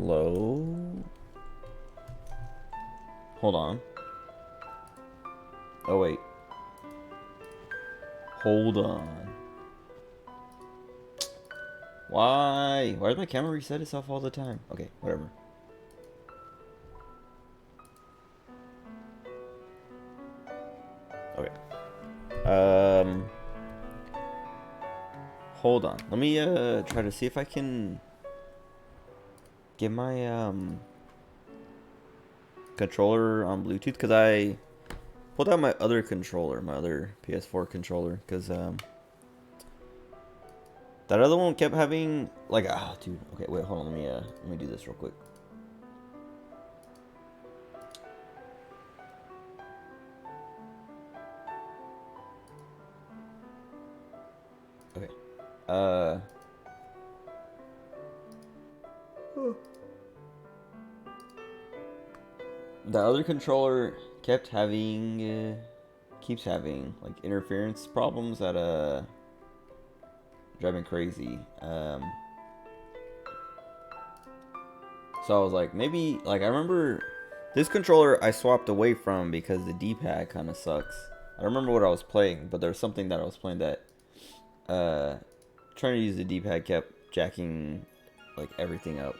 Hello? Hold on. Oh, wait. Hold on. Why? Why does my camera reset itself all the time? Okay, whatever. Okay. Hold on. Let me try to see if I can get my controller on Bluetooth, because I pulled out my other controller, my other PS4 controller, because that other one kept having like, dude. Okay, wait, hold on. Let me do this real quick. Okay. The other controller kept having, keeps having like interference problems that drive me crazy. So I was like, maybe, like, I remember this controller I swapped away from because the D-pad kind of sucks. I don't remember what I was playing, but there was something that I was playing that trying to use the D-pad kept jacking like everything up.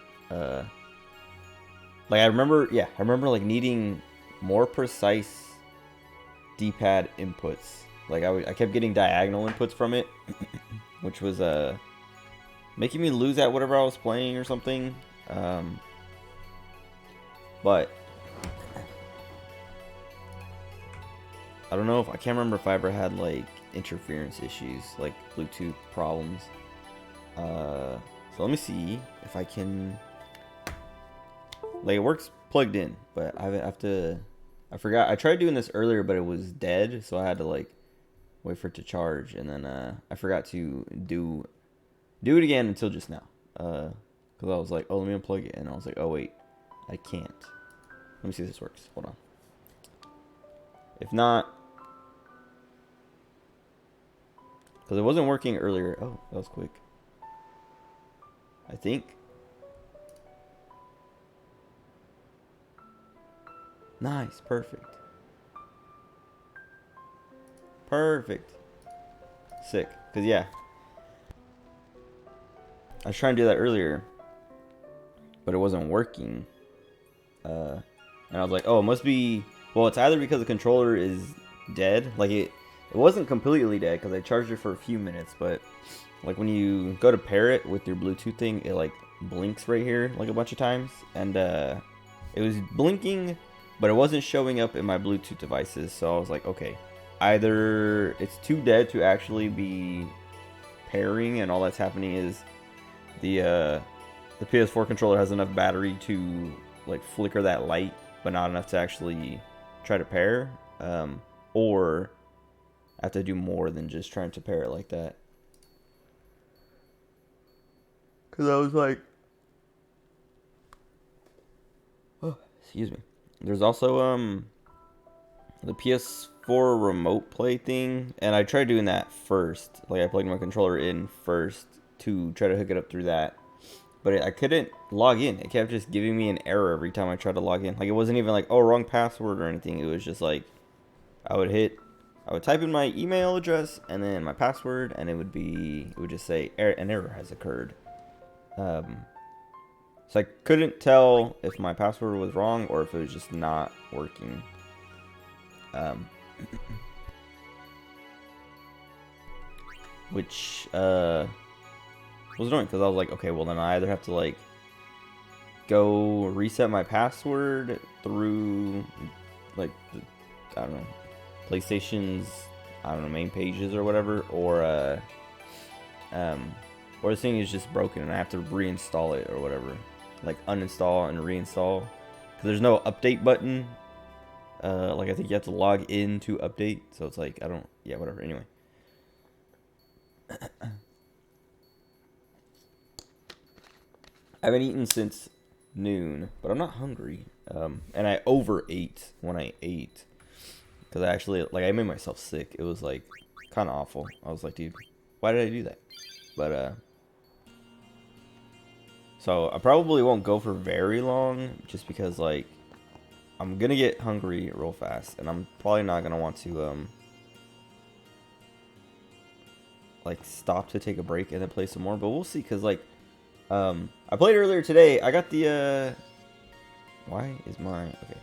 Like I remember like needing more precise D-pad inputs. Like I kept getting diagonal inputs from it, which was making me lose at whatever I was playing or something. But I don't know if I can't remember if I ever had like interference issues, like Bluetooth problems. So let me see if I can. Like it works plugged in, but I have to. I forgot. I tried doing this earlier, but it was dead, so I had to like wait for it to charge, and then I forgot to do it again until just now. Because I was like, oh, let me unplug it, and I was like, oh wait, I can't. Let me see if this works. Hold on. If not, because it wasn't working earlier. Oh, that was quick. I think. Nice, perfect. Perfect. Sick. Because, yeah. I was trying to do that earlier, but it wasn't working. And I was like, oh, it must be. Well, it's either because the controller is dead. Like, it wasn't completely dead because I charged it for a few minutes, but like when you go to pair it with your Bluetooth thing, it like blinks right here like a bunch of times. And it was blinking, but it wasn't showing up in my Bluetooth devices. So I was like, okay, either it's too dead to actually be pairing, and all that's happening is the PS4 controller has enough battery to like flicker that light, but not enough to actually try to pair. Or I have to do more than just trying to pair it like that. Cause I was like, oh, excuse me. There's also the PS4 remote play thing, and I tried doing that first. Like I plugged my controller in first to try to hook it up through that, but I couldn't log in. It kept just giving me an error every time I tried to log in. Like it wasn't even like, oh, wrong password or anything. It was just like I would type in my email address and then my password, and it would just say an error has occurred. So I couldn't tell if my password was wrong or if it was just not working. Which was annoying because I was like, okay, well then I either have to like go reset my password through like I don't know, PlayStation's, I don't know, main pages or whatever, or this thing is just broken and I have to reinstall it or whatever, like uninstall and reinstall, because there's no update button. Like I think you have to log in to update, so it's like yeah, whatever. Anyway, I haven't eaten since noon, but I'm not hungry. And I overate when I ate, because I actually I made myself sick. It was like kind of awful. I was like, dude, why did I do that? But So I probably won't go for very long, just because like I'm gonna get hungry real fast, and I'm probably not gonna want to like stop to take a break and then play some more. But we'll see, cause like I played earlier today. I got the why is my okay?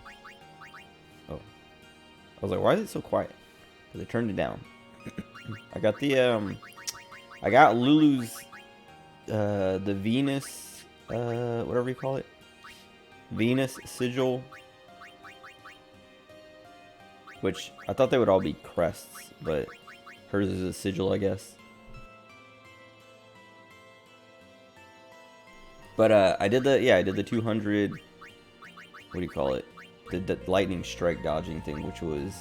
Oh, I was like, why is it so quiet? Cause I turned it down. I got the I got Lulu's the Venus whatever you call it, Venus sigil, which I thought they would all be crests, but hers is a sigil, I guess. But I did the 200, what do you call it, the lightning strike dodging thing, which was,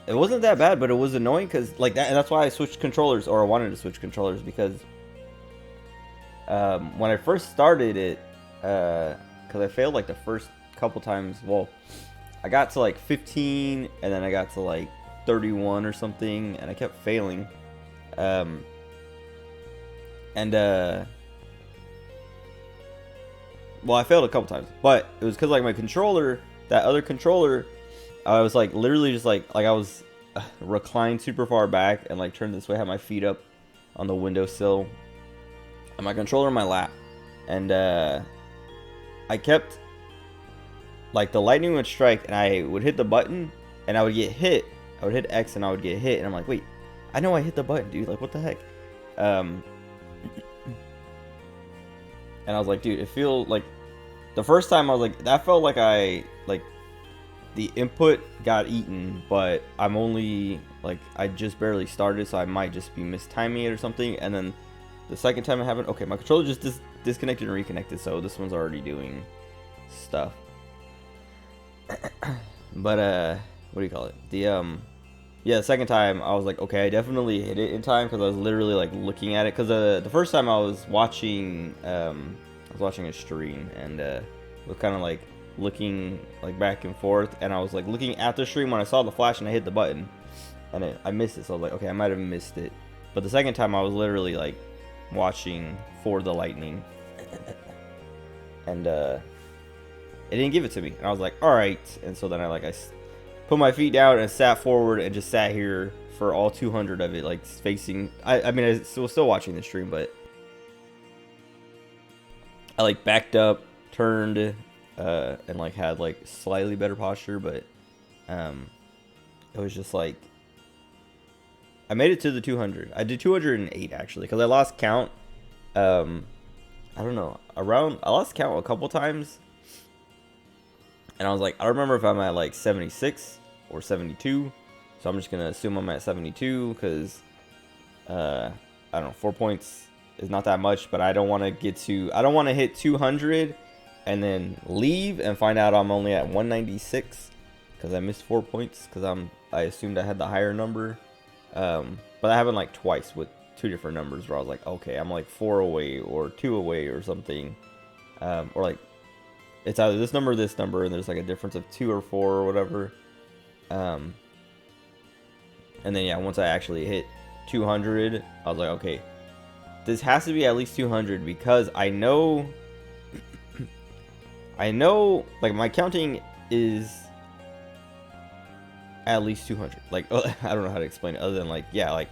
it wasn't that bad, but it was annoying because like that, and that's why I switched controllers, or I wanted to switch controllers, because when I first started it, because I failed like the first couple times. Well, I got to like 15, and then I got to like 31 or something, and I kept failing. Well, I failed a couple times, but it was because like my controller, that other controller, I was like literally just like I was reclined super far back and like turned this way, had my feet up on the windowsill, and my controller in my lap, and I kept like the lightning would strike, and I would hit the button, and I would get hit. I would hit X, and I would get hit, and I'm like, wait, I know I hit the button, dude. Like, what the heck? And I was like, dude, it feels like the first time I was like, that felt like the input got eaten, but I'm only like, I just barely started, so I might just be mistiming it or something. And then the second time it happened, okay, my controller just disconnected and reconnected, so this one's already doing stuff. But what do you call it? The second time I was like, okay, I definitely hit it in time, because I was literally like looking at it, because the first time I was watching a stream, and was kind of like looking like back and forth, and I was like looking at the stream when I saw the flash, and I hit the button, and I missed it. So I was like, okay, I might have missed it. But the second time I was literally like watching for the lightning, and it didn't give it to me, and I was like, all right. And so then I put my feet down and sat forward and just sat here for all 200 of it, like facing. I mean, I was still watching the stream, but I like backed up, turned, and like had like slightly better posture, but it was just like I made it to the 200. I did 208 actually, because I lost count. I don't know, I lost count a couple times, and I was like, I don't remember if I'm at like 76 or 72, so I'm just gonna assume I'm at 72, because I don't know, 4 points is not that much, but I don't want to hit 200 and then leave and find out I'm only at 196 because I missed 4 points, because I assumed I had the higher number. But that happened like twice with two different numbers, where I was like, okay, I'm like 4 away or 2 away or something, or like it's either this number or this number, and there's like a difference of 2 or 4 or whatever. And then yeah, once I actually hit 200, I was like, okay, this has to be at least 200, because I know like my counting is at least 200. Like, I don't know how to explain it other than like, yeah, like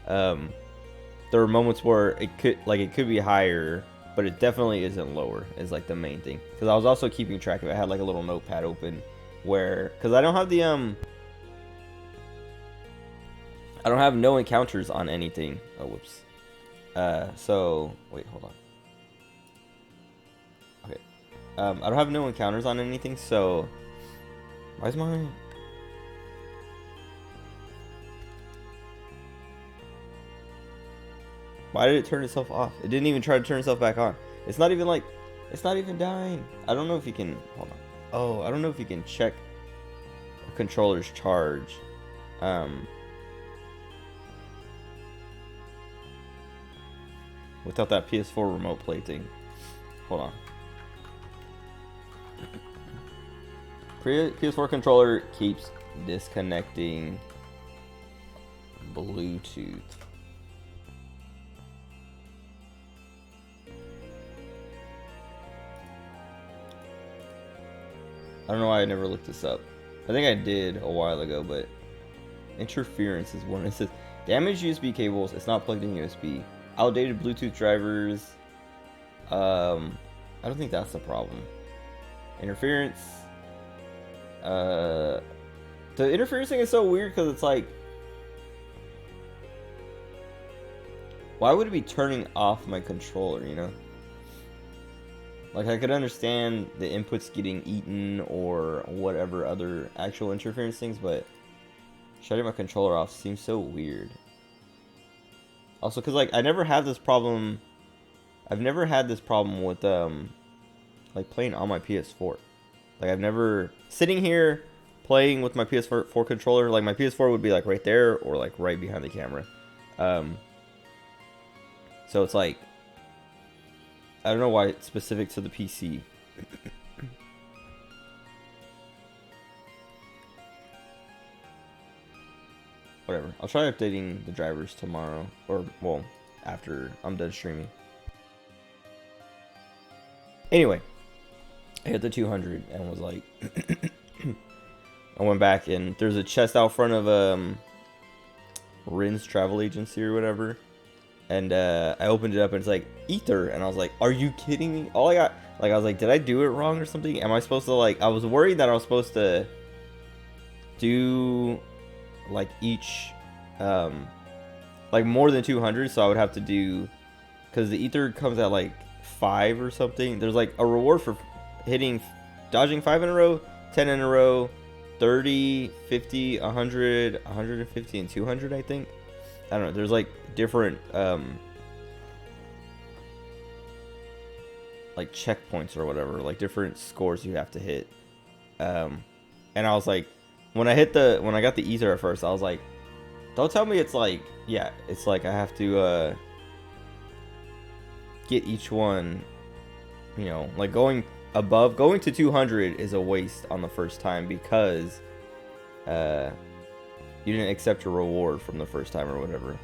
there are moments where it could be higher, but it definitely isn't lower, is like the main thing. Because I was also keeping track of it. I had like a little notepad open where, because I don't have the I don't have no encounters on anything. Oh, whoops. So wait, hold on. Okay. I don't have no encounters on anything, so why is my why did it turn itself off? It didn't even try to turn itself back on. It's not even like, it's not even dying. I don't know if you can, hold on. Oh, I don't know if you can check a controller's charge. Without that PS4 remote play thing. Hold on. PS4 controller keeps disconnecting Bluetooth. don't know why I never looked this up. I think I did a while ago, but interference is one. It says damaged USB cables. It's not plugged in USB. Outdated Bluetooth drivers. I don't think that's the problem. Interference. The interference thing is so weird because it's like, why would it be turning off my controller, you know? Like, I could understand the inputs getting eaten or whatever other actual interference things, but shutting my controller off seems so weird. Also, because, like, I never had this problem. I've never had this problem with, like, playing on my PS4. Like, I've never... Sitting here, playing with my PS4 controller, like, my PS4 would be, like, right there or, like, right behind the camera. So it's, like... I don't know why it's specific to the PC. Whatever. I'll try updating the drivers tomorrow. Or, well, after I'm done streaming. Anyway. I hit the 200 and was like... I went back and there's a chest out front of Rin's travel agency or whatever. And I opened it up and it's like, ether. And I was like, are you kidding me? All I got... Like, I was like, did I do it wrong or something? Am I supposed to, like... I was worried that I was supposed to do... like each like more than 200, so I would have to do, because the ether comes at like 5 or something. There's like a reward for dodging 5 in a row, 10 in a row, 30, 50, 100, 150, and 200, I think. I don't know, there's like different like checkpoints or whatever, like different scores you have to hit. And I was like, when I got the ether at first, I was like, don't tell me it's like, yeah, it's like I have to get each one, you know, like going to 200 is a waste on the first time because you didn't accept your reward from the first time or whatever.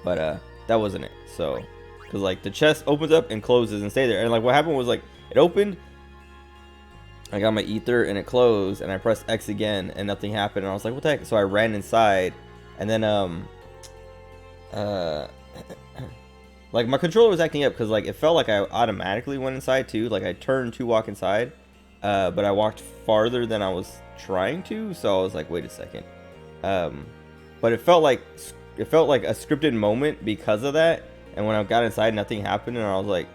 But that wasn't it. So, because like the chest opens up and closes and stay there, and like what happened was like it opened. I got my ether and it closed, and I pressed X again and nothing happened, and I was like, what the heck? So I ran inside, and then like my controller was acting up because like it felt like I automatically went inside too. Like I turned to walk inside, but I walked farther than I was trying to, so I was like, wait a second. But it felt like a scripted moment because of that, and when I got inside nothing happened, and I was like,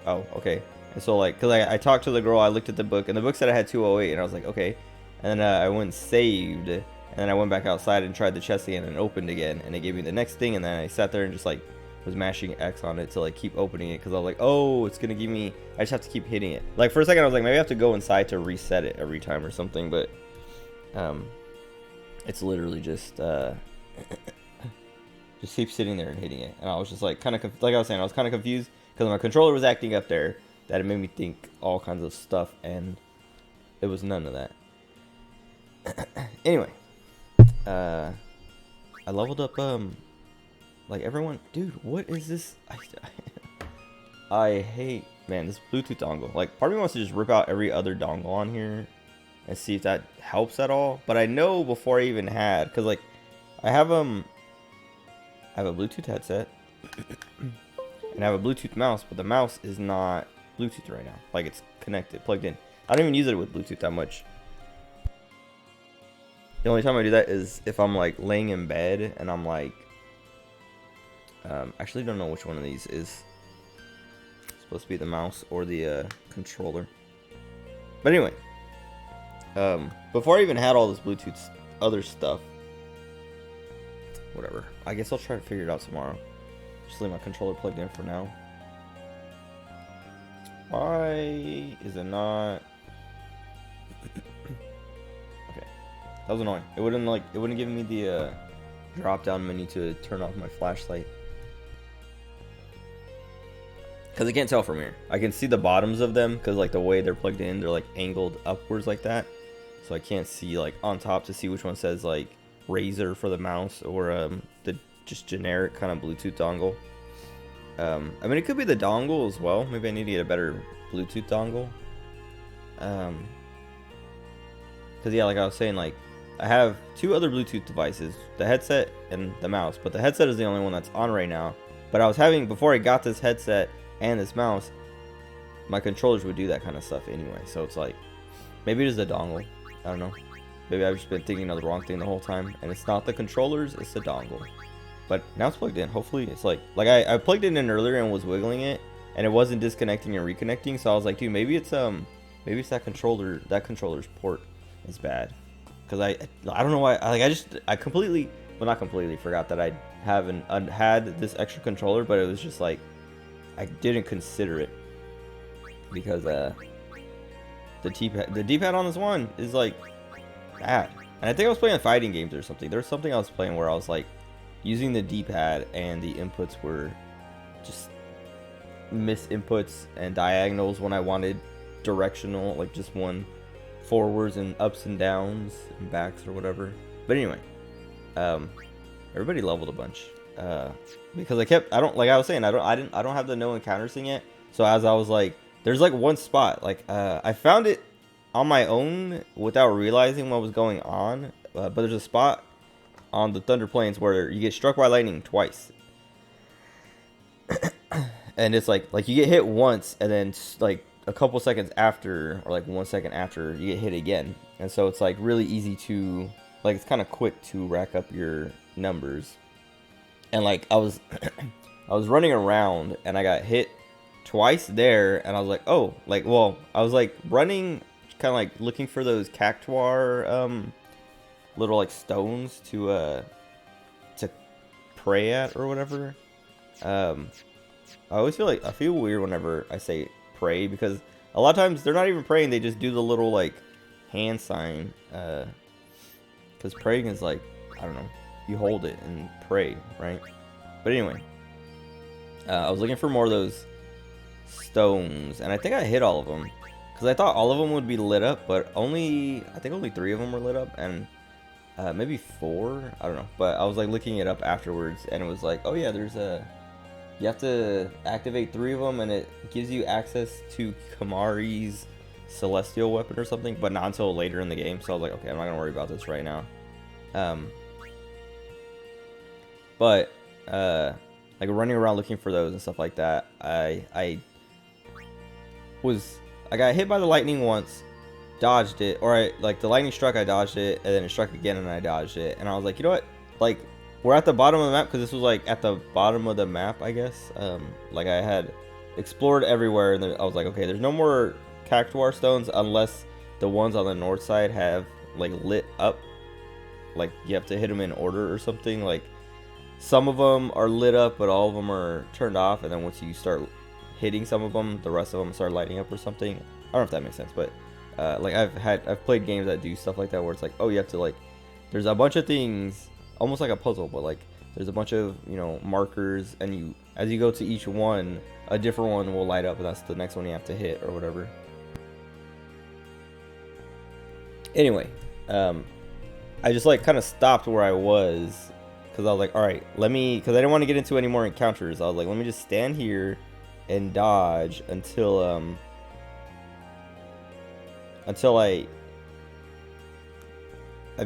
oh, okay. And so, like, because I talked to the girl, I looked at the book, and the book said I had 208, and I was like, okay. And then I went and saved, and then I went back outside and tried the chest again and opened again, and it gave me the next thing, and then I sat there and just, like, was mashing X on it to, like, keep opening it, because I was like, oh, it's going to give me, I just have to keep hitting it. Like, for a second, I was like, maybe I have to go inside to reset it every time or something, but, it's literally just keep sitting there and hitting it. And I was just, like, kind of, like I was saying, I was kind of confused, because my controller was acting up there. That it made me think all kinds of stuff, and it was none of that. Anyway, I leveled up, like everyone, dude, what is this? I hate, man, this Bluetooth dongle. Like, part of me wants to just rip out every other dongle on here and see if that helps at all. But I know before I even had, because like, I have a Bluetooth headset, and I have a Bluetooth mouse, but the mouse is not Bluetooth right now. Like, it's connected, plugged in. I don't even use it with Bluetooth that much. The only time I do that is if I'm like laying in bed and I'm like, actually don't know which one of these is supposed to be the mouse or the controller. But anyway, before I even had all this Bluetooth other stuff, whatever, I guess I'll try to figure it out tomorrow. Just leave my controller plugged in for now. Why is it not? Okay, that was annoying. It wouldn't give me the drop down menu to turn off my flashlight, because I can't tell from here. I can see the bottoms of them because like the way they're plugged in, they're like angled upwards like that, so I can't see like on top to see which one says like Razer for the mouse or the just generic kind of Bluetooth dongle. I mean, it could be the dongle as well. Maybe I need to get a better Bluetooth dongle. because yeah, like I was saying, like I have 2 other Bluetooth devices, the headset and the mouse, but the headset is the only one that's on right now. But I was having, before I got this headset and this mouse, my controllers would do that kind of stuff anyway. So it's like, maybe it is the dongle. I don't know. Maybe I've just been thinking of the wrong thing the whole time, and it's not the controllers, it's the dongle. But now it's plugged in. Hopefully it's like I plugged it in earlier and was wiggling it, and it wasn't disconnecting and reconnecting. So I was like, dude, maybe it's that controller, that controller's port is bad. Because I don't know why, I completely, well, not completely forgot that I haven't had this extra controller, but it was just like I didn't consider it because the D-pad on this one is like bad. And I think I was playing fighting games or something. There's something I was playing where I was like using the D-pad and the inputs were just miss inputs and diagonals when I wanted directional, like just one forwards and ups and downs and backs or whatever. But anyway, everybody leveled a bunch because I don't have the no encounters thing yet. So as I was like, there's like one spot, like I found it on my own without realizing what was going on, but there's a spot on the Thunder Plains where you get struck by lightning twice. And it's like you get hit once, and then like a couple seconds after, or like 1 second after, you get hit again. And so it's like really easy to, like, it's kind of quick to rack up your numbers. And like I was I was running around and I got hit twice there, and I was like, oh, like, well, I was like running, kind of like looking for those cactuar little like stones to pray at or whatever. I always I feel weird whenever I say pray, because a lot of times they're not even praying, they just do the little like hand sign, because praying is like, I don't know, you hold it and pray, right? But anyway, I was looking for more of those stones, and I think I hit all of them because I thought all of them would be lit up, but I think only 3 of them were lit up, and maybe 4, I don't know. But I was like looking it up afterwards, and it was like, oh yeah, you have to activate 3 of them, and it gives you access to Kimahri's celestial weapon or something, but not until later in the game. So I was like, okay, I'm not gonna worry about this right now. But like running around looking for those and stuff like that, I got hit by the lightning once, dodged it, or like the lightning struck, I dodged it, and then it struck again and I dodged it, and I was like, you know what, like, we're at the bottom of the map, because this was like at the bottom of the map, I guess. Like I had explored everywhere, and I was like, okay, there's no more cactuar stones unless the ones on the north side have like lit up, like you have to hit them in order or something. Like some of them are lit up, but all of them are turned off, and then once you start hitting some of them, the rest of them start lighting up or something. I don't know if that makes sense, but like I've played games that do stuff like that, where it's like, oh, you have to, like, there's a bunch of things, almost like a puzzle, but like there's a bunch of, you know, markers, and as you go to each one, a different one will light up, and that's the next one you have to hit or whatever. Anyway, I just like kind of stopped where I was, because I was like, all right, because I didn't want to get into any more encounters. I was like, let me just stand here and dodge until I'm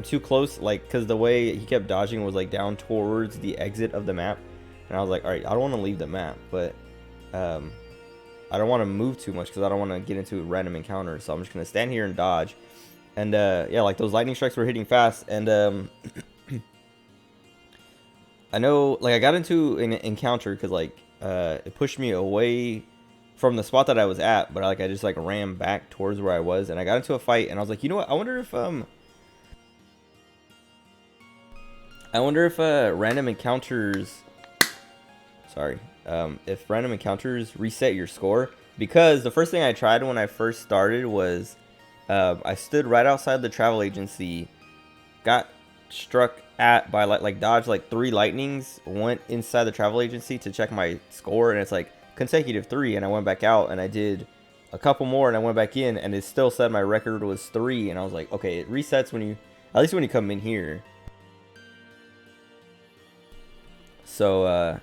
too close, like, because the way he kept dodging was like down towards the exit of the map, and I was like, all right, I don't want to leave the map, but I don't want to move too much because I don't want to get into a random encounter, so I'm just gonna stand here and dodge. And yeah, like those lightning strikes were hitting fast, and I know, like, I got into an encounter because like it pushed me away from the spot that I was at, but I just like ran back towards where I was, and I got into a fight, and I was like, you know what, I wonder if random encounters, if random encounters reset your score, because the first thing I tried when I first started was I stood right outside the travel agency, got struck at by like dodged like 3 lightnings, went inside the travel agency to check my score, and it's like consecutive 3, and I went back out and I did a couple more, and I went back in, and it still said my record was 3, and I was like, okay, it resets at least when you come in here. So I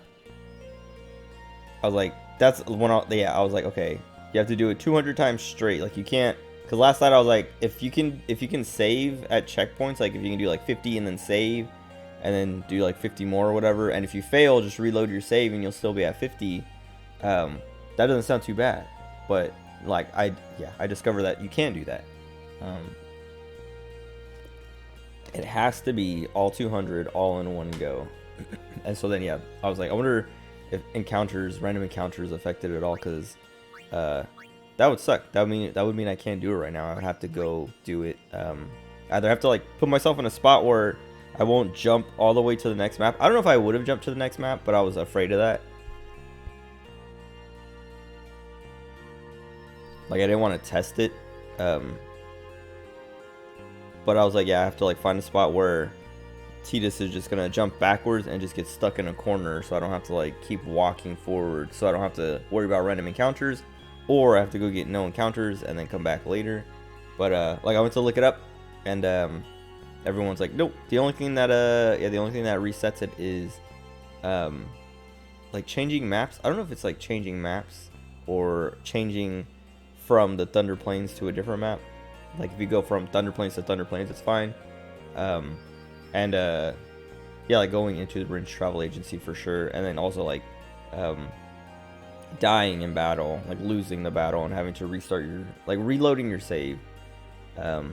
was like, that's when I was like, okay, you have to do it 200 times straight. Like, you can't, Because last night I was like, if you can save at checkpoints, like if you can do like 50 and then save, and then do like 50 more or whatever, and if you fail, just reload your save and you'll still be at 50. That doesn't sound too bad, but like I discovered that you can't do that. It has to be all 200 all in one go. And so then I was like, I wonder if random encounters affected at all, because that would suck. That would mean I can't do it right now. I would have to go do it. Either have to like put myself in a spot where I won't jump all the way to the next map. I don't know if I would have jumped to the next map, but I was afraid of that. Like I didn't want to test it. But I was like, yeah, I have to like find a spot where Tidus is just gonna jump backwards and just get stuck in a corner, so I don't have to like keep walking forward, so I don't have to worry about random encounters, or I have to go get no encounters and then come back later. But like I went to look it up, and everyone's like, nope. The only thing that resets it is like changing maps. I don't know if it's like changing maps or changing from the Thunder Plains to a different map. Like if you go from Thunder Plains to Thunder Plains, it's fine. And yeah, like going into the Rinse Travel Agency for sure, and then also like dying in battle, like losing the battle and having to restart your, like reloading your save. But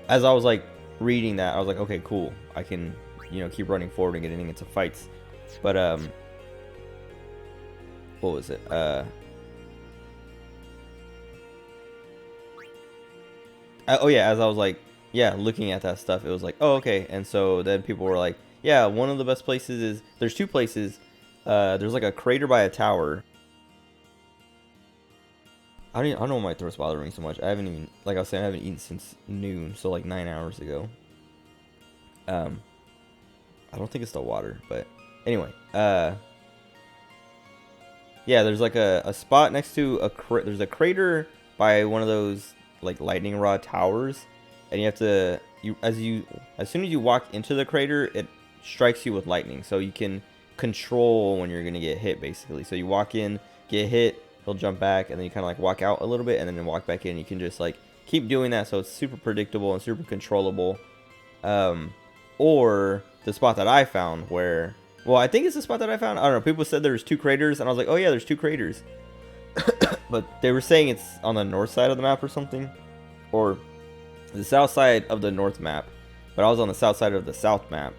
as I was like reading that, I was like, okay, cool, I can, you know, keep running forward and getting into fights. But what was it? Oh yeah, as I was like, yeah, looking at that stuff, it was like, oh okay. And so then people were like, yeah, one of the best places is, there's two places. There's like a crater by a tower. I don't know why my throat's bothering me so much. I haven't even, like I was saying, I haven't eaten since noon, so like 9 hours ago. I don't think it's the water, but anyway, yeah, there's like a spot next to there's a crater by one of those like lightning rod towers, and you have to, as soon as you walk into the crater, it strikes you with lightning, so you can control when you're gonna get hit, basically. So you walk in, get hit, he'll jump back, and then you kind of like walk out a little bit and then walk back in. You can just like keep doing that, so it's super predictable and super controllable. Or the spot that I found where, well, I think it's the spot that I found, I don't know, people said there's two craters, and I was like, oh yeah, there's two craters. But they were saying it's on the north side of the map or something, or the south side of the north map, but I was on the south side of the south map,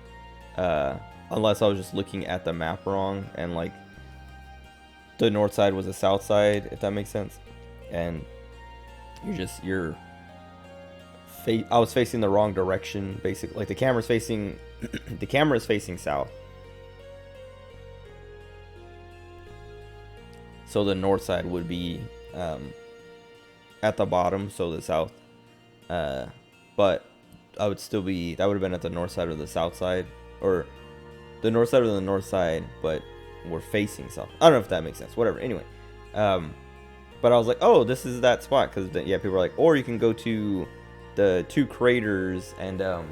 unless I was just looking at the map wrong, and like the north side was the south side, if that makes sense. And I was facing the wrong direction, basically. Like the camera's facing south, so the north side would be at the bottom, so the south, but I would still be, that would have been at the north side or the south side, or the north side or the north side, but we're facing south. I don't know if that makes sense, whatever. Anyway, but I was like, oh, this is that spot, because yeah, people were like, or you can go to the two craters, and the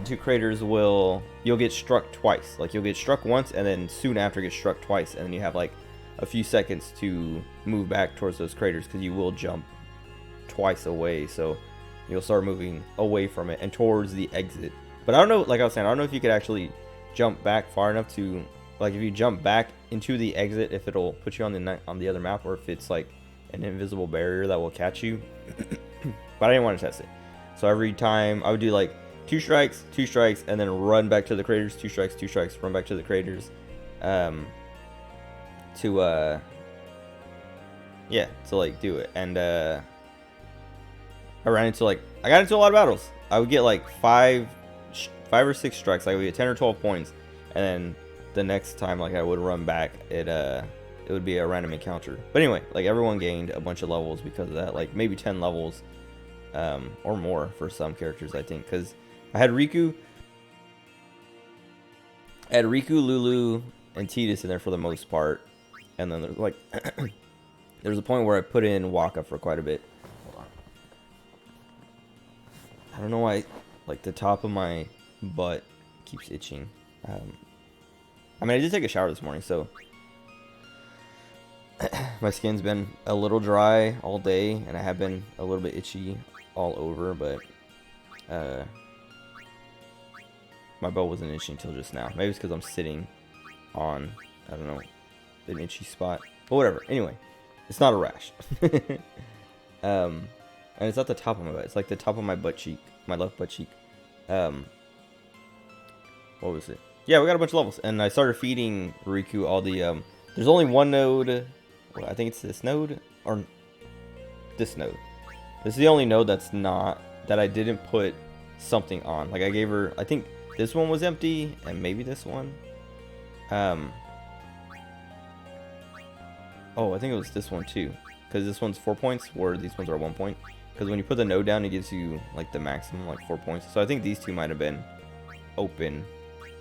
two craters you'll get struck twice. Like you'll get struck once, and then soon after get struck twice, and then you have like a few seconds to move back towards those craters, because you will jump twice away, so you'll start moving away from it and towards the exit. But I don't know, like I was saying, I don't know if you could actually jump back far enough to, like if you jump back into the exit, if it'll put you on the other map, or if it's like an invisible barrier that will catch you. But I didn't want to test it, so every time I would do like 2 strikes, 2 strikes, and then run back to the craters, 2 strikes, 2 strikes, run back to the craters, to like do it. And I got into a lot of battles. I would get like 5 or 6 strikes, like I would get 10 or 12 points, and then the next time like I would run back, it would be a random encounter. But anyway, like everyone gained a bunch of levels because of that, like maybe 10 levels or more for some characters, I think, because I had Riku, Lulu, and Tidus in there for the most part, and then there's like there's a point where I put in Waka for quite a bit. Hold on. I don't know why, like the top of my butt keeps itching. I mean, I did take a shower this morning, so My skin's been a little dry all day, and I have been a little bit itchy all over, but my butt wasn't itchy until just now. Maybe it's because I'm sitting on, I don't know, an itchy spot. But whatever. Anyway, it's not a rash. And it's at the top of my butt. It's like the top of my butt cheek, my left butt cheek. What was it? Yeah, we got a bunch of levels, and I started feeding Riku all the there's only one node. Well, I think it's this node or this node. This is the only node that's not that I didn't put something on. Like I gave her, I think this one was empty, and maybe this one. Oh, I think it was this one too, because this one's 4 points, where these ones are 1 point. Because when you put the node down, it gives you like the maximum, like 4 points. So I think these two might have been open,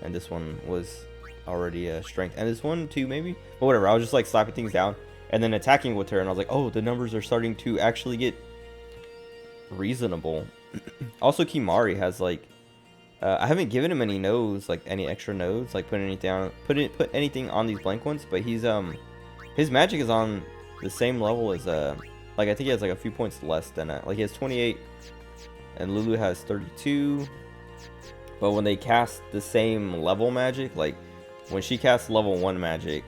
and this one was already a strength, and this one too maybe. But whatever, I was just like slapping things down and then attacking with her, and I was like, oh, the numbers are starting to actually get reasonable. Also, Kimahri has like, I haven't given him any nodes, like any extra nodes, like put anything on these blank ones. But he's his magic is on the same level as like I think he has like a few points less than like he has 28, and Lulu has 32. But when they cast the same level magic, like when she casts level 1 magic,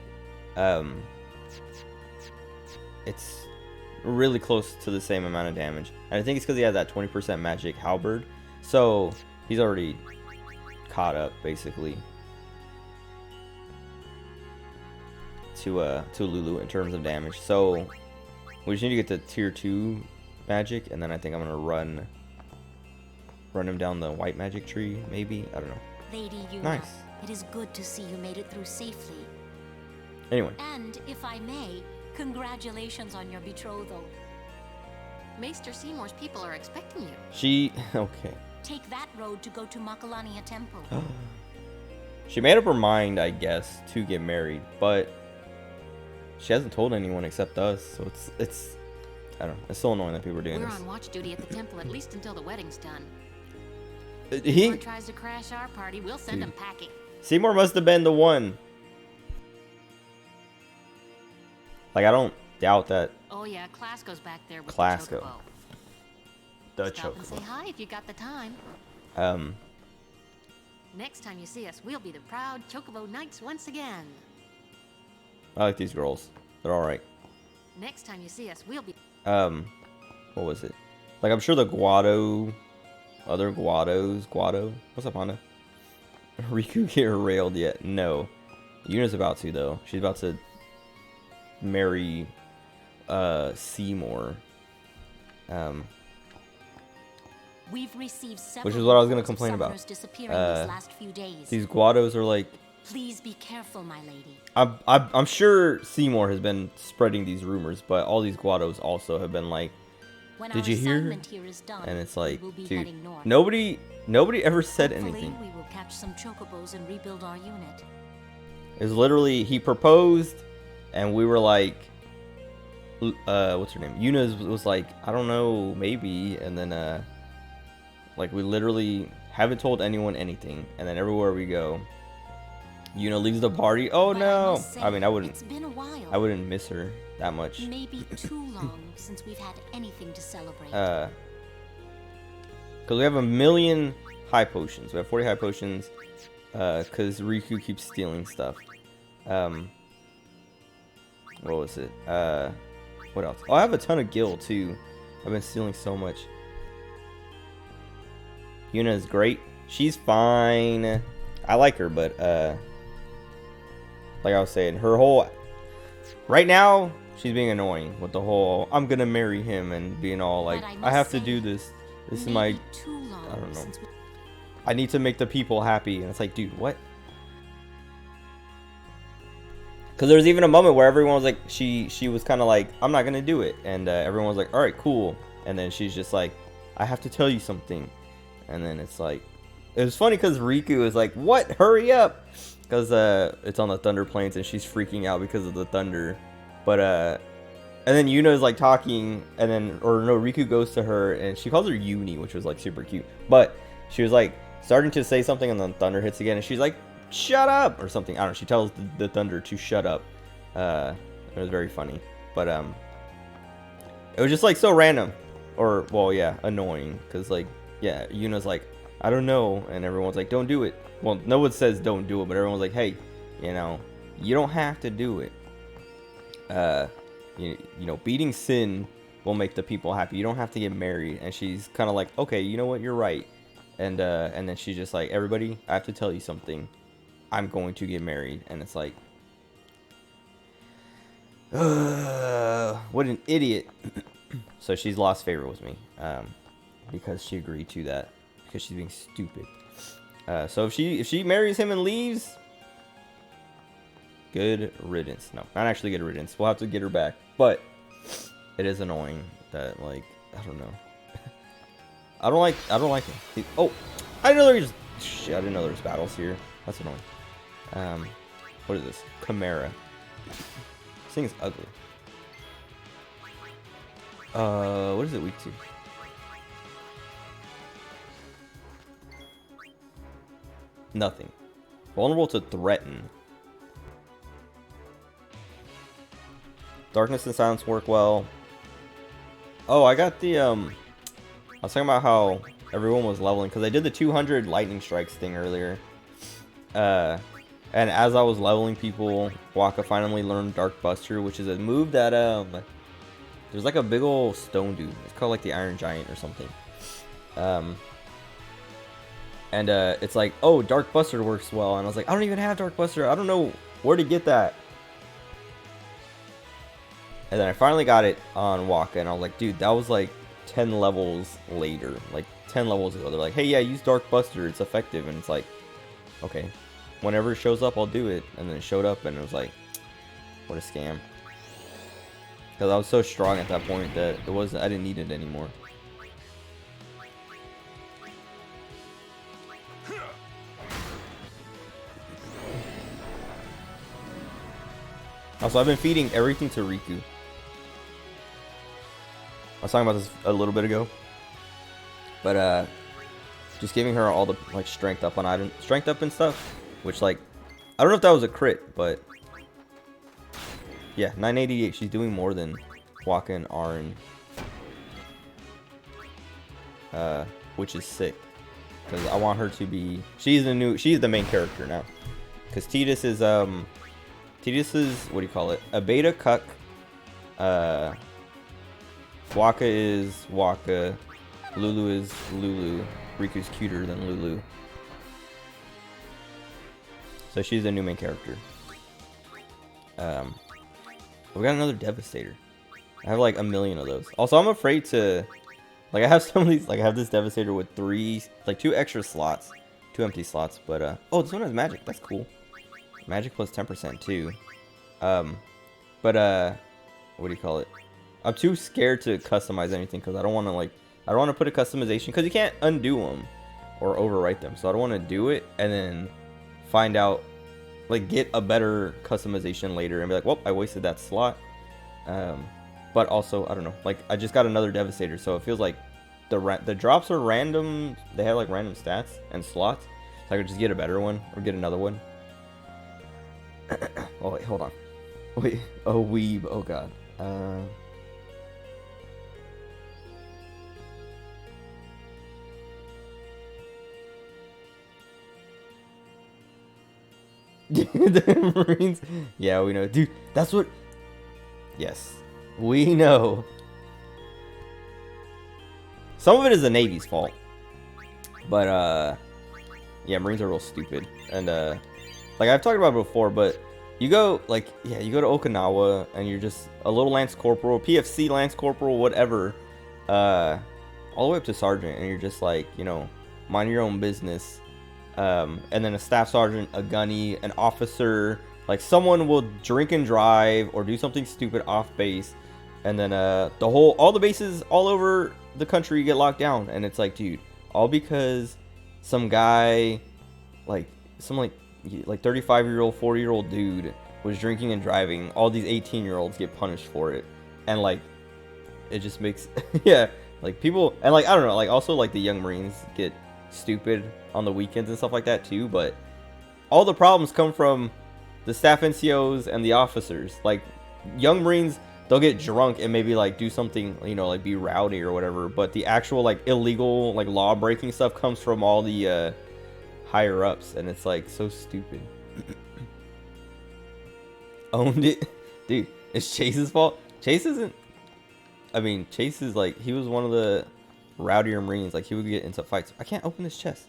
it's really close to the same amount of damage. And I think it's because he has that 20% magic halberd, so he's already caught up basically to Lulu in terms of damage. So we just need to get the tier 2 magic, and then I think I'm gonna run him down the white magic tree, maybe. I don't know. Lady Yuna, nice. It is good to see you made it through safely. Anyway. And if I may, congratulations on your betrothal. Maester Seymour's people are expecting you. Okay. Take that road to go to Macalania Temple. She made up her mind, I guess, to get married, but she hasn't told anyone except us, so it's I don't know. It's so annoying that people are doing We're this. on watch duty at the temple at least until the wedding's done. He If Seymour tries to crash our party, we'll send him packing. Seymour must have been the one. Like, I don't doubt that. Oh yeah, Clasco's back there with Clasco. the The Chocobo. Stop and say Chocobo. hi if you got the time. Next time you see us, we'll be the proud Chocobo Knights once again. I like these girls. They're alright. Next time you see us, we'll be... What was it? Like, I'm sure the other Guado. What's up, Honda? Riku get railed yet? No. Yuna's about to, though. She's about to marry, Seymour. We've received several Which is what I was gonna reports of complain about. summoners disappearing these last few days. These Guados are like... Please be careful, my lady. I'm sure Seymour has been spreading these rumors, but all these Guados also have been like, When did our you hear? assignment here is done, And it's we like, will be dude, heading north. nobody ever said Hopefully, anything. we will catch some chocobos and rebuild our unit. It was literally, he proposed, and we were like, what's her name? Yuna was like, I don't know, maybe. And then, like, we literally haven't told anyone anything. And then everywhere we go, Yuna leaves the party. Oh But I no! must say, I mean, It's been a while. I wouldn't miss her that much. Maybe too long since we've had anything to celebrate. Because we have 1,000,000 high potions. We have 40 high potions. Because Riku keeps stealing stuff. What was it? What else? Oh, I have a ton of gil too. I've been stealing so much. Yuna is great. She's fine. I like her, but like I was saying, her whole right now she's being annoying with the whole I'm gonna marry him and being all like But I I must have to say, do this. This is Maybe my too long I don't know. since we- I need to make the people happy, and it's like, dude, what? Because there was even a moment where everyone was like, she was kind of like, I'm not gonna do it, and everyone was like, all right, cool, and then she's just like, I have to tell you something, and then it's like, it was funny because Riku is like, what? Hurry up, because it's on the Thunder Plains and she's freaking out because of the thunder, but and then Yuna is like talking, and then Riku goes to her and she calls her Uni, which was like super cute, but she was like starting to say something, and then thunder hits again, and she's like, shut up or something. I don't know. She tells the thunder to shut up. And It was very funny, but it was just like so random, or well, yeah, annoying, because like yeah, Yuna's like, I don't know, and everyone's like, don't do it. Well, no one says don't do it, but everyone's like, hey, you know, you don't have to do it. You know, beating sin will make the people happy. You don't have to get married. And she's kind of like, okay, you know what, you're right. And then she's just like, everybody, I have to tell you something. I'm going to get married. And it's like, what an idiot. So she's lost favor with me, because she agreed to that, because she's being stupid. So if she marries him and leaves, good riddance. No, not actually good riddance. We'll have to get her back. But it is annoying that, like, I don't know. I don't like him. Oh, I didn't know there was shit. I didn't know there was battles here. That's annoying. What is this? Chimera. This thing is ugly. What is it weak to? Nothing. Vulnerable to threaten. Darkness and silence work well. Oh, I got the I was talking about how everyone was leveling because I did the 200 lightning strikes thing earlier. And as I was leveling people, Wakka finally learned Dark Buster, which is a move that there's like a big old stone dude. It's called like the Iron Giant or something. And it's like, oh, Dark Buster works well, and I was like, I don't even have Dark Buster. I don't know where to get that. And then I finally got it on Wakka, and I was like, dude, that was like 10 levels later, like 10 levels ago. They're like, hey, yeah, use Dark Buster, it's effective. And it's like, okay, whenever it shows up, I'll do it. And then it showed up, and it was like, what a scam. Because I was so strong at that point that I didn't need it anymore. Also, I've been feeding everything to Riku. I was talking about this a little bit ago, but just giving her all the like strength up and stuff, which like I don't know if that was a crit, but yeah, 988. She's doing more than Wakka and Auron, which is sick because I want her to be. She's the main character now, because Tidus is what do you call it? A beta cuck. Wakka is Wakka. Lulu is Lulu. Riku's cuter than Lulu. So she's the new main character. We got another Devastator. I have like a million of those. Also, I'm afraid to, like, I have some of these, like I have this Devastator with 2 extra slots, 2 empty slots, but oh, this one has magic. That's cool. Magic plus 10% too. What do you call it? I'm too scared to customize anything because I don't want to put a customization because you can't undo them or overwrite them. So I don't want to do it and then find out, like, get a better customization later and be like, well, I wasted that slot. But also, I don't know, like, I just got another Devastator, so it feels like the drops are random. They have like random stats and slots, so I could just get a better one or get another one. Oh wait, hold on. Wait, oh weeb, oh god. The Marines. Yeah, we know, dude. That's what. Yes, we know. Some of it is the Navy's fault, but yeah, Marines are real stupid, and like I've talked about it before, but you go you go to Okinawa and you're just a little Lance Corporal, PFC Lance Corporal, whatever, all the way up to Sergeant, and you're just like, you know, mind your own business. And then a staff sergeant, a gunny, an officer, like someone will drink and drive or do something stupid off base, and then all the bases all over the country get locked down, and it's like, dude, all because some guy, like some like 35-year-old, 40-year-old dude was drinking and driving. All these 18-year-olds get punished for it, and like it just makes yeah, like people, and like I don't know, like also like the young Marines get stupid on the weekends and stuff like that too, but all the problems come from the staff NCOs and the officers. Like young Marines, they'll get drunk and maybe like do something, you know, like be rowdy or whatever. But the actual like illegal like law breaking stuff comes from all the higher ups, and it's like so stupid. Owned it, dude. It's Chase's fault. Chase isn't. I mean, Chase is like, he was one of the rowdier Marines. Like, he would get into fights. I can't open this chest.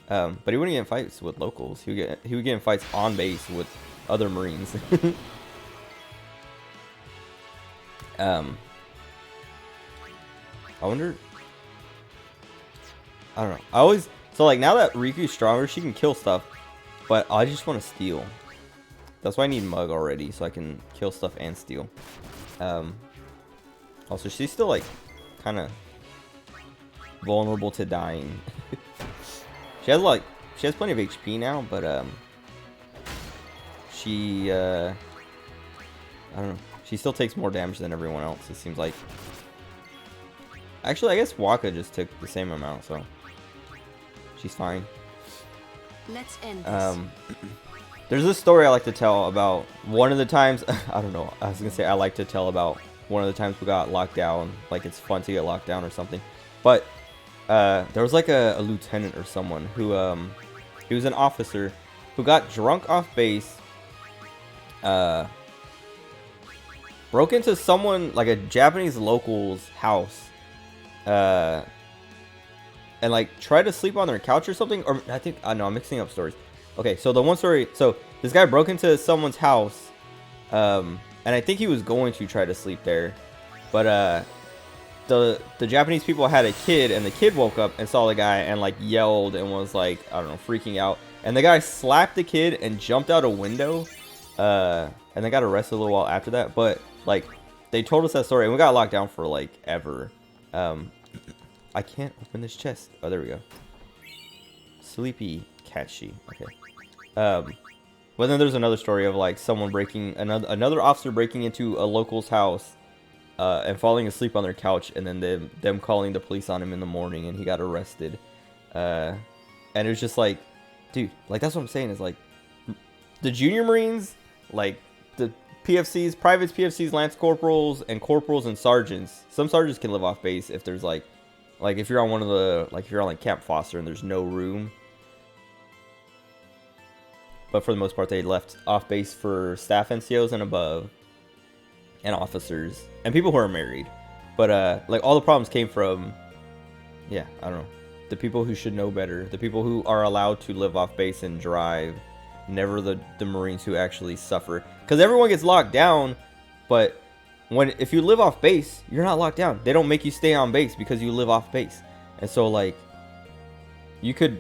But he wouldn't get in fights with locals. He would get in fights on base with other Marines. I wonder. I don't know. So like now that Riku's stronger, she can kill stuff, but I just want to steal. That's why I need Mug already, so I can kill stuff and steal. Also, she's still like kind of vulnerable to dying. She has plenty of HP now, but she I don't know. She still takes more damage than everyone else, it seems like. Actually, I guess Waka just took the same amount, so she's fine. Let's end this. There's this story I like to tell about one of the times. I don't know. I was gonna say I like to tell about one of the times we got locked down. Like it's fun to get locked down or something. But there was like a lieutenant or someone who he was an officer who got drunk off base. Broke into someone like a Japanese local's house. And like tried to sleep on their couch or something. Or I think I know I'm mixing up stories. Okay, so the one story, so this guy broke into someone's house, and I think he was going to try to sleep there, but the Japanese people had a kid, and the kid woke up and saw the guy and like yelled and was like, I don't know, freaking out, and the guy slapped the kid and jumped out a window, and they got arrested a little while after that. But like they told us that story, and we got locked down for like ever. I can't open this chest. Oh, there we go. Sleepy Catchy. Okay. But then there's another story of like someone another officer breaking into a local's house, and falling asleep on their couch, and then them calling the police on him in the morning, and he got arrested. And it was just like, dude, like that's what I'm saying is like, the junior Marines, like the PFCs, privates, PFCs, lance corporals, and corporals and sergeants. Some sergeants can live off base if there's like if you're on one of the if you're on like Camp Foster and there's no room. But for the most part, they left off base for staff NCOs and above, and officers, and people who are married. But like all the problems came from, yeah, I don't know, the people who should know better, the people who are allowed to live off base and drive, never the Marines who actually suffer. Because everyone gets locked down, but if you live off base, you're not locked down. They don't make you stay on base because you live off base, and so like you could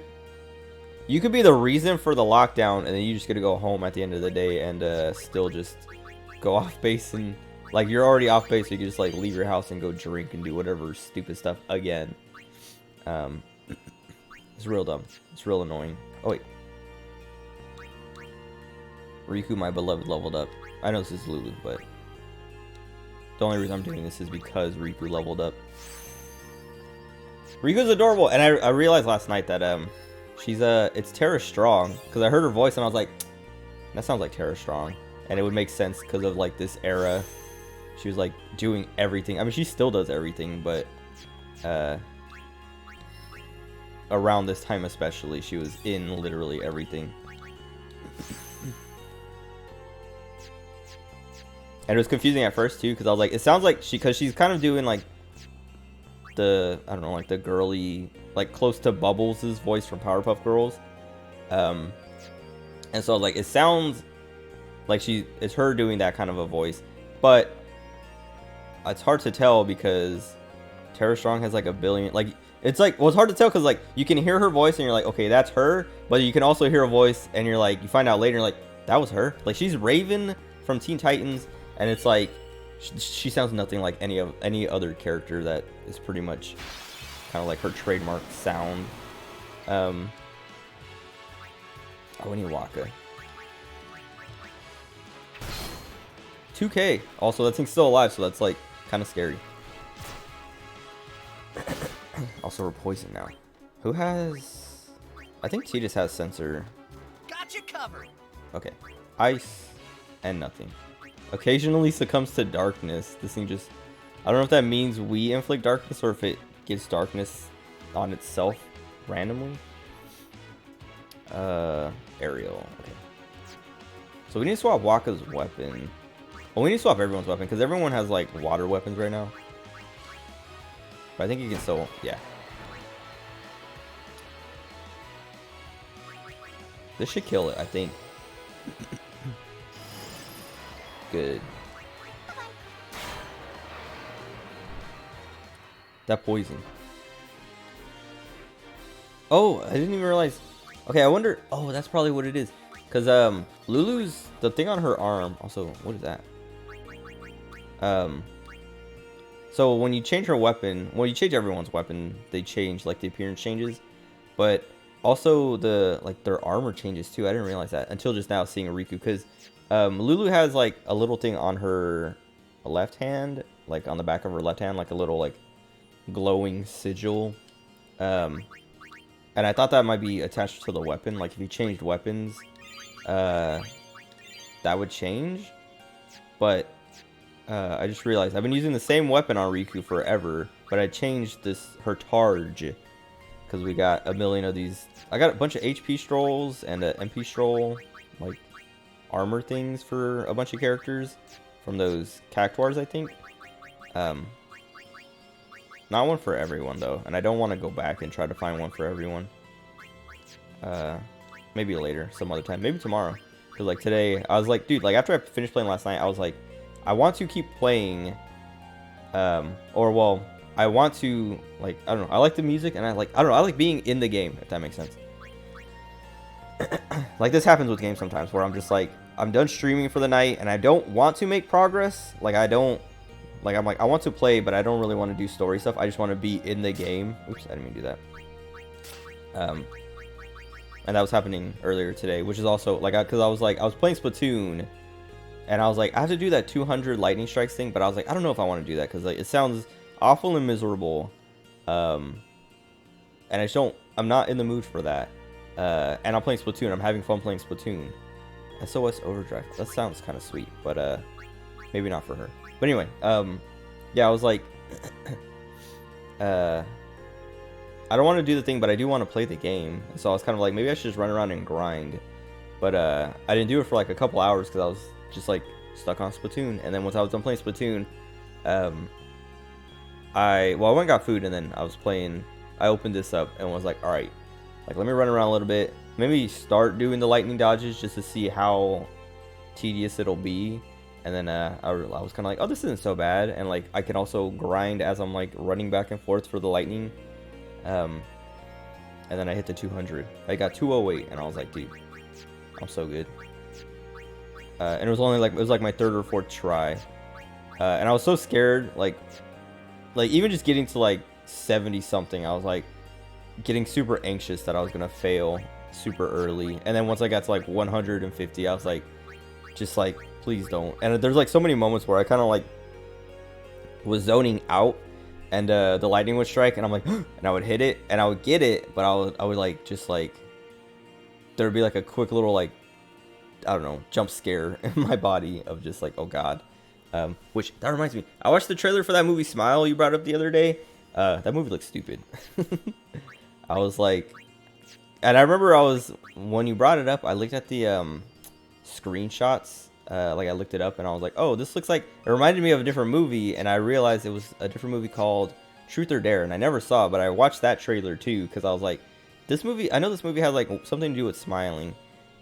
be the reason for the lockdown, and then you just get to go home at the end of the day and still just go off base, and like you're already off base, so you can just like leave your house and go drink and do whatever stupid stuff again. It's real dumb. It's real annoying. Oh wait, Riku, my beloved, leveled up. I know this is Lulu, but the only reason I'm doing this is because Riku leveled up. Riku's adorable, and I realized last night that it's Tara Strong, because I heard her voice and I was like, that sounds like Tara Strong, and it would make sense because of like this era. She was like doing everything. I mean, she still does everything, but around this time especially, she was in literally everything. And it was confusing at first too, because I was like, it sounds like because she's kind of doing like I don't know, like the girly, like close to Bubbles' voice from Powerpuff Girls. And so like it sounds like it's her doing that kind of a voice, but it's hard to tell because Tara Strong has like a billion, like it's like, well, it's hard to tell because like you can hear her voice and you're like, okay, that's her, but you can also hear a voice and you're like, you find out later, you're like, that was her. Like she's Raven from Teen Titans, and it's like she sounds nothing like any other character that is pretty much kind of like her trademark sound. Oh, we need Waka. 2K. Also, that thing's still alive, so that's like kind of scary. Also, we're poisoned now. Who has? I think Tidus has sensor. Got you covered. Okay. Ice and nothing. Occasionally succumbs to darkness. This thing just... I don't know if that means we inflict darkness or if it gets darkness on itself randomly. Ariel. Okay. So we need to swap Wakka's weapon. Well, we need to swap everyone's weapon because everyone has like water weapons right now. But I think you can still... Yeah. This should kill it, I think. Good. That poison. Oh, I didn't even realize. Okay, I wonder. Oh, that's probably what it is. Cause Lulu's the thing on her arm. Also, what is that? So when you change her weapon, well, you change everyone's weapon, they change, like the appearance changes, but also their armor changes too. I didn't realize that until just now seeing Riku, because Lulu has like a little thing on her left hand, like on the back of her left hand, like a little like glowing sigil. And I thought that might be attached to the weapon. Like if you changed weapons, that would change. But I just realized I've been using the same weapon on Riku forever, but I changed her Targe because we got a million of these. I got a bunch of HP strolls and a MP stroll, like armor things for a bunch of characters from those cactuars, I think. Not one for everyone though, and I don't want to go back and try to find one for everyone. Maybe later, some other time, maybe tomorrow. Cause like today, I was like, dude, like after I finished playing last night, I was like, I want to keep playing, or well, I want to, like, I don't know, I like the music, and I don't know, I like being in the game, if that makes sense. Like this happens with games sometimes, where I'm just like, I'm done streaming for the night, and I don't want to make progress, like I want to play, but I don't really want to do story stuff, I just want to be in the game. Oops, I didn't mean to do that. And that was happening earlier today, which is also, like, because I was playing Splatoon, and I was like, I have to do that 200 lightning strikes thing, but I was like, I don't know if I want to do that, because like, it sounds awful and miserable, and I'm not in the mood for that, and I'm playing Splatoon, I'm having fun playing Splatoon. SOS Overdrive, that sounds kind of sweet, but, maybe not for her. But anyway, yeah, I was like, I don't want to do the thing, but I do want to play the game. So I was kind of like, maybe I should just run around and grind. But I didn't do it for like a couple hours because I was just like stuck on Splatoon. And then once I was done playing Splatoon, I went and got food, and then I was playing. I opened this up and was like, all right, like let me run around a little bit. Maybe start doing the lightning dodges just to see how tedious it'll be. And then I was kind of like, oh, this isn't so bad. And like I can also grind as I'm like running back and forth for the lightning. And then I hit the 200. I got 208, and I was like, dude, I'm so good. And it was only like, it was like my third or fourth try. And I was so scared, like even just getting to like 70 something, I was like getting super anxious that I was gonna fail super early. And then once I got to like 150, I was like, just like, please don't. And there's like so many moments where I kind of like was zoning out, and the lightning would strike, and I'm like, and I would hit it, and I would get it, but I would like, just like, there would be like a quick little like, I don't know, jump scare in my body of just like, oh god. Which, that reminds me, I watched the trailer for that movie Smile you brought up the other day. That movie looks stupid. I was like, and I remember when you brought it up, I looked at the screenshots. Like I looked it up and I was like, oh, this looks like, it reminded me of a different movie, and I realized it was a different movie called Truth or Dare, and I never saw it, but I watched that trailer too, because I was like, this movie, I know this movie has like something to do with smiling,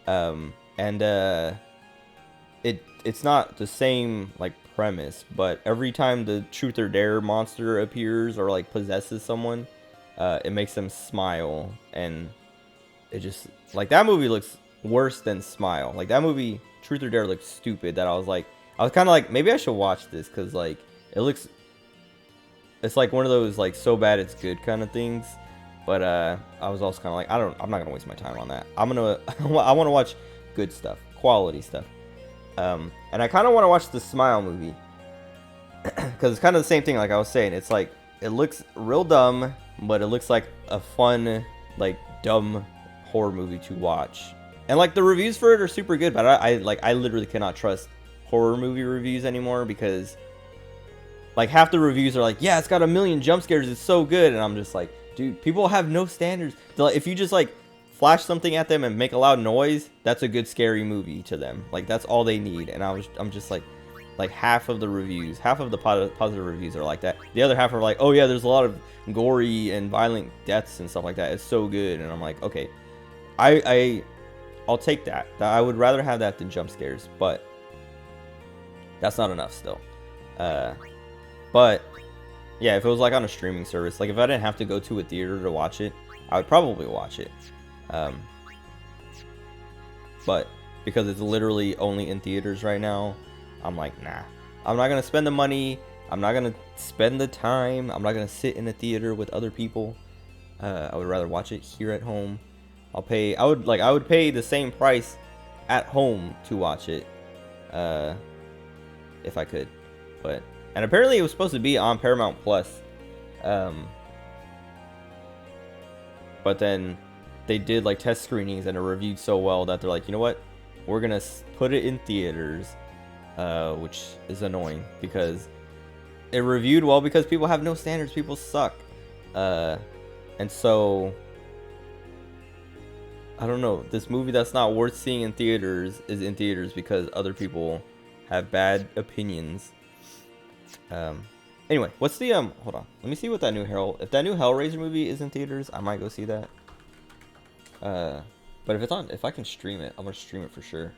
and it's not the same like premise, but every time the Truth or Dare monster appears or like possesses someone, it makes them smile, and it just, like, that movie looks worse than Smile. Like, that movie Truth or Dare looked stupid, that I was kind of like, maybe I should watch this, because like it's like one of those like so bad it's good kind of things. But I was also kind of like, I'm not gonna waste my time on that. I want to watch good stuff, quality stuff. And I kind of want to watch the Smile movie, because it's kind of the same thing. Like I was saying, it's like, it looks real dumb, but it looks like a fun, like, dumb horror movie to watch. And like the reviews for it are super good, but I literally cannot trust horror movie reviews anymore, because like half the reviews are like, yeah, it's got a million jump scares, it's so good, and I'm just like, dude, people have no standards. If you just like flash something at them and make a loud noise, that's a good scary movie to them. Like that's all they need. And I'm just like half of the reviews, half of the positive reviews are like that. The other half are like, oh yeah, there's a lot of gory and violent deaths and stuff like that. It's so good. And I'm like, okay, I'll take that. I would rather have that than jump scares, but that's not enough still. But yeah, if it was like on a streaming service, like if I didn't have to go to a theater to watch it, I would probably watch it. But because it's literally only in theaters right now, I'm like, nah, I'm not gonna spend the money. I'm not gonna spend the time. I'm not gonna sit in a theater with other people. I would rather watch it here at home. I would pay the same price at home to watch it, if I could. And apparently it was supposed to be on Paramount Plus, but then they did like test screenings and it reviewed so well that they're like, you know what, we're gonna put it in theaters, which is annoying because it reviewed well because people have no standards, people suck, and so I don't know, this movie that's not worth seeing in theaters is in theaters because other people have bad opinions. Anyway, what's the hold on, let me see what that new if that new Hellraiser movie is in theaters, I might go see that. But if I can stream it, I'm gonna stream it for sure.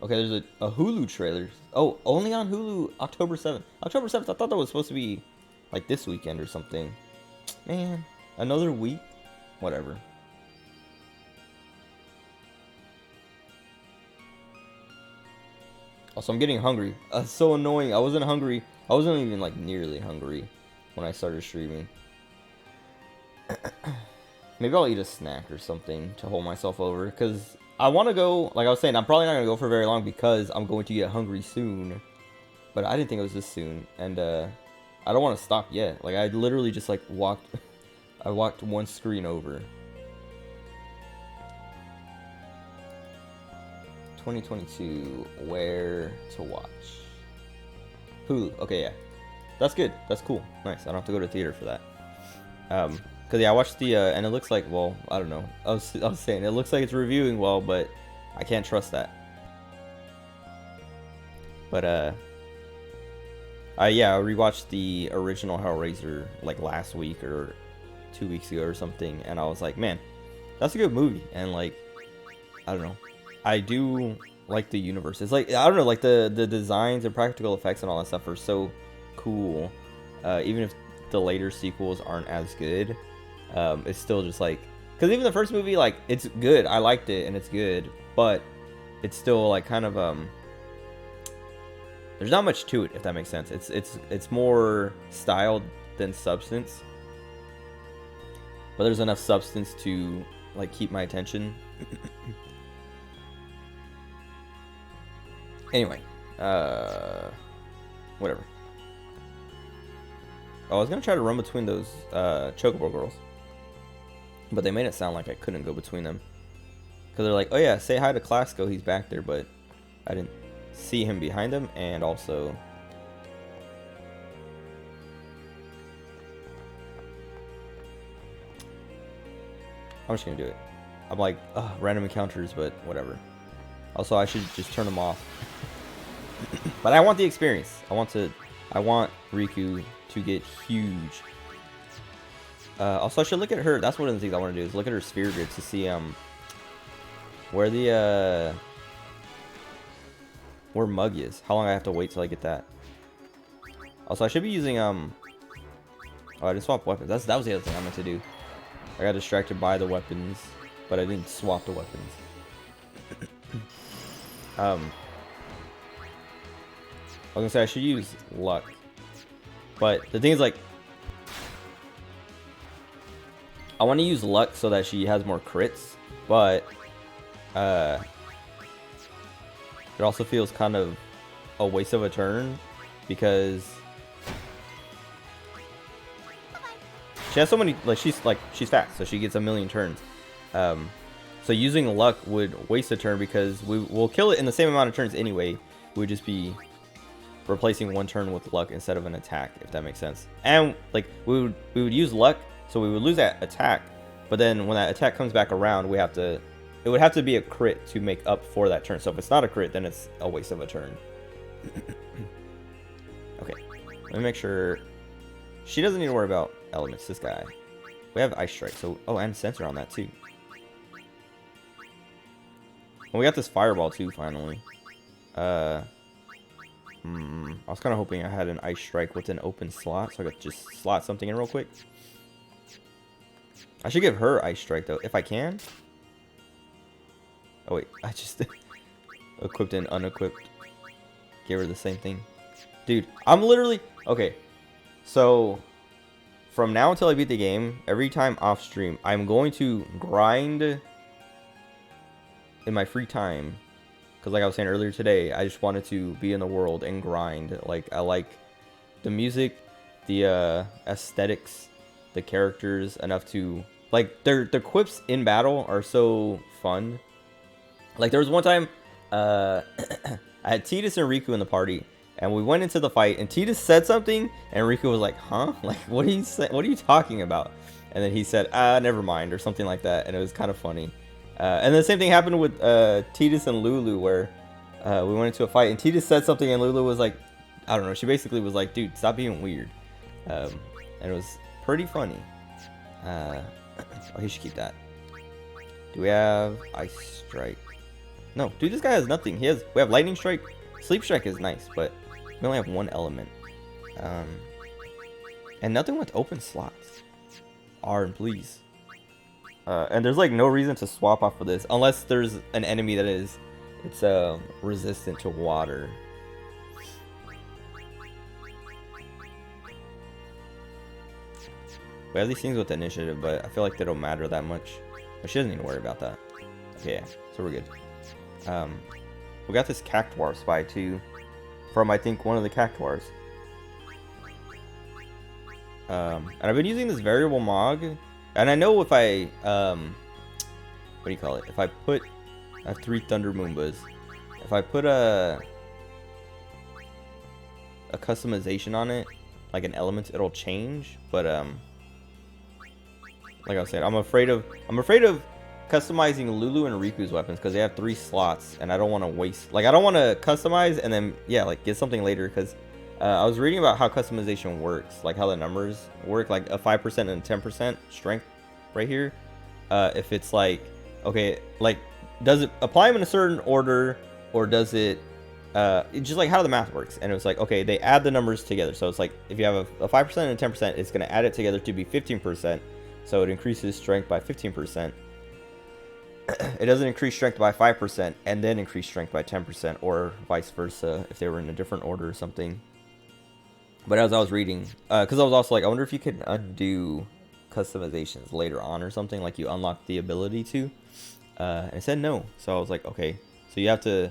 Okay, there's a Hulu trailer. Oh, only on Hulu, October 7th. October 7th, I thought that was supposed to be like this weekend or something. Man, another week? Whatever. Also, I'm getting hungry. So annoying. I wasn't hungry. I wasn't even like nearly hungry when I started streaming. Maybe I'll eat a snack or something to hold myself over, because I want to go, like I was saying, I'm probably not going to go for very long because I'm going to get hungry soon. But I didn't think it was this soon, and I don't want to stop yet. Like I literally just like walked I walked one screen over. 2022, where to watch? Hulu. Okay, yeah, that's good. That's cool. Nice. I don't have to go to theater for that. Cause yeah, I watched the and it looks like, well, I don't know. I was saying it looks like it's reviewing well, but I can't trust that. But yeah, I rewatched the original Hellraiser like last week or 2 weeks ago or something, and I was like, man, that's a good movie. And like, I don't know, I do like the universe. It's like, I don't know, like the designs and practical effects and all that stuff are so cool. Even if the later sequels aren't as good, it's still just like, because even the first movie, like, it's good. I liked it and it's good, but it's still like kind of there's not much to it, if that makes sense. It's more style than substance, but there's enough substance to like keep my attention. Anyway, whatever. Oh, I was gonna try to run between those Chocobo girls, but they made it sound like I couldn't go between them, because they're like, oh yeah, say hi to Classico, he's back there, but I didn't see him behind him. And also, I'm just gonna do it. I'm like, random encounters, but whatever. Also, I should just turn them off. But I want the experience. I want Riku to get huge. Also, I should look at her. That's one of the things I want to do, is look at her sphere grid to see where the where Mug is. How long I have to wait till I get that. Also, I should be using oh, I just swapped weapons. That was the other thing I meant to do. I got distracted by the weapons, but I didn't swap the weapons. I was gonna say I should use luck, but the thing is, like, I want to use luck so that she has more crits, but it also feels kind of a waste of a turn because she has so many, like, she's fast, so she gets a million turns. So using luck would waste a turn because we'll kill it in the same amount of turns anyway. We'd just be replacing one turn with luck instead of an attack, if that makes sense. And like we would use luck, so we would lose that attack. But then when that attack comes back around, it would have to be a crit to make up for that turn. So if it's not a crit, then it's a waste of a turn. Okay, let me make sure. She doesn't need to worry about elements, this guy. We have Ice Strike, so... Oh, and Sensor on that, too. Well, we got this Fireball, too, finally. I was kind of hoping I had an Ice Strike with an open slot, so I could just slot something in real quick. I should give her Ice Strike, though, if I can. Oh, wait. I just equipped and unequipped. Gave her the same thing. Dude, I'm literally... Okay, so... From now until I beat the game, every time off stream, I'm going to grind in my free time. Because like I was saying earlier today, I just wanted to be in the world and grind. Like, I like the music, the aesthetics, the characters enough to... Like, their quips in battle are so fun. Like, there was one time, I had Tidus and Riku in the party. And we went into the fight, and Tidus said something, and Riku was like, huh? Like, what are you talking about? And then he said, never mind, or something like that, and it was kind of funny. And the same thing happened with Tidus and Lulu, where we went into a fight, and Tidus said something, and Lulu was like, I don't know, she basically was like, dude, stop being weird. And it was pretty funny. Oh, he should keep that. Do we have Ice Strike? No, dude, this guy has nothing. We have Lightning Strike. Sleep Strike is nice, but we only have one element. And nothing with open slots. Arn, please. And there's like no reason to swap off for this unless there's an enemy that it's resistant to water. We have these things with initiative, but I feel like they don't matter that much. But she doesn't need to worry about that. Okay, yeah, so we're good. We got this Cactuar Spy too, from I think one of the Cactuars. And I've been using this variable Mog, and I know if I what do you call it? If I have 3 Thunder Moombas. If I put a customization on it, like an element, it'll change. But like I was saying, I'm afraid of customizing Lulu and Riku's weapons because they have 3 slots, and I don't want to waste. Like, I don't want to customize and then like get something later, because I was reading about how customization works, like how the numbers work, like a 5% and a 10% strength right here. If it's like, okay, like, does it apply them in a certain order, or does it just like how the math works? And it was like, okay, they add the numbers together, so it's like if you have a 5% and a 10%, it's going to add it together to be 15%, so it increases strength by 15%. It doesn't increase strength by 5% and then increase strength by 10%, or vice versa if they were in a different order or something. But as I was reading, because I was also like, I wonder if you could undo customizations later on or something, like you unlock the ability to. And it said no, so I was like, okay, so you have to.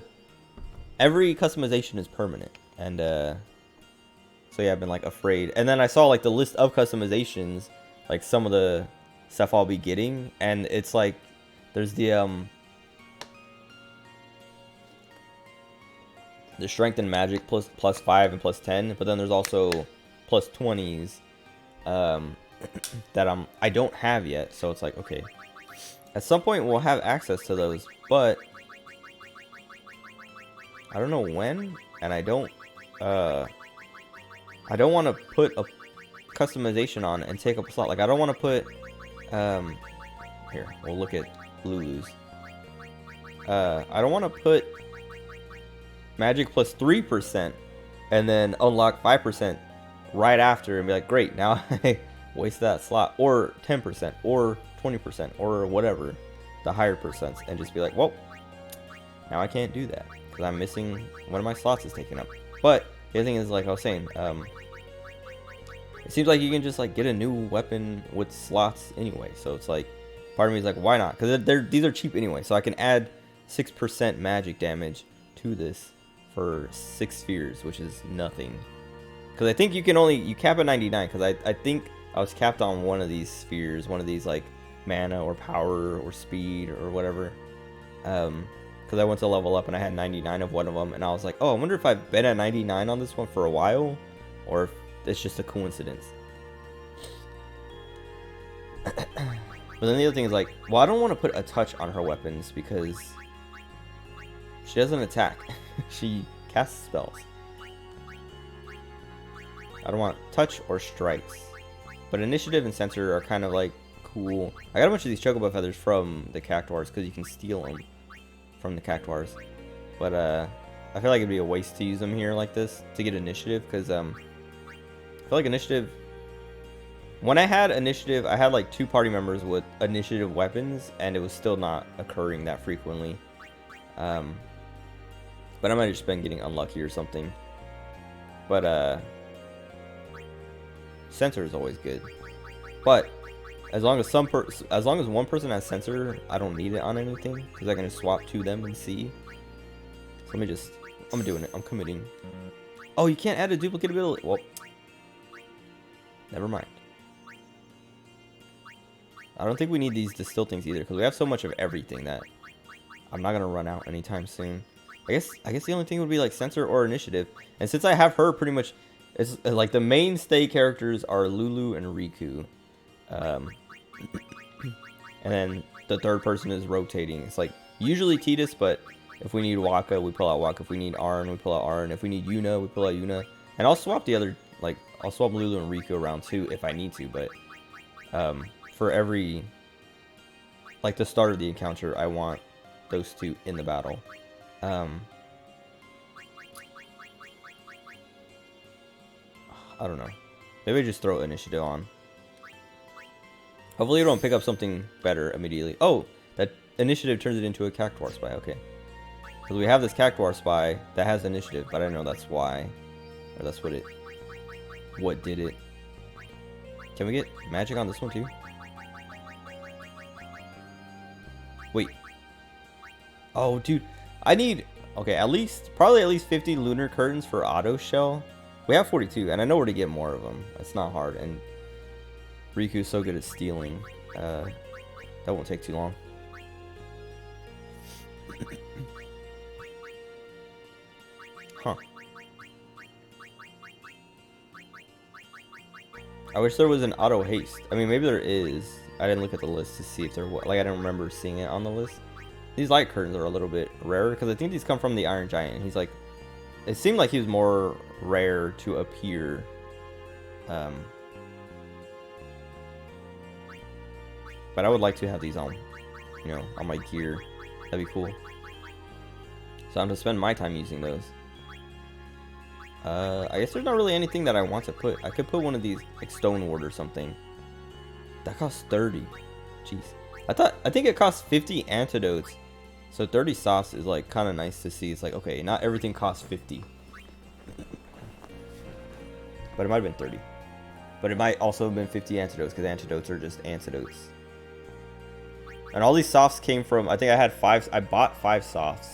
Every customization is permanent, and so yeah, I've been like afraid. And then I saw like the list of customizations, like some of the stuff I'll be getting, and it's like. There's the strength and magic plus 5 and plus 10, but then there's also plus 20s that I don't have yet. So it's like, okay, at some point we'll have access to those, but I don't know when, and I don't want to put a customization on and take up a slot. Like, I don't want to put here, we'll look at Lulu's. I don't want to put magic plus 3% and then unlock 5% right after and be like, great, now I waste that slot, or 10% or 20% or whatever the higher percents, and just be like, well, now I can't do that because I'm missing one of my slots is taken up. But the other thing is, like I was saying, it seems like you can just like get a new weapon with slots anyway, so it's like, part of me is like, why not? Because these are cheap anyway, so I can add 6% magic damage to this for 6 spheres, which is nothing. Because I think you cap at 99, because I think I was capped on one of these spheres, one of these like mana or power or speed or whatever. Because I went to level up and I had 99 of one of them, and I was like, oh, I wonder if I've been at 99 on this one for a while, or if it's just a coincidence. But then the other thing is like, well, I don't want to put a touch on her weapons because she doesn't attack. She casts spells. I don't want touch or strikes. But initiative and sensor are kind of like cool. I got a bunch of these chocobo feathers from the cactuars because you can steal them from the cactuars. But I feel like it'd be a waste to use them here like this to get initiative because I feel like initiative. When I had initiative, I had like 2 party members with initiative weapons, and it was still not occurring that frequently. But I might have just been getting unlucky or something. But sensor is always good. But as long as one person has sensor, I don't need it on anything because I can just swap to them and see. So I'm doing it. I'm committing. Oh, you can't add a duplicate ability. Well, never mind. I don't think we need these distill things either because we have so much of everything that I'm not gonna run out anytime soon. I guess the only thing would be like sensor or initiative. And since I have her pretty much, it's like the mainstay characters are Lulu and Riku. And then the third person is rotating. It's like usually Tidus, but if we need Wakka, we pull out Wakka. If we need Arn, we pull out Arn. If we need Yuna, we pull out Yuna. And I'll swap the other, like I'll swap Lulu and Riku around too if I need to. But for every, like the start of the encounter, I want those 2 in the battle. I don't know. Maybe I just throw initiative on. Hopefully you don't pick up something better immediately. Oh, that initiative turns it into a Cactuar Spy. Okay. Because we have this Cactuar Spy that has initiative, but I don't know that's why. Or that's what did it. Can we get magic on this one too? Wait. Oh, dude. I need, okay, probably at least 50 lunar curtains for auto shell. We have 42, and I know where to get more of them. It's not hard, and Riku's so good at stealing. That won't take too long. Huh. I wish there was an auto haste. I mean, maybe there is. I didn't look at the list to see if there was. Like, I didn't remember seeing it on the list. These light curtains are a little bit rarer because I think these come from the Iron Giant. He's like, it seemed like he was more rare to appear. But I would like to have these on, on my gear. That'd be cool. So I'm gonna spend my time using those. I guess there's not really anything that I want to put. I could put one of these, like Stone Ward or something. That costs 30. Jeez. I think it costs 50 antidotes. So 30 softs is like kind of nice to see. It's like, okay, not everything costs 50. But it might have been 30. But it might also have been 50 antidotes because antidotes are just antidotes. And all these softs came from, I think I had 5, I bought 5 softs.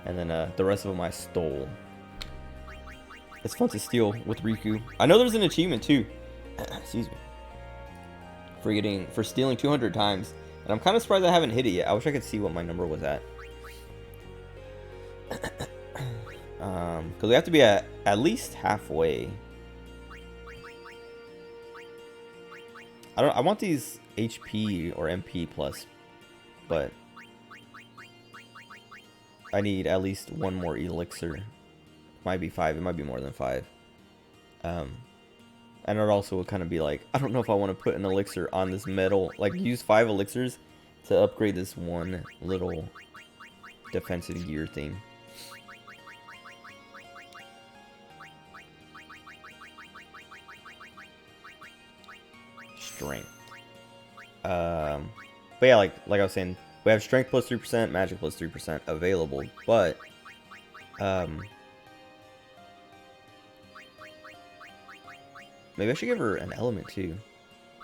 And then the rest of them I stole. It's fun to steal with Riku. I know there's an achievement too. Excuse me. For stealing 200 times. And I'm kind of surprised I haven't hit it yet. I wish I could see what my number was at. Because we have to be at least halfway. I want these HP or MP plus, but I need at least 1 more elixir. Might be 5. It might be more than 5. And it also would kind of be like, I don't know if I want to put an elixir on this metal. Like, use 5 elixirs to upgrade this one little defensive gear thing. Strength. But yeah, like I was saying, we have strength plus 3%, magic plus 3% available, but maybe I should give her an element too.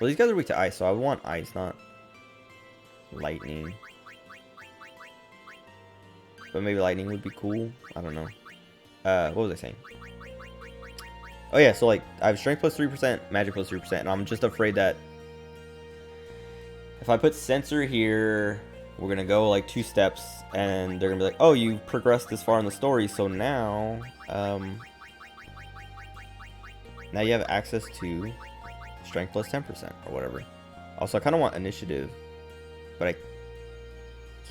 Well, these guys are weak to ice, so I would want ice, not lightning. But maybe lightning would be cool. I don't know. What was I saying? Oh yeah, so like I have strength plus 3%, magic plus 3%, and I'm just afraid that if I put sensor here, we're gonna go like 2 steps, and they're gonna be like, oh, you progressed this far in the story, so now, now you have access to strength plus 10% or whatever. Also, I kind of want initiative, but I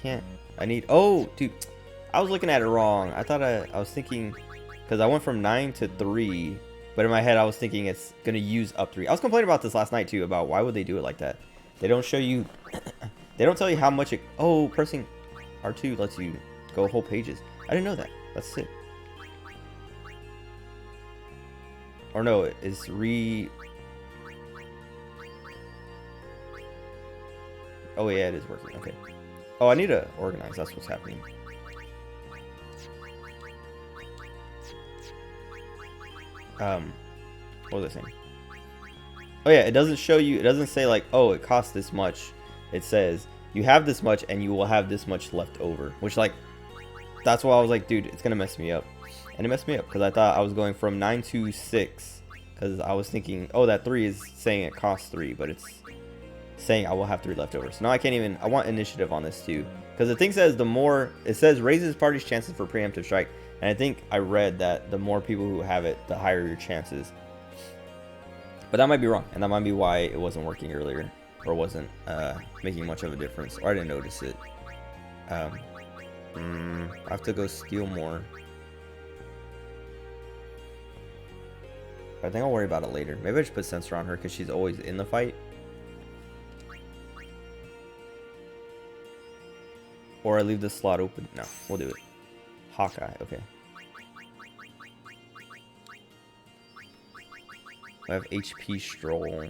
can't. I need. Oh, dude, I was looking at it wrong. I thought I was thinking, because I went from 9 to 3, but in my head I was thinking it's gonna use up 3. I was complaining about this last night too, about why would they do it like that. They don't show you. They don't tell you how much it. Oh, pressing R2 lets you go whole pages. I didn't know that. That's sick. Or no, it's re. Oh yeah, it is working. Okay. Oh, I need to organize. That's what's happening. What was I saying? Oh yeah, it doesn't show you. It doesn't say like, oh, it costs this much. It says you have this much and you will have this much left over. Which, like, that's why I was like, dude, it's gonna mess me up. And it messed me up because I thought I was going from 9 to 6. Because I was thinking, oh, that 3 is saying it costs 3, but it's saying I will have 3 left over. So now I can't even. I want initiative on this too, because the thing says the more it says raises party's chances for preemptive strike, and I think I read that the more people who have it, the higher your chances. But that might be wrong, and that might be why it wasn't working earlier, or wasn't making much of a difference, or I didn't notice it. I have to go steal more. I think I'll worry about it later. Maybe I should put sensor on her because she's always in the fight. Or I leave this slot open. No, we'll do it. Hawkeye, okay. I have HP Stroll.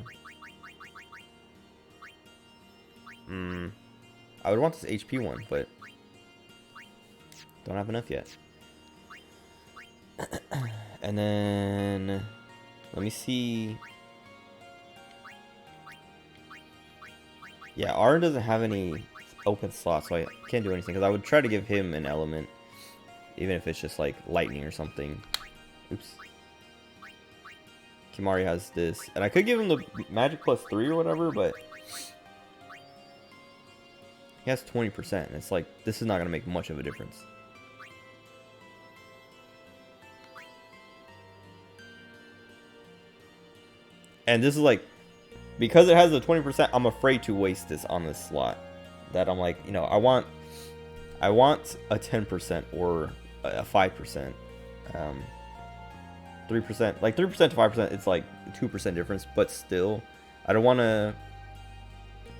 I would want this HP one, but don't have enough yet. And then let me see. Yeah, Aaron doesn't have any open slots, so I can't do anything, because I would try to give him an element, even if it's just like lightning or something. Oops. Kimahri has this, and I could give him the magic plus 3 or whatever, but he has 20%, and it's like, this is not going to make much of a difference. And this is like, because it has the 20%, I'm afraid to waste this on this slot. That I'm like, you know, I want a 10% or a 5%. 3%, like 3% to 5%, it's like 2% difference, but still, I don't want to.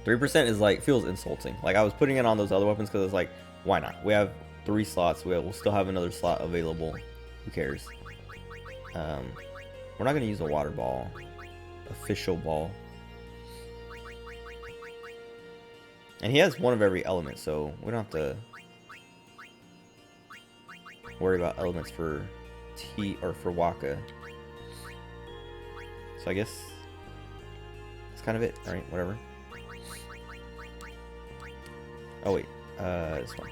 3% is like, feels insulting. Like, I was putting it on those other weapons because it's like, why not? We have 3 slots. We'll still have another slot available. Who cares? We're not gonna use a water ball. Official ball. And he has one of every element, so we don't have to worry about elements for T or for Wakka. So I guess that's kind of it. Alright, whatever. Oh wait, this one.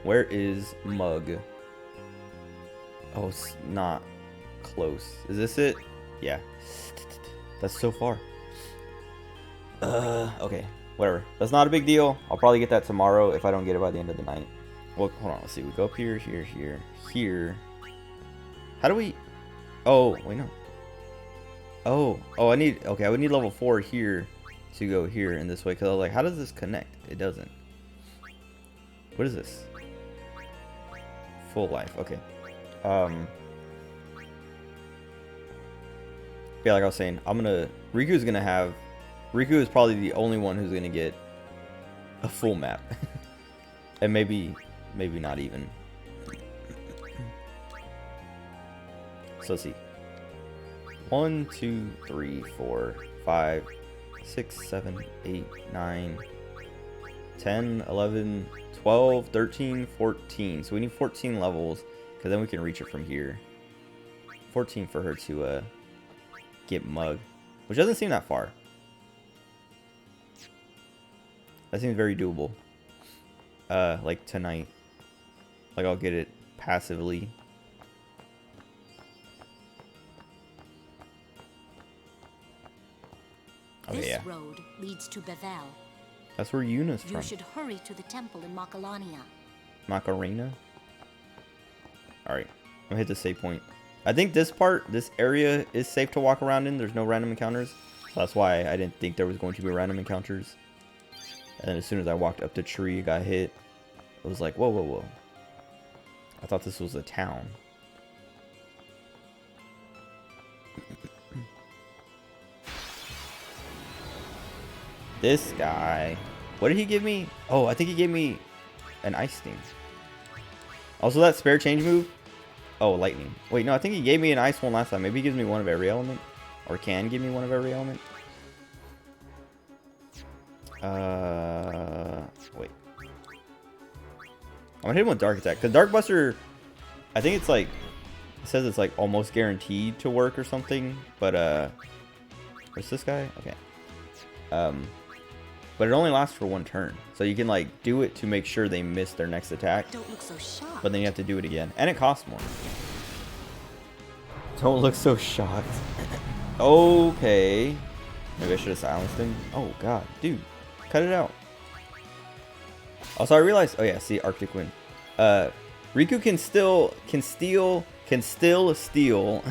Where is Mug? Oh, it's not close. Is this it? Yeah. That's so far. Okay. Whatever. That's not a big deal. I'll probably get that tomorrow if I don't get it by the end of the night. Well, hold on. Let's see. We go up here, here, here, here. How do we... Oh, wait, no. Oh, I need... Okay, I would need level 4 here to go here in this way. Because I was like, how does this connect? It doesn't. What is this? Full life. Okay. Yeah, like I was saying, Riku's gonna have... Riku is probably the only one who's gonna get a full map. And maybe not even. So let's see. 1, 2, 3, 4, 5, 6, 7, 8, 9, 10, 11, 12, 13, 14. So we need 14 levels, because then we can reach it from here. 14 for her to get Mug, which doesn't seem that far. That seems very doable. Like tonight. Like I'll get it passively. Okay, This yeah. road leads to Bevel. That's where Yuna's You from. should hurry to the temple in Makalania. Macarena. Alright, I'm gonna hit the save point. I think this area is safe to walk around in. There's no random encounters. So that's why I didn't think there was going to be random encounters. And then as soon as I walked up the tree, got hit. It was like, whoa, whoa, whoa. I thought this was a town. This guy. What did he give me? Oh, I think he gave me an ice sting. Also, that spare change move. Oh, lightning. Wait, no, I think he gave me an ice one last time. Maybe he gives me one of every element. Or can give me one of every element. Wait. I'm gonna hit him with Dark Attack. Because Dark Buster, I think it's like, it says it's like almost guaranteed to work or something. But, where's this guy? Okay. But it only lasts for one turn. So you can like do it to make sure they miss their next attack. Don't look so shocked. But then you have to do it again. And it costs more. Don't look so shocked. Okay. Maybe I should have silenced him. Oh god, dude. Cut it out. Also I realized, oh yeah, see, Arctic Wind. Riku can still steal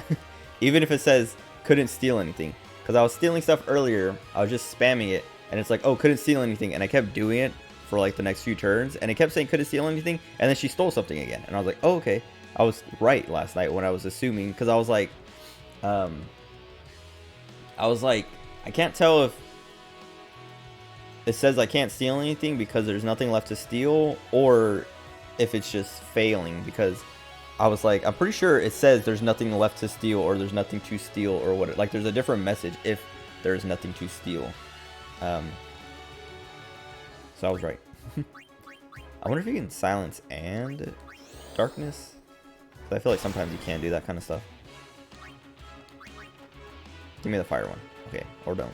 even if it says couldn't steal anything. Because I was stealing stuff earlier, I was just spamming it, and it's like, oh, couldn't steal anything, and I kept doing it for like the next few turns, and it kept saying couldn't steal anything, and then she stole something again, and I was like, oh, okay, I was right last night when I was assuming, because I was like, I can't tell if it says I can't steal anything because there's nothing left to steal, or if it's just failing, because I was like, I'm pretty sure it says there's nothing left to steal, or there's nothing to steal, or what. Like, there's a different message if there's nothing to steal. So I was right. I wonder if you can silence and darkness. I feel like sometimes you can do that kind of stuff. Give me the fire one. Okay, or don't.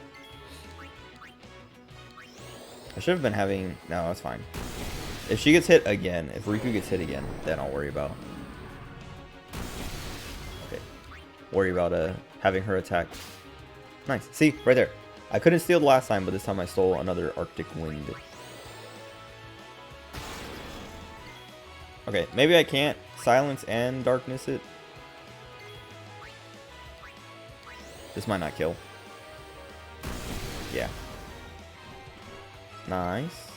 I should have been having... No, that's fine. If she gets hit again, if Riku gets hit again, then I'll worry about... Okay. Worry about having her attack. Nice. See? Right there. I couldn't steal the last time, but this time I stole another Arctic Wind. Okay, maybe I can't silence and darkness it. This might not kill. Yeah. Nice.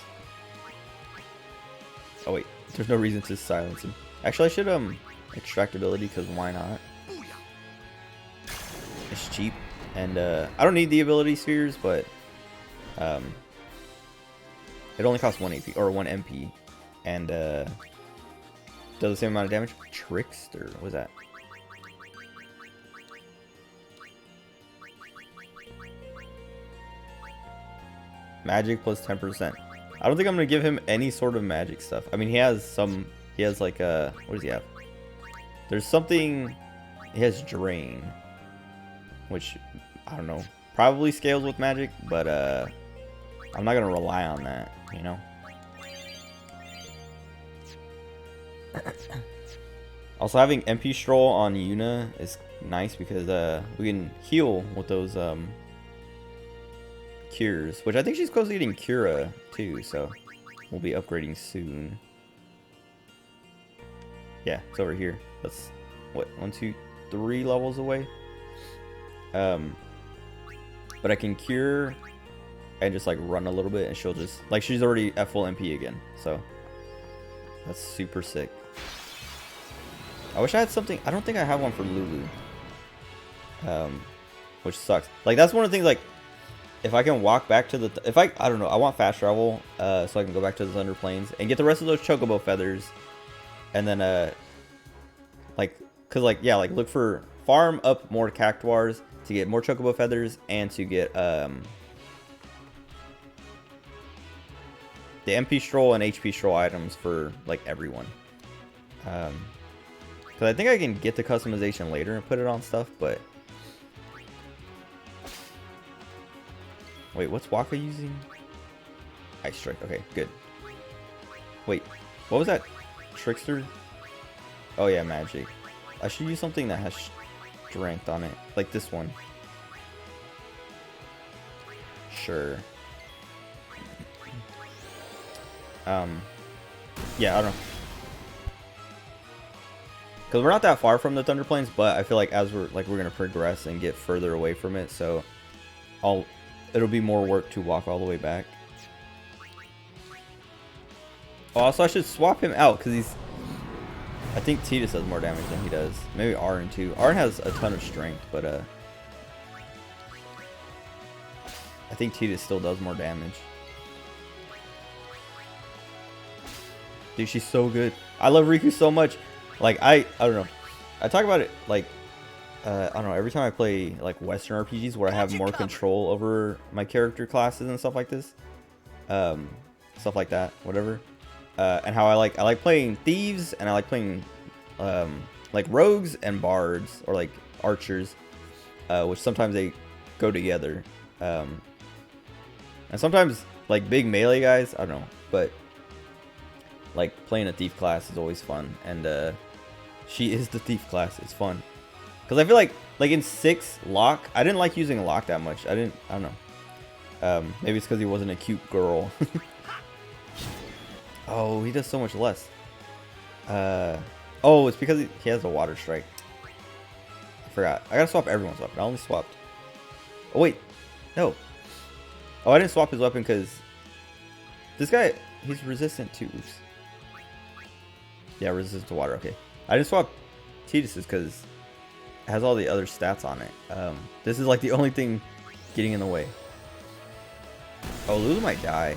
Oh wait, there's no reason to silence him. Actually, I should extract ability, because why not? It's cheap, and I don't need the ability spheres, but it only costs 1 AP or 1 MP, and does the same amount of damage. Trickster, what was that? Magic plus 10%. I don't think I'm gonna give him any sort of magic stuff. I mean, he has some. He has like what does he have? There's something. He has drain, which I don't know. Probably scales with magic, but I'm not gonna rely on that. You know. Also, having MP Stroll on Yuna is nice because we can heal with those cures, which I think she's close to getting Cura too, so we'll be upgrading soon. Yeah, it's over here. That's what, 1, 2, 3 levels away. But I can cure and just like run a little bit, and she'll just like, she's already at full MP again, so that's super sick. I wish I had something. I don't think I have one for Lulu, which sucks. Like, that's one of the things, like, if I can walk back to the... I don't know. I want fast travel so I can go back to the Thunder Plains and get the rest of those Chocobo feathers. And then, like... Because, like, yeah, like, look for... Farm up more Cactuars to get more Chocobo feathers and to get, the MP Stroll and HP Stroll items for, like, everyone. Because I think I can get the customization later and put it on stuff, but... Wait, what's Waka using? Ice Strike. Okay, good. Wait, what was that? Trickster? Oh yeah, magic. I should use something that has strength on it. Like this one. Yeah, I don't know. Because we're not that far from the Thunder Plains, but I feel like as we're gonna progress and get further away from it, so it'll be more work to walk all the way back. Oh, also I should swap him out because I think Tidus does more damage than he does. Maybe Arn too. Arn has a ton of strength, but I think Tidus still does more damage. Dude, she's so good. I love Riku so much. Like I don't know. I talk about it like I don't know, every time I play like Western RPGs where I have more control over my character classes and stuff like this. Stuff like that, whatever. And how I like playing thieves and I like playing like rogues and bards or like archers, which sometimes they go together. And sometimes like big melee guys, I don't know, but like playing a thief class is always fun, and she is the thief class. It's fun because I feel like in 6 Locke, I didn't like using Locke that much. I don't know. Maybe it's because he wasn't a cute girl. Oh, he does so much less. Oh, it's because he has a water strike. I forgot. I gotta swap everyone's weapon. I only swapped. Oh wait, no. Oh, I didn't swap his weapon because this guy, he's resistant to. Oops. Yeah, resistant to water. Okay. I didn't swap Tidus's because it has all the other stats on it. This is like the only thing getting in the way. Oh, Lulu might die.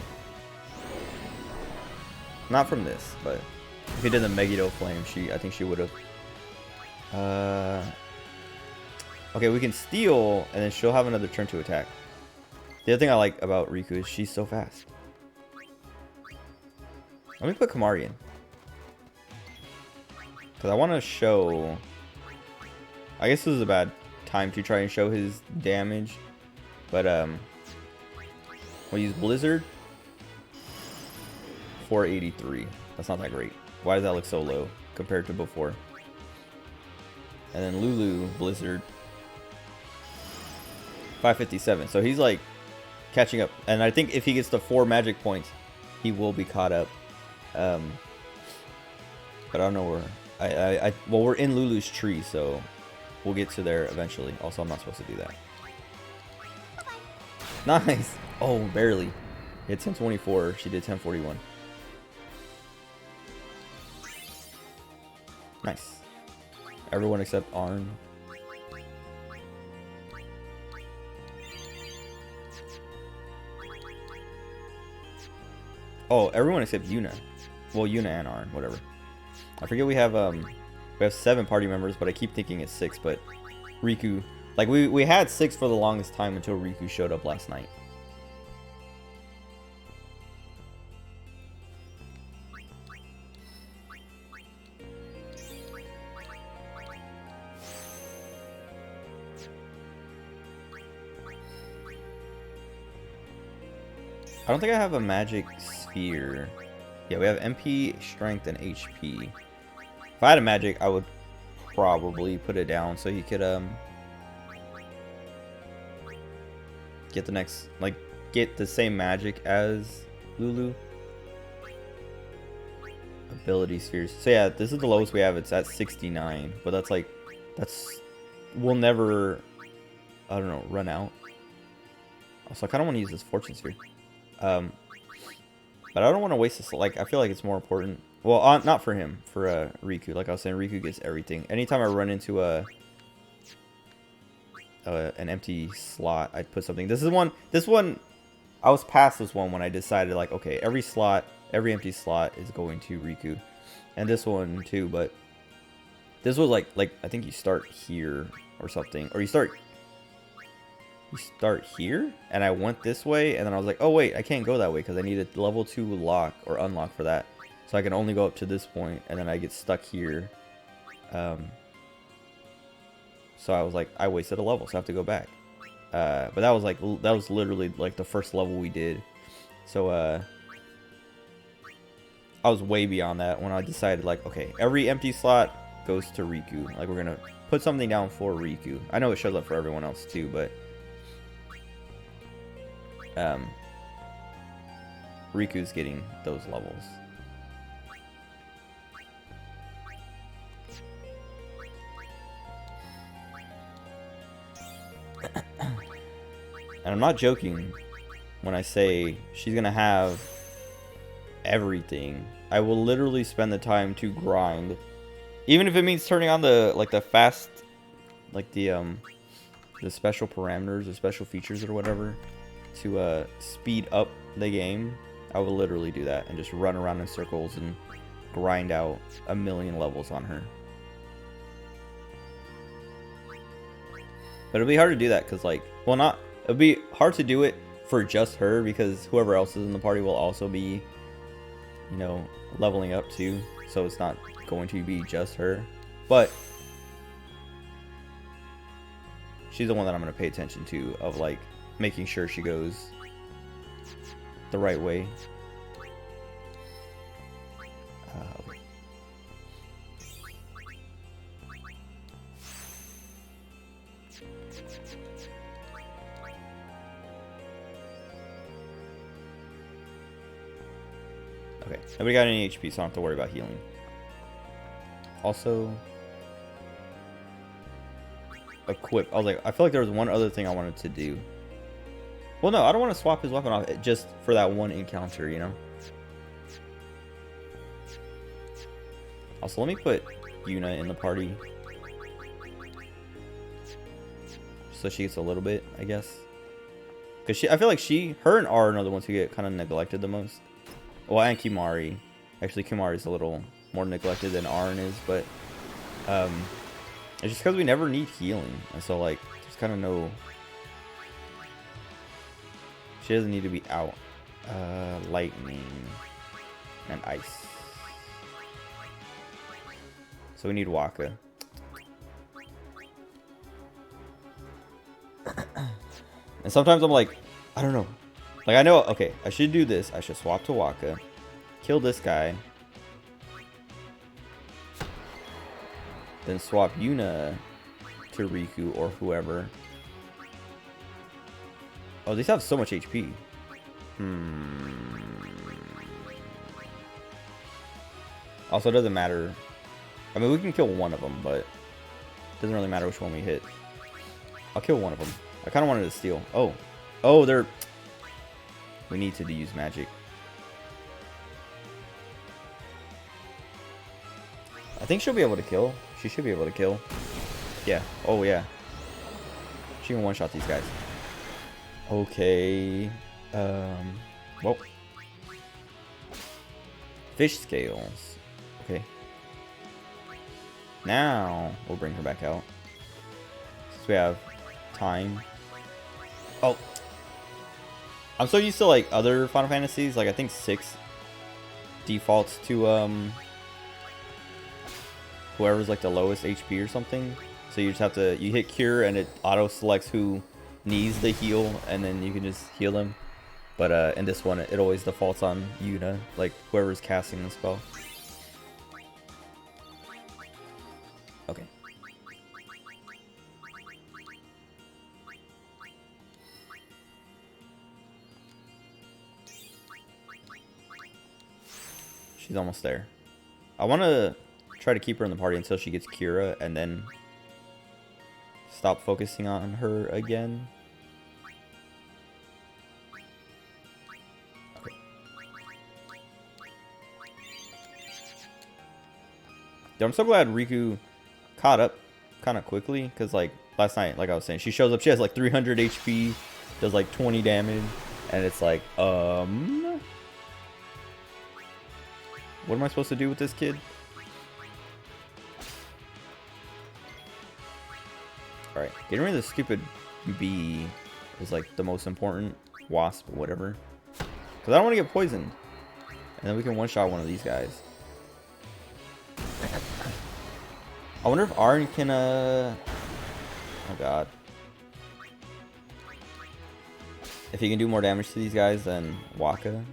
Not from this, but if he did the Megiddo Flame, I think she would have. Okay, we can steal, and then she'll have another turn to attack. The other thing I like about Riku is she's so fast. Let me put Kamari in. Because I want to show... I guess this is a bad time to try and show his damage. But, we'll use Blizzard. 483. That's not that great. Why does that look so low compared to before? And then Lulu, Blizzard. 557. So he's like catching up. And I think if he gets the 4 magic points, he will be caught up. But I don't know where. Well, we're in Lulu's tree, so we'll get to there eventually. Also, I'm not supposed to do that. Nice. Oh, barely. He had 1024. She did 1041. Nice. Everyone except Arn. Oh, everyone except Yuna. Well, Yuna and Arn, whatever. I forget we have 7 party members, but I keep thinking it's 6. But Riku, like we had 6 for the longest time until Riku showed up last night. I don't think I have a magic sphere. Yeah, we have MP, strength, and HP. If I had a magic, I would probably put it down so he could get the next, like, get the same magic as Lulu. Ability spheres. So yeah, this is the lowest we have. It's at 69, but we'll never, I don't know, run out. Also, I kind of want to use this fortune sphere. But I don't want to waste this. Like, I feel like it's more important. Well, not for him, for Riku. Like I was saying, Riku gets everything. Anytime I run into an empty slot, I put something. This one, I was past this one when I decided, like, okay, every empty slot is going to Riku, and this one too. But this was like I think you start here or something, or you start here, and I went this way, and then I was like, oh wait, I can't go that way because I need a level 2 lock or unlock for that, so I can only go up to this point, and then I get stuck here. So I was like, I wasted a level, so I have to go back. But that was literally like the first level we did, so I was way beyond that when I decided, like, okay, every empty slot goes to Riku. Like, we're gonna put something down for Riku. I know it shows up for everyone else too, but Riku's getting those levels. And I'm not joking when I say she's gonna have everything. I will literally spend the time to grind, even if it means turning on the fast, like the special parameters or special features or whatever to speed up the game. I will literally do that and just run around in circles and grind out 1,000,000 levels on her. But it'll be hard to do that because, like, well, not, it'll be hard to do it for just her because whoever else is in the party will also be, you know, leveling up too. So it's not going to be just her. But she's the one that I'm going to pay attention to, of like making sure she goes the right way. Okay. Okay, nobody got any HP, so I don't have to worry about healing. Also, equip. I was like, I feel like there was one other thing I wanted to do. Well, no, I don't want to swap his weapon off just for that one encounter, you know? Also, let me put Yuna in the party, so she gets a little bit, I guess. Because I feel like her and R are the ones who get kind of neglected the most. Well, and Kimahri. Actually, Kimahri's a little more neglected than Arn is, but it's just because we never need healing, and so like there's kind of no. She doesn't need to be out. Lightning and ice. So we need Wakka. And sometimes I'm like, I don't know. Like, I know, okay, I should do this. I should swap to Wakka. Kill this guy. Then swap Yuna to Riku or whoever. Oh, these have so much HP. Also, it doesn't matter. I mean, we can kill one of them, but it doesn't really matter which one we hit. I'll kill one of them. I kind of wanted to steal. Oh, they're... We need to use magic. I think she'll be able to kill. She should be able to kill. Yeah. Oh, yeah. She can one-shot these guys. Okay. Well. Fish scales. Okay. Now, we'll bring her back out. Since we have time. Oh. I'm so used to, like, other Final Fantasies. Like, I think 6 defaults to, whoever's, like, the lowest HP or something. So you just have to, you hit Cure and it auto-selects who needs the heal, and then you can just heal them. But, in this one, it always defaults on Yuna, like, whoever's casting the spell. Okay. She's almost there. I want to try to keep her in the party until she gets Kira, and then stop focusing on her again. Okay. Dude, I'm so glad Riku caught up kind of quickly, because like last night, like I was saying, she shows up, she has like 300 HP, does like 20 damage, and it's like, what am I supposed to do with this kid? Alright, getting rid of the stupid bee is like the most important. Wasp, whatever. Because I don't want to get poisoned. And then we can one-shot one of these guys. I wonder if Arn can, oh god. If he can do more damage to these guys than Wakka.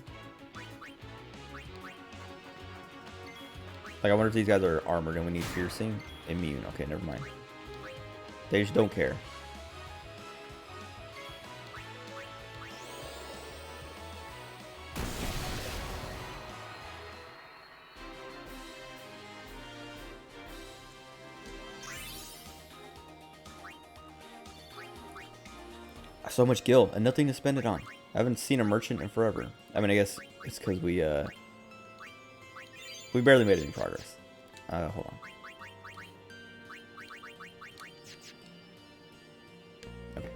Like, I wonder if these guys are armored and we need piercing. Immune. Okay, never mind. They just don't care. So much gil and nothing to spend it on. I haven't seen a merchant in forever. I mean, I guess it's because we barely made any progress. Hold on. Okay.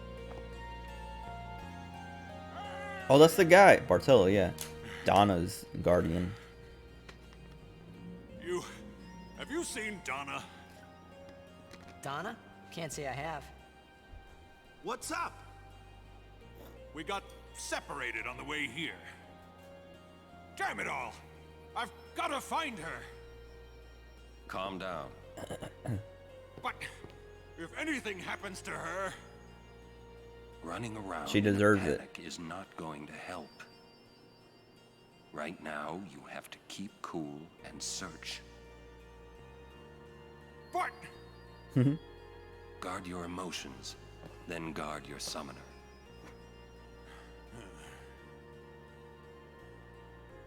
Oh, that's the guy, Bartello. Yeah, Donna's guardian. Have you seen Donna? Donna? Can't say I have. What's up? We got separated on the way here. Damn it all! I've got to find her. Calm down. But if anything happens to her, Running around She in a deserves it. panic is not going to help. Right now, you have to keep cool and search. but Guard your emotions, then guard your summoner.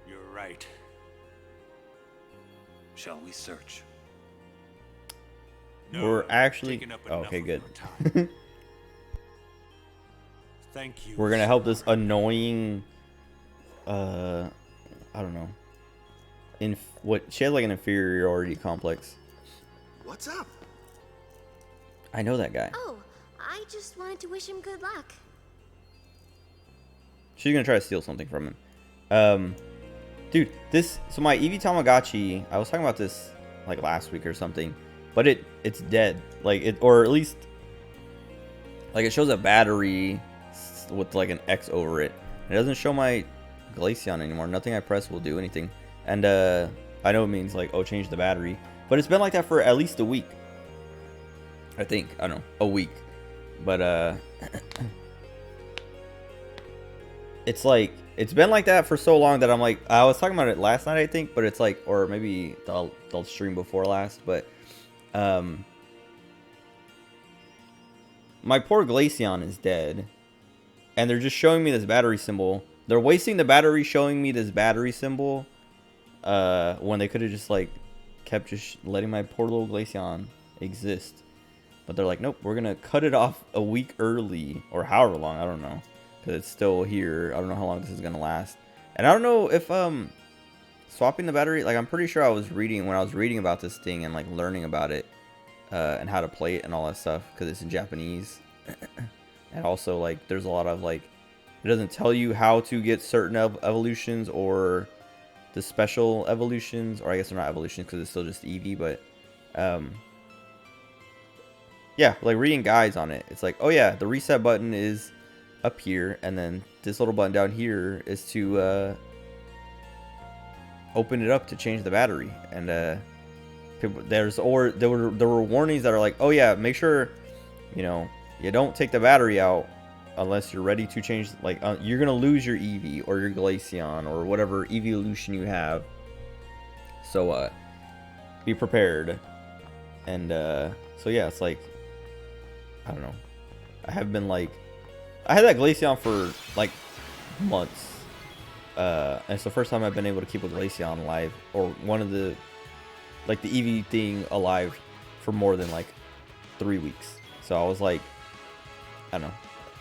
you're right. Shall we search? No, We're I've actually- taken up oh, enough okay, of good. your time. Thank you. We're gonna help this Summoner. annoying, I don't know. What she has like an inferiority complex. What's up? I know that guy. Oh, I just wanted to wish him good luck. She's gonna try to steal something from him. Dude, so my Eevee Tamagotchi, I was talking about this like last week or something, but it's dead. Like or at least like it shows a battery with like an X over it. It doesn't show my Glaceon anymore. Nothing I press will do anything. And I know it means like, oh, change the battery, but it's been like that for at least a week. I think, I don't know, a week. But it's like it's been like that for so long that I'm like, I was talking about it last night, I think, but it's like, or maybe the stream before last, but my poor Glaceon is dead, and they're just showing me this battery symbol. They're wasting the battery showing me this battery symbol when they could have just like kept just letting my poor little Glaceon exist. But they're like, nope, we're gonna cut it off a week early, or however long, I don't know, because it's still here. I don't know how long this is gonna last, and I don't know if swapping the battery, like I'm pretty sure I was reading when I was reading about this thing and like learning about it and how to play it and all that stuff, because it's in Japanese. And also like there's a lot of like, it doesn't tell you how to get certain evolutions or the special evolutions, or I guess they're not evolutions because it's still just Eevee, but yeah, like reading guides on it, it's like, oh yeah, the reset button is up here, and then this little button down here is to open it up to change the battery. And there were warnings that are like, oh yeah, make sure you don't take the battery out unless you're ready to change, like you're gonna lose your Eevee or your Glaceon or whatever evolution you have, so be prepared. And so yeah, it's like, I don't know, I had that Glaceon for like months, and it's the first time I've been able to keep a Glaceon alive, or one of the like the Eevee thing alive, for more than like 3 weeks. So I was like, I don't know,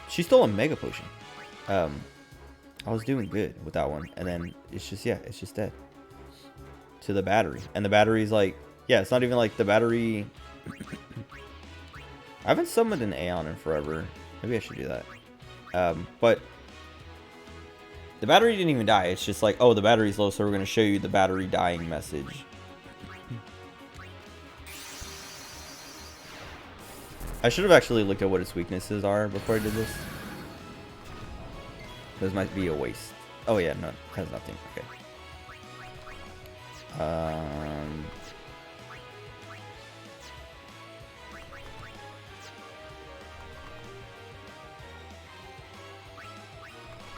she stole a Mega Potion. I was doing good with that one, and then it's just dead to the battery. And the battery's like, yeah, it's not even like the battery. I haven't summoned an Aeon in forever. Maybe I should do that. But the battery didn't even die. It's just like, oh, the battery's low, so we're going to show you the battery dying message. I should have actually looked at what its weaknesses are before I did this. This might be a waste. Oh yeah, no, it has nothing. Okay.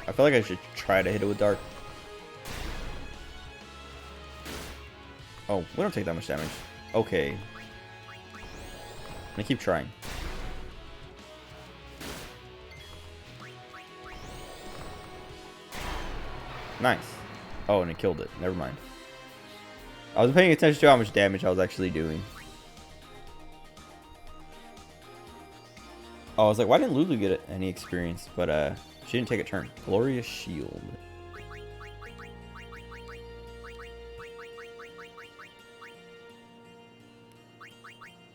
I feel like I should try to hit it with Dark. Oh, we don't take that much damage. Okay. I keep trying. Nice. Oh, and it killed it. Never mind. I wasn't paying attention to how much damage I was actually doing. Oh, I was like, why didn't Lulu get any experience? But she didn't take a turn. Glorious Shield.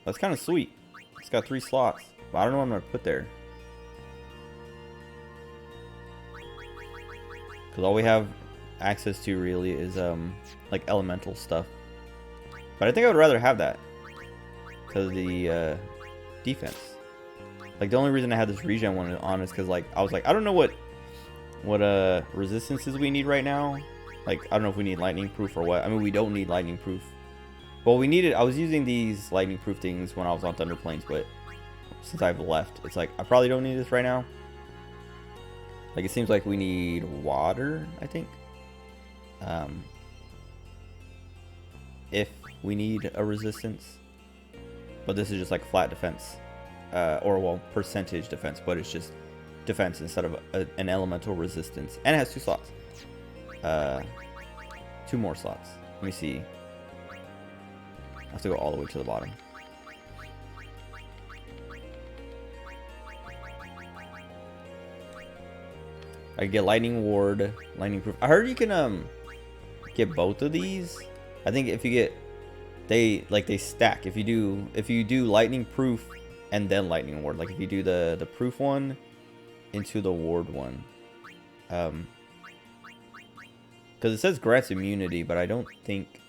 That's kind of sweet. It's got 3 slots. But I don't know what I'm gonna put there. Because all we have access to really is like elemental stuff. But I think I would rather have that. Because of the defense. Like the only reason I had this regen one on is because like I was like, I don't know what resistances we need right now. Like I don't know if we need lightning proof or what. I mean we don't need lightning proof. Well, we needed. I was using these lightning proof things when I was on Thunder Plains, but since I've left, it's like I probably don't need this right now. Like it seems like we need water, I think. If we need a resistance, but this is just like flat defense, or well, percentage defense, but it's just defense instead of an elemental resistance, and it has 2 slots. 2 more slots. Let me see. I have to go all the way to the bottom. I get lightning ward, lightning proof. I heard you can get both of these. I think if you get they stack. If you do lightning proof and then lightning ward, like if you do the proof one into the ward one, because it says grants immunity, but I don't think.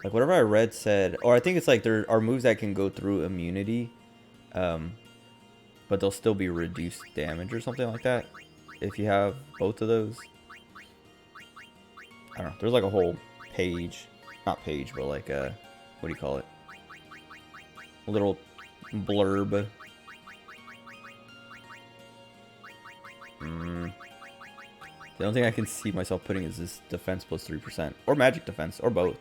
Like whatever I read said, or I think it's like there are moves that can go through immunity, but they'll still be reduced damage or something like that if you have both of those. I don't know. There's like a whole page, not page, but like what do you call it? A little blurb. The only thing I can see myself putting is this defense plus 3%, or magic defense, or both.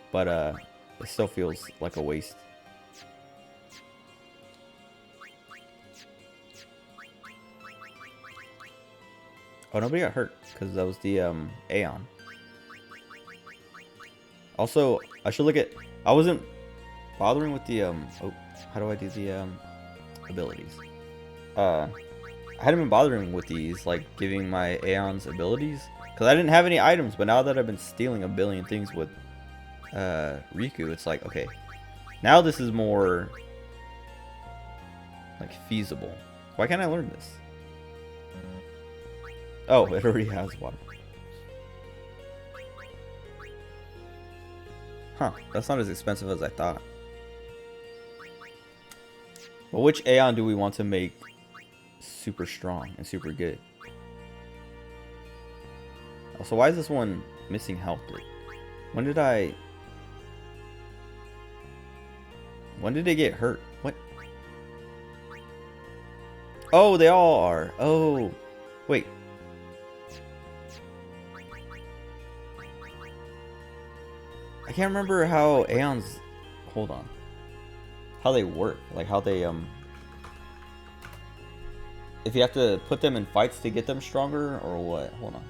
But it still feels like a waste. Oh, nobody got hurt because that was the Aeon. Also, I should look at. I wasn't bothering with the oh, how do I do the abilities? I hadn't been bothering with these, like giving my Aeons abilities, because I didn't have any items. But now that I've been stealing a billion things with Riku, it's like, okay, now this is more like feasible. Why can't I learn this? Oh, it already has water. Huh, that's not as expensive as I thought. But which Aeon do we want to make super strong and super good? Also, why is this one missing health? When did they get hurt? What? Oh, they all are. Oh, wait. I can't remember how Aeons. Hold on. How they work? Like how they if you have to put them in fights to get them stronger or what? Hold on.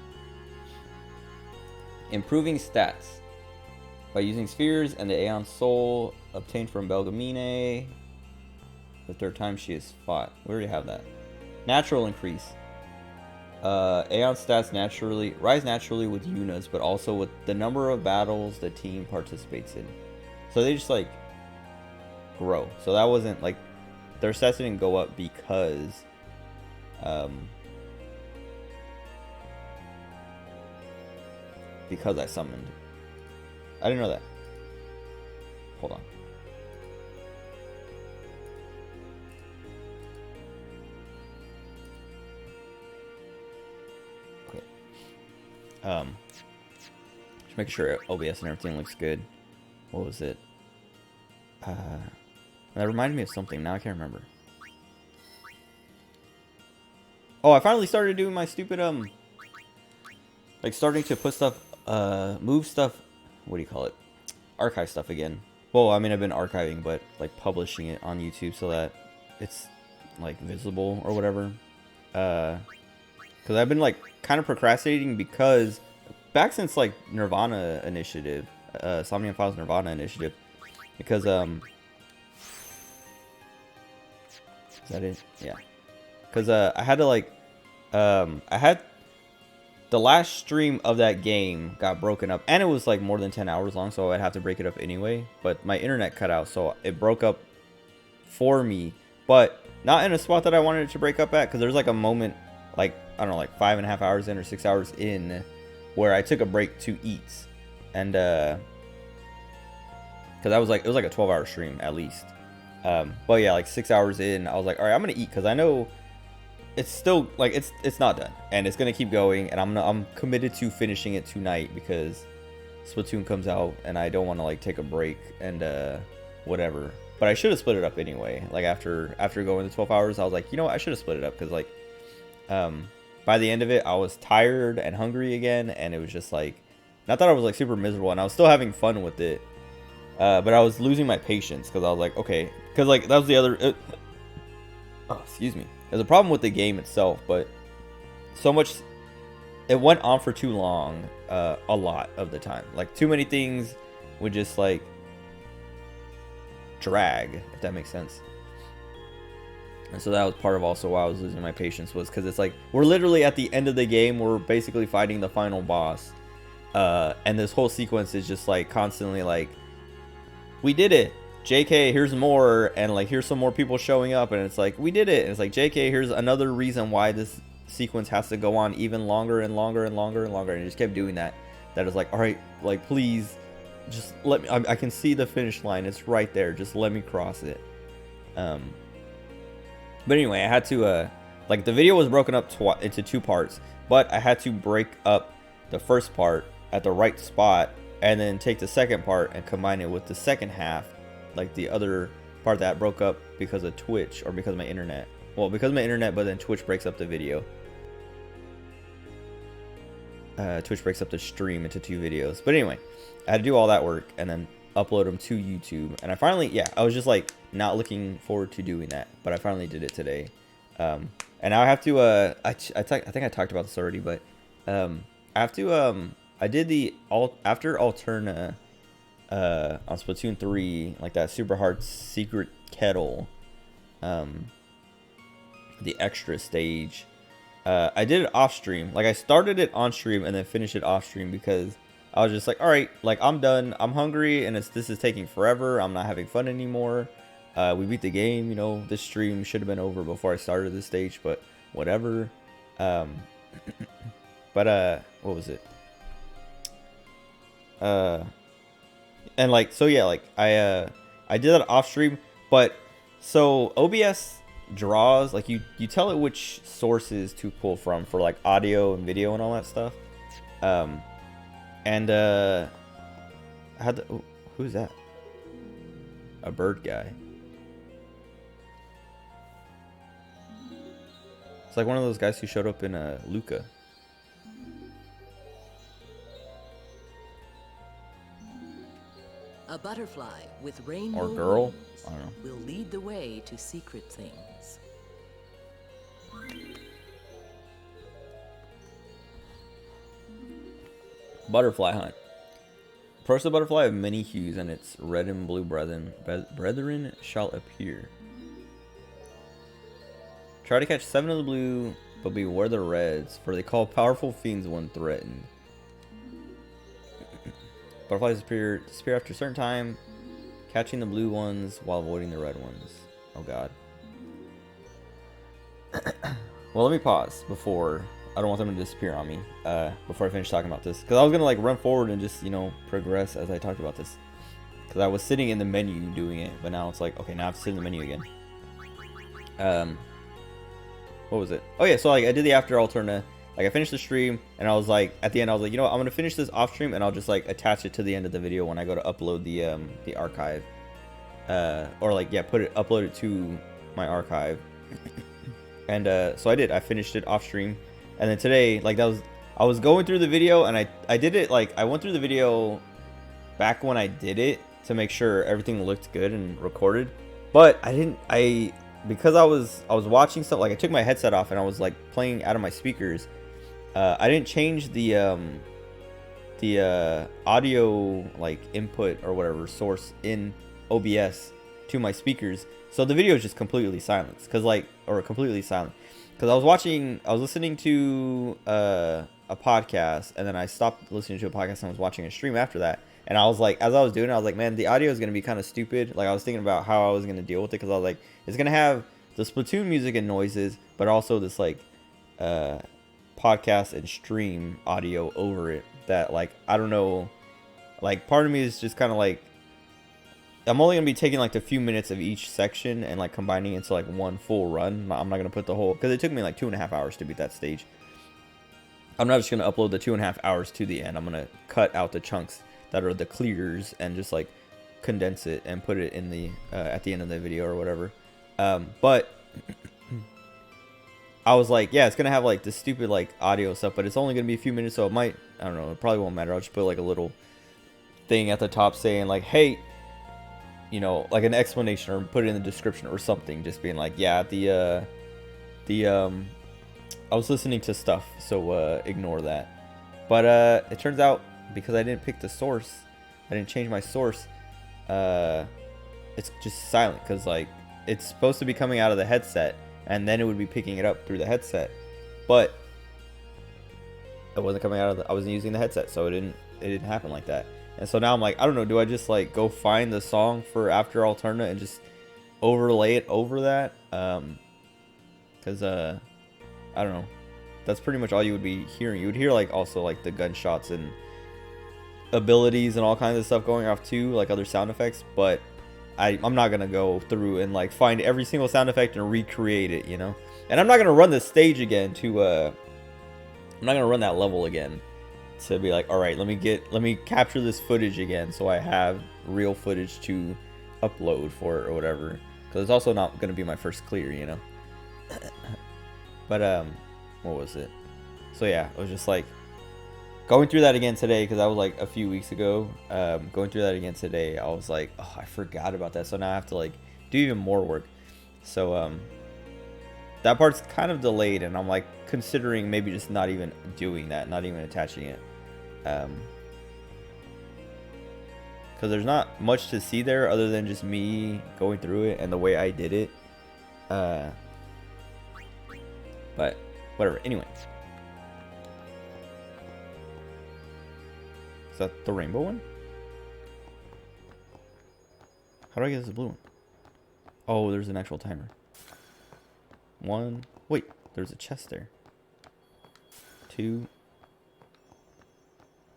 Improving stats by using spheres and the Aeon Soul obtained from Belgemine the 3rd time she is fought. We already have that. Natural increase. Aeon stats rise naturally with Yuna's, but also with the number of battles the team participates in. So they just like grow. So that wasn't like their stats didn't go up because I summoned. I didn't know that. Hold on. Okay. Just making sure OBS and everything looks good. What was it? That reminded me of something. Now I can't remember. Oh, I finally started doing my stupid like starting to put stuff, move stuff. What do you call it? Archive stuff again. Well, I mean, I've been archiving, but like publishing it on YouTube so that it's like visible or whatever. Because I've been like kind of procrastinating because back since like Nirvana Initiative, Somnium Files Nirvana Initiative, because Is that it? Yeah. Because I had to like, I had the last stream of that game got broken up, and it was like more than 10 hours long, so I'd have to break it up anyway. But my internet cut out, so it broke up for me, but not in a spot that I wanted it to break up at. Because there's like a moment, like I don't know, like 5.5 hours in or 6 hours in, where I took a break to eat, and because I was like, it was like a 12-hour stream at least. But yeah, like 6 hours in, I was like, all right, I'm gonna eat because I know it's still like it's not done, and it's gonna keep going, and I'm committed to finishing it tonight because Splatoon comes out, and I don't want to like take a break and whatever. But I should have split it up anyway. Like after going the 12 hours, I was like, you know what, I should have split it up because like by the end of it, I was tired and hungry again, and it was just like, not that I was like super miserable, and I was still having fun with it, but I was losing my patience because I was like, okay, because like that was the other. Oh, excuse me. There's a problem with the game itself, but so much, it went on for too long, a lot of the time. Like too many things would just like drag, if that makes sense. And so that was part of also why I was losing my patience, was because it's like we're literally at the end of the game, we're basically fighting the final boss, and this whole sequence is just like constantly like, we did it, JK, here's more, and like here's some more people showing up, and it's like, we did it, and it's like, JK, here's another reason why this sequence has to go on even longer and longer and longer and longer, and it just kept doing that. That is like, all right, like please just let me, I can see the finish line, it's right there, just let me cross it. But anyway, I had to like the video was broken up into 2 parts, but I had to break up the first part at the right spot and then take the second part and combine it with the second half, like the other part that broke up because of Twitch or because of my internet. Well, because of my internet, but then Twitch breaks up the video. Twitch breaks up the stream into 2 videos. But anyway, I had to do all that work and then upload them to YouTube. And I finally, yeah, I was just like not looking forward to doing that, but I finally did it today. And now I have to, I think I talked about this already, but I have to, I did the after Alterna on Splatoon 3, like that super hard secret kettle, the extra stage. I did it off stream. Like I started it on stream and then finished it off stream because I was just like, all right, like I'm done, I'm hungry, and this is taking forever, I'm not having fun anymore. We beat the game, you know, this stream should have been over before I started this stage, but whatever. But what was it? And like, so yeah, like I did that off stream, but so OBS draws, like you tell it which sources to pull from for like audio and video and all that stuff. And I had the, oh, who's that? A bird guy. It's like one of those guys who showed up in Luca. A butterfly with rainbow Or girl? wings I don't know. will lead the way to secret things. Butterfly hunt. Approach the butterfly of many hues, and its red and blue brethren shall appear. Try to catch 7 of the blue, but beware the reds, for they call powerful fiends when threatened. Butterflies disappear after a certain time, catching the blue ones while avoiding the red ones. Oh god. Well, let me pause before, I don't want them to disappear on me, before I finish talking about this. Because I was going to like run forward and just, you know, progress as I talked about this. Because I was sitting in the menu doing it, but now it's like, okay, now I have to sit in the menu again. What was it? Oh yeah, so like I did the after Alterna. Like I finished the stream, and I was like, at the end I was like, you know what, I'm gonna finish this off stream, and I'll just like attach it to the end of the video when I go to upload the archive, or like yeah, upload it to my archive. And so I did. I finished it off stream, and then today, like I was going through the video, and I did it like I went through the video back when I did it to make sure everything looked good and recorded, but because I was watching stuff, like I took my headset off and I was like playing out of my speakers. I didn't change the audio like input or whatever source in OBS, to my speakers, so the video is just completely silent. Completely silent. Because I was listening to a podcast, and then I stopped listening to a podcast and was watching a stream after that. And I was like, as I was doing it, I was like, man, the audio is gonna be kind of stupid. Like I was thinking about how I was gonna deal with it, because I was like, it's gonna have the Splatoon music and noises, but also this like podcast and stream audio over it. That like, I don't know, like part of me is just kind of like, I'm only gonna be taking like a few minutes of each section and like combining into like one full run. I'm not gonna put the whole, because it took me like 2.5 hours to beat that stage. I'm not just gonna upload the 2.5 hours to the end. I'm gonna cut out the chunks that are the clears and just like condense it and put it in the at the end of the video or whatever. But I was like, yeah, it's gonna have like this stupid like audio stuff, but it's only gonna be a few minutes, so it might, I don't know, it probably won't matter. I'll just put like a little thing at the top saying like, hey, you know, like an explanation, or put it in the description or something, just being like, yeah, I was listening to stuff, so ignore that. But it turns out, because I didn't pick the source, I didn't change my source, it's just silent, because like it's supposed to be coming out of the headset, and then it would be picking it up through the headset, but it wasn't coming out of I wasn't using the headset, so it didn't happen like that. And so now I'm like, I don't know, do I just like go find the song for After Alterna and just overlay it over that? Because I don't know, that's pretty much all you would be hearing. You would hear like also like the gunshots and abilities and all kinds of stuff going off too, like other sound effects, but I'm not gonna go through and like find every single sound effect and recreate it, you know. And I'm not gonna run the stage again to I'm not gonna run that level again to be like, all right, let me capture this footage again, so I have real footage to upload for it or whatever, because it's also not gonna be my first clear, you know. But what was it? So yeah, it was just like going through that again today, because that was like a few weeks ago. Going through that again today, I was like, oh, I forgot about that, so now I have to like do even more work. So that part's kind of delayed, and I'm like considering maybe just not even doing that, not even attaching it, because there's not much to see there other than just me going through it and the way I did it. But whatever. Anyway, is that the rainbow one? How do I get this blue one? Oh, there's an actual timer. One. Wait, there's a chest there. Two.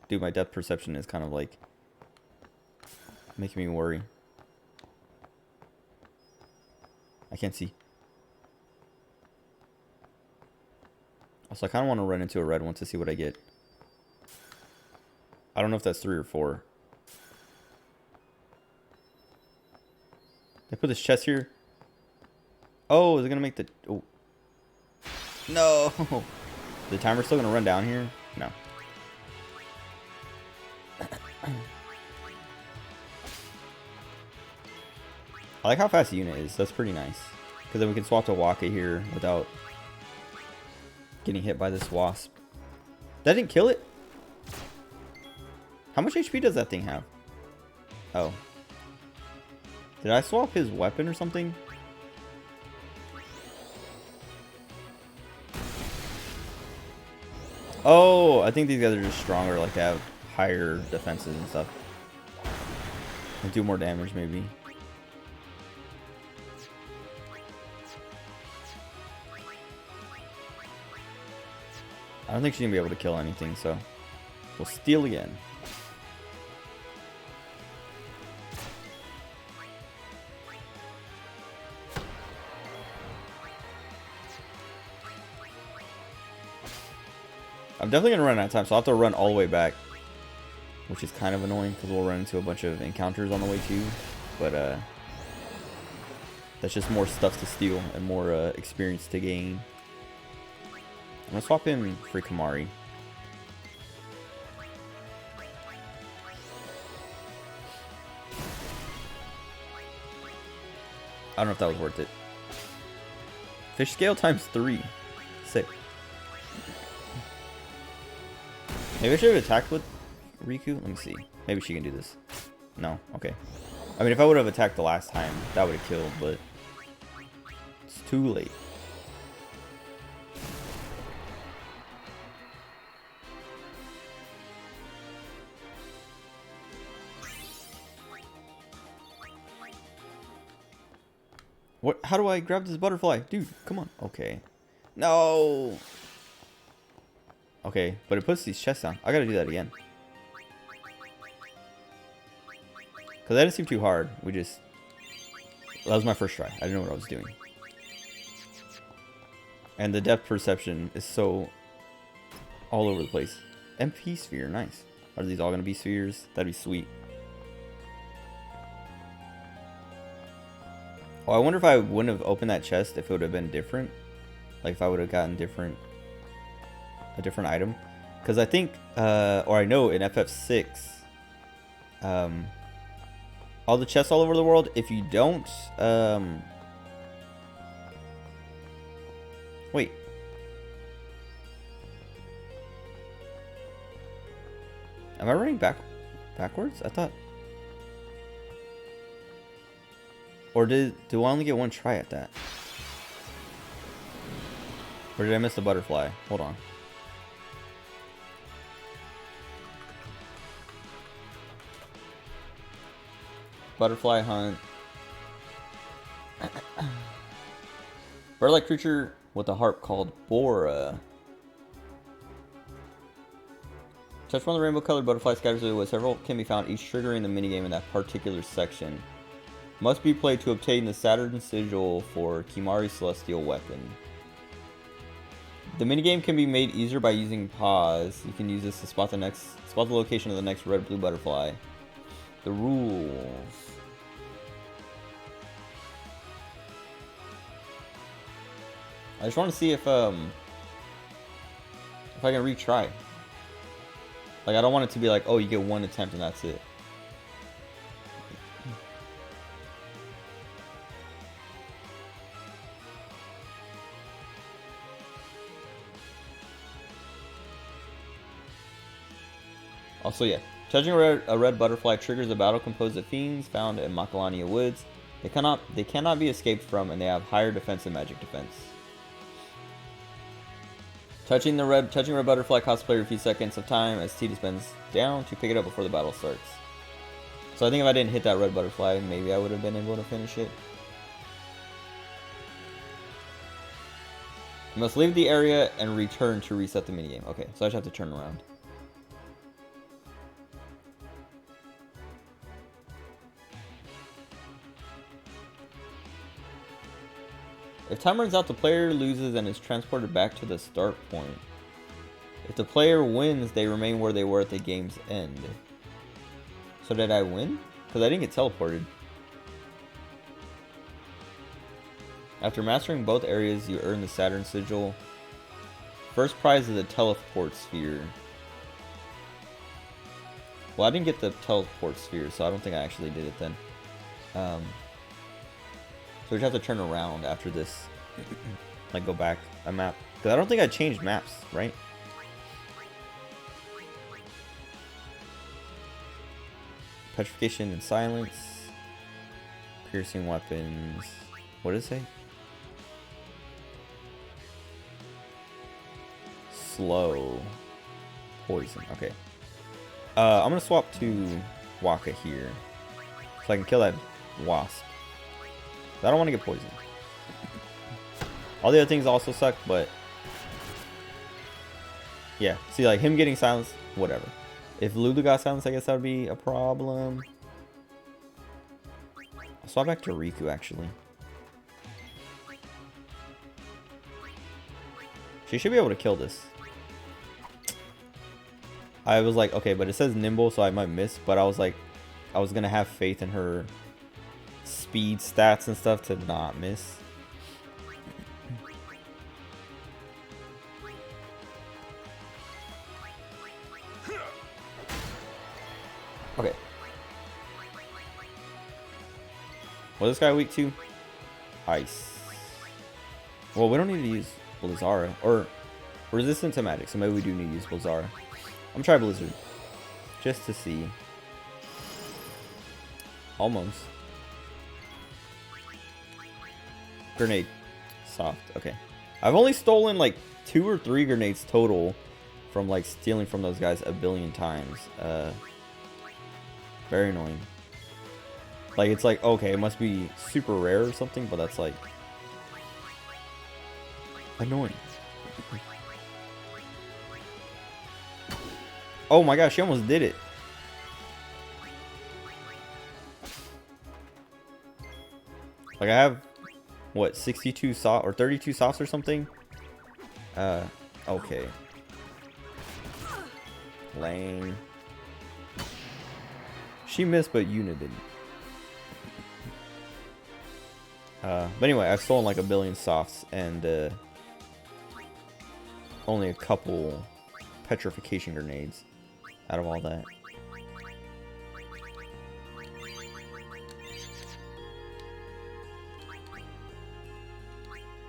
Dude, my depth perception is kind of like making me worry. I can't see. Also, I kind of want to run into a red one to see what I get. I don't know if that's 3 or 4. Did I put this chest here? Oh, is it gonna make the... Oh. No! The timer's still gonna run down here? No. I like how fast the unit is. That's pretty nice. Because then we can swap to Waka here without getting hit by this wasp. That didn't kill it? How much HP does that thing have? Oh. Did I swap his weapon or something? Oh, I think these guys are just stronger, like they have higher defenses and stuff. And do more damage maybe. I don't think she's gonna be able to kill anything, so we'll steal again. I'm definitely gonna run out of time, so I'll have to run all the way back, which is kind of annoying because we'll run into a bunch of encounters on the way too. But that's just more stuff to steal and more experience to gain. I'm gonna swap in for Kimahri. I don't know if that was worth it. Fish scale times 3. Sick. Maybe I should have attacked with Riku. Let me see. Maybe she can do this. No. Okay. I mean, if I would have attacked the last time, that would have killed, but it's too late. What? How do I grab this butterfly? Dude, come on. Okay. No. Okay, but it puts these chests down. I gotta do that again. Because that didn't seem too hard. That was my first try. I didn't know what I was doing. And the depth perception is so all over the place. MP sphere, nice. Are these all gonna be spheres? That'd be sweet. Oh, I wonder if I wouldn't have opened that chest if it would have been different. Like if I would have gotten a different item. Because I think, or I know in FF6, all the chests all over the world, if you don't, wait. Am I running backwards? I thought. Or do I only get one try at that? Or did I miss the butterfly? Hold on. Butterfly hunt. Bird-like creature with a harp called Bora. Touch one of the rainbow-colored butterfly scatters away. Several can be found, each triggering the minigame in that particular section. Must be played to obtain the Saturn Sigil for Kimahri's Celestial Weapon. The minigame can be made easier by using pause. You can use this to spot the location of the next red-blue butterfly. The rules. I just want to see if I can retry. Like, I don't want it to be like, oh, you get one attempt and that's it. Also, yeah, touching a red butterfly triggers a battle composed of fiends found in Macalania Woods. They cannot be escaped from, and they have higher defense and magic defense. Touching red butterfly costs player a few seconds of time as Tidus bends down to pick it up before the battle starts. So I think if I didn't hit that red butterfly, maybe I would have been able to finish it. You must leave the area and return to reset the minigame. Okay, so I just have to turn around. If time runs out, the player loses and is transported back to the start point. If the player wins, they remain where they were at the game's end. So did I win? Because I didn't get teleported. After mastering both areas, you earn the Saturn Sigil. First prize is a teleport sphere. Well, I didn't get the teleport sphere, so I don't think I actually did it then. So we just have to turn around after this. Like, go back a map. Because I don't think I changed maps, right? Petrification and silence. Piercing weapons. What does it say? Slow. Poison. Okay. I'm gonna swap to Wakka here. So I can kill that wasp. I don't want to get poisoned. All the other things also suck, but yeah. See, like him getting silenced, whatever. If Lulu got silenced, I guess that would be a problem. I'll swap back to Riku, actually. She should be able to kill this. I was like, okay, but it says nimble, so I might miss. But I was like, I was gonna have faith in her speed stats and stuff to not miss. Okay. What is this guy weak to? Ice. Well, we don't need to use Blizzara. Or resistant to magic, so maybe we do need to use Blizzara. I'm gonna try Blizzard. Just to see. Almost. Grenade. Soft. Okay. I've only stolen like 2 or 3 grenades total from like stealing from those guys a billion times. Very annoying. Like it's like, okay, it must be super rare or something, but that's like annoying. Oh my gosh, she almost did it. Like I have what, 62 soft or 32 softs or something? Okay. Lame. She missed, but Yuna didn't. But anyway, I've stolen like a billion softs and only a couple petrification grenades out of all that.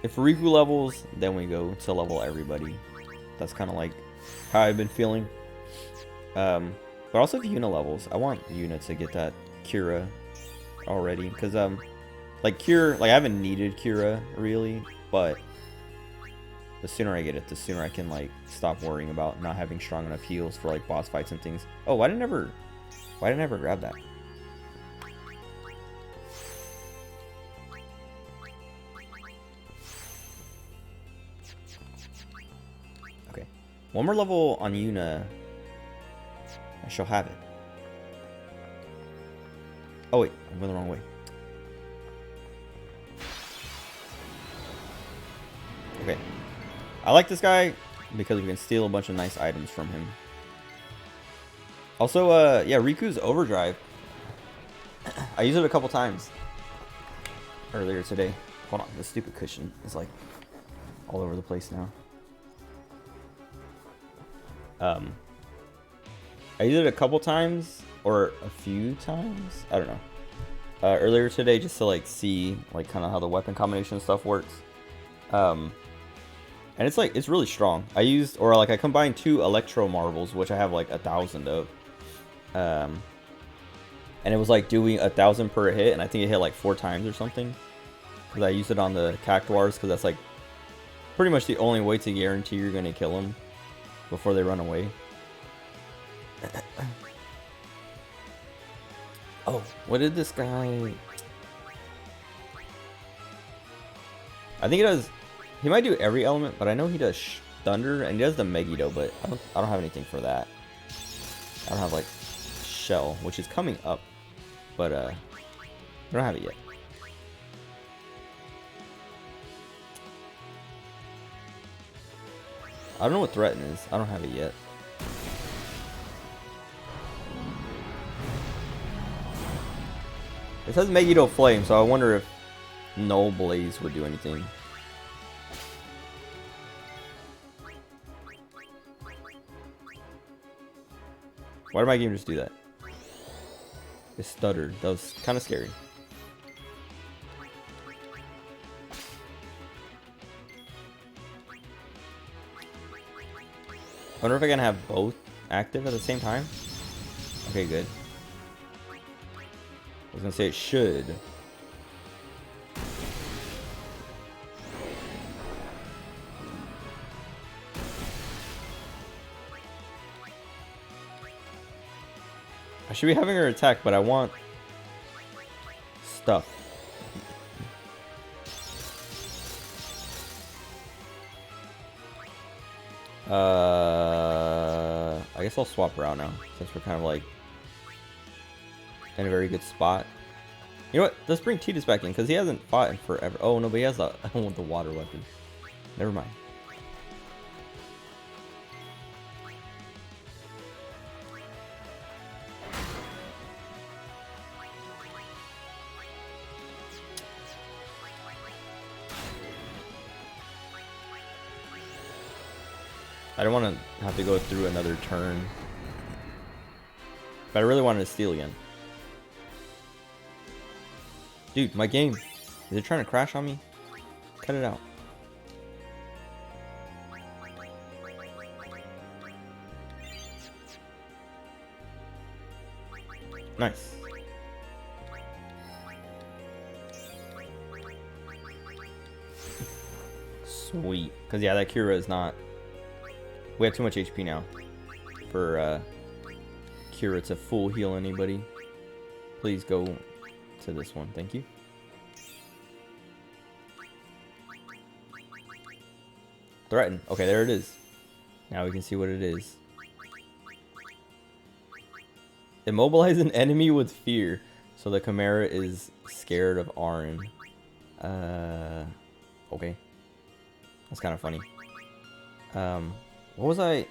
If Riku levels, then we go to level everybody. That's kind of like how I've been feeling. But also the Yuna levels. I want Yuna to get that Kira already. Because, like, I haven't needed Kira, really. But the sooner I get it, the sooner I can, like, stop worrying about not having strong enough heals for, like, boss fights and things. Oh, why did I never grab that? Okay. One more level on Yuna. I shall have it. Oh wait, I'm going the wrong way. Okay. I like this guy because we can steal a bunch of nice items from him. Also, yeah, Riku's Overdrive. I used it a couple times earlier today. Hold on, this stupid cushion is like all over the place now. I used it a couple times or a few times. I don't know. Earlier today, just to like see like kind of how the weapon combination stuff works. And it's like it's really strong. I combined 2 Electro Marbles, which I have like 1,000 of. And it was like doing 1,000 per hit, and I think it hit like 4 times or something. Because I used it on the Cactuars, because that's like pretty much the only way to guarantee you're gonna kill them before they run away. Oh, what did this guy? I think he does. He might do every element, but I know he does Thunder and he does the Megiddo, but I don't have anything for that. I don't have like Shell, which is coming up, but I don't have it yet. I don't know what Threaten is. I don't have it yet. It says Megiddo Flame, so I wonder if Null Blaze would do anything. Why did my game just do that? It stuttered. That was kind of scary. I wonder if I can have both active at the same time. Okay, good. I was gonna say it should. I should be having her attack, but I want stuff. I guess I'll swap her out now, since we're kind of like in a very good spot. You know what? Let's bring Tidus back in, because he hasn't fought in forever. Oh no, but he has the water weapon. Never mind. I don't want to have to go through another turn. But I really wanted to steal again. Dude, my game. Is it trying to crash on me? Cut it out. Nice. Sweet. Because, yeah, that Kira is not... We have too much HP now for Kira to full heal anybody. Please go to this one. Thank you. Threaten. Okay, there it is. Now we can see what it is. Immobilize an enemy with fear. So the Chimera is scared of Auron. Okay. That's kind of funny. What was I...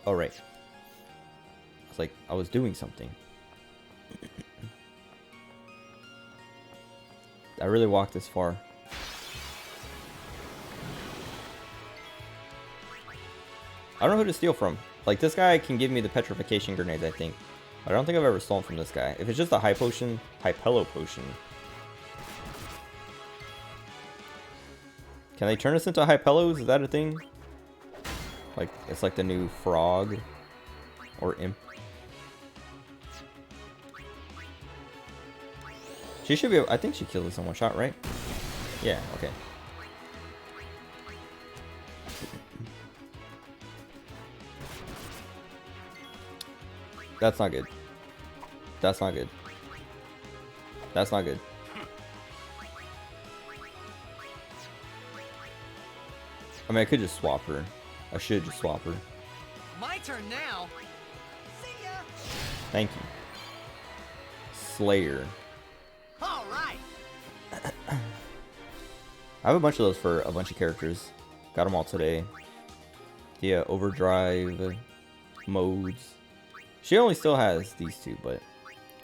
Oh, right. I was doing something. I really walked this far. I don't know who to steal from. Like, this guy can give me the petrification grenades, I think. But I don't think I've ever stolen from this guy. If it's just a high potion, Hypello potion. Can they turn us into Hypellos? Is that a thing? Like, it's like the new frog. Or imp. She should be able, I think she killed us in one shot, right? Yeah, okay. That's not good. That's not good. That's not good. I mean, I could just swap her. I should just swap her. My turn now. See ya. Thank you. Slayer. All right. I have a bunch of those for a bunch of characters. Got them all today. Yeah, overdrive modes. She only still has these two, but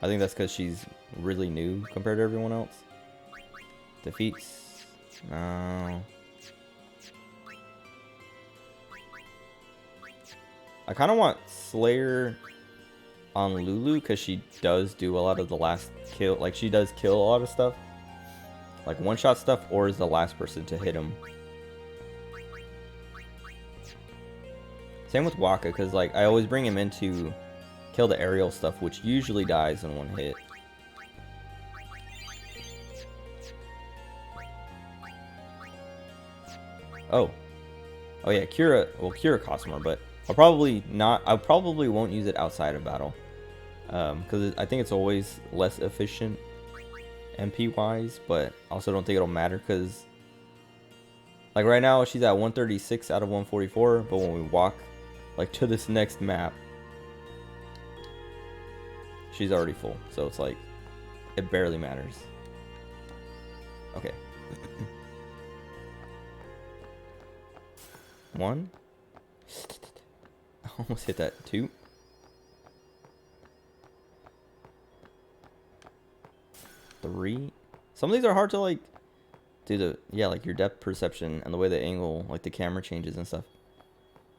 I think that's because she's really new compared to everyone else. Defeats. No. I kind of want Slayer on Lulu because she does do a lot of the last kill. Like, she does kill a lot of stuff. Like, one-shot stuff, or is the last person to hit him. Same with Wakka, because, like, I always bring him in to kill the aerial stuff, which usually dies in one hit. Oh. Oh, yeah, Kira. Well, Kira costs more, but I'll probably not. I probably won't use it outside of battle. Because I think it's always less efficient MP wise, but I also don't think it'll matter because, like, right now she's at 136 out of 144, but when we walk like to this next map, she's already full, so it's like it barely matters. Okay. One. I almost hit that. Two. Three. Some of these are hard to, like, do the, yeah, like your depth perception and the way the angle, like the camera changes and stuff.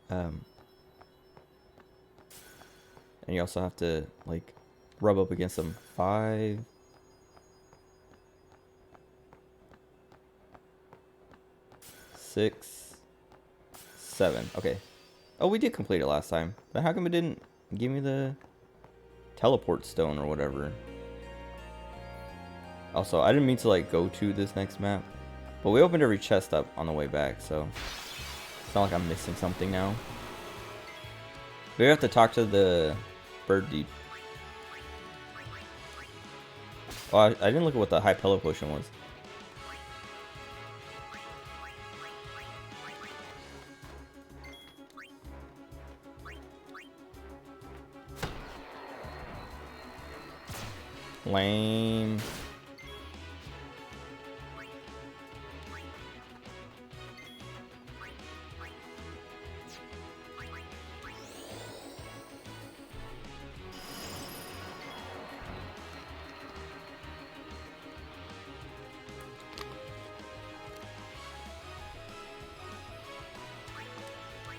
And you also have to, like, rub up against them. 5. 6. 7. Okay. Oh, we did complete it last time. But how come it didn't give me the teleport stone or whatever? Also, I didn't mean to, like, go to this next map. But we opened every chest up on the way back, so it's not like I'm missing something now. We have to talk to the bird dude. Oh, I didn't look at what the Hypello potion was. Lame.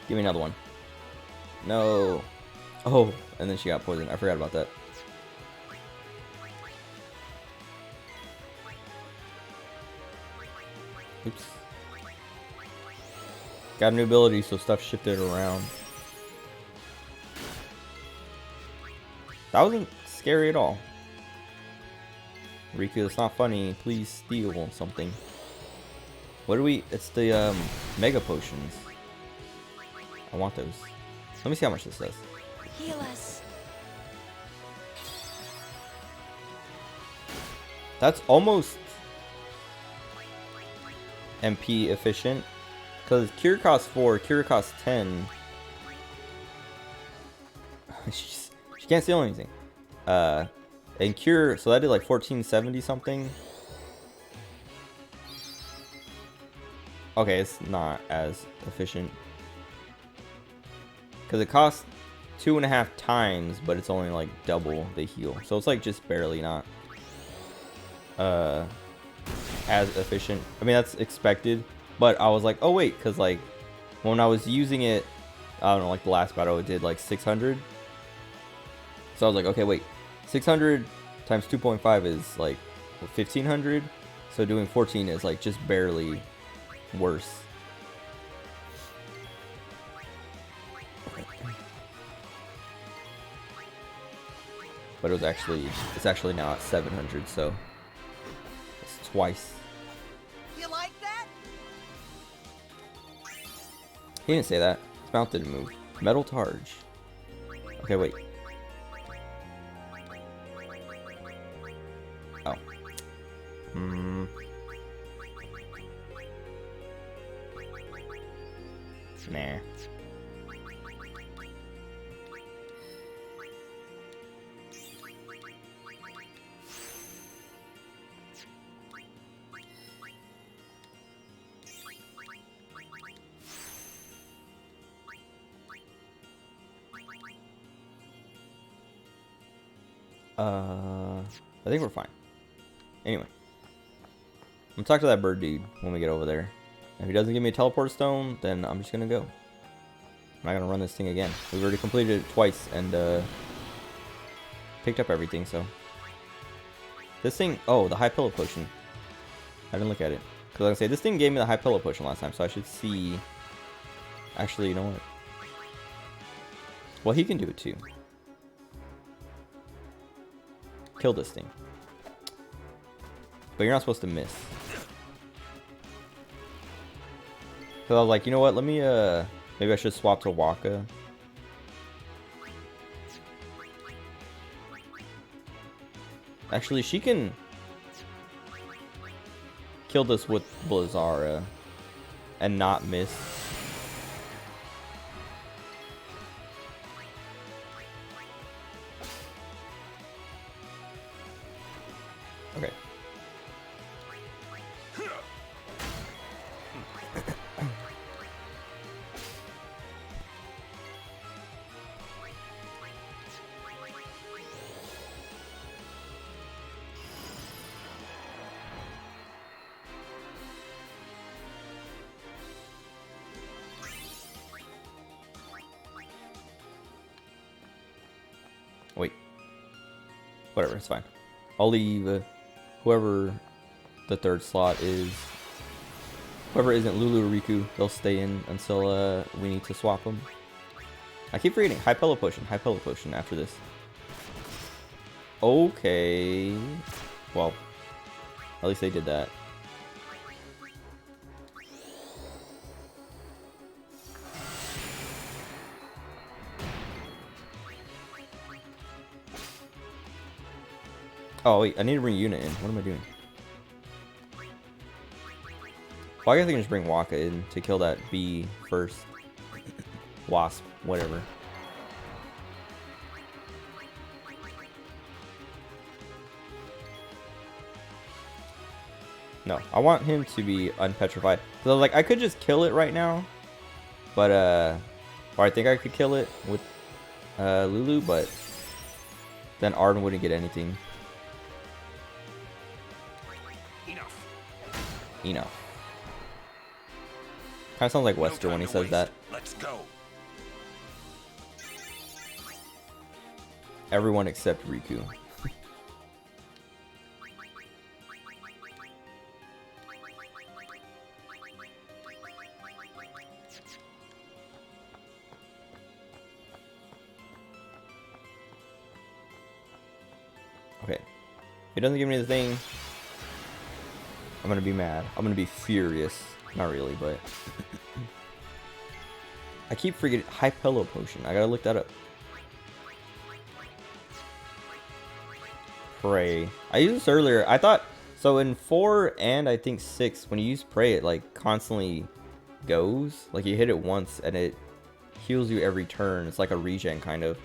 Give me another one. No. Oh, and then she got poisoned. I forgot about that. Oops. Got a new ability, so stuff shifted around. That wasn't scary at all. Riku, it's not funny. Please steal something. What do we? It's the mega potions. I want those. Let me see how much this does. Heal us. That's almost MP efficient. Because cure costs 4, cure costs 10. She can't steal anything. And cure, so that did like 1470 something. Okay, it's not as efficient. Because it costs 2.5 times, but it's only like double the heal. So it's like just barely not as efficient. I mean, that's expected. But I was like, oh wait, because like when I was using it, I don't know, like the last battle it did like 600. So I was like, okay, wait, 600 times 2.5 is like 1500. So doing 14 is like just barely worse. But it was actually, it's actually now at 700, so it's twice. You like that? He didn't say that. His mouth didn't move. Metal Targe. Okay, wait. Oh. Nah. I think we're fine. Anyway. I'm gonna talk to that bird dude when we get over there. If he doesn't give me a teleport stone, then I'm just gonna go. I'm not gonna run this thing again. We've already completed it twice and picked up everything, so. This thing, oh, the high pillow potion. I didn't look at it. Because like I say, this thing gave me the high pillow potion last time, so I should see. Actually, you know what? Well, he can do it too. Kill this thing. But you're not supposed to miss. So I was like, you know what? Let me, maybe I should swap to Waka. Actually, she can kill this with Blizzara and not miss. Okay. Wait. Whatever, it's fine. I'll leave whoever the third slot is. Whoever isn't Lulu or Riku, they'll stay in until we need to swap them. I keep forgetting. High Pillow Potion after this. Okay. Well, at least they did that. Oh wait, I need to bring Yuna in. What am I doing? Well, I guess I can just bring Waka in to kill that bee first. Wasp, whatever. No, I want him to be unpetrified. So like, I could just kill it right now, but or I think I could kill it with Lulu, but then Arden wouldn't get anything. Enough. Kind of sounds like Wester when he says that. Let's go. Everyone except Riku. Okay. If it doesn't give me the thing, I'm gonna be mad. I'm gonna be furious. Not really, but I keep forgetting Hypello potion. I gotta look that up. Pray. I used this earlier. I thought so in 4 and I think 6. When you use Pray, it like constantly goes. Like you hit it once and it heals you every turn. It's like a regen kind of.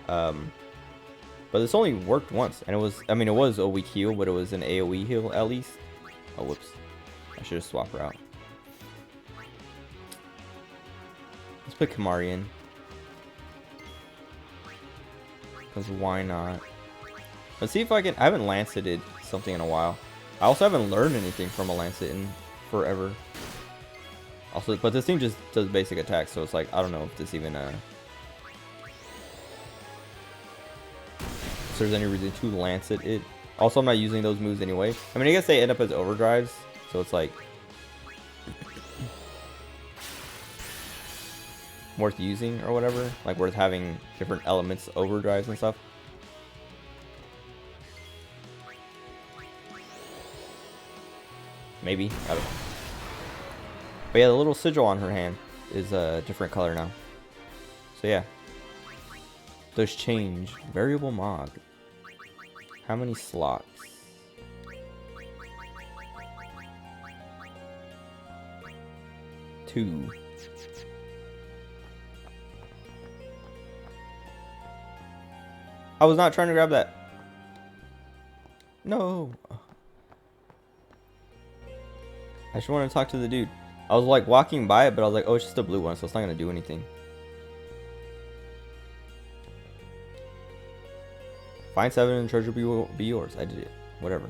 But this only worked once, and it was. I mean, it was a weak heal, but it was an AOE heal at least. Oh, whoops! I should have swapped her out. Let's put Kamarian. Because why not? Let's see if I can. I haven't Lanceted something in a while. I also haven't learned anything from a Lancet in forever. Also, but this thing just does basic attacks, so it's like I don't know if this even if there's any reason to Lancet it. Also, I'm not using those moves anyway. I mean, I guess they end up as overdrives, so it's like worth using or whatever, like worth having different elements overdrives and stuff. Maybe, I don't know. But yeah, the little sigil on her hand is a different color now. So yeah, those change. Variable mod. How many slots? Two. I was not trying to grab that. No. I just want to talk to the dude. I was like walking by it, but I was like, oh, it's just a blue one, so it's not going to do anything. Find 7 and treasure be yours. I did it. Whatever.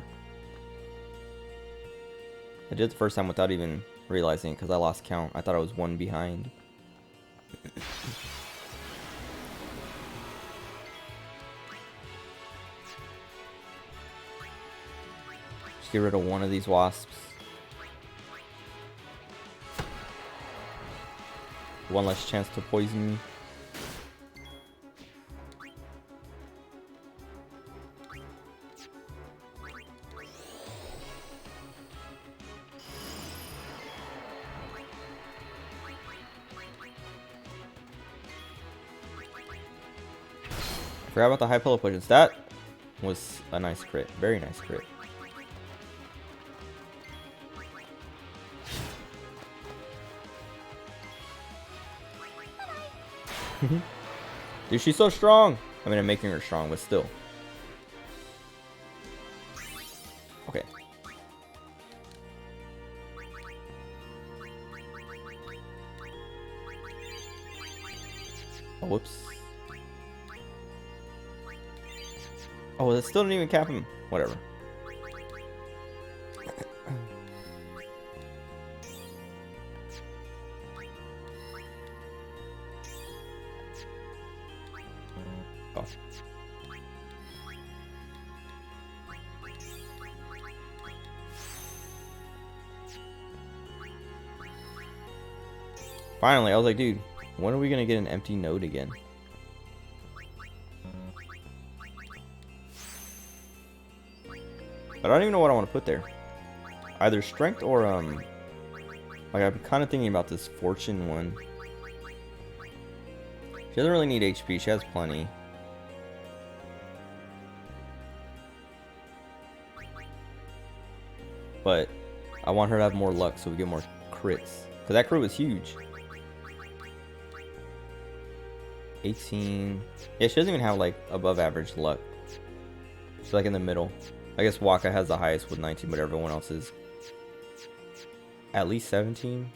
I did it the first time without even realizing it because I lost count. I thought I was 1 behind. Just get rid of one of these wasps. One less chance to poison me. I forgot about the Hypello potions. That was a nice crit. Very nice crit. Dude, she's so strong. I mean, I'm making her strong, but still. Okay. Oh, whoops. Oh, that still didn't even cap him. Whatever. Oh. Finally, I was like, dude, when are we gonna get an empty node again? But I don't even know what I want to put there. Either strength or like I'm kind of thinking about this fortune one. She doesn't really need HP. She has plenty. But I want her to have more luck so we get more crits. Because that crit was huge. 18. Yeah, she doesn't even have like above average luck. She's like in the middle. I guess Waka has the highest with 19, but everyone else is at least 17.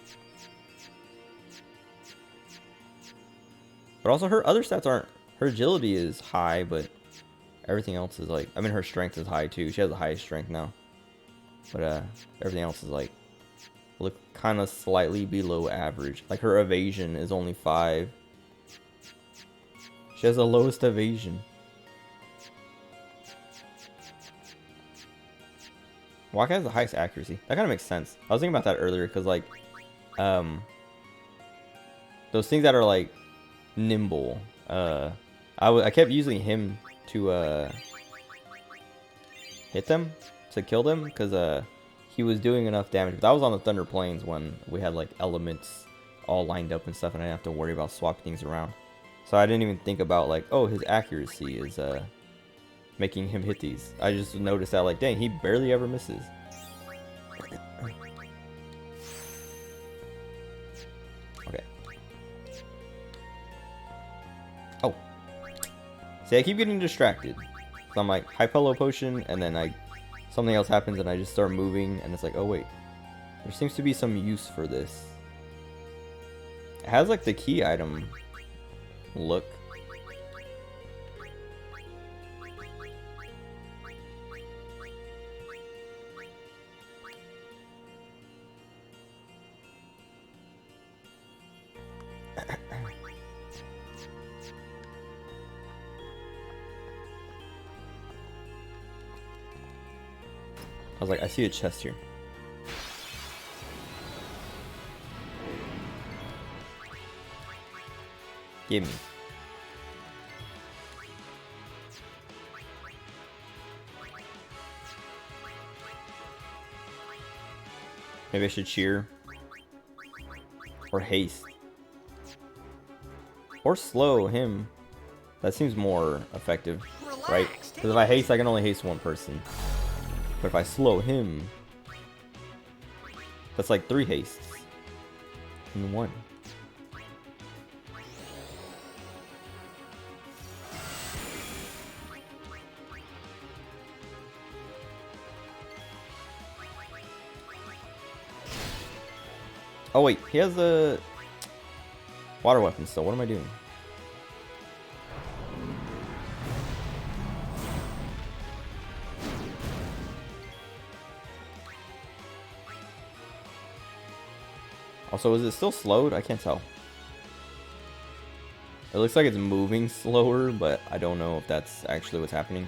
But also her other stats aren't. Her agility is high, but everything else is like. I mean, her strength is high too. She has the highest strength now. But everything else is like look kind of slightly below average. Like her evasion is only 5. She has the lowest evasion. Waka has the highest accuracy. That kind of makes sense. I was thinking about that earlier because like those things that are like nimble. I kept using him to hit them, to kill them, because he was doing enough damage. But that was on the Thunder Plains when we had like elements all lined up and stuff, and I didn't have to worry about swapping things around. So I didn't even think about like, oh, his accuracy is making him hit these. I just noticed that like, dang, he barely ever misses. Okay. Oh. See, I keep getting distracted. So I'm like, Hypello Potion, and then something else happens and I just start moving, and it's like, oh wait. There seems to be some use for this. It has like the key item look. I was like, I see a chest here. Give me. Maybe I should cheer. Or haste. Or slow him. That seems more effective, right? Because if I haste, I can only haste one person. But if I slow him, that's like 3 hastes in 1. Oh wait, he has a water weapon still. What am I doing? Also, is it still slowed? I can't tell. It looks like it's moving slower, but I don't know if that's actually what's happening.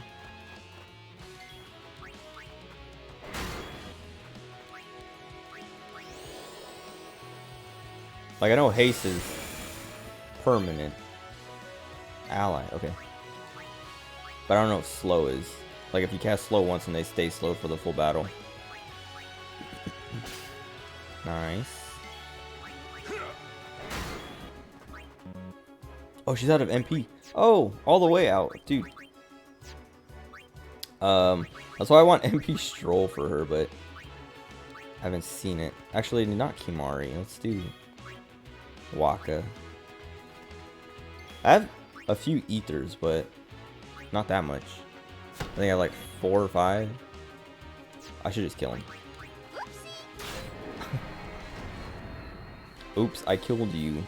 Like, I know haste is permanent. Ally, okay. But I don't know if slow is. Like, if you cast slow once and they stay slow for the full battle. Nice. Oh, she's out of MP. Oh, all the way out, dude. That's why I want MP Stroll for her, but I haven't seen it. Actually, not Kimari. Let's do Waka. I have a few ethers, but not that much. I think I have like 4 or 5. I should just kill him. Oops, I killed you.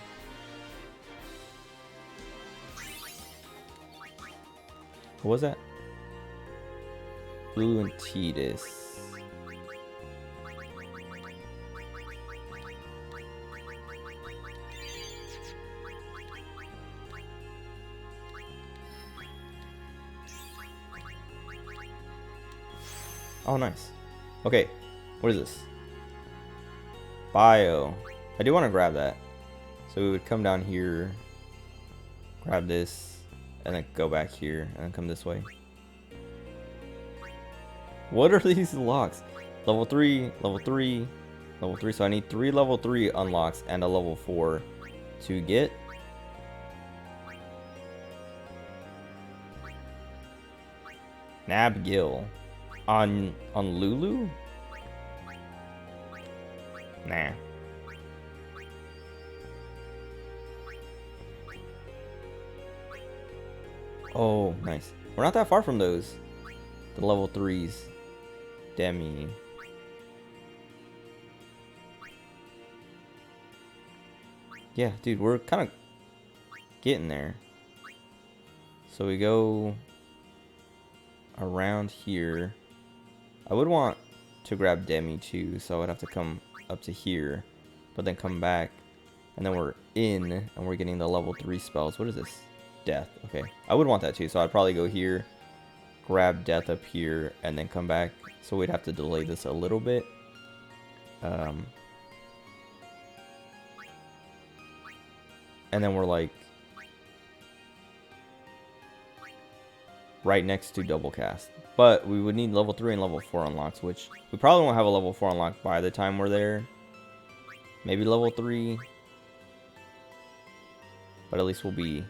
What was that? Blue and Tidus. Oh, nice. Okay, what is this? Bio. I do want to grab that. So we would come down here, grab this, and then go back here, and then come this way. What are these locks? Level 3, level 3, level 3. So I need 3 level 3 unlocks and a level 4 to get. Nabgil. On Lulu? Nah. Oh, nice. We're not that far from those. The level 3s. Demi. Yeah, dude, we're kind of getting there. So we go around here. I would want to grab Demi too, so I would have to come up to here, but then come back, and then we're in, and we're getting the level 3 spells. What is this? Death. Okay, I would want that too, so I'd probably go here, grab Death up here, and then come back. So we'd have to delay this a little bit. And then we're like right next to double cast. But we would need level 3 and level 4 unlocks, which we probably won't have a level 4 unlocked by the time we're there. Maybe level 3. But at least we'll be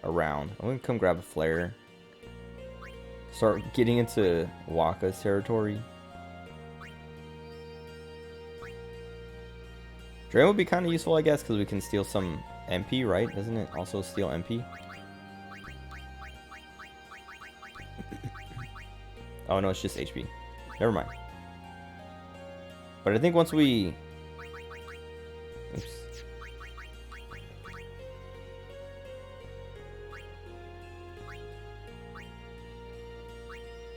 around. I'm gonna come grab a flare. Start getting into Wakka's territory. Drain would be kind of useful, I guess, because we can steal some MP, right? Doesn't it also steal MP? Oh no, it's just HP. Never mind. But I think once we... Oops.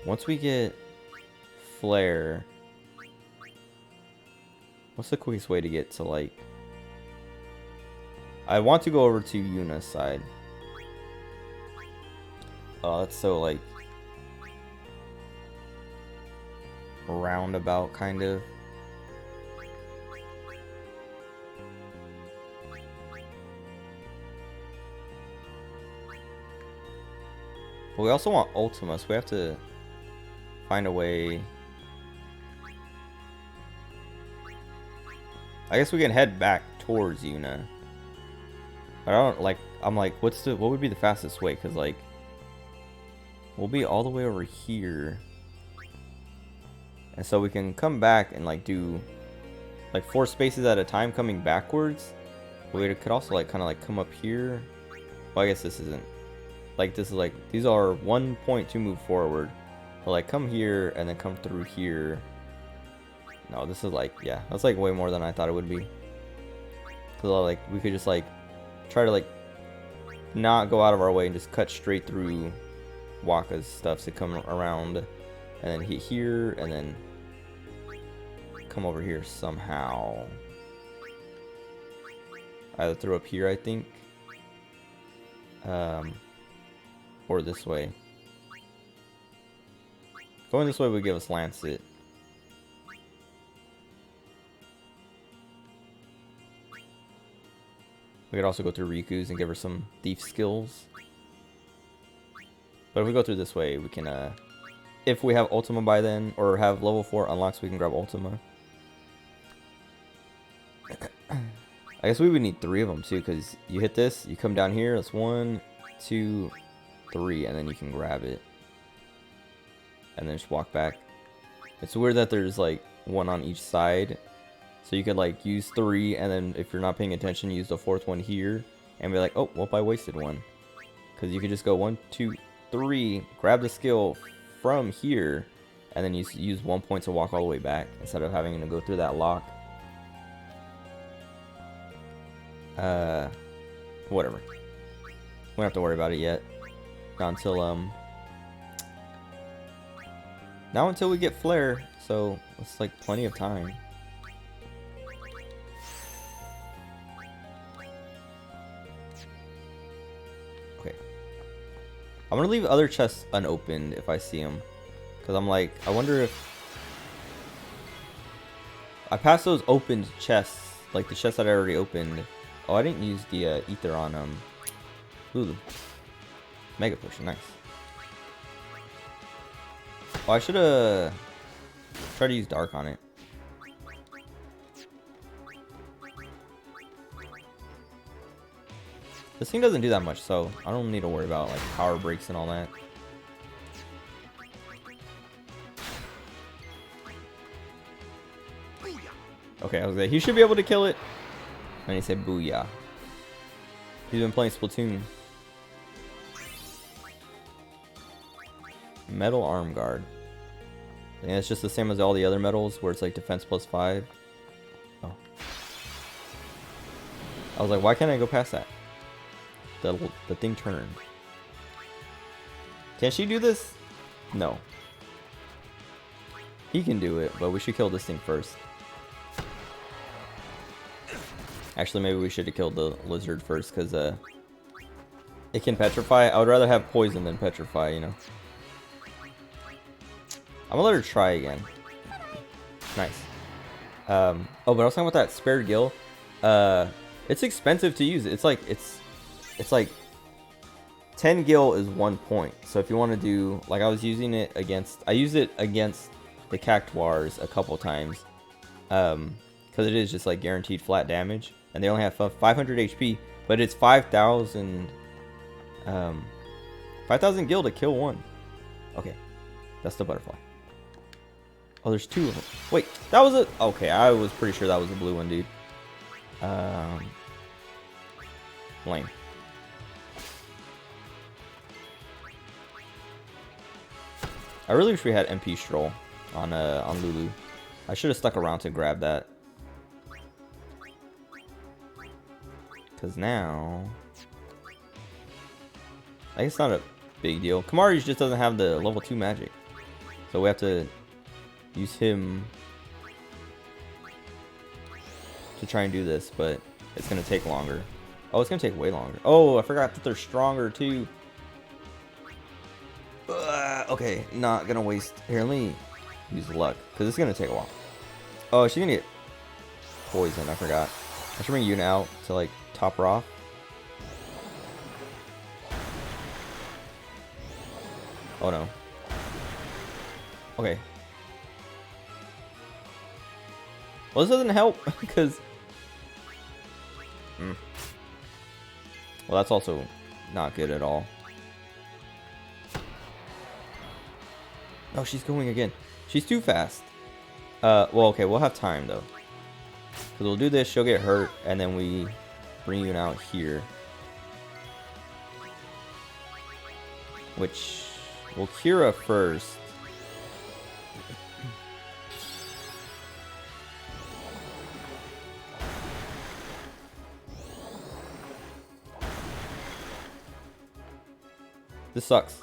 Once we get Flare... What's the quickest way to get to, like... I want to go over to Yuna's side. Oh, that's so, like... roundabout, kind of. But we also want Ultima, so we have to find a way. I guess we can head back towards Yuna. But I don't like. I'm like, what would be the fastest way? Because like, we'll be all the way over here, and so we can come back and like do like 4 spaces at a time coming backwards. But we could also like kind of like come up here. Well, I guess this isn't. Like this is like, these are 1 point to move forward. But like come here and then come through here. No, this is like, yeah, that's like way more than I thought it would be. Cause like we could just like try to like not go out of our way and just cut straight through Wakka's stuff to come around and then hit here and then come over here somehow. Either through up here, I think. Or this way. Going this way would give us Lancet. We could also go through Riku's and give her some thief skills. But if we go through this way, we can, if we have Ultima by then, or have level 4 unlocks, we can grab Ultima. I guess we would need 3 of them too, because you hit this, you come down here, that's 1, 2, 3, and then you can grab it. And then just walk back. It's weird that there's like 1 on each side. So you could like use 3, and then if you're not paying attention, use the 4th one here. And be like, oh, well, I wasted 1. Because you could just go 1, 2, 3, grab the skill from here, and then you use 1 point to walk all the way back, instead of having to go through that lock. Whatever. We don't have to worry about it yet. Not until we get Flare, so it's like plenty of time. Okay. I'm gonna leave other chests unopened if I see them, because I'm like, I wonder if I passed those opened chests, like the chests that I already opened. Oh, I didn't use the ether on Lulu. Mega Potion, nice. Oh, I should have tried to use Dark on it. This thing doesn't do that much, so I don't need to worry about like power breaks and all that. Okay, I was like, he should be able to kill it. And he said, "Booyah." He's been playing Splatoon. Metal Arm Guard. And it's just the same as all the other medals, where it's like defense +5. Oh. I was like, why can't I go past that? The thing turned. Can she do this? No. He can do it, but we should kill this thing first. Actually, maybe we should have killed the lizard first, because it can petrify. I would rather have poison than petrify, you know. I'm gonna let her try again. Nice. Oh, but I was talking about that spared gil. It's expensive to use. It's like 10 gil is 1 point. So if you want to do, like I was using it against, I used it against the Cactuars a couple times. Because it is just like guaranteed flat damage. And they only have 500 HP. But it's 5,000 gil to kill one. Okay. That's the butterfly. Oh, there's 2 of them. Wait, that was a... Okay, I was pretty sure that was a blue one, dude. Lame. I really wish we had MP Stroll on Lulu. I should have stuck around to grab that. Because now... I guess it's not a big deal. Kamari just doesn't have the level 2 magic. So we have to use him to try and do this, but it's going to take longer. Oh, it's going to take way longer. Oh, I forgot that they're stronger too. Okay, not going to waste. Here, let me use luck, because it's going to take a while. Oh, she's going to get poisoned. I forgot. I should bring Yuna out to, like, top her off. Oh, no. Okay. Well, this doesn't help, because... Well, that's also not good at all. Oh, she's going again. She's too fast. Well, okay, we'll have time, though. Because we'll do this, she'll get hurt, and then we bring you out here. Which... We'll Kira first. This sucks.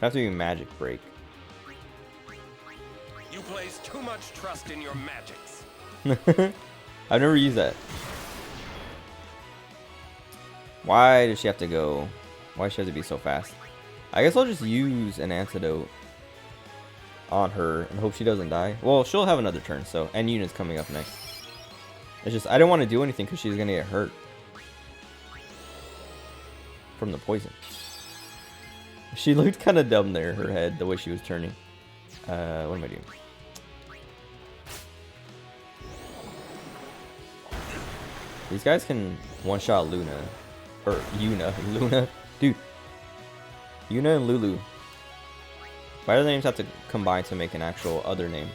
Have to be magic break. You place too much trust in your magics. I've never used that. Why does she have to go? Why does she have to be so fast? I guess I'll just use an antidote on her and hope she doesn't die. Well, she'll have another turn, so. And Yuna's coming up next. It's just, I didn't want to do anything because she's going to get hurt from the poison. She looked kind of dumb there, her head, the way she was turning. What am I doing? These guys can one-shot Luna. Or Yuna. Luna. Dude. Yuna and Lulu. Why do the names have to combine to make an actual other name?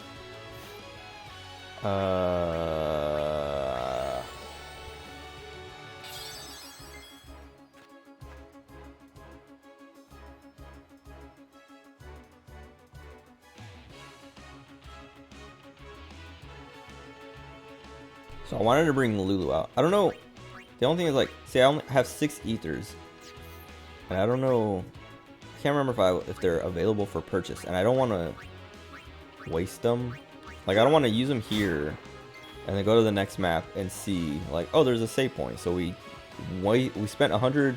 So I wanted to bring Lulu out. I don't know. The only thing is, like, see, I only have 6 ethers, and I don't know. I can't remember if they're available for purchase, and I don't want to waste them. Like, I don't want to use them here, and then go to the next map and see, like, oh, there's a save point. So we spent 100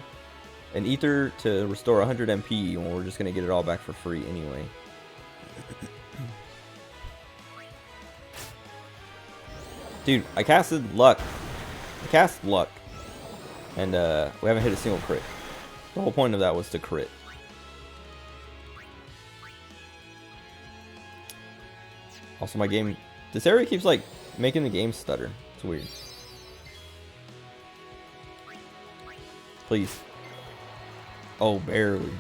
an ether to restore 100 MP, and we're just gonna get it all back for free anyway. Dude, I casted luck. I cast luck. And we haven't hit a single crit. The whole point of that was to crit. Also, my game... This area keeps, like, making the game stutter. It's weird. Please. Oh, barely.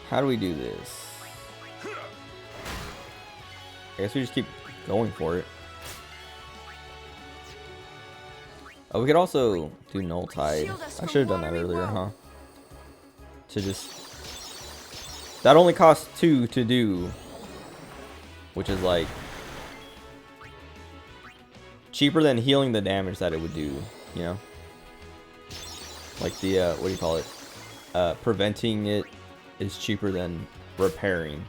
How do we do this? I guess we just keep going for it. Oh, we could also do Null Tide. I should have done that earlier, huh? To just... That only costs 2 to do. Which is like... cheaper than healing the damage that it would do, you know? Like the, what do you call it? Preventing it is cheaper than repairing.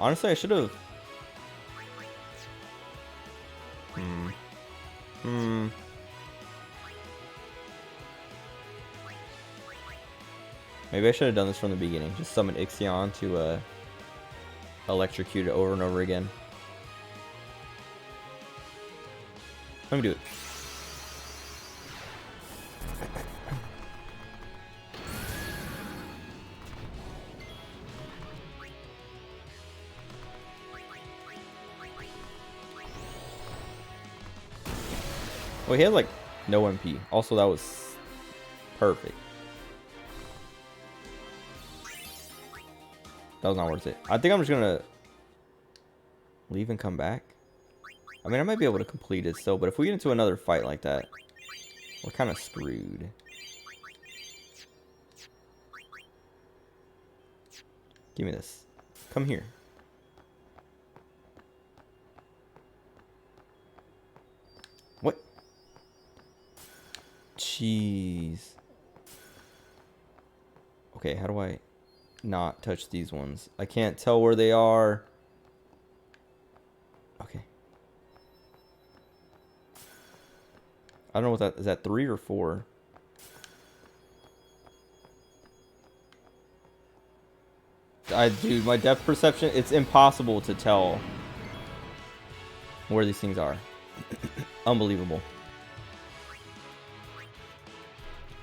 Honestly, I should have. Maybe I should have done this from the beginning. Just summon Ixion to electrocute it over and over again. Let me do it. Well, he had like no MP. Also, that was perfect. That was not worth it. I think I'm just gonna leave and come back. I mean, I might be able to complete it still, but if we get into another fight like that, we're kind of screwed. Give me this. Come here. What? Jeez. Okay, how do I not touch these ones? I can't tell where they are. Okay. I don't know what that is. That 3 or 4? Dude, my depth perception, it's impossible to tell where these things are. Unbelievable.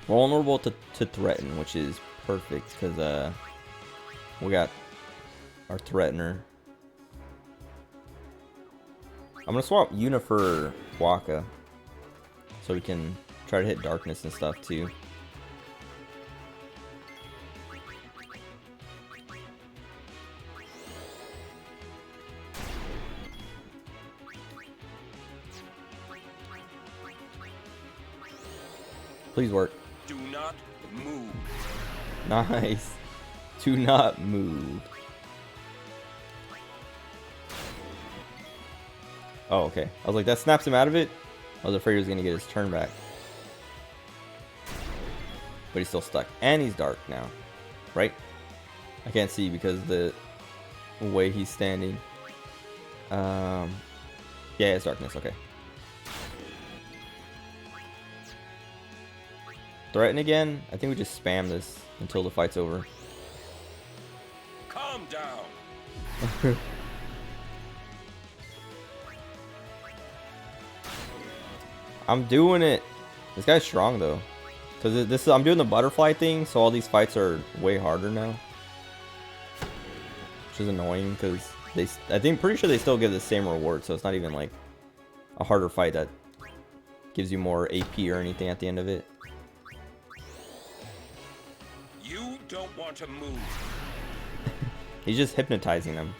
Vulnerable to threaten, which is perfect because we got our threatener. I'm gonna swap Yuna for Waka so we can try to hit darkness and stuff too. Please work. Do not move. Nice. Do not move. Oh, okay. I was like, that snaps him out of it. I was afraid he was going to get his turn back. But he's still stuck. And he's dark now. Right? I can't see because of the way he's standing. Yeah, it's darkness. Okay. Threaten again? I think we just spam this until the fight's over. Calm down. I'm doing it. This guy's strong though. Cause this is, I'm doing the butterfly thing, so all these fights are way harder now. Which is annoying because pretty sure they still give the same reward, so it's not even like a harder fight that gives you more AP or anything at the end of it. You don't want to move. He's just hypnotizing them.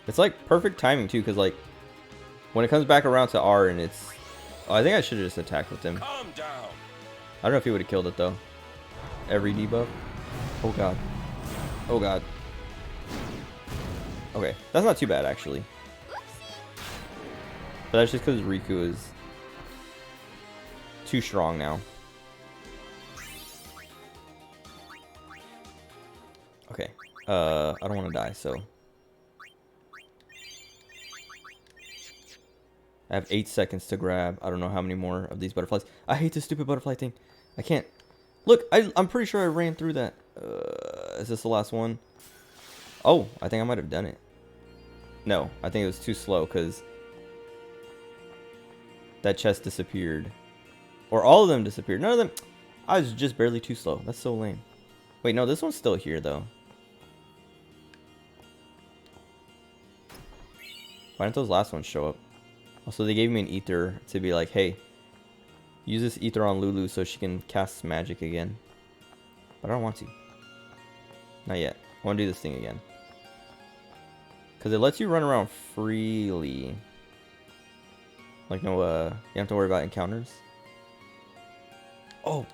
It's like perfect timing too, because like when it comes back around to R and it's, oh, I think I should have just attacked with him. Calm down. I don't know if he would have killed it though. Every debuff. Oh god. Oh god. Okay, that's not too bad actually. But that's just because Riku is too strong now. Okay. I don't want to die, so I have 8 seconds to grab. I don't know how many more of these butterflies. I hate this stupid butterfly thing. I can't. Look, I'm pretty sure I ran through that. Is this the last one? Oh, I think I might have done it. No, I think it was too slow because that chest disappeared. Or all of them disappeared. None of them. I was just barely too slow. That's so lame. Wait, no, this one's still here though. Why didn't those last ones show up? Also, they gave me an ether to be like, hey, use this ether on Lulu so she can cast magic again. But I don't want to. Not yet. I want to do this thing again. Because it lets you run around freely. Like, no, you don't have to worry about encounters. Oh!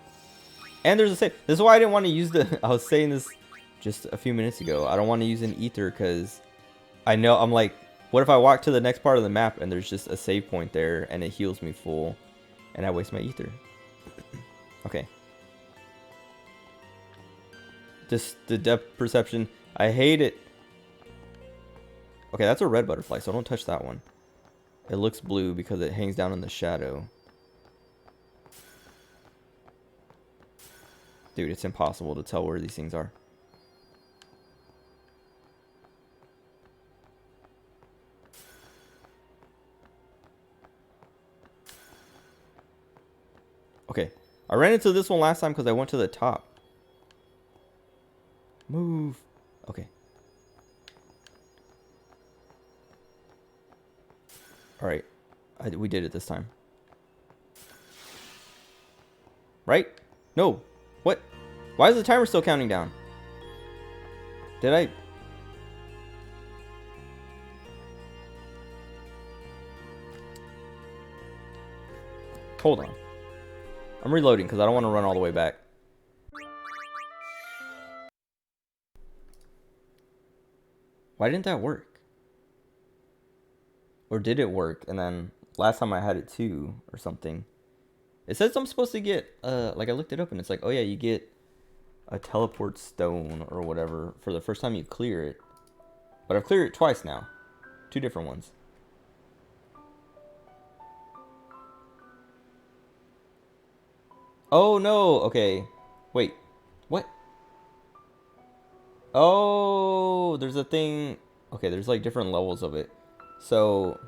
And there's a save. This is why I didn't want to use the... I was saying this just a few minutes ago. I don't want to use an ether because I know I'm like What if I walk to the next part of the map and there's just a save point there and it heals me full and I waste my ether? Okay. Just the depth perception. I hate it. Okay, that's a red butterfly, so don't touch that one. It looks blue because it hangs down in the shadow. Dude, it's impossible to tell where these things are. Okay, I ran into this one last time because I went to the top. Move. Okay. Alright, we did it this time. Right? No. What? Why is the timer still counting down? Did I... Hold on. I'm reloading because I don't want to run all the way back. Why didn't that work? Or did it work? And then last time I had it too, or something. It says I'm supposed to get, like I looked it up and it's like, oh yeah, you get a teleport stone or whatever for the first time you clear it. But I've cleared it twice now. 2 different ones. Oh no, okay. Wait, what? Oh, there's a thing. Okay, there's like different levels of it. So,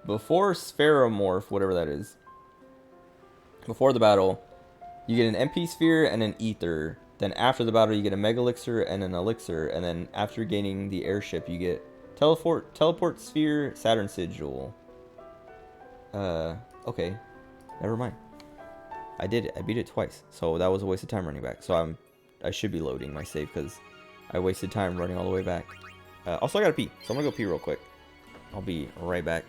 before Spheromorph, whatever that is, before the battle, you get an MP sphere and an ether. Then after the battle, you get a mega elixir and an elixir. And then after gaining the airship, you get teleport sphere, Saturn sigil. Okay, never mind. I did it. I beat it twice, so that was a waste of time running back. So I should be loading my save because I wasted time running all the way back. Also, I gotta pee, so I'm gonna go pee real quick. I'll be right back.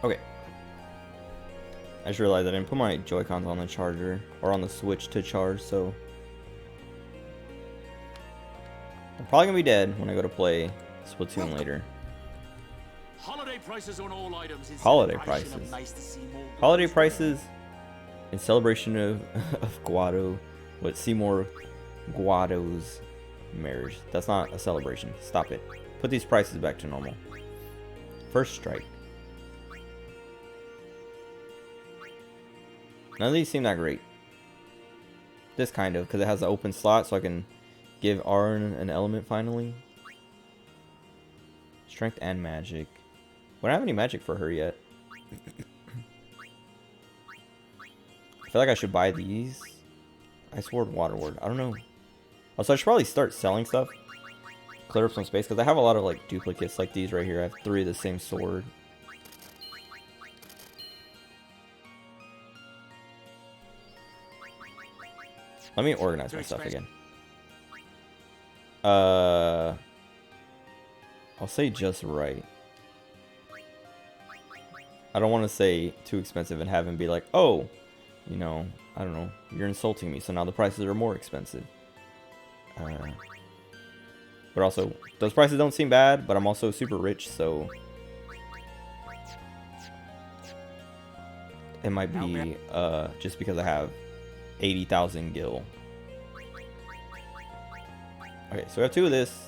Okay. I just realized I didn't put my Joy-Cons on the charger, or on the Switch to charge, so... I'm probably gonna be dead when I go to play Splatoon later. Holiday prices on all items. Holiday prices. Holiday prices in celebration of Guado. What, Seymour Guado's marriage. That's not a celebration. Stop it. Put these prices back to normal. First strike. None of these seem that great. This kind of, because it has an open slot, so I can give Arn an element finally. Strength and magic. We don't have any magic for her yet. I feel like I should buy these. Ice Ward, Water Ward. I don't know. Also, I should probably start selling stuff. Clear up some space, because I have a lot of like duplicates like these right here. I have 3 of the same sword. Let me organize my stuff again. I'll say just right. I don't want to say too expensive and have him be like, oh, you know, I don't know, you're insulting me, so now the prices are more expensive. But also, those prices don't seem bad, but I'm also super rich, so it might be just because I have 80,000 gil. Okay, so we have 2 of this.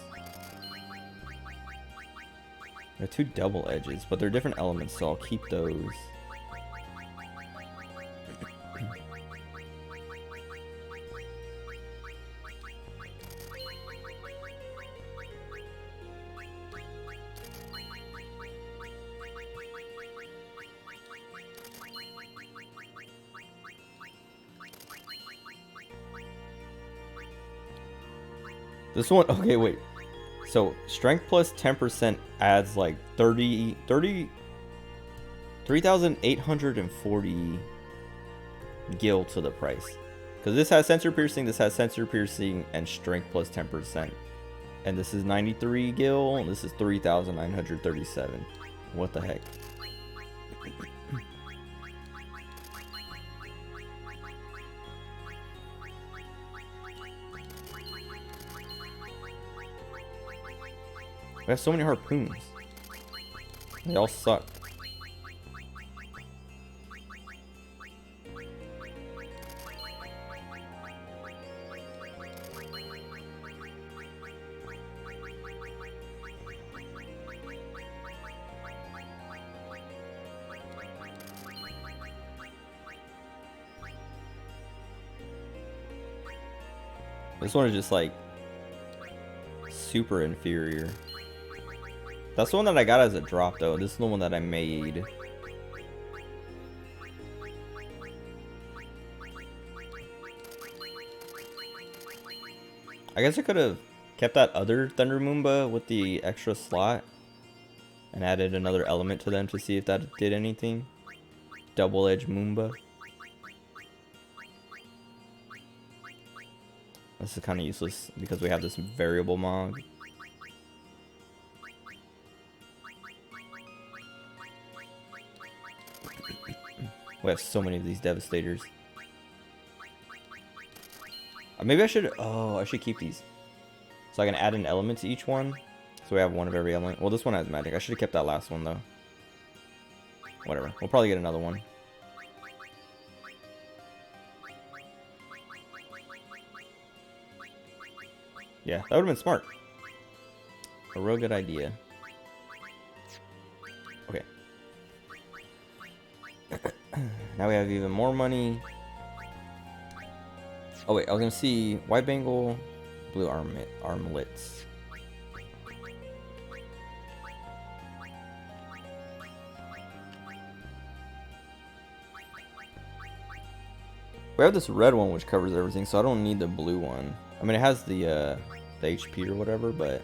We have 2 double edges, but they're different elements, so I'll keep those. This one, okay, wait. So, strength plus 10% adds like 3,840 gil to the price. Because this has sensor piercing, this has sensor piercing, and strength plus 10%. And this is 93 gil, and this is 3,937. What the heck? We have so many harpoons. They all suck. This one is just like super inferior. That's the one that I got as a drop though. This is the one that I made. I guess I could have kept that other Thunder Moomba with the extra slot and added another element to them to see if that did anything. Double Edge Moomba. This is kind of useless because we have this variable Mog. We have so many of these Devastators. Maybe I should... Oh, I should keep these. So I can add an element to each one. So we have one of every element. Well, this one has magic. I should have kept that last one, though. Whatever. We'll probably get another one. Yeah, that would have been smart. A real good idea. Okay. Now we have even more money. Oh wait, I was gonna see white bangle, blue armlets. We have this red one which covers everything, so I don't need the blue one. I mean, it has the HP or whatever, but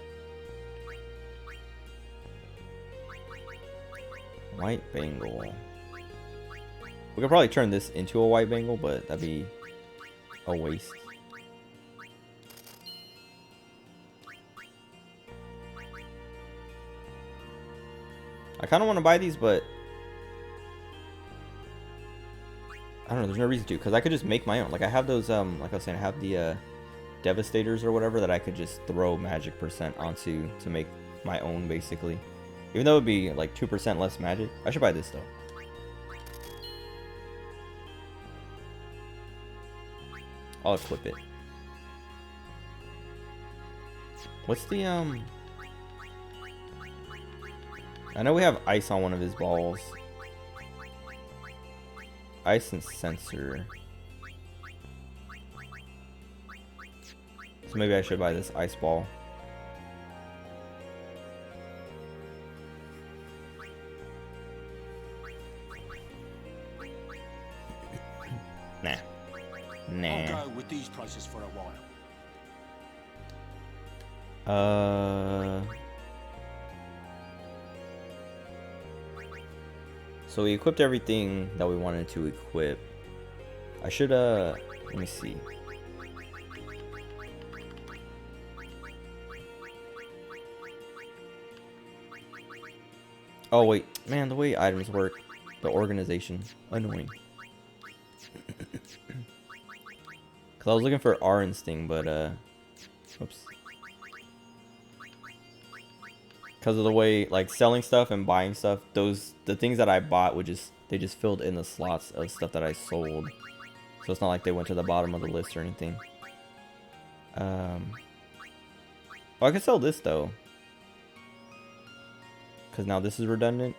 white bangle. We could probably turn this into a white bangle, but that'd be a waste. I kind of want to buy these, but I don't know. There's no reason to, because I could just make my own. Like I have those, like I was saying, I have the Devastators or whatever that I could just throw magic percent onto to make my own, basically. Even though it would be like 2% less magic. I should buy this though. I'll equip it. What's the I know we have ice on one of his balls. ice and sensor. So maybe I should buy this ice ball. Nah. Nah. I'll go with these prices for a while. So we equipped everything that we wanted to equip. I should let me see. Oh wait, man, the way items work, the organization, annoying. Cause I was looking for R instinct, but oops. Because of the way, like, selling stuff and buying stuff, the things that I bought would they just filled in the slots of stuff that I sold. So it's not like they went to the bottom of the list or anything. Oh, I could sell this though. Because now this is redundant.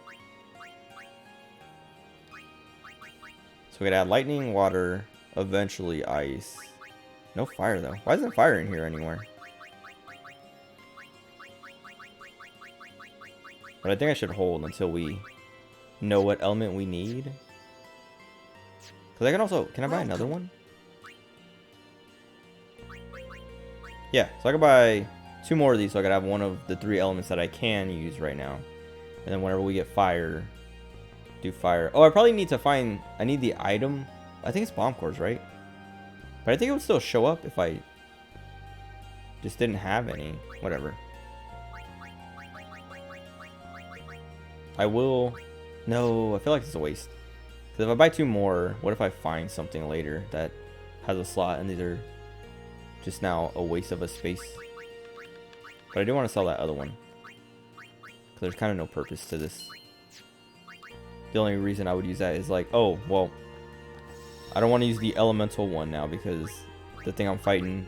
So we could add lightning, water, eventually ice. No fire though. Why isn't fire in here anywhere? But I think I should hold until we know what element we need. Because I can also... Can I buy another one? Yeah, so I can buy 2 more of these so I can have one of the 3 elements that I can use right now. And then whenever we get fire, do fire. Oh, I probably need to find... I need the item. I think it's bomb cores, right? But I think it would still show up if I just didn't have any. Whatever. I will... No, I feel like it's a waste. Because if I buy 2 more, what if I find something later that has a slot and these are just now a waste of a space? But I do want to sell that other one. Because there's kind of no purpose to this. The only reason I would use that is like, oh, well, I don't want to use the elemental one now because the thing I'm fighting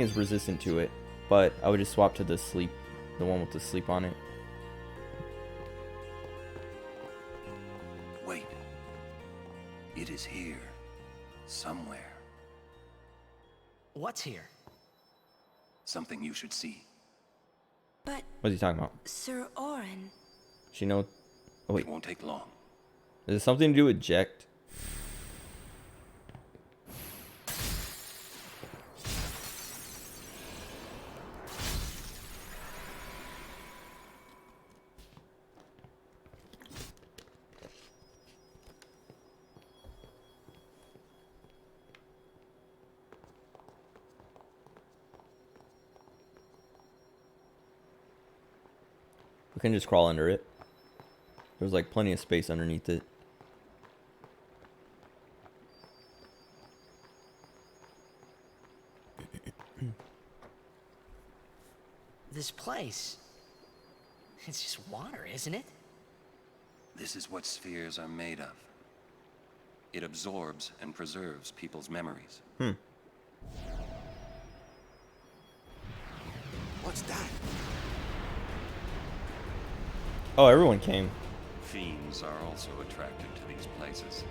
is resistant to it. But I would just swap to the sleep, the one with the sleep on it. Wait. It is here. Somewhere. What's here? Something you should see. But, What's he talking about? Sir Orin... She know... Oh, wait. It won't take long. Is it something to do with Jecht? We can just crawl under it. There's like plenty of space underneath it. This place... It's just water, isn't it? This is what spheres are made of. It absorbs and preserves people's memories. What's that? Oh, everyone came. Fiends are also attracted to these places.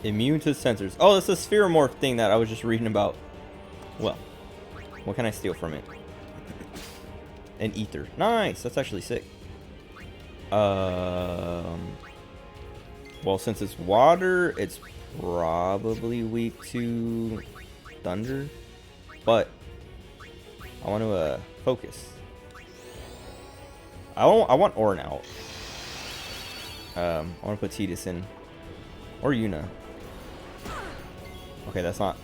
Immune to sensors. Oh, it's a spheromorph thing that I was just reading about. Well, what can I steal from it? An ether. Nice. That's actually sick. Well, since it's water, it's probably weak to thunder. But I want to focus. I want Orin out. I want to put Tidus in, or Yuna. Okay, that's not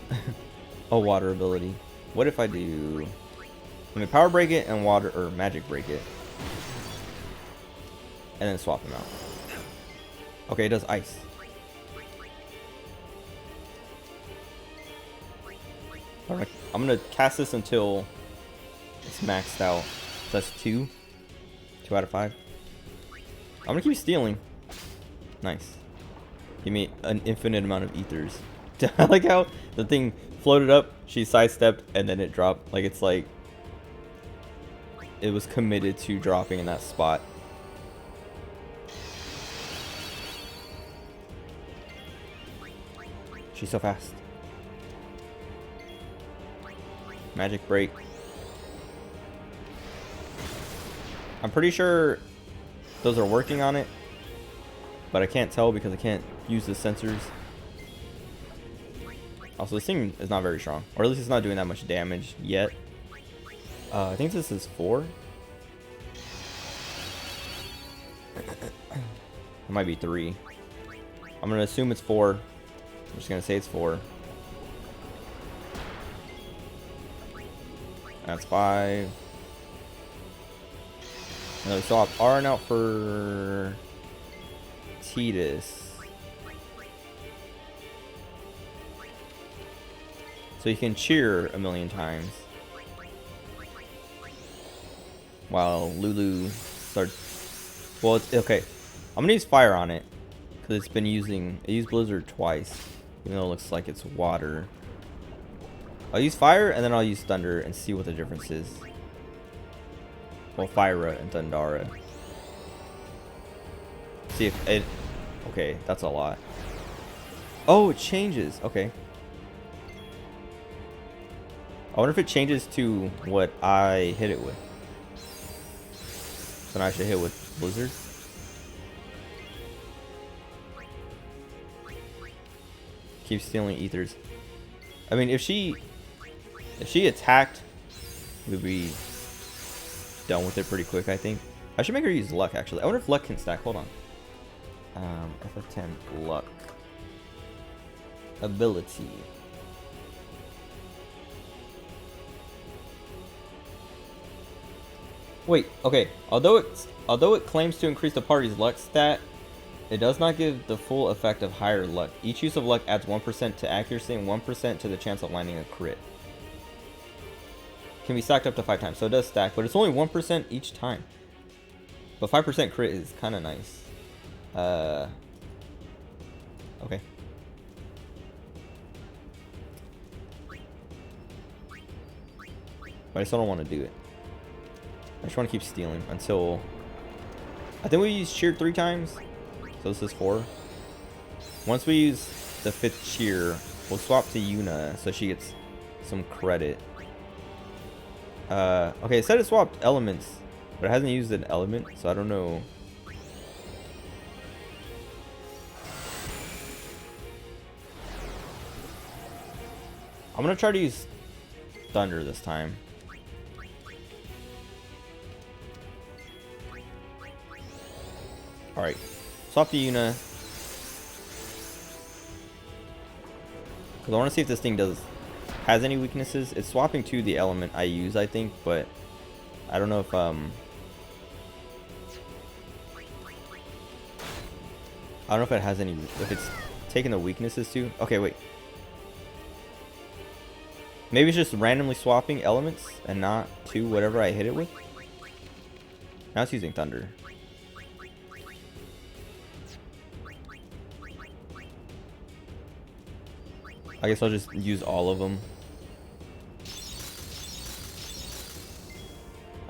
a water ability. What if I do? Let me power break it and water or magic break it, and then swap them out. Okay, it does ice. Alright, I'm gonna cast this until it's maxed out. That's 2 out of 5. I'm gonna keep stealing. Nice. Give me an infinite amount of ethers. I like how the thing floated up, she sidestepped, and then it dropped. Like, it's like... it was committed to dropping in that spot. She's so fast. Magic break. I'm pretty sure those are working on it, but I can't tell because I can't use the sensors. Also, this thing is not very strong, or at least it's not doing that much damage yet. I think this is 4. It might be 3. I'm gonna assume it's 4. I'm just gonna say it's 4. That's 5. And we swap Arn out for Tidus. So you can cheer a million times. While Lulu starts... Well, it's okay. I'm gonna use fire on it. Because it's been using... It used blizzard twice. Even though it looks like it's water. I'll use fire and then I'll use thunder and see what the difference is. Well, Fyra and Thundara. See if it... Okay, that's a lot. Oh, it changes. Okay. I wonder if it changes to what I hit it with. So now I should hit with Blizzard. Keep stealing ethers. I mean, if she attacked, we'd be done with it pretty quick, I think. I should make her use luck, actually. I wonder if luck can stack. Hold on. FF10 luck ability. Wait, okay. Although it claims to increase the party's luck stat, it does not give the full effect of higher luck. Each use of luck adds 1% to accuracy and 1% to the chance of landing a crit. Can be stacked up to 5 times, so it does stack, but it's only 1% each time. But 5% crit is kind of nice. Okay. But I still don't want to do it. I just want to keep stealing until... I think we used cheer 3 times. So this is 4. Once we use the 5th cheer, we'll swap to Yuna so she gets some credit. Okay, it said it swapped elements, but it hasn't used an element, so I don't know. I'm gonna try to use thunder this time. Alright, swap to Yuna. Because I want to see if this thing has any weaknesses. It's swapping to the element I use, I think, but I don't know if I don't know if it has any, if it's taking the weaknesses too. Okay, wait. Maybe it's just randomly swapping elements and not to whatever I hit it with. Now it's using thunder. I guess I'll just use all of them.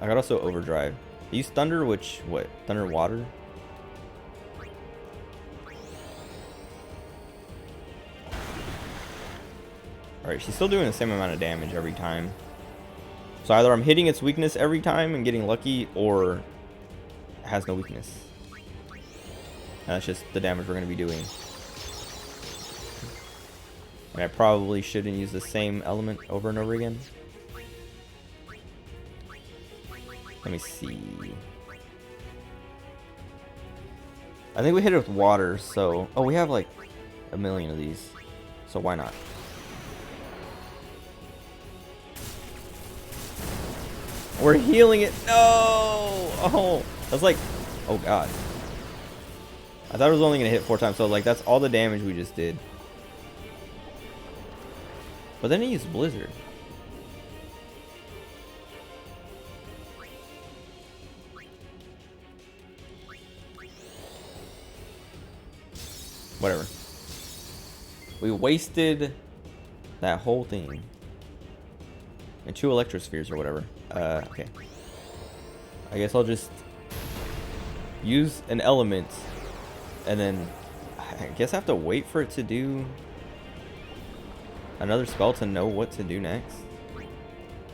I got also overdrive. I use thunder, which what? Thunder water? Alright, she's still doing the same amount of damage every time. So either I'm hitting its weakness every time and getting lucky, or it has no weakness. And that's just the damage we're going to be doing. And I probably shouldn't use the same element over and over again. Let me see. I think we hit it with water, so... Oh, we have like a million of these. So why not? We're healing it. No! Oh, that's like... Oh, God. I thought it was only going to hit 4 times, so like that's all the damage we just did. But then he used Blizzard. Whatever. We wasted that whole thing. And 2 Electrospheres or whatever. Okay. I guess I'll just use an element, and then I guess I have to wait for it to do another spell to know what to do next.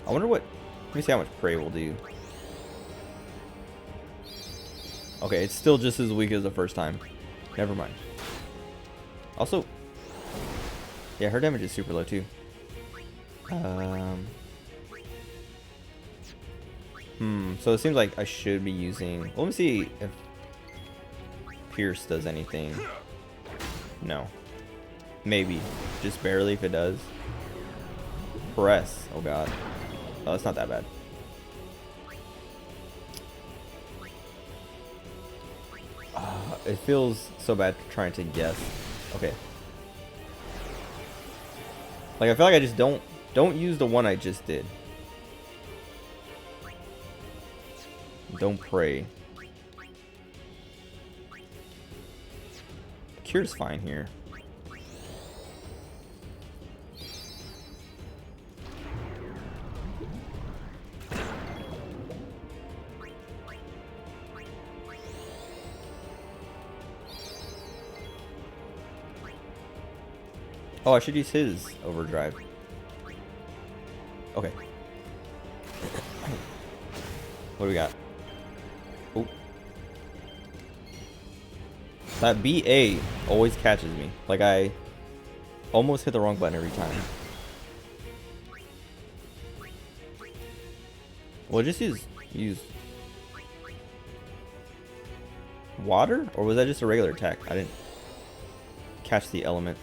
I wonder what. Let me see how much Prey will do. Okay, it's still just as weak as the first time. Never mind. Also, yeah, her damage is super low too. So it seems like I should be using. Well, let me see if Pierce does anything. No. Maybe. Just barely if it does. Press. Oh god. Oh, it's not that bad. It feels so bad trying to guess. Okay. Like I feel like I just don't use the one I just did. Don't pray. Cure's fine here. Oh, I should use his overdrive. Okay. What do we got? Oh. That BA always catches me. Like I almost hit the wrong button every time. Well, just use water? Or was that just a regular attack? I didn't catch the element.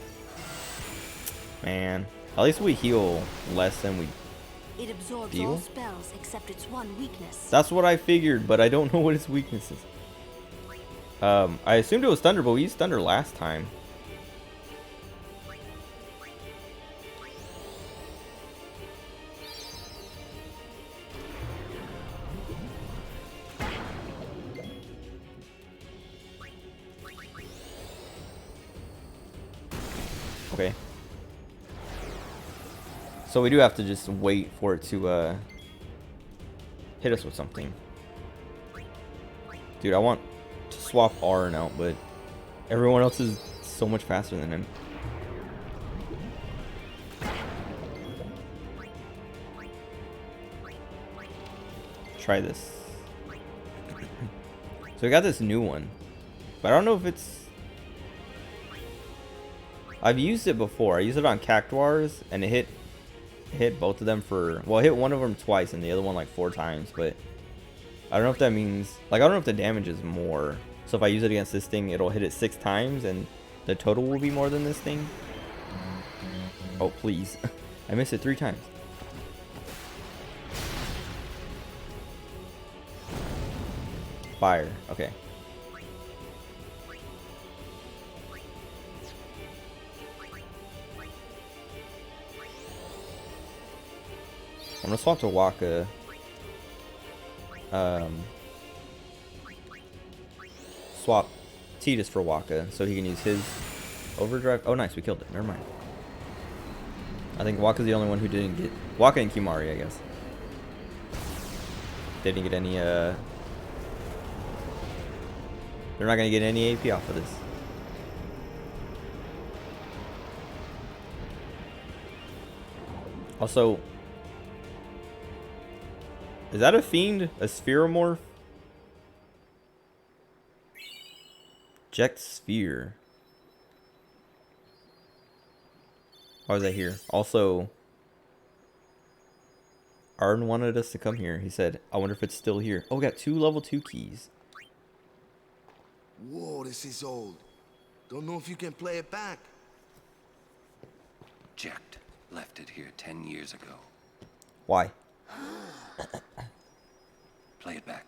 Man, at least we heal less than we It absorbs deal. all spells except its one weakness. That's what I figured, but I don't know what its weakness is. I assumed it was Thunder, but we used Thunder last time. Okay. So we do have to just wait for it to hit us with something. Dude, I want to swap Arn out, but everyone else is so much faster than him. Try this. So we got this new one, but I don't know if it's... I've used it before. I used it on Cactuars, and it hit both of them for... Well, it hit one of them twice, and the other one like 4 times, but... I don't know if that means... Like, I don't know if the damage is more. So if I use it against this thing, it'll hit it 6 times, and the total will be more than this thing. Oh, please. I missed it 3 times. Fire. Okay. I'm gonna swap to Waka. Swap Tidus for Waka so he can use his overdrive. Oh, nice, we killed it. Never mind. I think Waka's the only one who didn't get Waka and Kimari, I guess. They didn't get any. They're not gonna get any AP off of this. Also, is that a fiend? A spheromorph? Eject sphere. Why was that here? Also, Arden wanted us to come here. He said, I wonder if it's still here. Oh, we got 2 level 2 keys. Whoa, this is old. Don't know if you can play it back. Jecht left it here 10 years ago. Why? Play it back.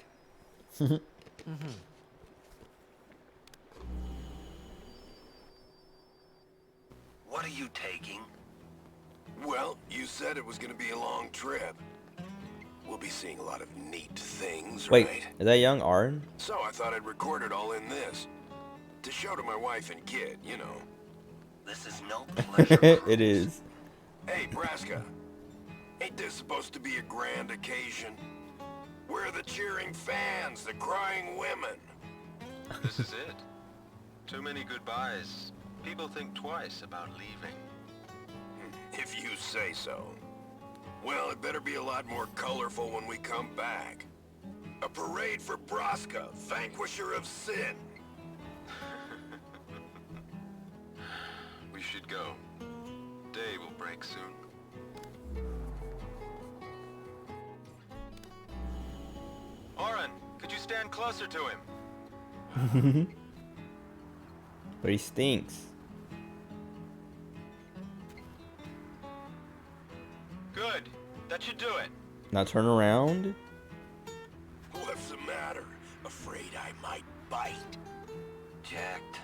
What are you taking? Well, you said it was gonna be a long trip. We'll be seeing a lot of neat things, Wait, right? is that young Arden? So I thought I'd record it all in this. To show to my wife and kid, you know. This is no pleasure. It is. Hey, Braska. Ain't this supposed to be a grand occasion? We're the cheering fans, the crying women. This is it. Too many goodbyes. People think twice about leaving. If you say so. Well, it better be a lot more colorful when we come back. A parade for Braska, vanquisher of sin. We should go. Day will break soon. Oren, could you stand closer to him? But he stinks. Good. That should do it. Now turn around. What's the matter? Afraid I might bite? Jacked.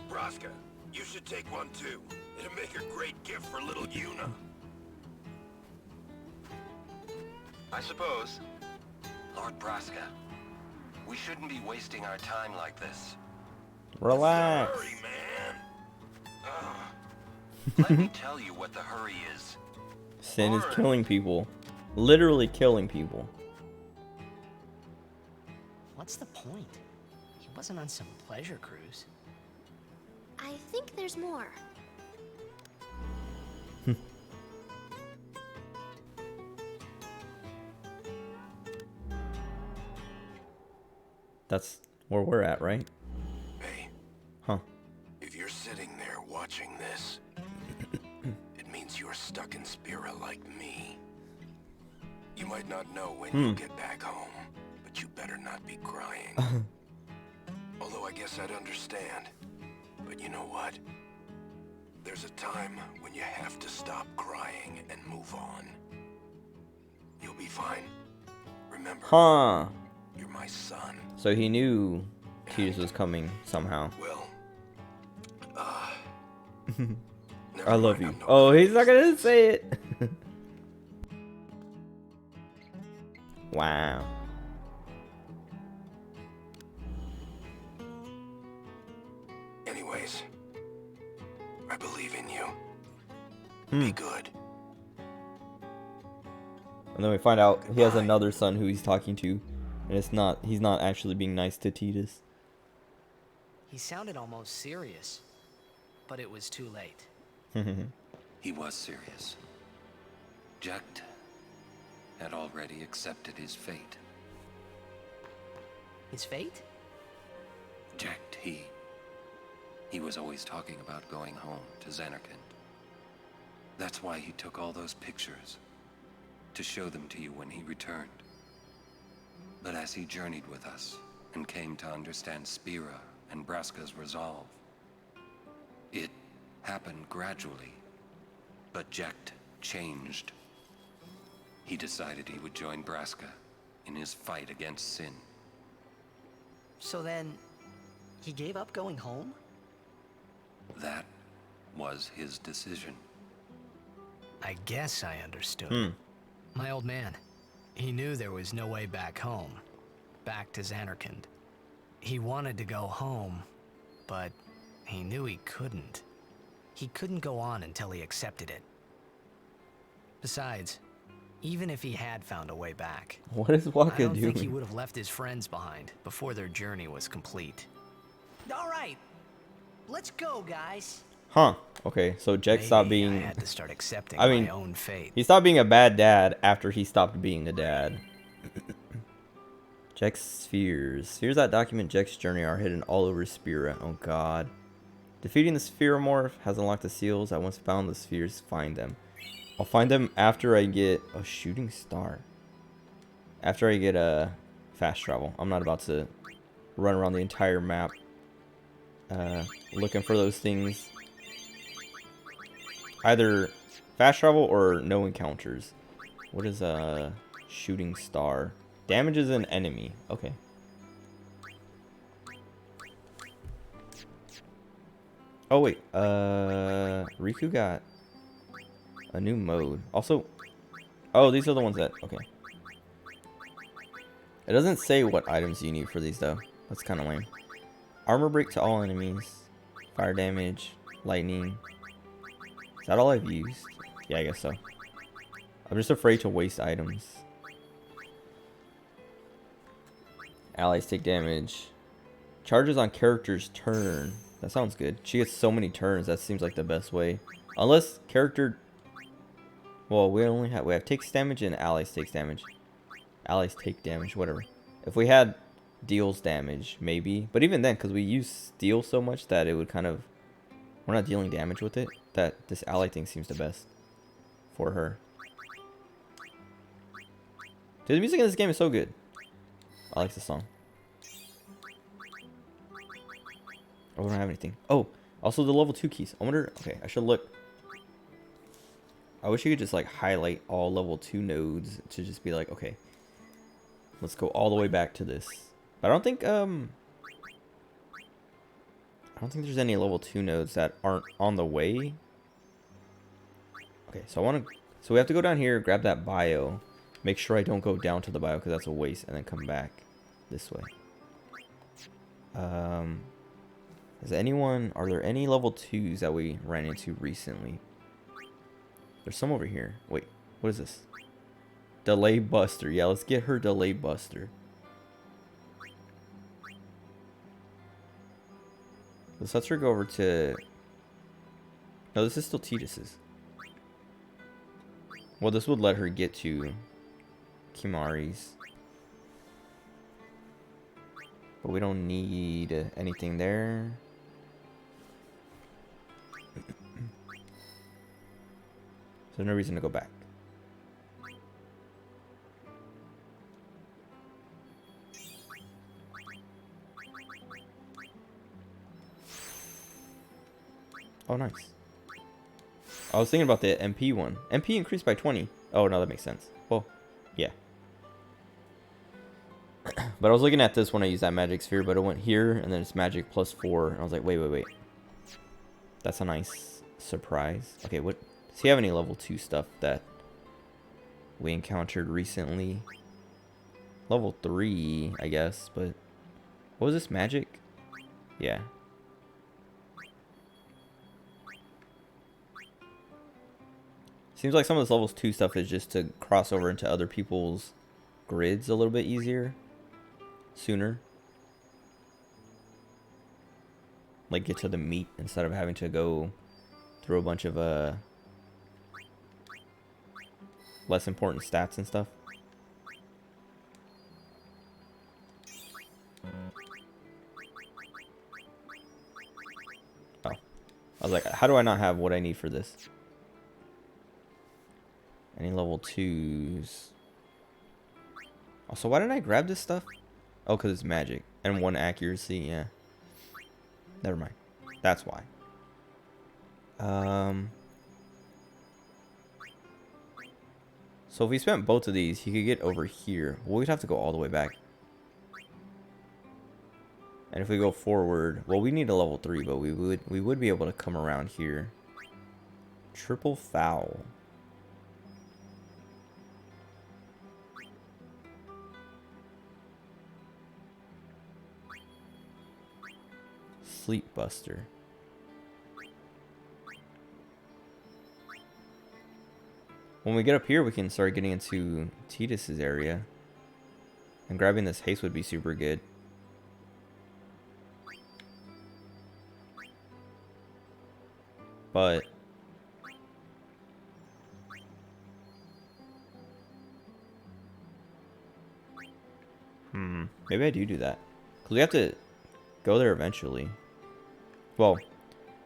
Braska, you should take one too. It'll make a great gift for little Yuna. I suppose. Lord Braska, we shouldn't be wasting our time like this. Relax. Hurry, man. Let me tell you what the hurry is. Sin is killing people. Literally killing people. What's the point? He wasn't on some pleasure cruise. I think there's more. That's where we're at, right? Hey, Huh. if you're sitting there watching this, it means you're stuck in Spira like me. You might not know when you'll get back home, but you better not be crying. Although I guess I'd understand. But you know what? There's a time when you have to stop crying and move on. You'll be fine. Remember, Huh. you're my son. So he knew Tidus was coming somehow. Well, I love you. Oh, he's not gonna say it. Wow. Anyways, I believe in you. Be good. And then we find out he has another son who he's talking to, and he's not actually being nice to Tidus. He sounded almost serious, but it was too late. He was serious. Jecht had already accepted his fate. His fate? Jecht, he was always talking about going home to Zanarkand. That's why he took all those pictures, to show them to you when he returned. But as he journeyed with us and came to understand Spira and Braska's resolve, it happened gradually, but Jecht changed. He decided he would join Braska in his fight against sin. So then, he gave up going home? That was his decision. I guess I understood. My old man, he knew there was no way back home, back to Zanarkand. He wanted to go home, but he knew he couldn't. He couldn't go on until he accepted it. Besides, even if he had found a way back, What is Waka I don't doing? think he would have left his friends behind before their journey was complete. All right, let's go, guys. Huh. Okay, so Jecht stopped Maybe being... I had to start accepting I mean, my own fate. He stopped being a bad dad after he stopped being the dad. Jecht's spheres. Spheres that document Jecht's journey are hidden all over Spira. Oh god. Defeating the Spheromorph has unlocked the seals. I once found the spheres. Find them. I'll find them after I get a shooting star. After I get a fast travel. I'm not about to run around the entire map looking for those things. Either fast travel or no encounters. What is a shooting star? Damages an enemy. Okay. Oh wait, Riku got a new mode. Also, oh, these are the ones that, okay. It doesn't say what items you need for these though. That's kind of lame. Armor break to all enemies. Fire damage, lightning. Is that all I've used? Yeah, I guess so. I'm just afraid to waste items. Allies take damage. Charges on character's turn. That sounds good. She gets so many turns. That seems like the best way. Unless character... Well, we have takes damage and allies takes damage. Allies take damage, whatever. If we had deals damage, maybe. But even then, because we use steel so much that it would kind of... We're not dealing damage with it. That this ally thing seems the best for her. Dude, the music in this game is so good. I like this song. Oh, we don't have anything. Oh, also the level 2 keys. I wonder... Okay, I should look. I wish you could just like highlight all level 2 nodes to just be like, okay, let's go all the way back to this. But I don't think there's any level 2 nodes that aren't on the way. Okay, so we have to go down here, grab that bio. Make sure I don't go down to the bio because that's a waste, and then come back this way. Are there any level 2s that we ran into recently? There's some over here. Wait, what is this? Delay Buster. Yeah, let's get her Delay Buster. Let's let her go over to... No, this is still Tidus's. Well, this would let her get to Kimahri's. But we don't need anything there. So there's no reason to go back. Oh, nice. I was thinking about the MP one. MP increased by 20. Oh, no, that makes sense. Well, yeah. But I was looking at this when I used that magic sphere, but it went here, and then it's magic plus 4. And I was like, wait. That's a nice surprise. Okay, what... Does he have any level 2 stuff that we encountered recently? Level 3, I guess, but... What was this, magic? Yeah. Seems like some of this levels 2 stuff is just to cross over into other people's grids a little bit easier. Sooner. Like, get to the meat instead of having to go through a bunch of, less important stats and stuff. Oh. I was like, how do I not have what I need for this? Any level 2s? Also, why didn't I grab this stuff? Oh, because it's magic. And 1 accuracy, yeah. Never mind. That's why. So if we spent both of these, he could get over here. Well, we'd have to go all the way back. And if we go forward, well, we need a level 3, but we would be able to come around here. Triple foul. Sleep Buster. When we get up here, we can start getting into Tidus's area. And grabbing this haste would be super good. But... maybe I do that. Because we have to go there eventually. Well,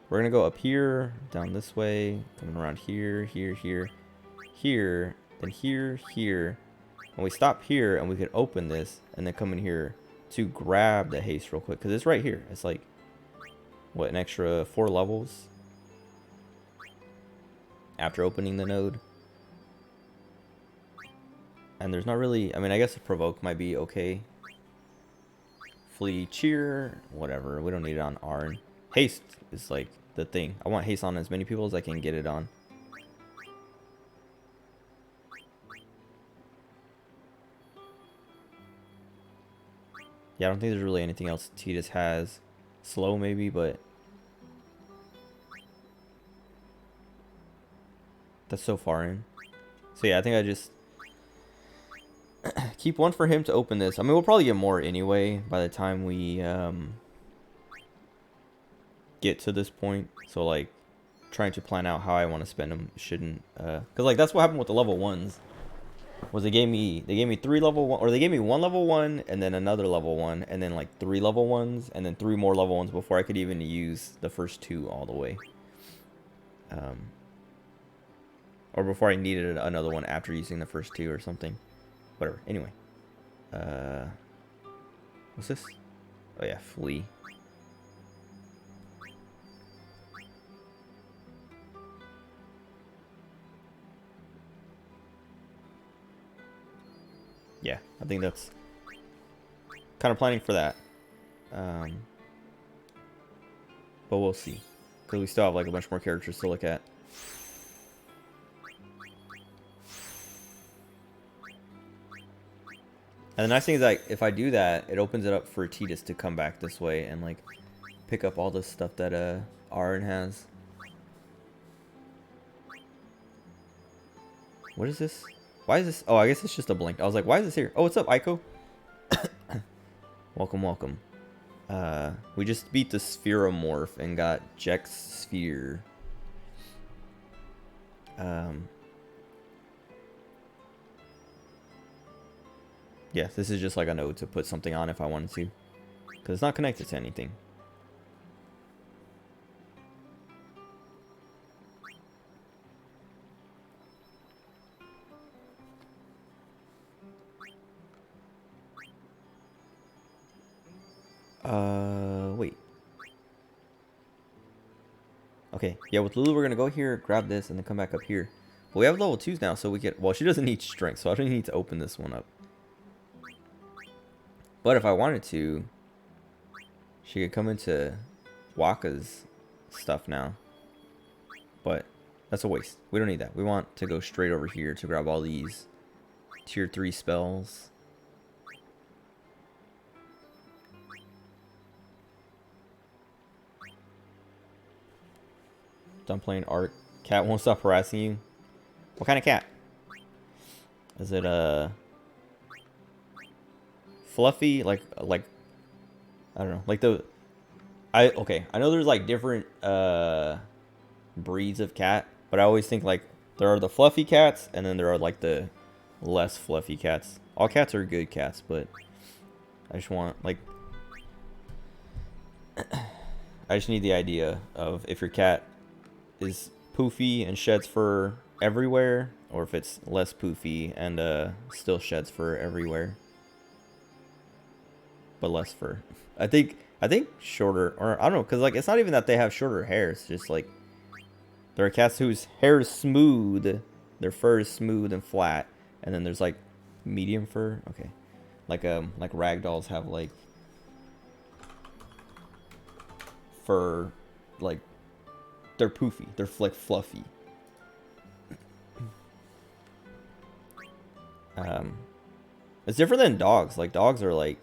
we're going to go up here, down this way, coming around here, here, then here. And we stop here, and we could open this, and then come in here to grab the haste real quick. Because it's right here. It's like, what, an extra 4 levels? After opening the node. And there's not really... I mean, I guess a provoke might be okay. Flee, cheer, whatever. We don't need it on Arn. Haste is like the thing. I want haste on as many people as I can get it on. Yeah, I don't think there's really anything else Tidus has. Slow maybe, but... that's so far in. So yeah, I think I just... keep one for him to open this. I mean, we'll probably get more anyway by the time we get to this point. So like trying to plan out how I want to spend them shouldn't because like that's what happened with the level 1s. Was they gave me 3 level 1, or they gave me 1 level 1 and then another level 1 and then like 3 level 1s and then 3 more level 1s before I could even use the first 2 all the way. Or before I needed another one after using the first 2 or something. Whatever. Anyway. What's this? Oh yeah, flee. Yeah, I think that's kind of planning for that. But we'll see. Because we still have like a bunch more characters to look at. And the nice thing is like if I do that, it opens it up for Tidus to come back this way and like pick up all the stuff that Aaron has. What is this? Why is this? Oh, I guess it's just a blink. I was like, why is this here? Oh, what's up, Aiko? Welcome, welcome. We just beat the Spheromorph and got Jex Sphere. Yeah, this is just like a node to put something on if I wanted to. Because it's not connected to anything. Wait. Okay, yeah, with Lulu we're gonna go here, grab this, and then come back up here. But we have level 2s now, so we get... Well, she doesn't need strength, so I don't need to open this one up. But if I wanted to, she could come into Wakka's stuff now. But that's a waste. We don't need that. We want to go straight over here to grab all these tier 3 spells. Done playing Ark. Cat won't stop harassing you. What kind of cat? Is it fluffy? Like I don't know. Like okay. I know there's like different breeds of cat, but I always think like there are the fluffy cats and then there are like the less fluffy cats. All cats are good cats, but I just want like I just need the idea of if your cat is poofy and sheds fur everywhere, or if it's less poofy and still sheds fur everywhere, but less fur. I think shorter, or I don't know, because like it's not even that they have shorter hair. It's just like there are cats whose hair is smooth, their fur is smooth and flat, and then there's like medium fur. Okay, like ragdolls have like fur like. They're poofy. They're like fluffy. It's different than dogs. Like dogs are like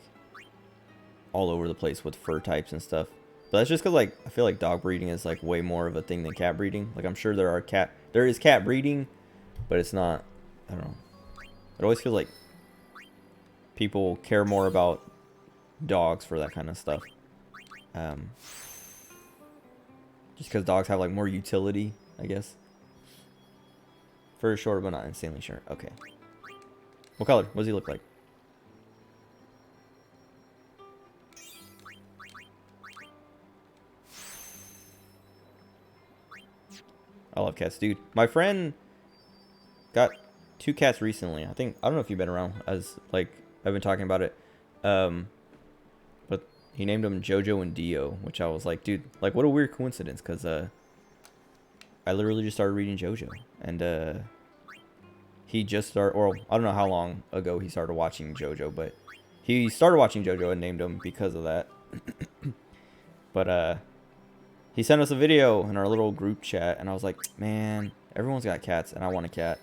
all over the place with fur types and stuff. But that's just because like I feel like dog breeding is like way more of a thing than cat breeding. Like I'm sure there is cat breeding, but it's not. I don't know. It always feels like people care more about dogs for that kind of stuff. Just because dogs have like more utility, I guess. Fur is shorter, but not insanely short. Okay. What color? What does he look like? I love cats, dude. My friend got 2 cats recently. I don't know if you've been around as like I've been talking about it. But he named them Jojo and Dio, which I was like, dude, like what a weird coincidence, because I literally just started reading Jojo, and he just started, or I don't know how long ago he started watching Jojo, but he started watching Jojo and named him because of that. But he sent us a video in our little group chat, and I was like, man, everyone's got cats, and I want a cat.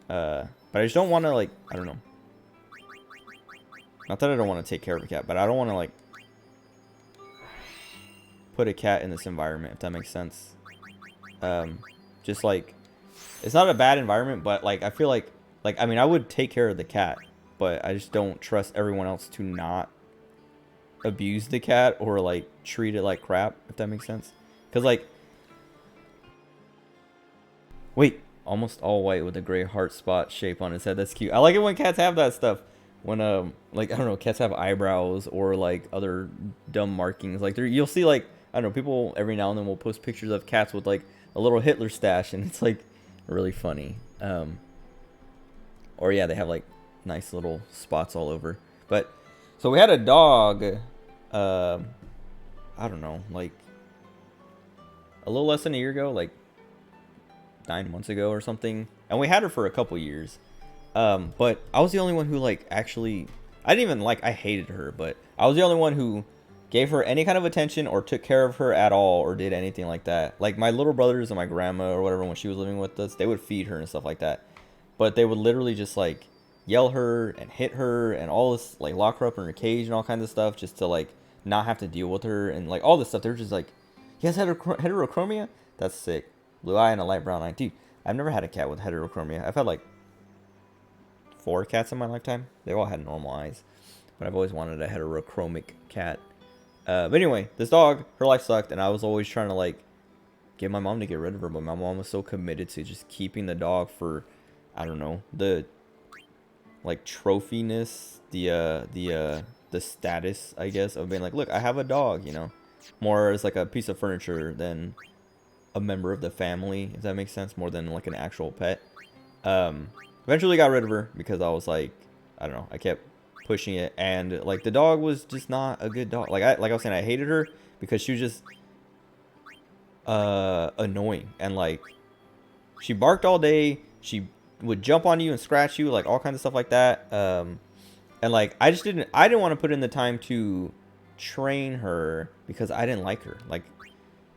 But I just don't want to, like, I don't know. Not that I don't want to take care of a cat, but I don't want to, like, put a cat in this environment, if that makes sense. Just, like, it's not a bad environment, but, like, I feel like, I mean, I would take care of the cat, but I just don't trust everyone else to not abuse the cat or like treat it like crap, if that makes sense. Because like, wait, almost all white with a gray heart spot shape on its head. That's cute. I like it when cats have that stuff. When like, I don't know, cats have eyebrows or like other dumb markings. Like you'll see like, I don't know, people every now and then will post pictures of cats with like a little Hitler stash, and it's like really funny. Or yeah, they have like nice little spots all over. But so we had a dog, I don't know, like a little less than a year ago, like 9 months ago or something, and we had her for a couple years. But I was the only one who like actually, I didn't even like, I hated her, but I was the only one who gave her any kind of attention or took care of her at all or did anything like that. Like my little brothers and my grandma or whatever, when she was living with us, they would feed her and stuff like that. But they would literally just like yell her and hit her and all this, like lock her up in her cage and all kinds of stuff just to like not have to deal with her and like all this stuff. They're just like, he has heterochromia? That's sick. Blue eye and a light brown eye. Dude, I've never had a cat with heterochromia. I've had like 4 cats in my lifetime. They all had normal eyes, but I've always wanted a heterochromic cat. But anyway, this dog, her life sucked, and I was always trying to like get my mom to get rid of her, but my mom was so committed to just keeping the dog for, I don't know, the like trophiness, the status, I guess, of being like, look, I have a dog, you know, more as like a piece of furniture than a member of the family, if that makes sense, more than like an actual pet. Eventually got rid of her because I was like, I don't know, I kept pushing it, and like the dog was just not a good dog. Like I was saying, I hated her because she was just annoying, and like she barked all day. She would jump on you and scratch you, like all kinds of stuff like that. And like I didn't want to put in the time to train her because I didn't like her. Like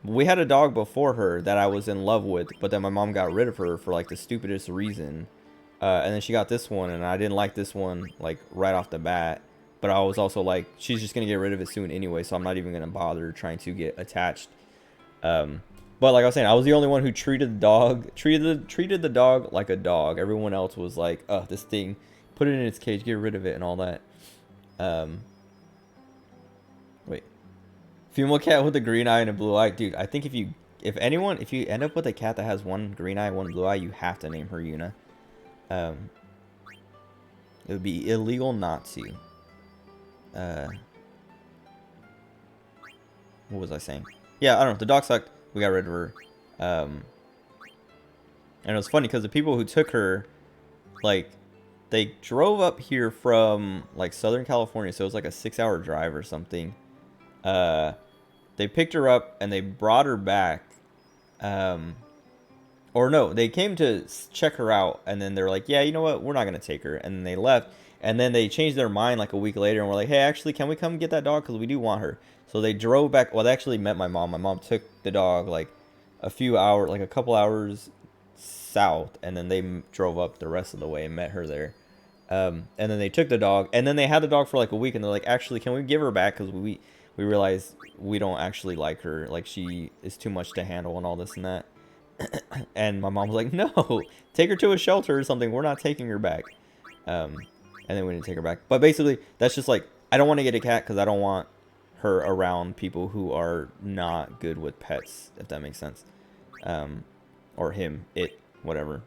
we had a dog before her that I was in love with, but then my mom got rid of her for like the stupidest reason. And then she got this one, and I didn't like this one like right off the bat. But I was also like, she's just gonna get rid of it soon anyway, so I'm not even gonna bother trying to get attached. But like I was saying, I was the only one who treated the dog like a dog. Everyone else was like, oh, this thing, put it in its cage, get rid of it, and all that. Wait, female cat with a green eye and a blue eye, dude. I think if you end up with a cat that has one green eye, one blue eye, you have to name her Yuna. It would be illegal not to. What was I saying? Yeah, I don't know. The dog sucked. We got rid of her. And it was funny because the people who took her, like, they drove up here from like Southern California, so it was like a 6-hour drive or something. They picked her up and they brought her back. Or no, they came to check her out, and then they're like, yeah, you know what, we're not going to take her. And then they left, and then they changed their mind like a week later, and we're like, hey, actually, can we come get that dog? Because we do want her. So they drove back. Well, they actually met my mom. My mom took the dog like a couple hours south, and then they drove up the rest of the way and met her there. And then they took the dog, and then they had the dog for like a week, and they're like, actually, can we give her back? Because we realized we don't actually like her. Like, she is too much to handle and all this and that. And my mom was like, no, take her to a shelter or something. We're not taking her back. And then we didn't take her back. But basically, that's just like, I don't want to get a cat because I don't want her around people who are not good with pets, if that makes sense. Or him, it, whatever.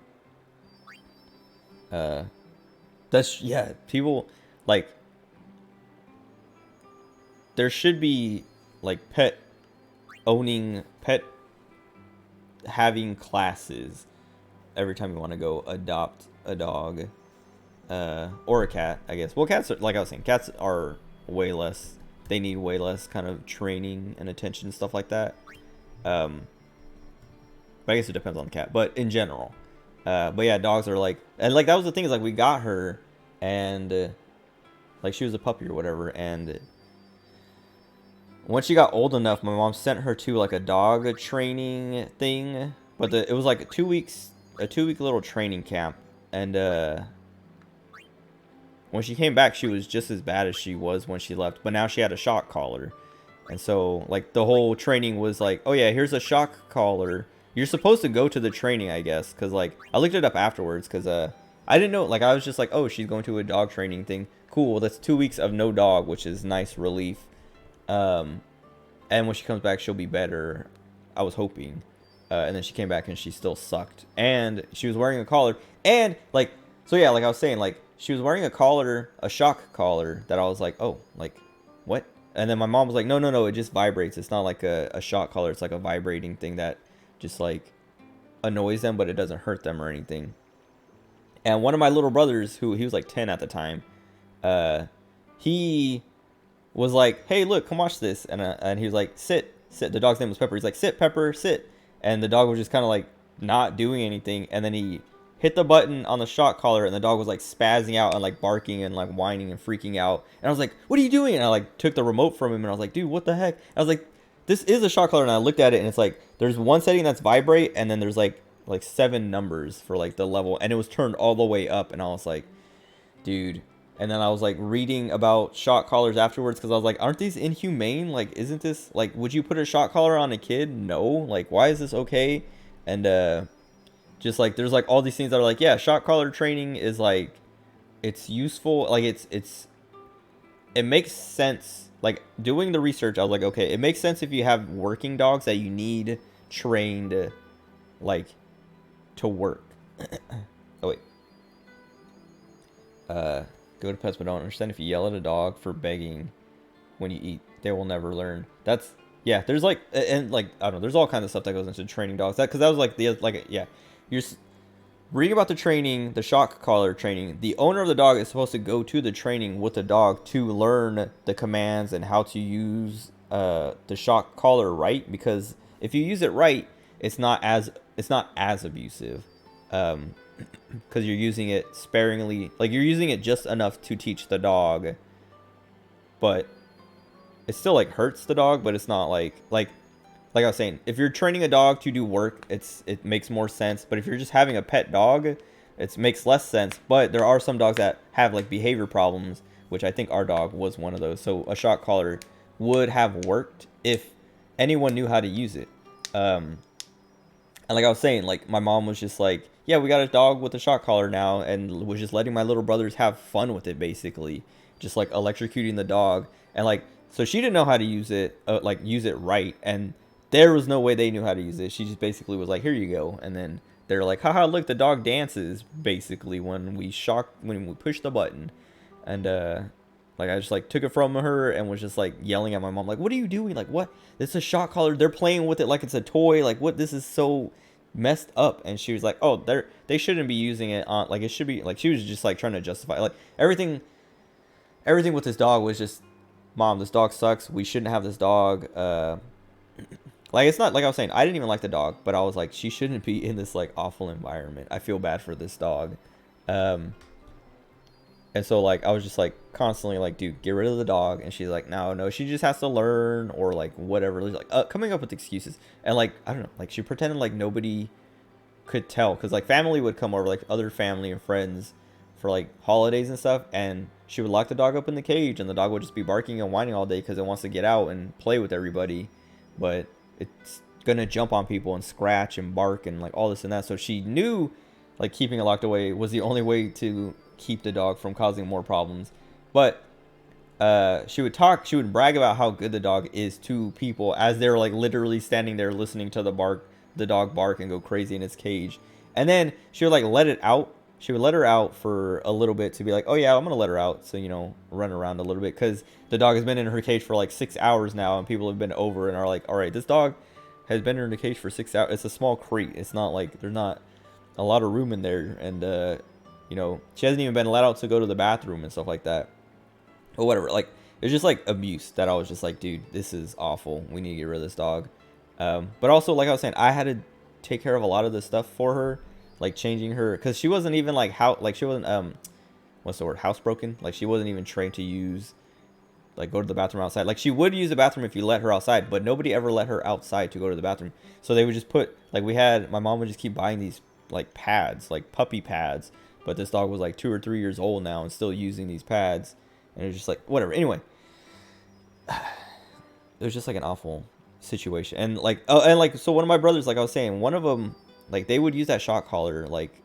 That's, yeah, people, like, there should be, like, pet having classes every time you want to go adopt a dog or a cat, I guess. Well, cats are, like I was saying, cats are way less, they need way less kind of training and attention and stuff like that. But I guess it depends on the cat, but in general. But yeah, dogs are like, and like that was the thing, is like we got her and like she was a puppy or whatever, and once she got old enough, my mom sent her to like a dog training thing, but it was like a 2-week little training camp, and when she came back, she was just as bad as she was when she left, but now she had a shock collar, and so like the whole training was like, oh yeah, here's a shock collar. You're supposed to go to the training, I guess, because like I looked it up afterwards, because I didn't know, like, I was just like, oh, she's going to a dog training thing. Cool, well, that's 2 weeks of no dog, which is nice relief. And when she comes back, she'll be better, I was hoping. And then she came back and she still sucked. And she was wearing a collar. And, like, so yeah, like I was saying, like, she was wearing a collar, a shock collar, that I was like, oh, like, what? And then my mom was like, no, no, no, it just vibrates. It's not like a shock collar. It's like a vibrating thing that just, like, annoys them, but it doesn't hurt them or anything. And one of my little brothers, he was like 10 at the time, he was like, hey, look, come watch this. And he was like, sit. The dog's name was Pepper. He's like, sit, Pepper, sit. And the dog was just kind of like not doing anything. And then he hit the button on the shock collar, and the dog was like spazzing out and like barking and like whining and freaking out. And I was like, what are you doing? And I like took the remote from him, and I was like, dude, what the heck? I was like, this is a shock collar. And I looked at it, and it's like, there's one setting that's vibrate, and then there's like 7 numbers for like the level, and it was turned all the way up. And I was like, dude. And then I was like reading about shock collars afterwards, because I was like, aren't these inhumane? Like, isn't this like, would you put a shock collar on a kid? No. Like, why is this okay? And just like, there's like all these things that are like, yeah, shock collar training is like, it's useful. Like, it makes sense. Like, doing the research, I was like, okay, it makes sense if you have working dogs that you need trained, like, to work. Oh wait. Go to pets, but don't understand if you yell at a dog for begging when you eat, they will never learn. That's, yeah, there's like, and like, I don't know, there's all kinds of stuff that goes into training dogs. Because that was like yeah, you're reading about the training, the shock collar training. The owner of the dog is supposed to go to the training with the dog to learn the commands and how to use the shock collar right. Because if you use it right, it's not as abusive. Because you're using it sparingly, like you're using it just enough to teach the dog, but it still like hurts the dog, but it's not like I was saying, if you're training a dog to do work, it makes more sense. But if you're just having a pet dog, it makes less sense. But there are some dogs that have like behavior problems, which I think our dog was one of those. So a shock collar would have worked if anyone knew how to use it. And like I was saying, like my mom was just like, yeah, we got a dog with a shock collar now, and was just letting my little brothers have fun with it, basically. Just like electrocuting the dog. And like, so she didn't know how to use it, like use it right. And there was no way they knew how to use it. She just basically was like, here you go. And then they're like, haha, look, the dog dances, basically, when we push the button. And like I just like took it from her and was just like yelling at my mom, like, what are you doing? Like, what? This is a shock collar. They're playing with it like it's a toy. Like, what? This is so messed up. And she was like, oh, they shouldn't be using it on, like, it should be, like, she was just like trying to justify, like, everything with this dog was just, mom, this dog sucks, we shouldn't have this dog. Like, it's not, like I was saying, I didn't even like the dog, but I was like, she shouldn't be in this like awful environment. I feel bad for this dog. And so like I was just like constantly like, dude, get rid of the dog. And she's like, no, she just has to learn, or like whatever. Like coming up with excuses. And like, I don't know, like she pretended like nobody could tell, because like family would come over, like other family and friends, for like holidays and stuff, and she would lock the dog up in the cage, and the dog would just be barking and whining all day because it wants to get out and play with everybody, but it's gonna jump on people and scratch and bark and like all this and that. So she knew like keeping it locked away was the only way to keep the dog from causing more problems. But she would brag about how good the dog is to people as they're like literally standing there listening to the dog bark and go crazy in its cage. And then she would like let it out. She would let her out for a little bit to be like, oh yeah, I'm gonna let her out, so, you know, run around a little bit, because the dog has been in her cage for like 6 hours now, and people have been over and are like, all right, this dog has been in the cage for 6 hours. It's a small crate. It's not like, there's not a lot of room in there. And you know, she hasn't even been let out to go to the bathroom and stuff like that, or whatever. Like, it's just like abuse that I was just like, dude, this is awful. We need to get rid of this dog. But also, like I was saying, I had to take care of a lot of this stuff for her, like changing her, because she wasn't even like she wasn't what's the word, housebroken. Like, she wasn't even trained to use, like, go to the bathroom outside. Like, she would use the bathroom if you let her outside, but nobody ever let her outside to go to the bathroom. So they would just put, like, my mom would just keep buying these like pads, like puppy pads, but this dog was like 2 or 3 years old now and still using these pads, and it was just like, whatever. Anyway, it was just like an awful situation. And like, so one of my brothers, like I was saying, one of them, like, they would use that shock collar like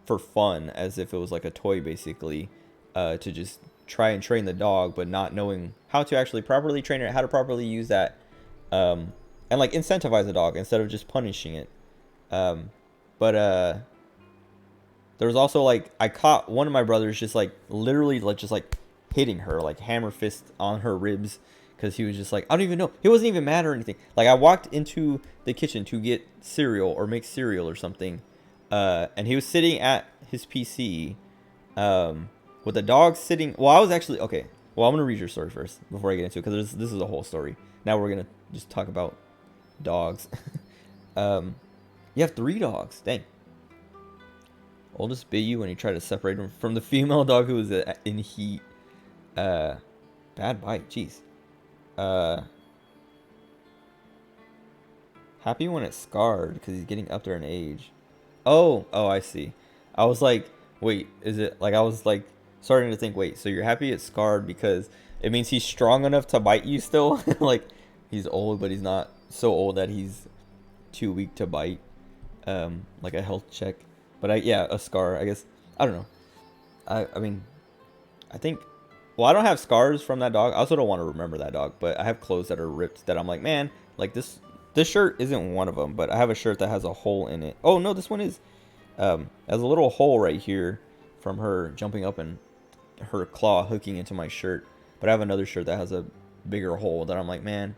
for fun, as if it was like a toy, basically, to just try and train the dog, but not knowing how to actually properly train it, how to properly use that, and like incentivize the dog instead of just punishing it. But there was also like, I caught one of my brothers just like literally like just like hitting her, like hammer fist on her ribs, because he was just like, I don't even know, he wasn't even mad or anything. Like, I walked into the kitchen to get cereal or make cereal or something, and he was sitting at his PC, with the dog sitting. Well, I was actually okay. Well, I'm gonna read your story first before I get into it, because this is a whole story. Now we're gonna just talk about dogs. You have 3 dogs. Dang. Oldest bit you when he tried to separate him from the female dog who was in heat. Bad bite. Jeez. Happy when it's scarred because he's getting up there in age. Oh, I see. I was like, wait, is it like, I was like starting to think, wait, so you're happy it's scarred because it means he's strong enough to bite you still? Like, he's old, but he's not so old that he's too weak to bite. Like a health check. But yeah, a scar, I guess. I don't know. I mean, I think, well, I don't have scars from that dog. I also don't want to remember that dog, but I have clothes that are ripped that I'm like, man, like this shirt isn't one of them, but I have a shirt that has a hole in it. Oh no, this one is, has a little hole right here from her jumping up and her claw hooking into my shirt. But I have another shirt that has a bigger hole that I'm like, man,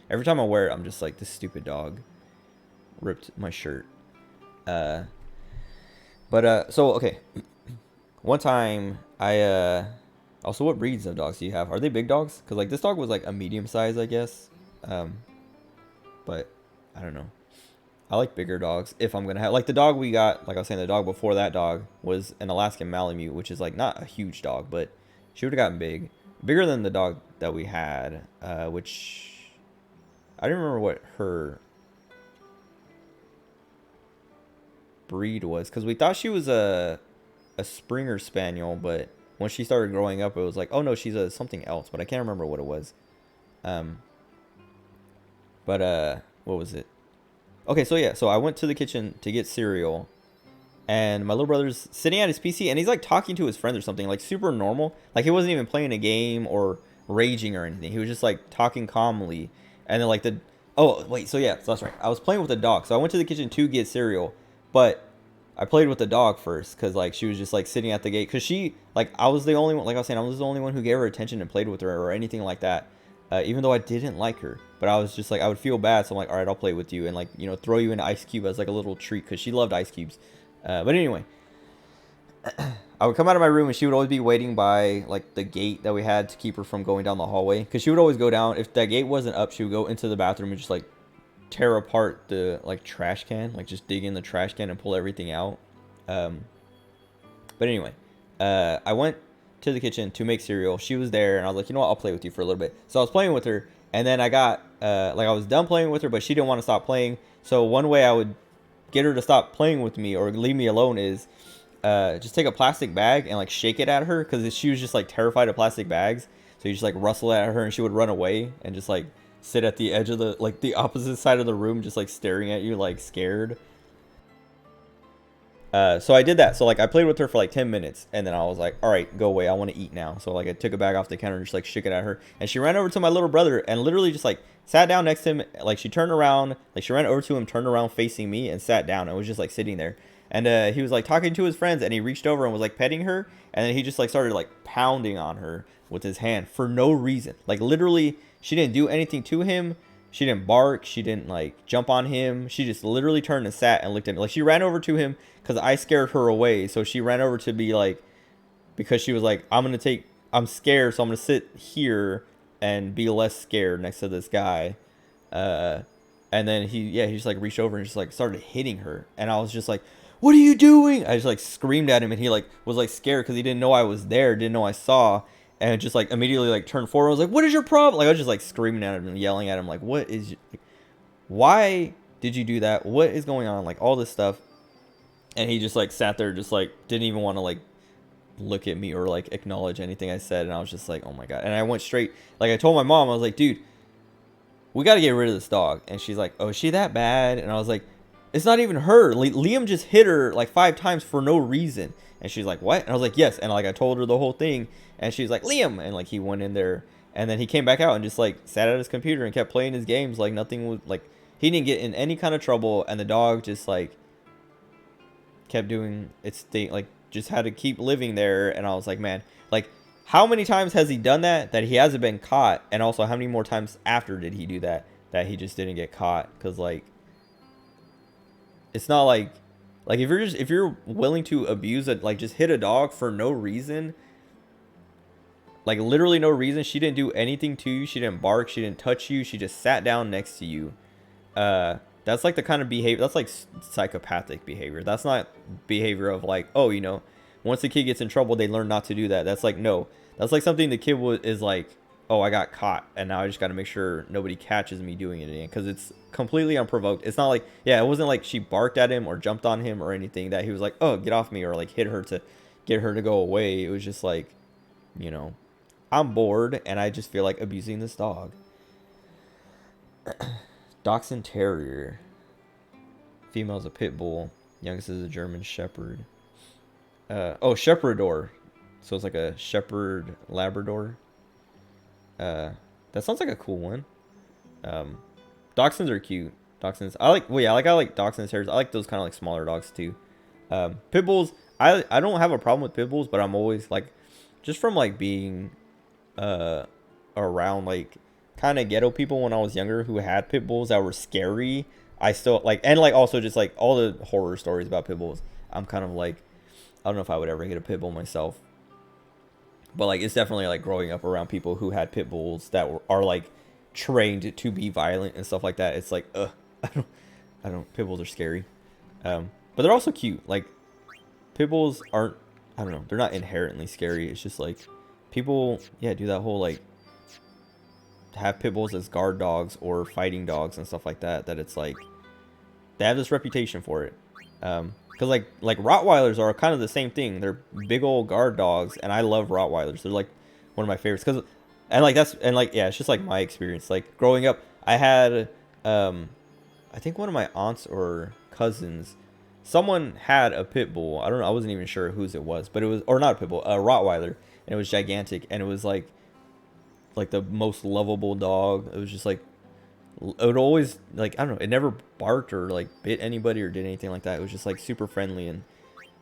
every time I wear it, I'm just like, this stupid dog ripped my shirt. So okay, one time I also, what breeds of dogs do you have? Are they big dogs? Because like this dog was like a medium size, I guess. But I don't know. I like bigger dogs if I'm gonna have, like the dog we got, like I was saying, the dog before that dog was an Alaskan Malamute, which is like not a huge dog, but she would have gotten bigger than the dog that we had, which I don't remember what her breed was, because we thought she was a Springer Spaniel, but when she started growing up, it was like, oh no, she's a something else, but I can't remember what it was. What was it? Okay, so yeah, so I went to the kitchen to get cereal, and my little brother's sitting at his PC, and he's like talking to his friends or something, like super normal, like he wasn't even playing a game or raging or anything. He was just like talking calmly, and then like oh wait, so yeah, so that's right, I was playing with the dog. So I went to the kitchen to get cereal, but I played with the dog first, because like she was just like sitting at the gate, because she, like, I was the only one, like I was saying, I was the only one who gave her attention and played with her or anything like that, even though I didn't like her. But I was just like, I would feel bad, so I'm like, all right, I'll play with you, and like, you know, throw you an ice cube as like a little treat, because she loved ice cubes. But anyway, I would come out of my room, and she would always be waiting by like the gate that we had to keep her from going down the hallway, because she would always go down. If that gate wasn't up, she would go into the bathroom and just like tear apart the like trash can, like just dig in the trash can and pull everything out. But anyway, I went to the kitchen to make cereal. She was there, and I was like, you know what, I'll play with you for a little bit. So I was playing with her, and then I got like, I was done playing with her, but she didn't want to stop playing. So one way I would get her to stop playing with me or leave me alone is just take a plastic bag and like shake it at her, because she was just like terrified of plastic bags. So you just like rustle at her, and she would run away and just like sit at the edge of the, like the opposite side of the room, just like staring at you, like scared. So I did that. So like I played with her for like 10 minutes, and then I was like, all right, go away, I want to eat now. So like I took a bag off the counter and just like shook it at her, and she ran over to my little brother and literally just like sat down next to him. Like she turned around, like she ran over to him, turned around facing me, and sat down, and was just like sitting there. And he was like talking to his friends, and he reached over and was like petting her, and then he just like started like pounding on her with his hand for no reason. Like literally, she didn't do anything to him. She didn't bark. She didn't like jump on him. She just literally turned and sat and looked at me. Like she ran over to him because I scared her away. So she ran over to be like, because she was like, I'm scared, so I'm going to sit here and be less scared next to this guy. And then he just like reached over and just like started hitting her. And I was just like, what are you doing? I just like screamed at him, and he like was like scared because he didn't know I was there, didn't know I saw. And just like immediately like turned forward. I was like, what is your problem? Like I was just like screaming at him and yelling at him, like, what is, like, why did you do that? What is going on? Like all this stuff. And he just like sat there, just like didn't even want to like look at me or like acknowledge anything I said. And I was just like, oh my God. And I went straight, like I told my mom, I was like, dude, we got to get rid of this dog. And she's like, oh, is she that bad? And I was like, it's not even her. Liam just hit her like 5 times for no reason. And she's like, what? And I was like, yes. And like I told her the whole thing. And she's like, Liam. And like he went in there. And then he came back out and just like sat at his computer and kept playing his games. Like nothing was like, he didn't get in any kind of trouble. And the dog just like kept doing its thing. Like just had to keep living there. And I was like, man, like how many times has he done that he hasn't been caught? And also how many more times after did he do that he just didn't get caught? Because like, it's not like if you're willing to abuse it, like just hit a dog for no reason, like literally no reason. She didn't do anything to you. She didn't bark. She didn't touch you. She just sat down next to you. That's like the kind of behavior, that's like psychopathic behavior. That's not behavior of like, oh, you know, once the kid gets in trouble, they learn not to do that. That's like, no, that's like something the kid is like, oh, I got caught and now I just got to make sure nobody catches me doing it again, because it's completely unprovoked. It's not like, yeah, it wasn't like she barked at him or jumped on him or anything that he was like, oh, get off me, or like hit her to get her to go away. It was just like, you know, I'm bored and I just feel like abusing this dog. Dachshund Terrier. Female's a pit bull. Youngest is a German Shepherd. Oh, Shepherdor. So it's like a Shepherd Labrador. That sounds like a cool one. Dachshunds are cute. Dachshunds. I like Dachshund Terriers. I like those kind of like smaller dogs too. Pit bulls. I don't have a problem with pit bulls, but I'm always like, just from like being around like kind of ghetto people when I was younger who had pit bulls that were scary. I still like, and like also just like all the horror stories about pit bulls. I'm kind of like, I don't know if I would ever get a pit bull myself, but like it's definitely like growing up around people who had pit bulls that are like trained to be violent and stuff like that. It's like, I don't. Pit bulls are scary, but they're also cute. Like pit bulls aren't, I don't know, they're not inherently scary. It's just like people, yeah, do that whole like have pit bulls as guard dogs or fighting dogs and stuff like that. That it's like they have this reputation for it. Because like Rottweilers are kind of the same thing. They're big old guard dogs, and I love Rottweilers. They're like one of my favorites. Yeah, it's just like my experience. Like growing up, I had I think one of my aunts or cousins, someone had a pit bull. I don't know. I wasn't even sure whose it was, but it was, or not a pit bull, a Rottweiler, and it was gigantic, and it was like the most lovable dog. It was just like, it would always, like, I don't know, it never barked or like bit anybody or did anything like that. It was just like super friendly and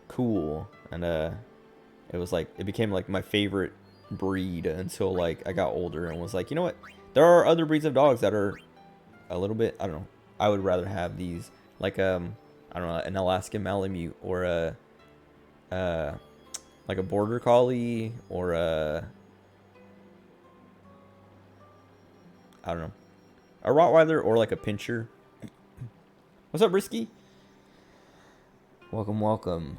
cool, and it was like, it became like my favorite breed until like I got older and was like, you know what, there are other breeds of dogs that are a little bit, I don't know, I would rather have these, like I don't know, an Alaskan Malamute or like a Border Collie or I don't know, a Rottweiler or like a Pinscher. What's up, Risky? Welcome.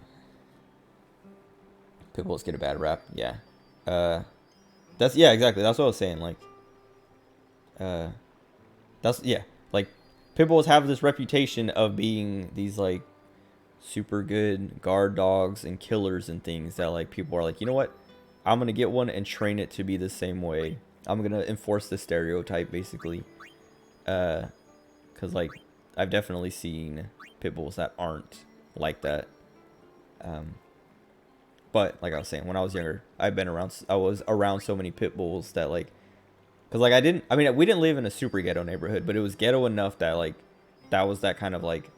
Pit bulls get a bad rap. Yeah. Yeah, exactly. That's what I was saying. Like, like pit bulls have this reputation of being these like super good guard dogs and killers and things that like people are like, you know what? I'm going to get one and train it to be the same way. I'm going to enforce the stereotype basically. Cuz like I've definitely seen pit bulls that aren't like that. But like I was saying, when I was younger, I was around so many pit bulls that like, cuz like we didn't live in a super ghetto neighborhood, but it was ghetto enough that like that was that kind of like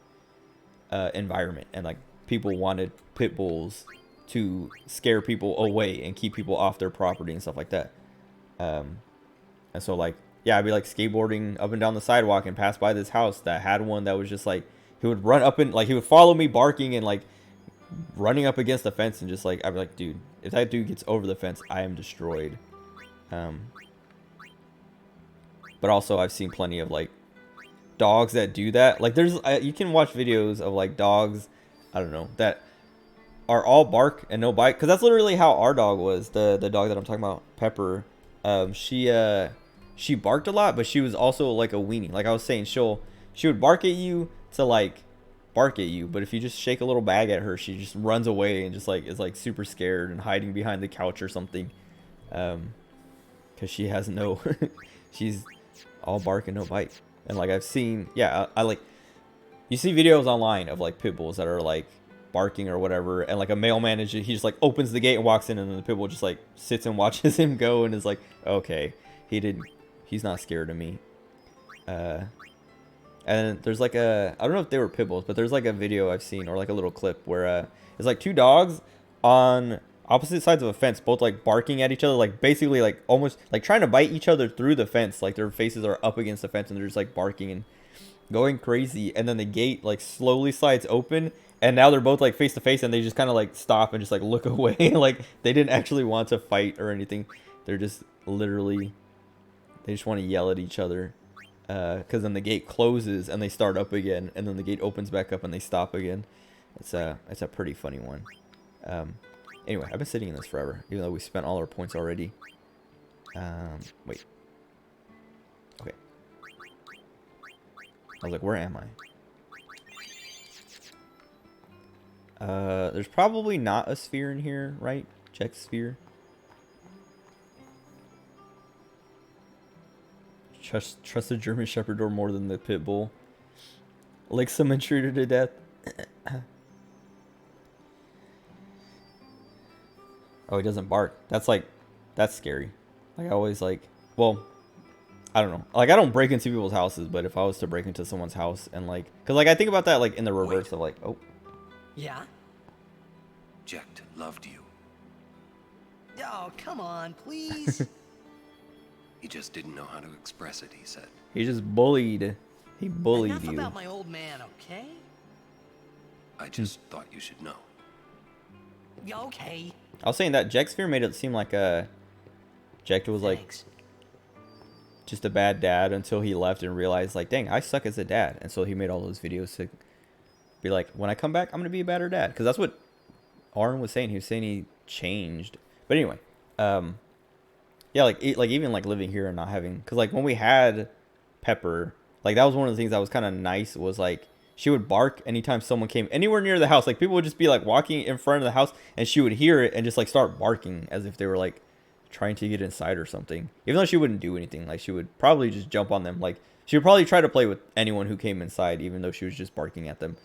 environment, and like people wanted pit bulls to scare people away and keep people off their property and stuff like that. And so like, yeah, I'd be like skateboarding up and down the sidewalk and pass by this house that had one that was just like, he would run up and like, he would follow me barking and like running up against the fence, and just like, I'd be like, dude, if that dude gets over the fence, I am destroyed. But also I've seen plenty of like dogs that do that. Like there's, you can watch videos of like dogs, I don't know, that are all bark and no bite. Cause that's literally how our dog was. The dog that I'm talking about, Pepper. She barked a lot, but she was also like a weenie. Like I was saying, she would bark at you to like bark at you, but if you just shake a little bag at her, she just runs away and just like is like super scared and hiding behind the couch or something. Cause she has no, she's all bark and no bite. And like I've seen, yeah, I like, you see videos online of like pit bulls that are like barking or whatever, and like a mailman is he just like opens the gate and walks in, and then the pit bull just like sits and watches him go and is like, okay, he's not scared of me. And there's like I don't know if they were pit bulls, but there's like a video I've seen, or like a little clip where it's like two dogs on opposite sides of a fence, both like barking at each other, like basically like almost like trying to bite each other through the fence, like their faces are up against the fence and they're just like barking and going crazy. And then the gate like slowly slides open, and now they're both like face to face, and they just kind of like stop and just like look away. Like they didn't actually want to fight or anything. They're just literally, they just want to yell at each other. Because then the gate closes and they start up again, and then the gate opens back up and they stop again. It's a pretty funny one. Anyway, I've been sitting in this forever, even though we spent all our points already. Wait. Okay. I was like, where am I? There's probably not a sphere in here, right? Check sphere. Trust the German Shepherd door more than the pit bull. Lick some intruder to death. Oh, he doesn't bark. That's scary. Like I always like, well, I don't know. Like I don't break into people's houses, but if I was to break into someone's house and like, cause like I think about that like in the reverse of like, oh. Yeah? Jecht loved you. Oh, come on, please. He just didn't know how to express it, he said. He just bullied. He bullied Enough you. about my old man, okay? I just thought you should know. Yeah, okay. I was saying that Jecht sphere made it seem like Jecht was like Thanks. just a bad dad until he left and realized like, dang, I suck as a dad. And so he made all those videos to be like, when I come back, I'm gonna be a better dad. Because that's what Arn was saying. He was saying he changed. But anyway, yeah, like even like living here and not having, because like when we had Pepper, like that was one of the things that was kind of nice, was like she would bark anytime someone came anywhere near the house. Like people would just be like walking in front of the house and she would hear it and just like start barking as if they were like trying to get inside or something, even though she wouldn't do anything. Like she would probably just jump on them. Like she would probably try to play with anyone who came inside, even though she was just barking at them.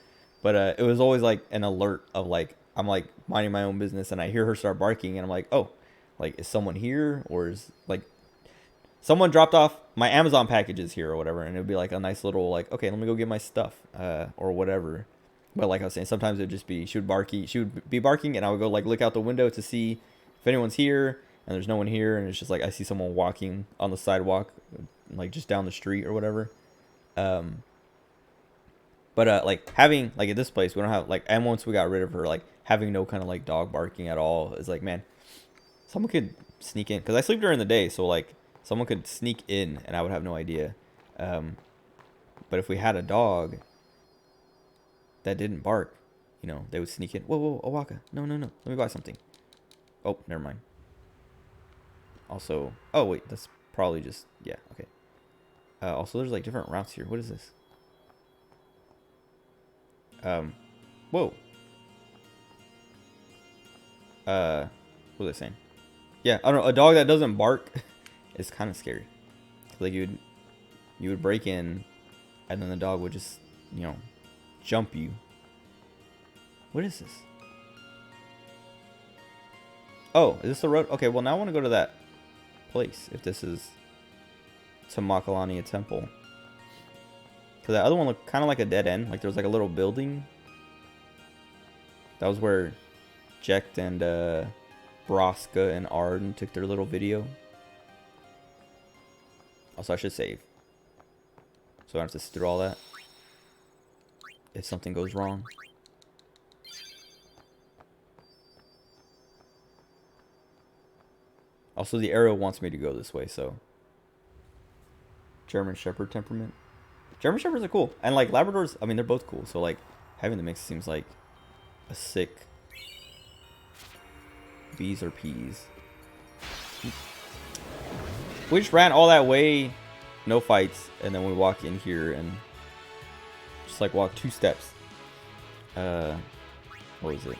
But it was always like an alert of like, I'm like minding my own business and I hear her start barking and I'm like, oh, like, is someone here? Or is like someone dropped off my Amazon packages here or whatever, and it would be like a nice little like, okay, let me go get my stuff or whatever. But like I was saying, sometimes it would just be she would be barking and I would go like look out the window to see if anyone's here, and there's no one here, and it's just like I see someone walking on the sidewalk like just down the street or whatever. But like having like at this place we don't have like, and once we got rid of her, like having no kind of like dog barking at all is like, man, someone could sneak in, because I sleep during the day, so like someone could sneak in and I would have no idea. But if we had a dog that didn't bark, you know, they would sneak in. Whoa, Owaka, no, let me buy something. Oh, never mind. Also, oh wait, that's probably just, yeah, okay. Also, there's like different routes here. What is this? Whoa. What was I saying? Yeah, I don't know. A dog that doesn't bark is kind of scary. Like you would break in, and then the dog would just, you know, jump you. What is this? Oh, is this the road? Okay, well now I want to go to that place. If this is to Macalania Temple, because that other one looked kind of like a dead end. Like there was like a little building. That was where Jecht and Braska and Arden took their little video. Also, I should save, so I don't have to sit through all that if something goes wrong. Also, the arrow wants me to go this way, so. German Shepherd temperament. German Shepherds are cool. And, like, Labradors, I mean, they're both cool. So, like, having the mix seems like a sick B's or P's. We just ran all that way, no fights, and then we walk in here and just, like, walk 2 steps. What was it?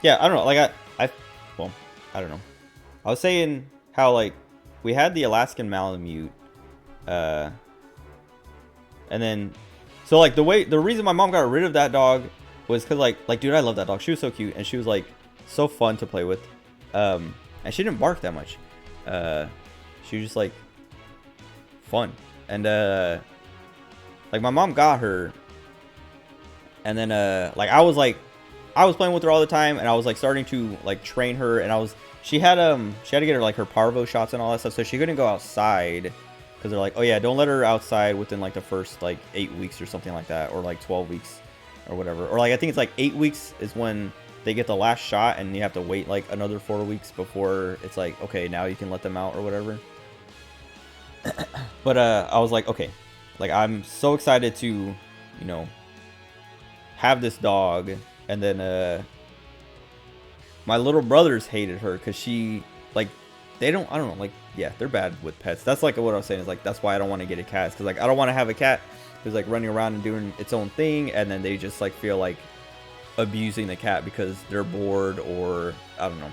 Yeah, I don't know. Like, well, I don't know. I was saying how, like, we had the Alaskan Malamute, and And then, so like the reason my mom got rid of that dog was because like dude, I love that dog. She was so cute and she was like so fun to play with. And she didn't bark that much. She was just like fun. And like my mom got her, and then like I was playing with her all the time, and I was like starting to like train her, and she had to get her like her parvo shots and all that stuff, so she couldn't go outside because they're like, oh yeah, don't let her outside within like the first like 8 weeks or something like that, or like 12 weeks or whatever, or like I think it's like 8 weeks is when they get the last shot, and you have to wait like another 4 weeks before it's like, okay, now you can let them out or whatever. But I was like, okay, like I'm so excited to, you know, have this dog. And then my little brothers hated her because she, like, I don't know, like, yeah, they're bad with pets. That's like what I was saying, is like, that's why I don't want to get a cat, because like I don't want to have a cat who's like running around and doing its own thing, and then they just like feel like abusing the cat because they're bored, or I don't know,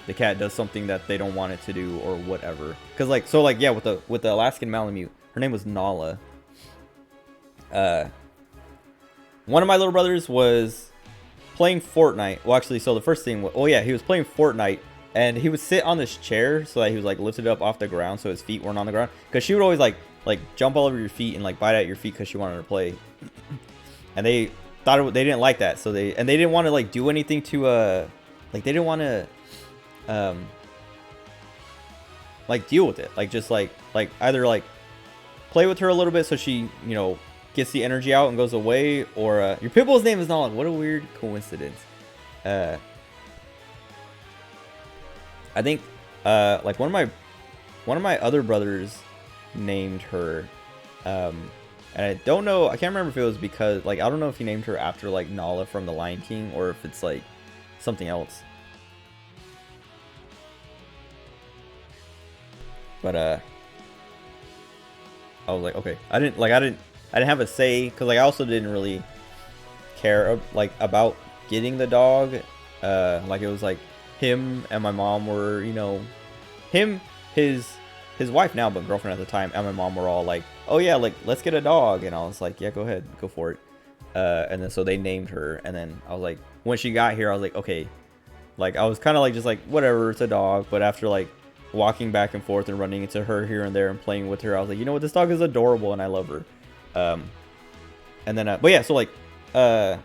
the cat does something that they don't want it to do or whatever. Because like, so like, yeah, with the Alaskan Malamute, her name was Nala. One of my little brothers was playing Fortnite. Well, actually, so the first thing, oh yeah, he was playing Fortnite, and he would sit on this chair so that he was like lifted up off the ground so his feet weren't on the ground, because she would always like jump all over your feet and like bite at your feet because she wanted to play. And they thought they didn't like that, so they didn't want to like do anything to like, they didn't want to like deal with it, like just like either like play with her a little bit so she, you know, gets the energy out and goes away, or your pit bull's name is Nala. What a weird coincidence. I think like one of my other brothers named her, and I don't know, I can't remember if it was because like, I don't know if he named her after like Nala from The Lion King, or if it's like something else. But I was like, okay, I didn't have a say, because like I also didn't really care like about getting the dog. Like it was like him and my mom were, you know, his wife now, but girlfriend at the time, and my mom were all like, oh yeah, like let's get a dog. And I was like, yeah, go ahead, go for it. And then so they named her, and then I was like, when she got here, I was like, okay, like I was kind of like just like, whatever, it's a dog. But after like walking back and forth and running into her here and there and playing with her, I was like, you know what, this dog is adorable and I love her. And then but yeah, so like the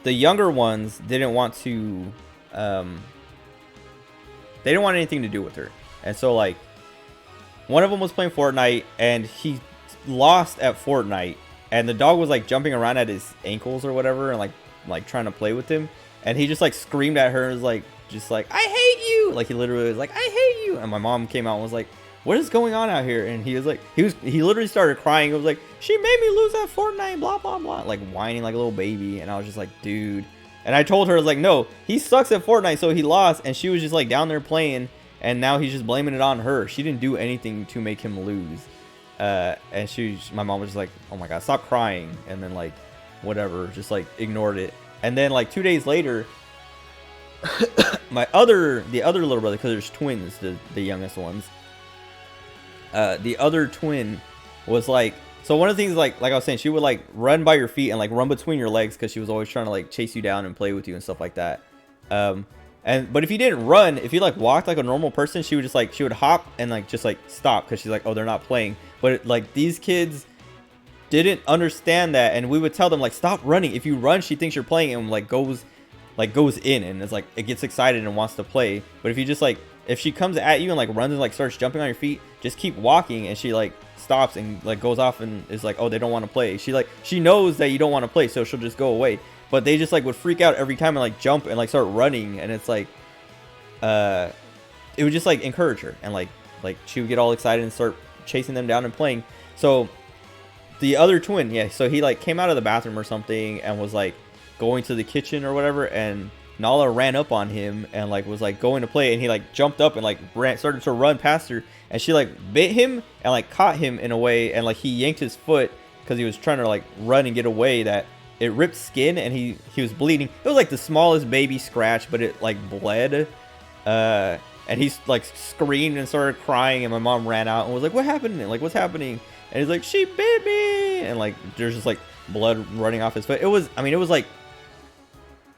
younger ones didn't want to they didn't want anything to do with her. And so like one of them was playing Fortnite, and he lost at Fortnite, and the dog was like jumping around at his ankles or whatever, and like trying to play with him, and he just like screamed at her and was like, just like, I hate you, like he literally was like, I hate you. And my mom came out and was like, what is going on out here? And he was like, he literally started crying. It was like, she made me lose at Fortnite, blah blah blah, like whining like a little baby. And I was just like, dude. And I told her, like, no, he sucks at Fortnite, so he lost. And she was just like down there playing, and now he's just blaming it on her. She didn't do anything to make him lose. And my mom was just like, oh my god, stop crying. And then like whatever, just like ignored it. And then like 2 days later, the other little brother, because there's twins, the youngest ones, the other twin was like, so one of the things, like I was saying, she would like run by your feet and like run between your legs, because she was always trying to like chase you down and play with you and stuff like that. But if you didn't run, if you like walked like a normal person, she would just like, she would hop and like just like stop, because she's like, oh, they're not playing. But like these kids didn't understand that, and we would tell them like, stop running. If you run, she thinks you're playing, and like goes in, and it's like, it gets excited and wants to play. But if you just like, if she comes at you and like runs and like starts jumping on your feet, just keep walking, and she like stops and like goes off and is like, oh, they don't want to play. She knows that you don't want to play, so she'll just go away. But they just like would freak out every time and like jump and like start running, and it's like it would just like encourage her, and like she would get all excited and start chasing them down and playing. So the other twin, yeah, so he like came out of the bathroom or something and was like going to the kitchen or whatever, and Nala ran up on him and like was like going to play, and he like jumped up and like started to run past her, and she like bit him and like caught him in a way, and like he yanked his foot because he was trying to like run and get away, that it ripped skin, and he was bleeding. It was like the smallest baby scratch, but it like bled. And he's like screamed and started crying, and my mom ran out and was like, what happened? And, like, what's happening? And he's like, she bit me. And like, there's just like blood running off his foot. It was, I mean, it was like,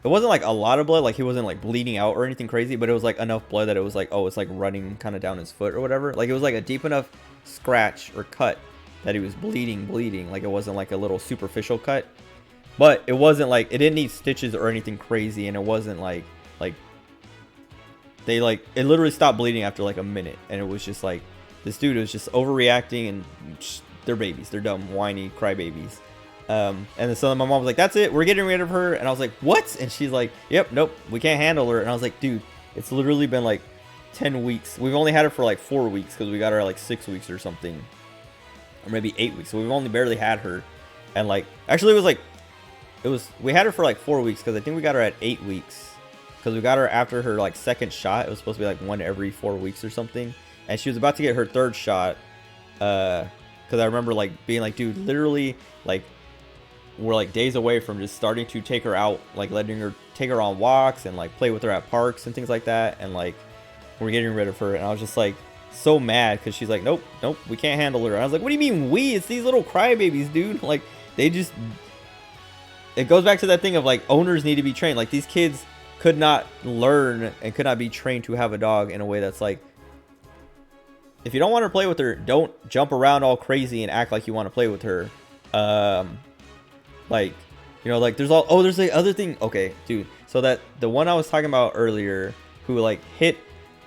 it wasn't like a lot of blood. Like he wasn't like bleeding out or anything crazy, but it was like enough blood that it was like, oh, it's like running kind of down his foot or whatever. Like it was like a deep enough scratch or cut that he was bleeding. Like it wasn't like a little superficial cut, but it wasn't like, it didn't need stitches or anything crazy. And it wasn't like they like, it literally stopped bleeding after like a minute. And it was just like, this dude was just overreacting, and they're babies. They're dumb, whiny crybabies. And so my mom was like, that's it, we're getting rid of her. And I was like, what? And she's like, yep, nope, we can't handle her. And I was like, dude, it's literally been like 10 weeks. We've only had her for like 4 weeks because we got her like 6 weeks or something, or maybe 8 weeks. So we've only barely had her. And like, actually it was like, we had her for like 4 weeks because I think we got her at 8 weeks, because we got her after her like second shot. It was supposed to be like one every 4 weeks or something. And she was about to get her third shot. Because I remember like being like, dude, literally like, we're like days away from just starting to take her out, like letting her take her on walks and like play with her at parks and things like that. And like, we're getting rid of her. And I was just like so mad because she's like, nope, we can't handle her. And I was like, what do you mean we? It's these little crybabies, dude. Like they just, it goes back to that thing of like, owners need to be trained. Like these kids could not learn and could not be trained to have a dog in a way that's like, if you don't want to play with her, don't jump around all crazy and act like you want to play with her. Like, you know, like there's all, oh, there's the other thing. Okay, dude. So that the one I was talking about earlier who like hit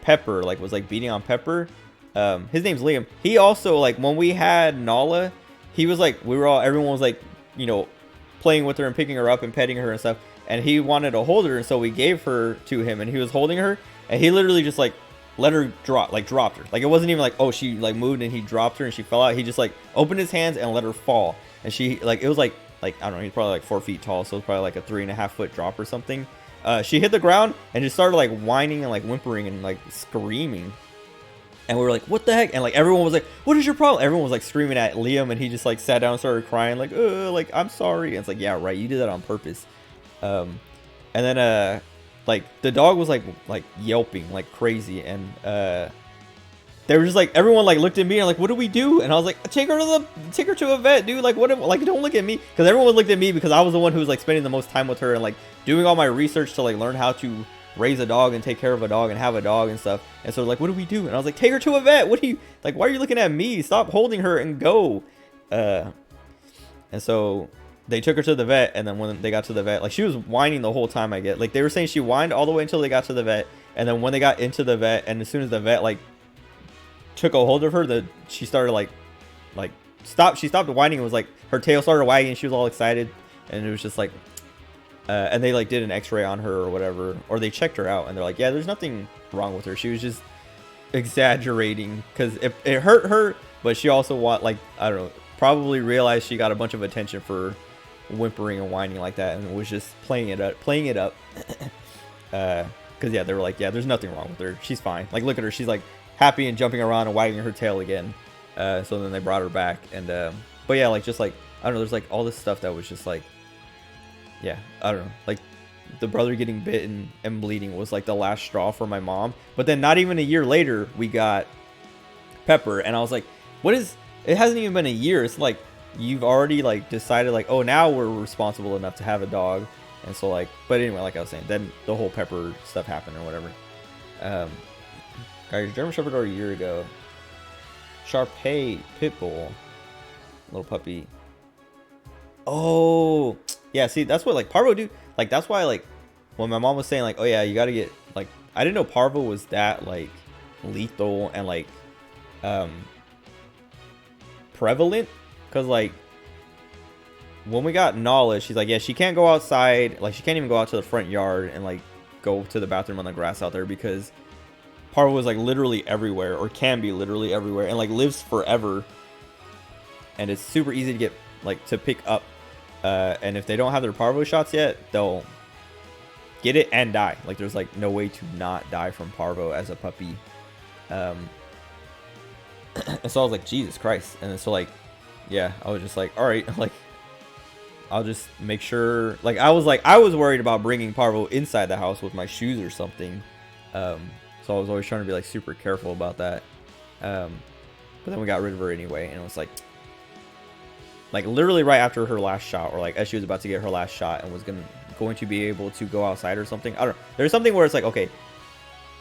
Pepper, like was like beating on Pepper. His name's Liam. He also, like when we had Nala, he was like, everyone was like, you know, playing with her and picking her up and petting her and stuff. And he wanted to hold her. And so we gave her to him, and he was holding her, and he literally just like let her drop, like dropped her. Like it wasn't even like, oh, she like moved and he dropped her and she fell out. He just like opened his hands and let her fall. And she like, it was like I don't know, he's probably like 4 feet tall, so it's probably like a 3.5 foot drop or something. She hit the ground and just started like whining and like whimpering and like screaming. And we were like, what the heck? And like everyone was like, what is your problem? Everyone was like screaming at Liam, and he just like sat down and started crying like I'm sorry. And it's like, yeah, right, you did that on purpose. And then like the dog was like yelping like crazy, and they were just like, everyone like looked at me and like, what do we do? And I was like, take her to a vet, dude. Like what? Like don't look at me, because everyone looked at me because I was the one who was like spending the most time with her and like doing all my research to like learn how to raise a dog and take care of a dog and have a dog and stuff. And so like, what do we do? And I was like, take her to a vet. What do you like? Why are you looking at me? Stop holding her and go. And so they took her to the vet, and then when they got to the vet, like she was whining the whole time. I get like they were saying she whined all the way until they got to the vet, and then when they got into the vet, and as soon as the vet like took a hold of her, she started like she stopped whining. It was like her tail started wagging, and she was all excited, and it was just like and they like did an x-ray on her or whatever, or they checked her out, and they're like, yeah, there's nothing wrong with her. She was just exaggerating because it hurt her, but she also I don't know, probably realized she got a bunch of attention for whimpering and whining like that, and was just playing it up because yeah, they were like, yeah, there's nothing wrong with her, she's fine. Like look at her, she's like happy and jumping around and wagging her tail again. So then they brought her back, and but yeah, like just like I don't know, there's like all this stuff that was just like, yeah, I don't know, like the brother getting bitten and bleeding was like the last straw for my mom. But then not even a year later we got Pepper, and I was like, what is, it hasn't even been a year. It's like you've already like decided like, oh, now we're responsible enough to have a dog. And so like, but anyway, like I was saying, then the whole Pepper stuff happened or whatever. Guys, German Shepherd or a year ago. Shar-Pei Pitbull, little puppy. Oh yeah, see, that's what like Parvo do. Like that's why like when my mom was saying like, oh yeah, you gotta get like, I didn't know Parvo was that like lethal and like prevalent, because like when we got Nala, she's like, yeah, she can't go outside, like she can't even go out to the front yard and like go to the bathroom on the grass out there, because Parvo is like literally everywhere, or can be literally everywhere, and like lives forever, and it's super easy to get like to pick up, and if they don't have their Parvo shots yet, they'll get it and die. Like there's like no way to not die from Parvo as a puppy. And so I was like, Jesus Christ. And so like, yeah, I was just like, all right, like I'll just make sure, like I was worried about bringing Parvo inside the house with my shoes or something. So so I was always trying to be like super careful about that. But then we got rid of her anyway, and it was like literally right after her last shot, or like as she was about to get her last shot and was going to be able to go outside or something. I don't know. There's something where it's like, okay,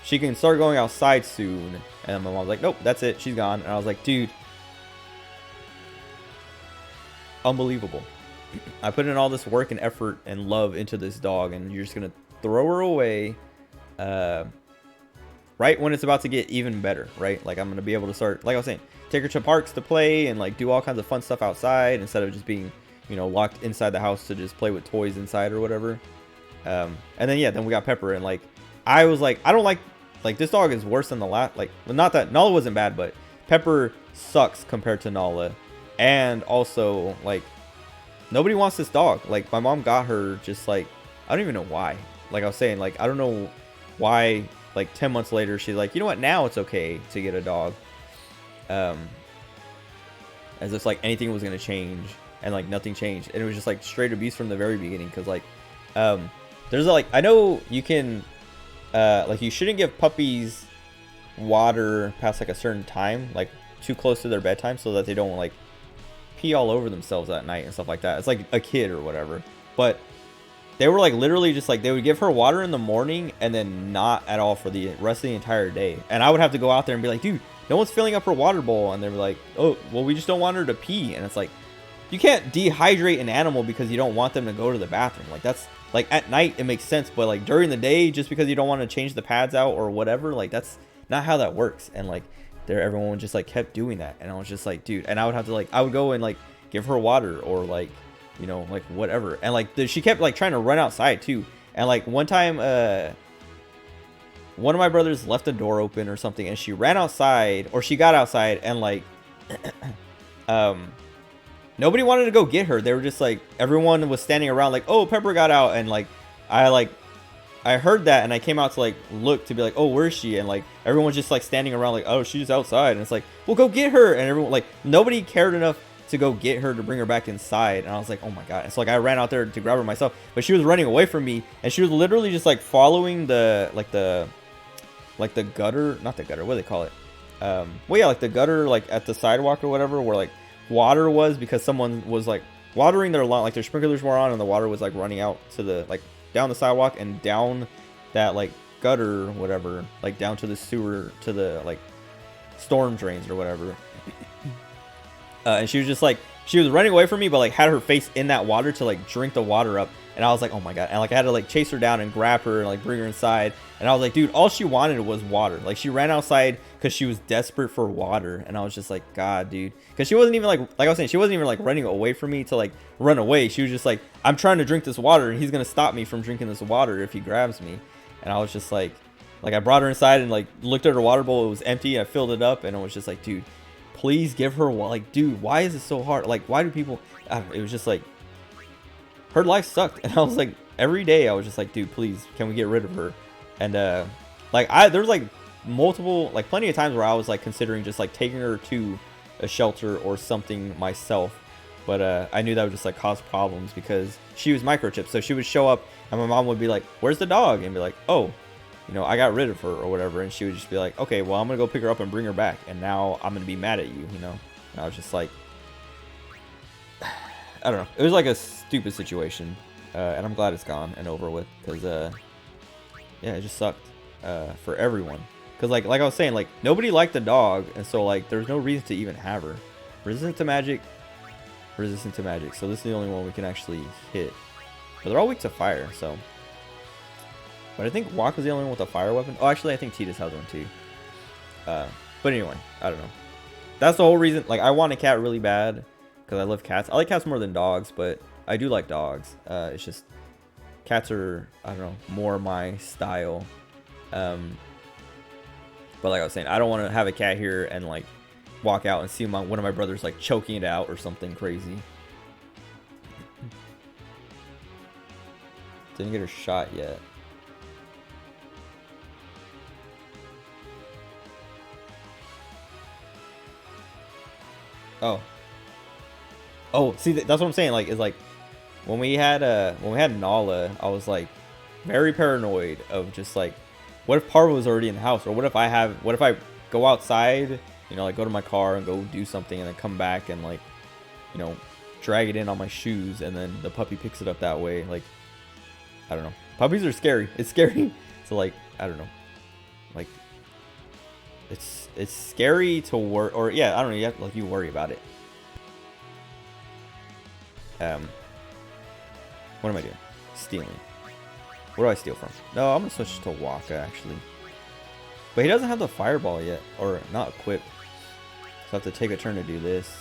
she can start going outside soon, and my mom was like, nope, that's it, she's gone. And I was like, dude, unbelievable. I put in all this work and effort and love into this dog, and you're just gonna throw her away right when it's about to get even better, right? Like, I'm gonna be able to start, like I was saying, take her to parks to play and like do all kinds of fun stuff outside instead of just being, you know, locked inside the house to just play with toys inside or whatever. And then yeah, then we got Pepper, and like I was like, I don't like this dog is worse than the last, like, well, not that Nala wasn't bad, but Pepper sucks compared to Nala. And also, like, nobody wants this dog. Like, my mom got her just like, I don't even know why. Like I was saying, like, I don't know why, like 10 months later, she's like, you know what, now it's okay to get a dog. As if like anything was going to change, and like nothing changed. And it was just like straight abuse from the very beginning. Cause like, there's like, I know you can, like, you shouldn't give puppies water past like a certain time, like too close to their bedtime, so that they don't like pee all over themselves at night and stuff like that. It's like a kid or whatever. But they were like literally just like, they would give her water in the morning and then not at all for the rest of the entire day. And I would have to go out there and be like, dude, no one's filling up her water bowl. And they were like, oh, well, we just don't want her to pee. And it's like, you can't dehydrate an animal because you don't want them to go to the bathroom. Like, that's like, at night it makes sense, but like during the day, just because you don't want to change the pads out or whatever, like that's not how that works. And like, everyone just like kept doing that, and I was just like, dude. And I would have to like, I would go and like give her water or like, you know, like whatever. And like she kept like trying to run outside too. And like one time, one of my brothers left the door open or something, and she ran outside, or she got outside, and like nobody wanted to go get her. They were just like, everyone was standing around like, oh, Pepper got out. And like I heard that, and I came out to like look to be like, oh, where is she? And like everyone's just like standing around like, oh, she's outside. And it's like, well, go get her. And everyone, like, nobody cared enough to go get her to bring her back inside. And I was like, oh my god. And so like I ran out there to grab her myself, but she was running away from me, and she was literally just like following the gutter, not the gutter, what do they call it? Well, yeah, like the gutter, like at the sidewalk or whatever, where like water was, because someone was like watering their lawn, like their sprinklers were on, and the water was like running out to the like down the sidewalk and down that like gutter or whatever, like down to the sewer, to the like storm drains or whatever. And she was just like, she was running away from me, but like had her face in that water to like drink the water up. And I was like, oh my god. And like I had to like chase her down and grab her and like bring her inside. And I was like, dude, all she wanted was water. Like, she ran outside because she was desperate for water. And I was just like, god, dude. Because she wasn't even like I was saying, she wasn't even like running away from me to like run away. She was just like, I'm trying to drink this water, and he's gonna stop me from drinking this water if he grabs me. And I was just like I brought her inside and like looked at her water bowl. It was empty. I filled it up, and I was just like, dude, please give her water. Like, dude, why is it so hard? Like, why do people, I don't know, it was just like, her life sucked. And I was like, every day I was just like, dude, please, can we get rid of her? And like there's like multiple, like plenty of times where I was like considering just like taking her to a shelter or something myself, but I knew that would just like cause problems because she was microchipped. So she would show up and my mom would be like, where's the dog? And be like, oh, you know, I got rid of her or whatever. And she would just be like, okay, well, I'm gonna go pick her up and bring her back, and now I'm gonna be mad at you, you know? And I was just like, I don't know, it was like a stupid situation, and I'm glad it's gone and over with, because yeah, it just sucked for everyone. Because like I was saying, like, nobody liked the dog, and so like there's no reason to even have her. Resistant to magic. So this is the only one we can actually hit, but they're all weak to fire. So, but I think Waka's the only one with a fire weapon. Oh, actually, I think Tidus has one too. But anyway, I don't know. That's the whole reason. Like, I want a cat really bad because I love cats. I like cats more than dogs, but I do like dogs. It's just cats are, I don't know, more my style. But like I was saying, I don't want to have a cat here and like walk out and see one of my brothers like choking it out or something crazy. Didn't get her shot yet. Oh, see, that's what I'm saying. Like, is like when we had Nala, I was like very paranoid of just like what if Parvo is already in the house? Or what if I go outside, you know, like go to my car and go do something and then come back and like, you know, drag it in on my shoes and then the puppy picks it up that way. Like, I don't know. Puppies are scary. It's scary. So like, I don't know. Like, it's scary to worry, or yeah, I don't know. You have, like, you worry about it. What am I doing? Stealing. What do I steal from? No, I'm gonna switch to Waka actually. But he doesn't have the fireball yet, or not equipped. So I have to take a turn to do this.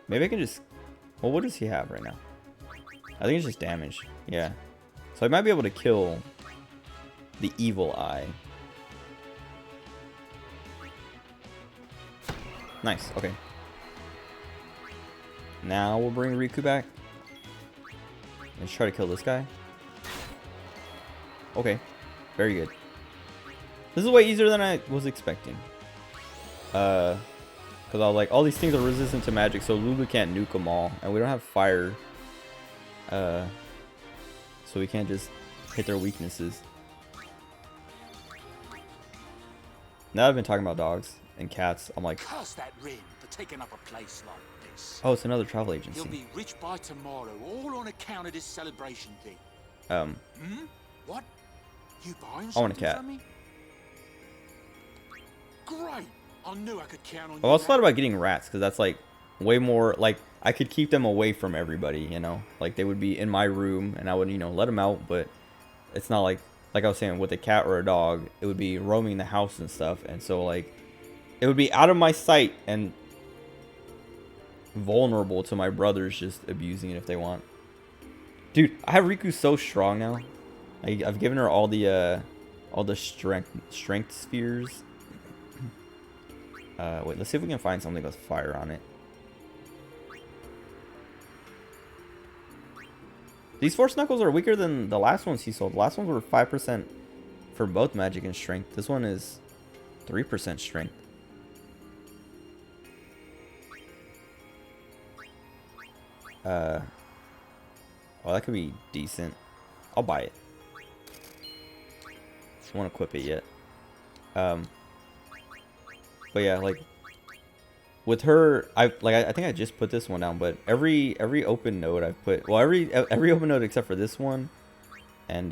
Maybe I can just... Well, what does he have right now? I think it's just damage. Yeah. So I might be able to kill the evil eye. Nice. Okay. Now we'll bring Riku back. Let's try to kill this guy. Okay. Very good. This is way easier than I was expecting. Because I was like, all these things are resistant to magic, so Lulu can't nuke them all. And we don't have fire. So we can't just hit their weaknesses. Now I've been talking about dogs and cats. I'm like, curse that Rin for taking up a place like this. Oh, it's another travel agency. He'll be rich by tomorrow, all on account of this celebration thing. What? You buying I want a something cat. from me? Great. I knew I could count on I've you. also thought about getting rats, because that's like way more, like, I could keep them away from everybody, you know? Like, they would be in my room, and I would, you know, let them out, but it's not like I was saying, with a cat or a dog, it would be roaming the house and stuff, and so, like, it would be out of my sight and vulnerable to my brothers just abusing it if they want. Dude, I have Riku so strong now. I've given her all the strength spheres. Wait, let's see if we can find something with fire on it. These Force Knuckles are weaker than the last ones he sold. The last ones were 5% for both magic and strength. This one is 3% strength. Well, that could be decent. I'll buy it. Just won't equip it yet. But yeah, like with her, I think I just put this one down, but every open node I've put, well, every open node except for this one and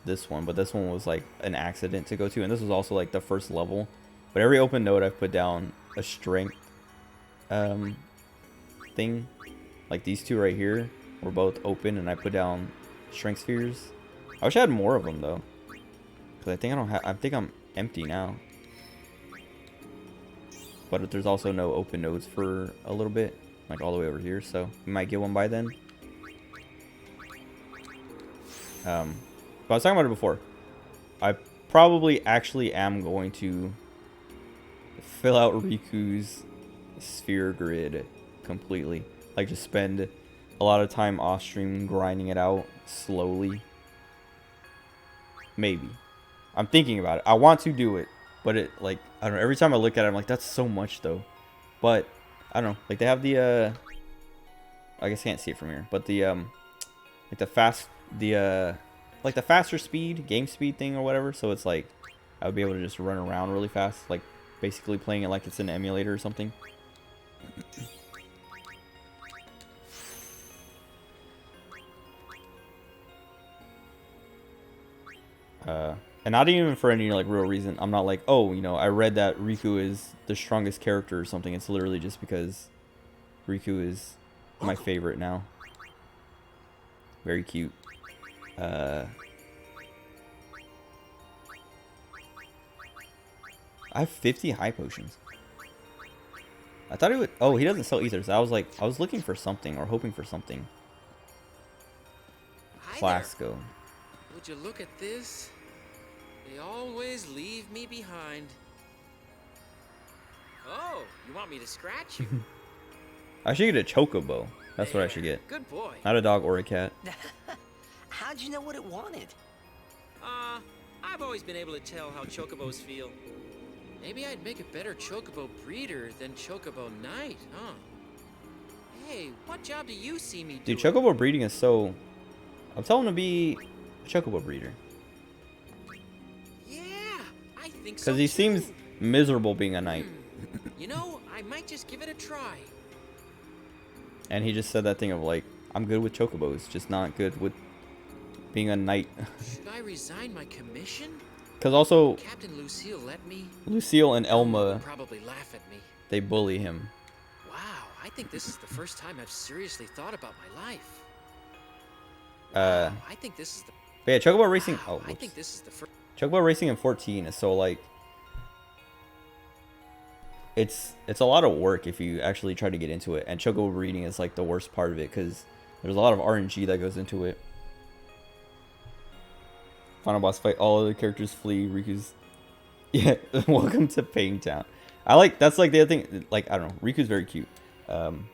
this one, but this one was like an accident to go to, and this was also like the first level. But every open node I've put down a strength thing. Like these two right here were both open, and I put down strength spheres. I wish I had more of them though, because I think I don't have. I think I'm empty now. But there's also no open nodes for a little bit, like all the way over here. So we might get one by then. But I was talking about it before. I probably actually am going to fill out Riku's sphere grid completely. Like, just spend a lot of time off stream grinding it out slowly. Maybe. I'm thinking about it. I want to do it, but it, like, I don't know, every time I look at it, I'm like, that's so much though. But I don't know, like they have the I guess I can't see it from here, but the like the faster speed, game speed thing or whatever. So it's like I would be able to just run around really fast, like basically playing it like it's an emulator or something. And not even for any like real reason. I'm not like, oh, you know, I read that Riku is the strongest character or something. It's literally just because Riku is my favorite now. Very cute. I have 50 high potions. I thought he would. Oh, he doesn't sell either. So I was like, I was looking for something or hoping for something. Clasco. Would you look at this? They always leave me behind. Oh, you want me to scratch you? I should get a chocobo. That's what I should get. Good boy. Not a dog or a cat. How'd you know what it wanted? I've always been able to tell how chocobos feel. Maybe I'd make a better chocobo breeder than chocobo knight, huh? Hey, what job do you see me doing? Dude, chocobo breeding is so I'm telling him to be a chocobo breeder. Yeah, I think so. Because he seems miserable being a knight. You know, I might just give it a try. And he just said that thing of like, I'm good with chocobos, just not good with being a knight. Should I resign my commission? Because also, Captain Lucille let me. Lucille and Elma probably laugh at me. They bully him. Wow, I think this is the first time I've seriously thought about my life. I think this is the. But yeah, chocobo racing. Wow, Oh, whoops. I think this is the first. Chocobo racing in 14 is so like. It's a lot of work if you actually try to get into it, and chocobo breeding is like the worst part of it because there's a lot of RNG that goes into it. Final boss fight, all other characters flee. Riku's, yeah. Welcome to Pain Town. I like that's like the other thing. Like I don't know, Riku's very cute, and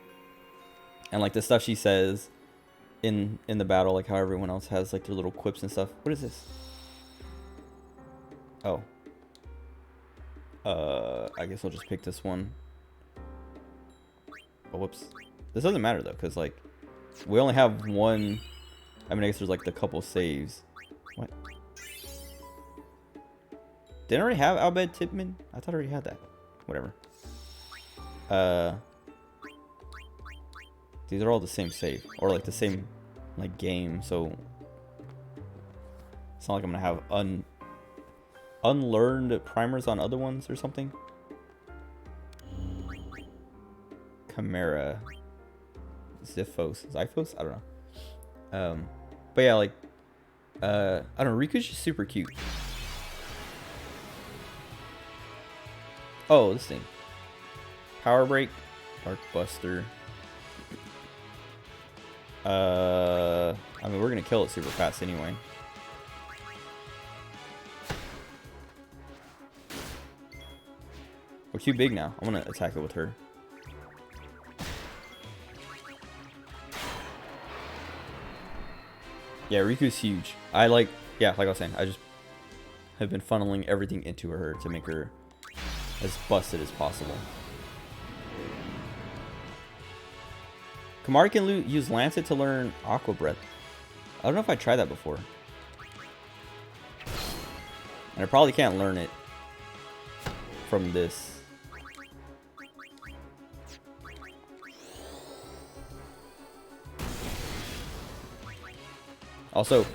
like the stuff she says in the battle, like how everyone else has like their little quips and stuff. What is this? Oh. I guess I'll just pick this one. Oh, whoops. This doesn't matter though, because like we only have one. I mean, I guess there's like the couple saves. What? Didn't I already have Albed Tipman? I thought I already had that. Whatever. These are all the same save, or like the same like game, so it's not like I'm gonna have unlearned primers on other ones or something. Chimera, Xiphos, I don't know. But yeah, like I don't know, Riku's just super cute. Oh, this thing. Power Break, Dark Buster. I mean, we're gonna kill it super fast anyway. We're too big now. I'm gonna attack it with her. Yeah, Riku's huge. I like, yeah, like I was saying, I just have been funneling everything into her to make her as busted as possible. Kamari can use Lancet to learn Aqua Breath. I don't know if I tried that before. And I probably can't learn it from this. Also,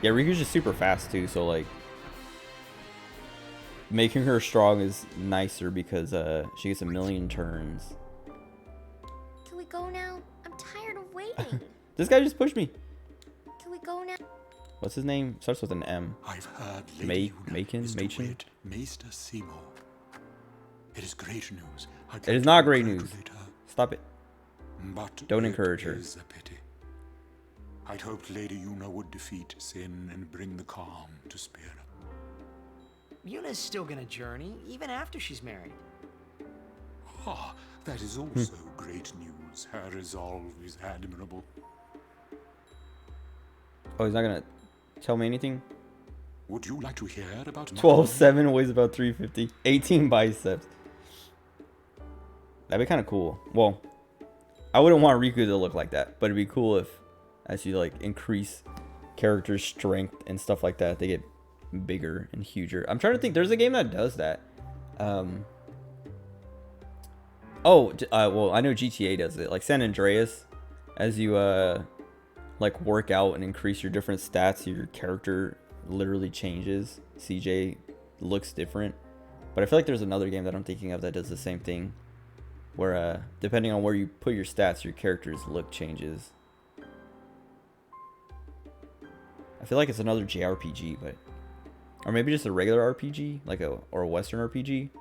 yeah, Riku's just super fast too, so like making her strong is nicer because she gets 1,000,000 turns. Can we go now? I'm tired of waiting. This guy just pushed me. Can we go now? What's his name? Starts with an M. I've heard Macon? Maester Seymour. It is great news. It is not great news. Stop it. But don't encourage her. It is a pity. I'd hoped Lady Yuna would defeat Sin and bring the calm to Spira. Yuna's still gonna journey, even after she's married. Ah, that is also great news. Her resolve is admirable. Oh, he's not gonna tell me anything? Would you like to hear about 12'7", weighs about 350. 18 biceps. That'd be kind of cool. Well, I wouldn't want Riku to look like that, but it'd be cool if, as you like increase character strength and stuff like that, they get bigger and huger. I'm trying to think. There's a game that does that. Well, I know GTA does it. Like San Andreas, as you like work out and increase your different stats, your character literally changes. CJ looks different. But I feel like there's another game that I'm thinking of that does the same thing, where depending on where you put your stats, your character's look changes. I feel like it's another JRPG, but or maybe just a regular RPG, like a Western RPG.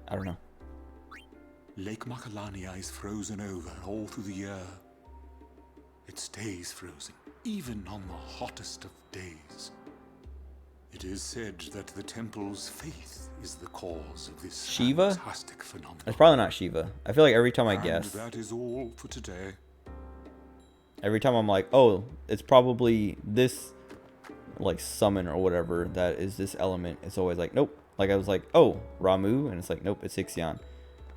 I don't know. Lake Makalania is frozen over all through the year. It stays frozen, even on the hottest of days. It is said that the temple's faith is the cause of this Shiva? fantastic phenomenon. It's probably not Shiva. I feel like every time I guess. And that is all for today. Every time I'm like, oh, it's probably this like summon or whatever that is this element. It's always like, nope, Like I was like, oh, Ramu, and it's like, nope, it's Ixion.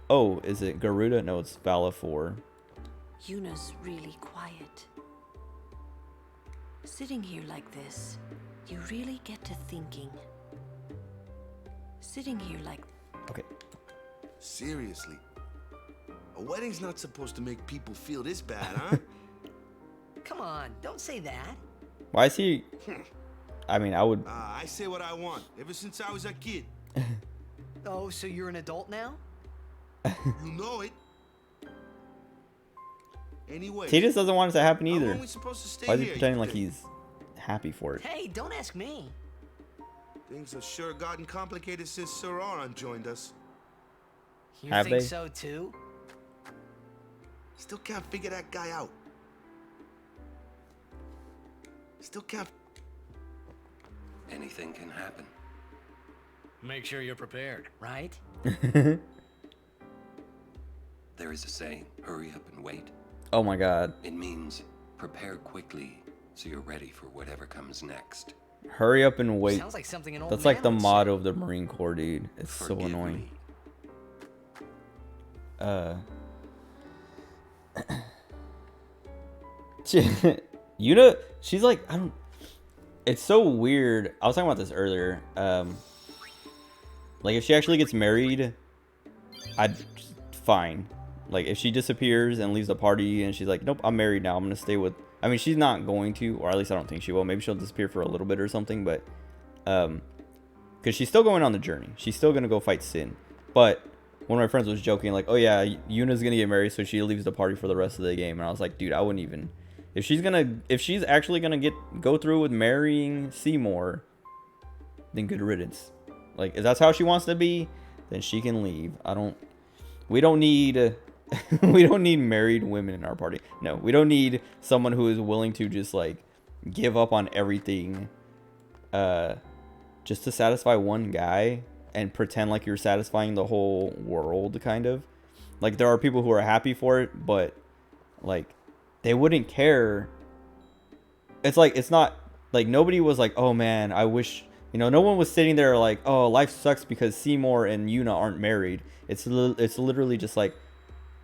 Oh, is it Garuda? No, it's Vala 4. Yuna's really quiet. Sitting here like this, you really get to thinking. Sitting here like... Okay. Seriously? A wedding's not supposed to make people feel this bad, huh? Come on, don't say that. Why is he... I mean, I would... I say what I want, ever since I was a kid. Oh, so you're an adult now? You know it. Anyway... He just doesn't want it to happen how either. long we supposed to stay Why is he here, pretending you like think? he's happy for it? Hey, don't ask me. Things have sure gotten complicated since Sir Aron joined us. You Have think they? so too? Still can't figure that guy out. Still can't... Anything can happen. Make sure you're prepared, right? There is a saying, hurry up and wait. Oh my god. It means prepare quickly so you're ready for whatever comes next. Hurry up and wait. Sounds like something an old That's like the man would say. motto of the Marine Corps, dude. It's so Forgive annoying. me. Yuna, she's like, I don't... It's so weird. I was talking about this earlier. Like, if she actually gets married, fine. Like, if she disappears and leaves the party and she's like, nope, I'm married now. I'm going to stay with... I mean, she's not going to, or at least I don't think she will. Maybe she'll disappear for a little bit or something, but... Because she's still going on the journey. She's still going to go fight Sin. But one of my friends was joking, like, oh yeah, Yuna's going to get married, so she leaves the party for the rest of the game. And I was like, dude, I wouldn't even... If she's actually going to go through with marrying Seymour, then good riddance. Like, if that's how she wants to be, then she can leave. We don't need... we don't need married women in our party. No, we don't need someone who is willing to just like give up on everything just to satisfy one guy and pretend like you're satisfying the whole world, kind of. Like, there are people who are happy for it, but like they wouldn't care. It's like, it's not like nobody was like, oh man, I wish, you know, no one was sitting there like, oh, life sucks because Seymour and Yuna aren't married. It's literally just like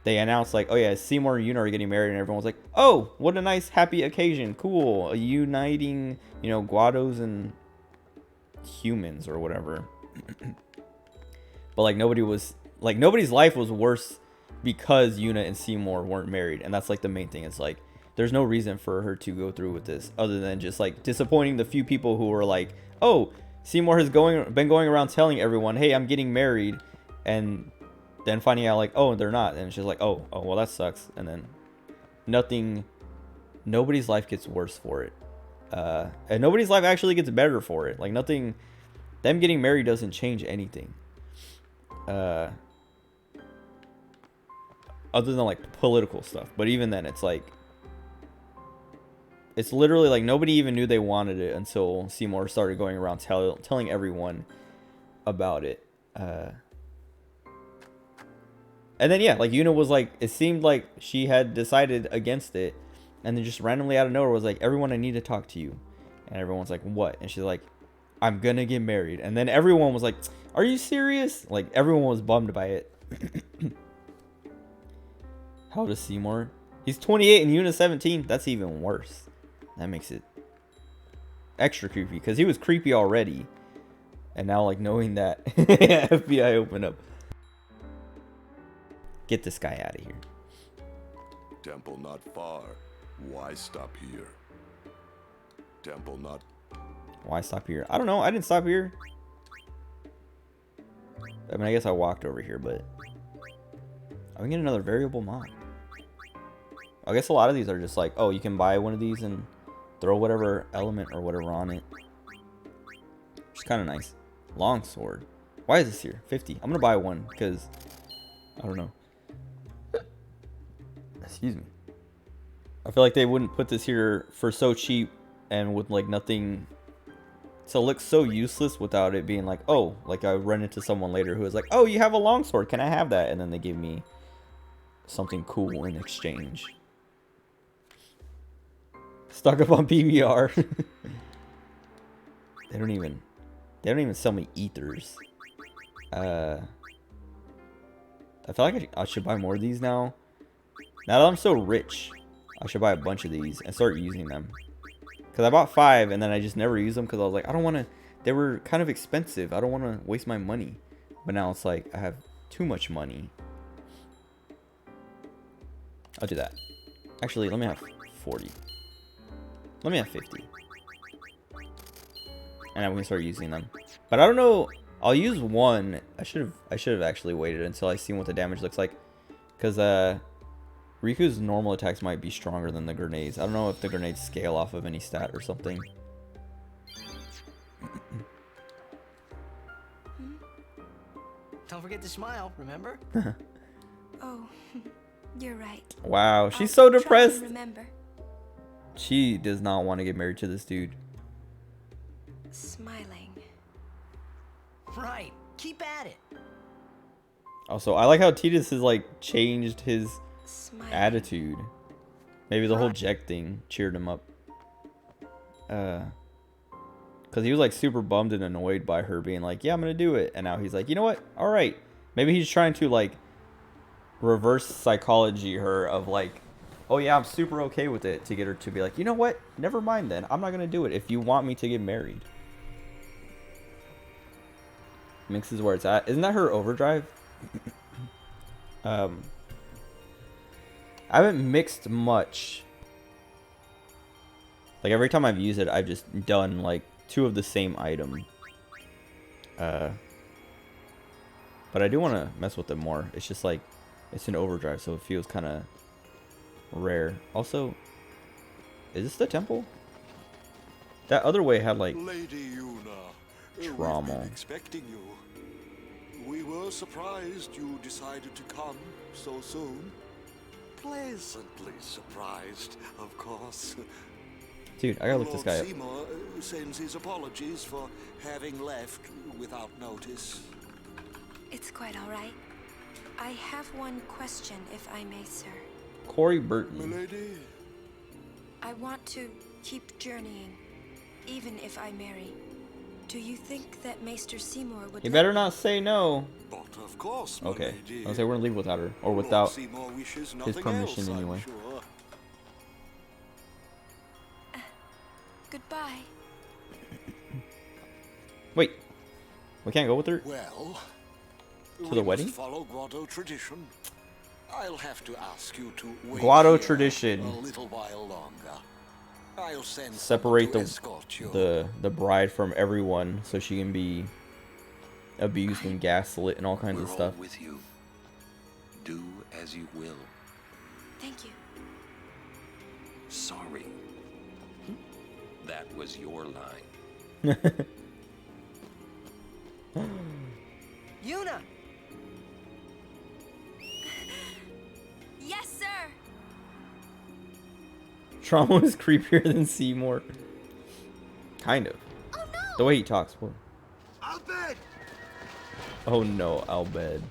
they announced like, oh yeah, Seymour and Yuna are getting married, and everyone's like, oh, what a nice happy occasion, cool, uniting, you know, Guados and humans or whatever. But like nobody's life was worse because Yuna and Seymour weren't married, and that's like the main thing. It's like there's no reason for her to go through with this other than just like disappointing the few people who were like, oh, Seymour has been going around telling everyone, hey, I'm getting married, and then finding out like, oh, they're not, and she's like, oh well, that sucks. And then nobody's life gets worse for it, and nobody's life actually gets better for it. Like, nothing, them getting married doesn't change anything, other than like political stuff. But even then, it's like, it's literally like nobody even knew they wanted it until Seymour started going around telling everyone about it. And then, yeah, like, Yuna was like, it seemed like she had decided against it, and then just randomly out of nowhere was like, everyone, I need to talk to you. And everyone's like, what? And she's like, I'm gonna get married. And then everyone was like, are you serious? Like, everyone was bummed by it. How old is Seymour? He's 28 and Yuna's 17. That's even worse. That makes it extra creepy, because he was creepy already. And now, like, knowing that FBI opened up. Get this guy out of here. Temple not far. Why stop here? Temple not... Why stop here? I don't know. I didn't stop here. I mean, I guess I walked over here, but... I can get another variable mod. I guess a lot of these are just like, oh, you can buy one of these and throw whatever element or whatever on it. Which is kind of nice. Longsword. Why is this here? 50. I'm going to buy one because... I don't know. Excuse me. I feel like they wouldn't put this here for so cheap and with like nothing to look so useless without it being like, oh, like I run into someone later who is like, oh, you have a longsword, can I have that? And then they give me something cool in exchange. Stock up on PBR. They don't even sell me ethers. I feel like I should buy more of these now. Now that I'm so rich, I should buy a bunch of these and start using them. Because I bought 5 and then I just never used them because I was like, I don't want to... They were kind of expensive. I don't want to waste my money. But now it's like, I have too much money. I'll do that. Actually, let me have 40. Let me have 50. And then we can start using them. But I don't know... I'll use 1. I should have actually waited until I see what the damage looks like. Because, Riku's normal attacks might be stronger than the grenades. I don't know if the grenades scale off of any stat or something. Don't forget to smile, remember? Oh, you're right. Wow, she's so depressed. Remember. She does not want to get married to this dude. Smiling. Right. Keep at it. Also, I like how Tidus has like changed his attitude. Maybe the whole Jack thing cheered him up. Because he was like super bummed and annoyed by her being like, yeah, I'm gonna do it. And now he's like, you know what? All right. Maybe he's trying to like reverse psychology her of like, oh yeah, I'm super okay with it, to get her to be like, you know what? Never mind then. I'm not gonna do it if you want me to get married. Mix is where it's at. Isn't that her overdrive? I haven't mixed much. Like every time I've used it, I've just done like 2 of the same item. But I do want to mess with it more. It's just like, it's an overdrive, so it feels kind of rare. Also, is this the temple? That other way had like Lady Yuna, trauma. we've been expecting you. We were surprised you decided to come so soon. Pleasantly surprised, of course. Dude, I gotta look this guy up. Lord Seymour sends his apologies for having left without notice. It's quite all right. I have one question, if I may, sir. Corey Burton. Milady? I want to keep journeying, even if I marry. Do you think that Maester Seymour would... You better not say no. But of course, okay. milady. I'll say we're gonna leave without her, or without Seymour wishes his nothing permission else, I'm anyway. sure. Goodbye. Wait, we can't go with her Well, to the wedding? must follow Guado tradition. I'll have to ask you to wait Guado here tradition. a little while longer. I'll send Separate someone to escort you. the bride from everyone so she can be abused and gaslit and all kinds of stuff. All with you. Do as you will. Thank you. Sorry. That was your line. Yuna! Yes, sir! Trauma is creepier than Seymour. Kind of. Oh no! The way he talks. Whoa. Albed! Oh no, Albed.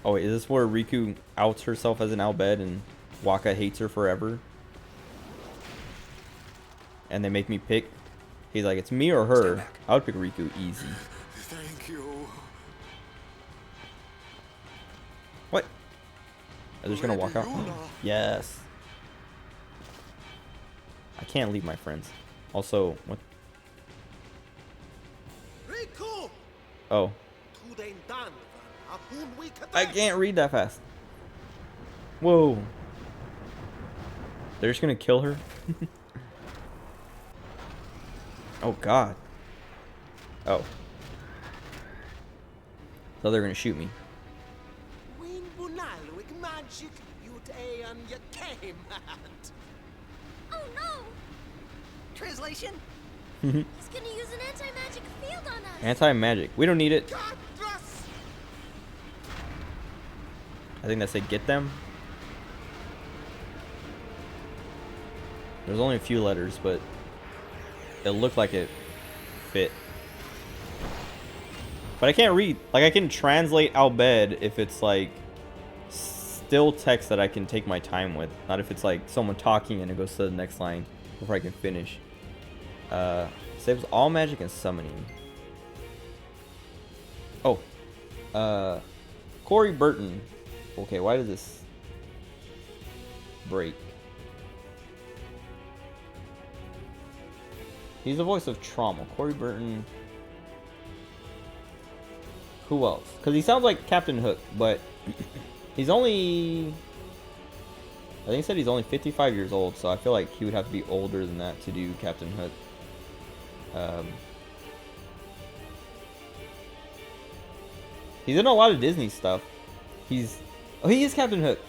Oh wait, is this where Riku outs herself as an Albed and Waka hates her forever? And they make me pick. He's like, it's me or her. I would pick Riku easy. Thank you. What? Are they just gonna walk out? Yes. I can't leave my friends. Also, what? Riku! Oh. I can't read that fast. Whoa. They're just gonna kill her? Oh god. Oh. So they're gonna shoot me. Oh no! Translation? He's gonna use an anti-magic field on us. Anti-magic. We don't need it. I think that said get them. There's only a few letters, but it looked like it fit. But I can't read. Like, I can translate Albed if it's like still text that I can take my time with. Not if it's like someone talking and it goes to the next line before I can finish. Saves all magic and summoning. Corey Burton. Okay, why does this break? He's the voice of Trauma. Corey Burton. Who else? Because he sounds like Captain Hook, but he's only... I think he said he's only 55 years old, so I feel like he would have to be older than that to do Captain Hook. He's in a lot of Disney stuff. He's... Oh, he is Captain Hook.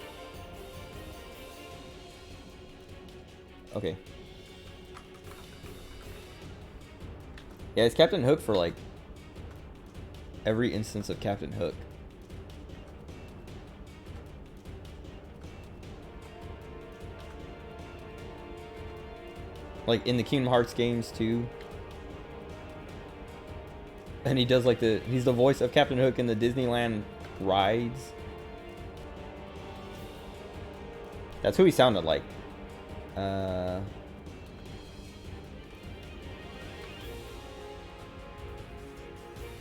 Okay. Yeah, it's Captain Hook for, like, every instance of Captain Hook. Like in the Kingdom Hearts games too. And he does like he's the voice of Captain Hook in the Disneyland rides. That's who he sounded like.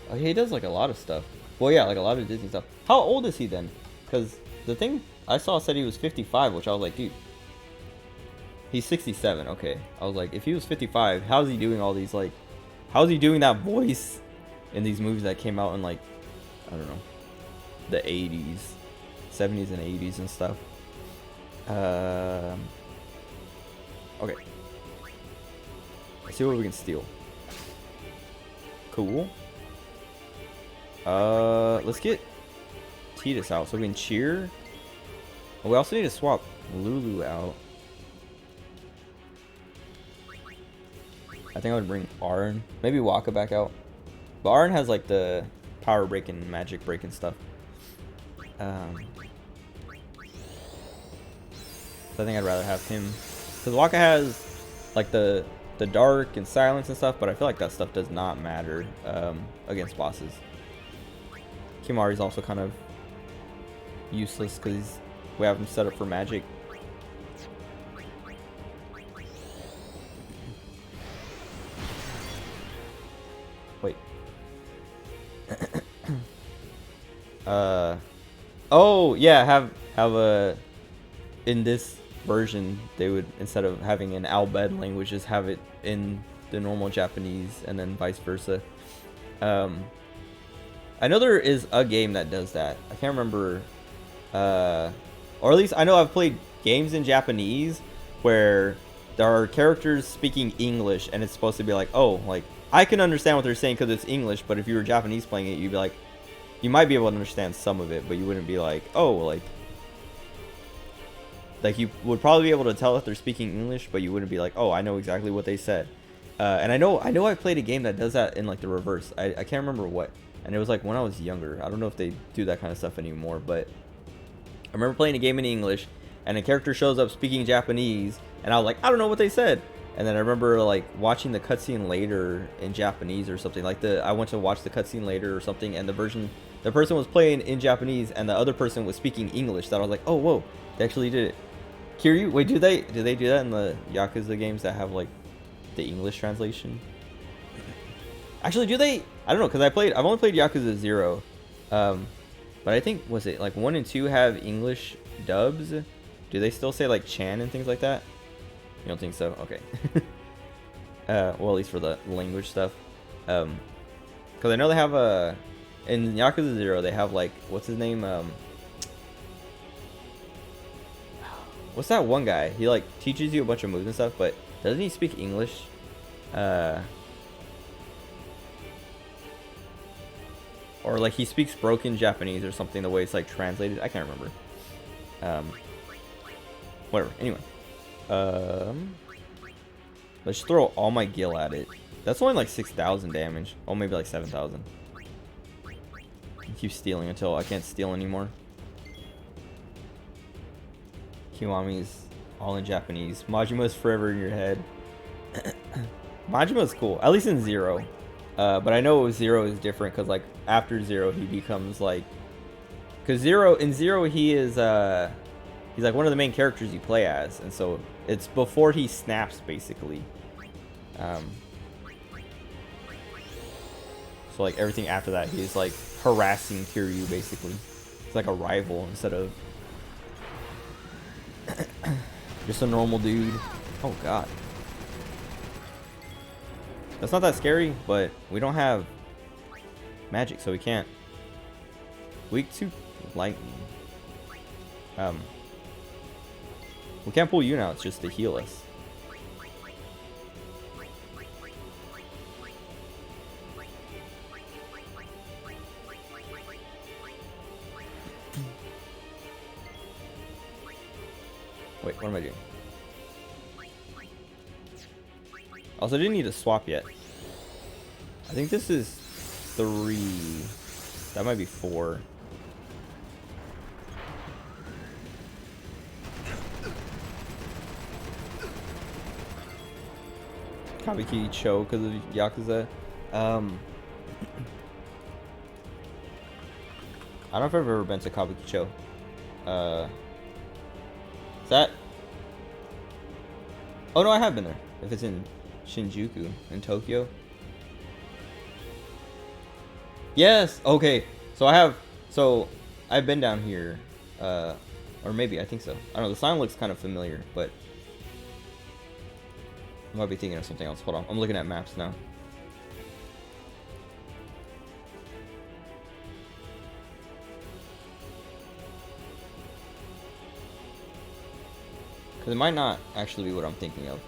Oh, yeah, he does like a lot of stuff. Well, yeah, like a lot of Disney stuff. How old is he then? Because the thing I saw said he was 55, which I was like, dude. He's 67, okay. I was like, if he was 55, how's he doing all these, like... How's he doing that voice in these movies that came out in, like... I don't know. The 80s. 70s and 80s and stuff. Okay. Let's see what we can steal. Cool. Let's get Tidus out so we can cheer. Oh, we also need to swap Lulu out. I think I would bring Arn. Maybe Waka back out. But Arn has like the power break and magic break and stuff. So I think I'd rather have him. Because Waka has like the dark and silence and stuff, but I feel like that stuff does not matter against bosses. Kimahri's also kind of useless because we have him set up for magic. Wait. Oh yeah, have a in this version they would, instead of having an Albed language, just have it in the normal Japanese and then vice versa. I know there is a game that does that. I can't remember, or at least I know I've played games in Japanese where there are characters speaking English and it's supposed to be like, oh, like I can understand what they're saying because it's English, but if you were Japanese playing it, you'd be like, you might be able to understand some of it, but you wouldn't be like, oh, like you would probably be able to tell if they're speaking English, but you wouldn't be like, oh, I know exactly what they said. And I know I played a game that does that in like the reverse. I can't remember what, and it was like when I was younger. I don't know if they do that kind of stuff anymore, but I remember playing a game in English, and a character shows up speaking Japanese, and I was like, I don't know what they said. And then I remember like watching the cutscene later in Japanese or something. Like I went to watch the cutscene later or something, and the person was playing in Japanese, and the other person was speaking English. That I was like, oh, whoa, they actually did it. Kiryu, wait, do they do that in the Yakuza games that have like the English translation? Actually, do they? I don't know, because I've only played Yakuza 0, but I think, was it like 1 and 2 have English dubs? Do they still say like Chan and things like that? You don't think so? Okay. Well, at least for the language stuff, because I know they have in Yakuza 0 they have like, what's his name? What's that one guy? He like teaches you a bunch of moves and stuff, but doesn't he speak English? Or like he speaks broken Japanese or something, the way it's like translated. I can't remember. Whatever. Anyway. Let's throw all my gil at it. That's only like 6,000 damage. Oh, maybe like 7,000. Keep stealing until I can't steal anymore. Kiwami's all in Japanese. Majima's forever in your head. Majima's cool, at least in 0. But I know 0 is different because like after 0 he becomes like, because in 0 he is he's like one of the main characters you play as, and so it's before he snaps basically. So like everything after that he's like harassing Kiryu, basically. It's like a rival instead of just a normal dude. Oh god. That's not that scary, but we don't have magic, so we can't. Weak to lightning. We can't pull you now, it's just to heal us. Wait, what am I doing? Also, I didn't need to swap yet. I think this is 3. That might be 4. Kabiki Cho because of Yakuza. I don't know if I've ever been to Kabiki Cho. Is that? Oh no, I have been there. If it's in Shinjuku in Tokyo. Yes. Okay. So I've been down here, or maybe I think so. I don't know. The sign looks kind of familiar, but I might be thinking of something else. Hold on. I'm looking at maps now. Because it might not actually be what I'm thinking of.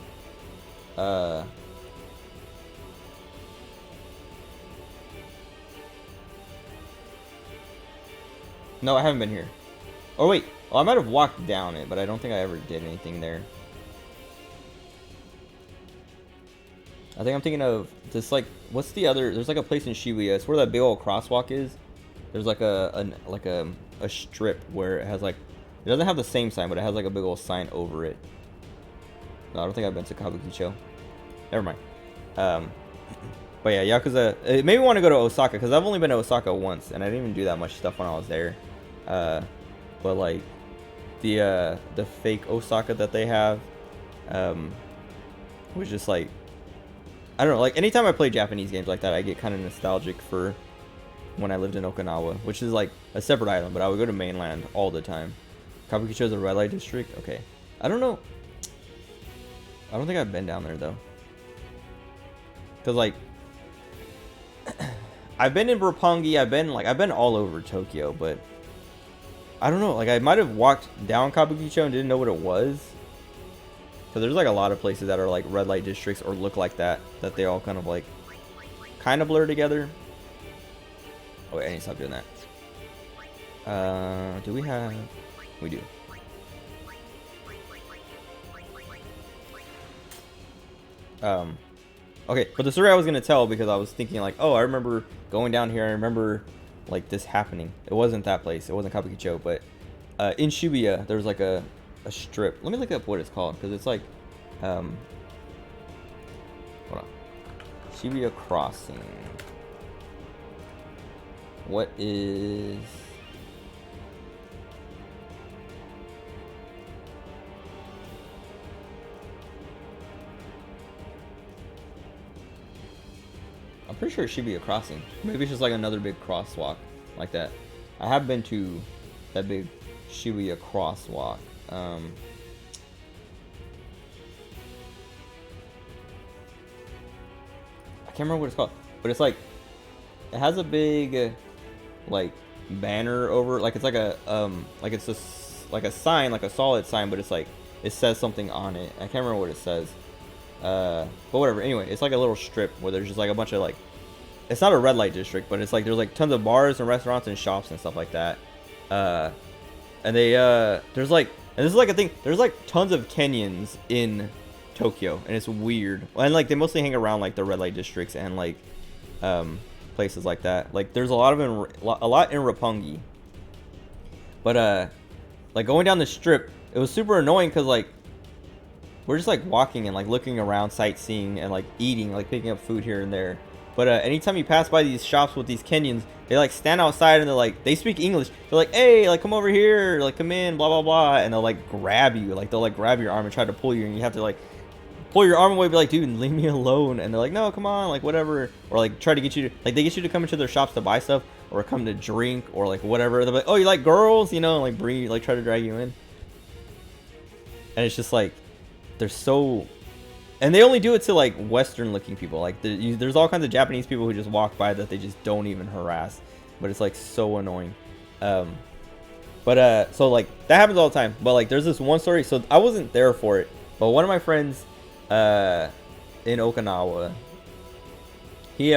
No, I haven't been here. Oh wait. Oh, I might have walked down it, but I don't think I ever did anything there. I think I'm thinking of this, like, what's the other? There's like a place in Shibuya. It's where that big old crosswalk is. There's like a strip where it has like, it doesn't have the same sign, but it has like a big old sign over it. No, I don't think I've been to Kabukicho. Never mind. But yeah, Yakuza. It made me want to go to Osaka because I've only been to Osaka once, and I didn't even do that much stuff when I was there. But like the fake Osaka that they have, was just like, I don't know. Like anytime I play Japanese games like that, I get kind of nostalgic for when I lived in Okinawa, which is like a separate island, but I would go to mainland all the time. Kabukicho is a red light district. Okay, I don't know. I don't think I've been down there though. Cause like, I've been in Roppongi, I've been all over Tokyo, but I don't know. Like I might have walked down Kabukicho and didn't know what it was. Cause there's like a lot of places that are like red light districts or look like that they all kind of blur together. Oh wait, I need to stop doing that. Do we have? We do. Okay, but the story I was gonna tell, because I was thinking like, oh, I remember going down here. I remember like this happening. It wasn't that place. It wasn't Kabukicho, but in Shibuya there's like a strip. Let me look up what it's called, because it's like, hold on, Shibuya Crossing. What is? I'm pretty sure it's Shibuya Crossing. Maybe it's just like another big crosswalk like that. I have been to that big Shibuya crosswalk. I can't remember what it's called, but it's like, it has a big like banner over, like it's like a like it's just like a sign, like a solid sign, but it's like it says something on it. I can't remember what it says. But whatever. Anyway, it's like a little strip where there's just like a bunch of like, it's not a red light district, but it's like there's like tons of bars and restaurants and shops and stuff like that. And they there's like, and this is like a thing, there's like tons of Kenyans in Tokyo, and it's weird. And like they mostly hang around like the red light districts and like places like that. Like there's a lot in Roppongi. But like going down the strip, it was super annoying because like we're just like walking and like looking around, sightseeing and like eating, like picking up food here and there. But anytime you pass by these shops with these Kenyans, they like stand outside and they're like, they speak English. They're like, hey, like come over here, like come in, blah blah blah, and they'll like grab you, like they'll like grab your arm and try to pull you, and you have to like pull your arm away, be like, dude, leave me alone. And they're like, no, come on, like whatever. Or like try to get you to, like they get you to come into their shops to buy stuff or come to drink or like whatever. They're like, oh, you like girls, you know, like bring you, like try to drag you in. And it's just like they're so, and they only do it to like Western looking people. Like there's all kinds of Japanese people who just walk by that they just don't even harass, but it's like so annoying. So like that happens all the time. But like there's this one story, so I wasn't there for it, but one of my friends in Okinawa, he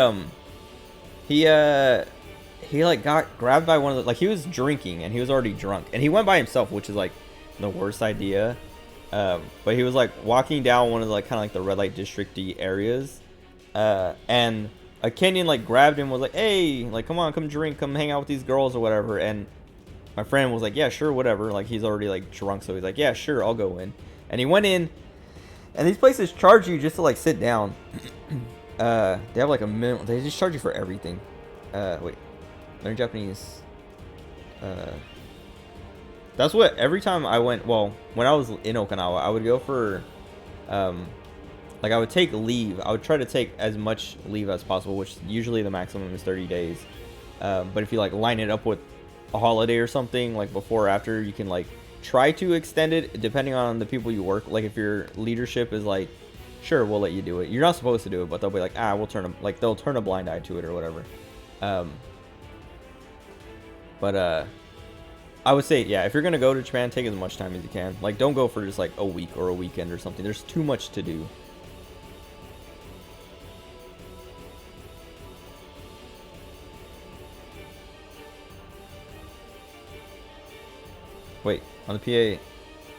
like got grabbed by one of the, like he was drinking and he was already drunk and he went by himself, which is like the worst idea. But he was like walking down one of the, like kind of like the red light district-y areas, and a Kenyan like grabbed him, was like, hey, like come on, come drink, come hang out with these girls or whatever. And my friend was like, yeah, sure, whatever. Like he's already like drunk, so he's like, yeah, sure, I'll go in. And he went in, and these places charge you just to like sit down. They have like a minimum, they just charge you for everything. Wait, learn Japanese. That's what, every time I went, well, when I was in Okinawa, I would go for, like I would take leave. I would try to take as much leave as possible, which usually the maximum is 30 days. But if you like line it up with a holiday or something, like before or after, you can like try to extend it depending on the people you work. Like if your leadership is like, sure, we'll let you do it. You're not supposed to do it, but they'll be like, we'll turn them, like they'll turn a blind eye to it or whatever. I would say, yeah, if you're going to go to Japan, take as much time as you can. Like, don't go for just, like, a week or a weekend or something. There's too much to do. Wait, on the PA...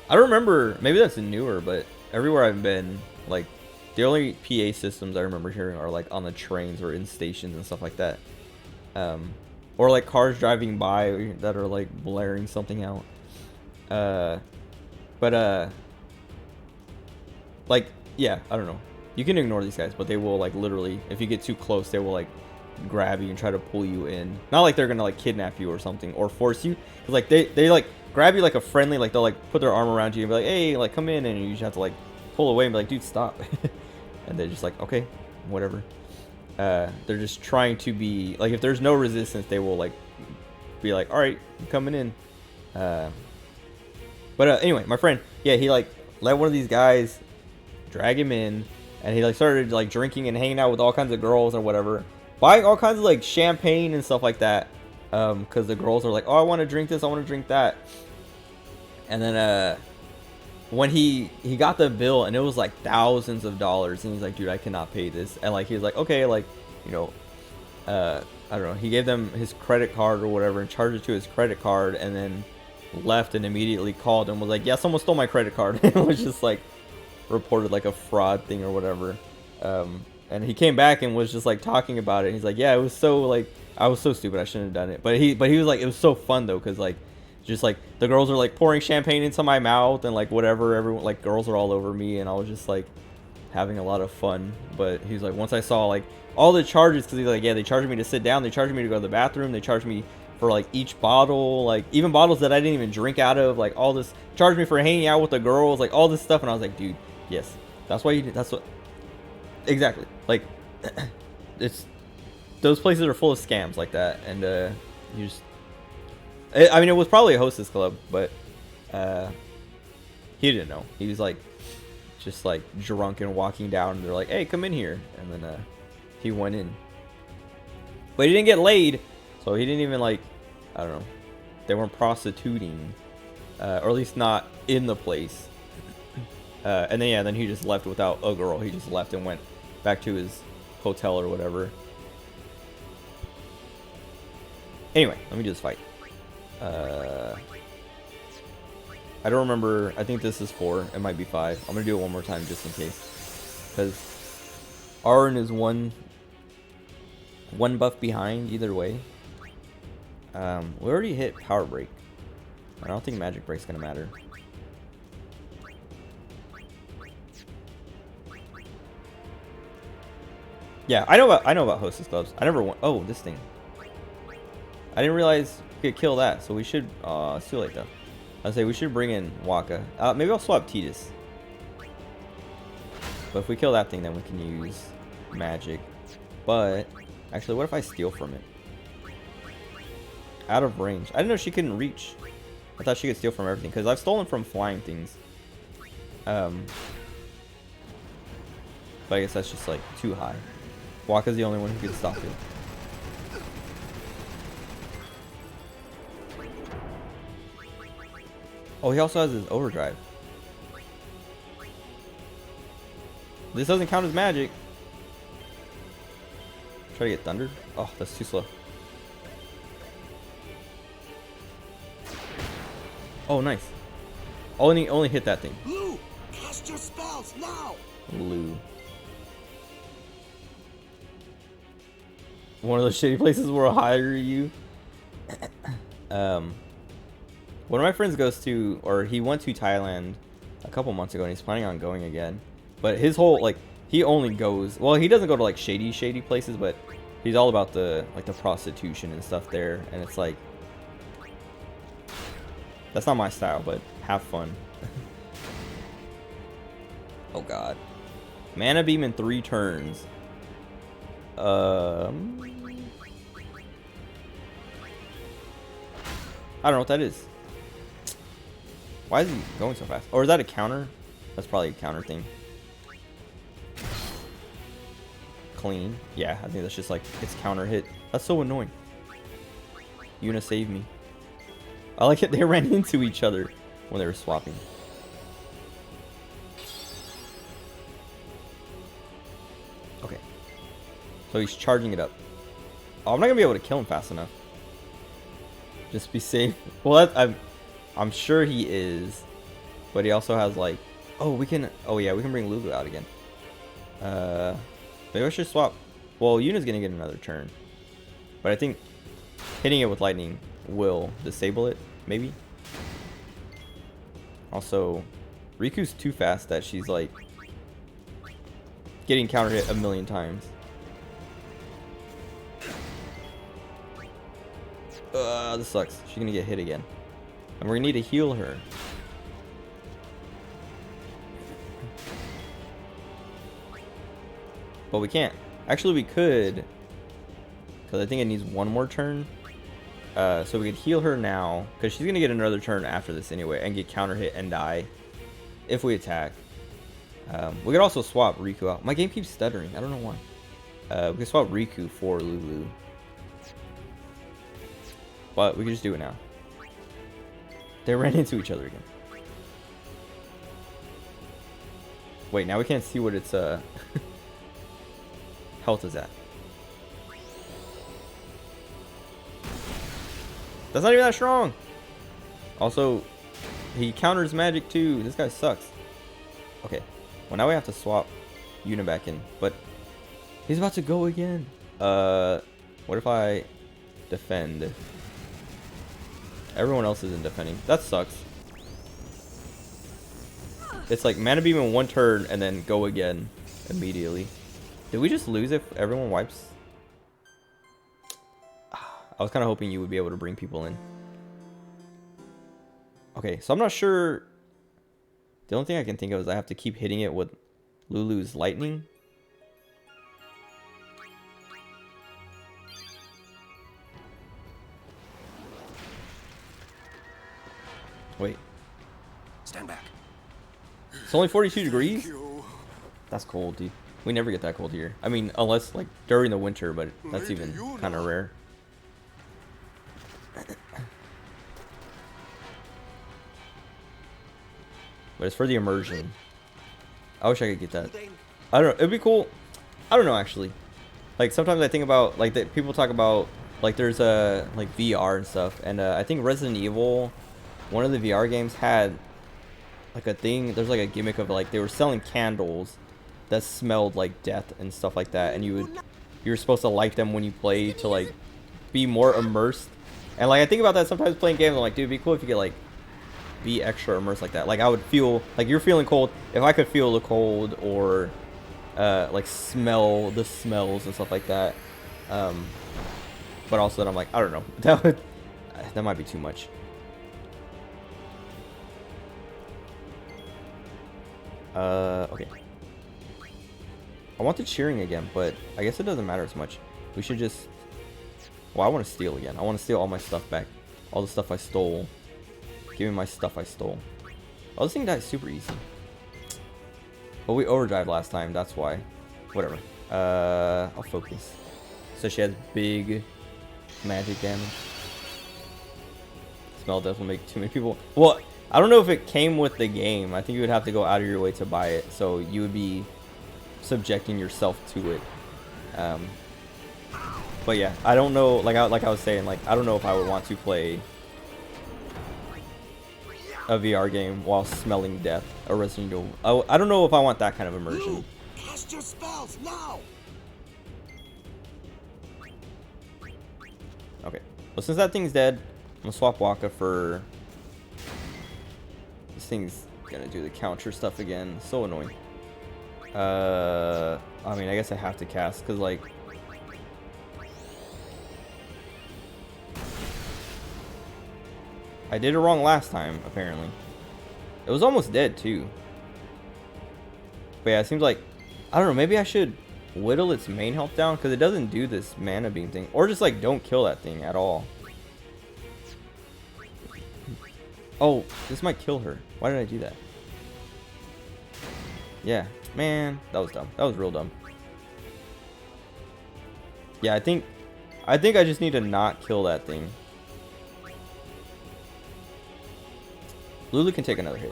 I don't remember... Maybe that's newer, but everywhere I've been, like, the only PA systems I remember hearing are, like, on the trains or in stations and stuff like that. Or like cars driving by that are like blaring something out. Like, yeah, I don't know. You can ignore these guys, but they will like literally, if you get too close, they will like grab you and try to pull you in. Not like they're gonna like kidnap you or something or force you. Cause like they like grab you like a friendly, like they'll like put their arm around you and be like, hey, like come in, and you just have to like pull away and be like, dude, stop. And they're just like, okay, whatever. They're just trying to be like, if there's no resistance, they will like be like, all right, I'm coming in. Anyway, my friend, yeah, he like let one of these guys drag him in, and he like started like drinking and hanging out with all kinds of girls or whatever, buying all kinds of like champagne and stuff like that, because the girls are like, oh, I want to drink this, I want to drink that. And then when he got the bill, and it was like thousands of dollars, and he's like, dude, I cannot pay this. And like he was like, okay, like, you know, I don't know, he gave them his credit card or whatever and charged it to his credit card, and then left and immediately called and was like, yeah, someone stole my credit card. It was just like reported like a fraud thing or whatever. And he came back and was just like talking about it. He's like, yeah, it was so like, I was so stupid, I shouldn't have done it. But he was like, it was so fun though, because like just like the girls are like pouring champagne into my mouth and like whatever, everyone, like girls are all over me, and I was just like having a lot of fun. But he's like, once I saw like all the charges, because he's like, yeah, they charged me to sit down, they charged me to go to the bathroom, they charged me for like each bottle, like even bottles that I didn't even drink out of, like all this, charged me for hanging out with the girls, like all this stuff. And I was like, dude, yes, that's why you did, that's what, exactly, like it's, those places are full of scams like that. And you just, I mean, it was probably a hostess club, but he didn't know. He was like just like drunk and walking down, and they're like, hey, come in here. And then he went in, but he didn't get laid, so he didn't even like, I don't know, they weren't prostituting, or at least not in the place. And then yeah, then he just left without a girl. He just left and went back to his hotel or whatever. Anyway, let me do this fight. I don't remember. I think this is 4. It might be 5. I'm gonna do it one more time just in case, because Arn is one buff behind either way. We already hit Power Break. I don't think Magic Break's gonna matter. Yeah, I know about hostess clubs. I never won. Oh, this thing. I didn't realize you could kill that, so we should. It's too late though. I'd say we should bring in Waka. Maybe I'll swap Tidus. But if we kill that thing, then we can use magic. But actually, what if I steal from it? Out of range. I didn't know she couldn't reach. I thought she could steal from everything because I've stolen from flying things. But I guess that's just like too high. Wakka's the only one who can stop it. Oh, he also has his overdrive. This doesn't count as magic. Try to get thundered. Oh, that's too slow. Oh, nice. Only hit that thing. Lou, cast your spells now. Lou. One of those shitty places where I'll hire you. One of my friends goes to, or he went to Thailand a couple months ago, and he's planning on going again. But his whole, like, he only goes, well, he doesn't go to like shady places, but he's all about the prostitution and stuff there, and it's like, that's not my style, but have fun. Oh god. Mana beam in 3 turns. I don't know what that is. Why is he going so fast? Or is that a counter? That's probably a counter thing. Clean. Yeah, I think that's just like it's counter hit. That's so annoying. Yuna saved me. I like it. They ran into each other when they were swapping. Okay. So he's charging it up. Oh, I'm not gonna be able to kill him fast enough. Just be safe. Well, I'm sure he is, but he also has like, oh, we can. Oh yeah, we can bring Lulu out again. Maybe I should swap. Well, Yuna's gonna get another turn, but I think hitting it with lightning will disable it. Maybe. Also, Riku's too fast that she's like getting counter hit a million times. This sucks. She's gonna get hit again. And we're gonna need to heal her. But we can't. Actually, we could. Because I think it needs one more turn. So we could heal her now. Because she's gonna get another turn after this anyway. And get counter hit and die. If we attack. We could also swap Riku out. My game keeps stuttering. I don't know why. We could swap Riku for Lulu. But we can just do it now. They ran into each other again. Wait, now we can't see what its health is at. That's not even that strong. Also, he counters magic too. This guy sucks. Okay, well now we have to swap Yuna back in, but he's about to go again. What if I defend? Everyone else isn't defending. That sucks. It's like mana beam in 1 turn and then go again immediately. Did we just lose if everyone wipes? I was kind of hoping you would be able to bring people in. Okay, so I'm not sure. The only thing I can think of is I have to keep hitting it with Lulu's lightning. Wait. Stand back. It's only 42 degrees? That's cold, dude. We never get that cold here. I mean, unless like during the winter, but that's even kind of rare. But it's for the immersion. I wish I could get that. I don't know. It'd be cool. I don't know, actually. Like, sometimes I think about, like, that people talk about, like, there's like VR and stuff. And I think Resident Evil, one of the VR games had like a thing. There's like a gimmick of like they were selling candles that smelled like death and stuff like that, and you were supposed to light them when you play to like be more immersed. And like I think about that sometimes playing games. I'm like, dude, it'd be cool if you could like be extra immersed like that. Like I would feel like you're feeling cold. If I could feel the cold or like smell the smells and stuff like that. But also then I'm like, I don't know. That might be too much. Okay. I want the cheering again, but I guess it doesn't matter as much. We should just... Well, I want to steal again. I want to steal all my stuff back. All the stuff I stole. Give me my stuff I stole. Oh, this thing dies super easy. But we overdrive last time, that's why. Whatever. I'll focus. So she has big magic damage. Smell death will make too many people... Well, I don't know if it came with the game. I think you would have to go out of your way to buy it. So you would be subjecting yourself to it. But yeah, I don't know. Like I was saying, like I don't know if I would want to play a VR game while smelling death or Resident Evil. I don't know if I want that kind of immersion. Cast your spells now. Okay. Well, since that thing's dead, I'm gonna swap Waka for... This thing's gonna do the counter stuff again. So annoying. I mean, I guess I have to cast because, like... I did it wrong last time, apparently. It was almost dead, too. But yeah, it seems like... I don't know, maybe I should whittle its main health down because it doesn't do this mana beam thing. Or just, like, don't kill that thing at all. Oh, this might kill her. Why did I do that? Yeah, man, that was dumb. That was real dumb. Yeah, I think I just need to not kill that thing. Lulu can take another hit.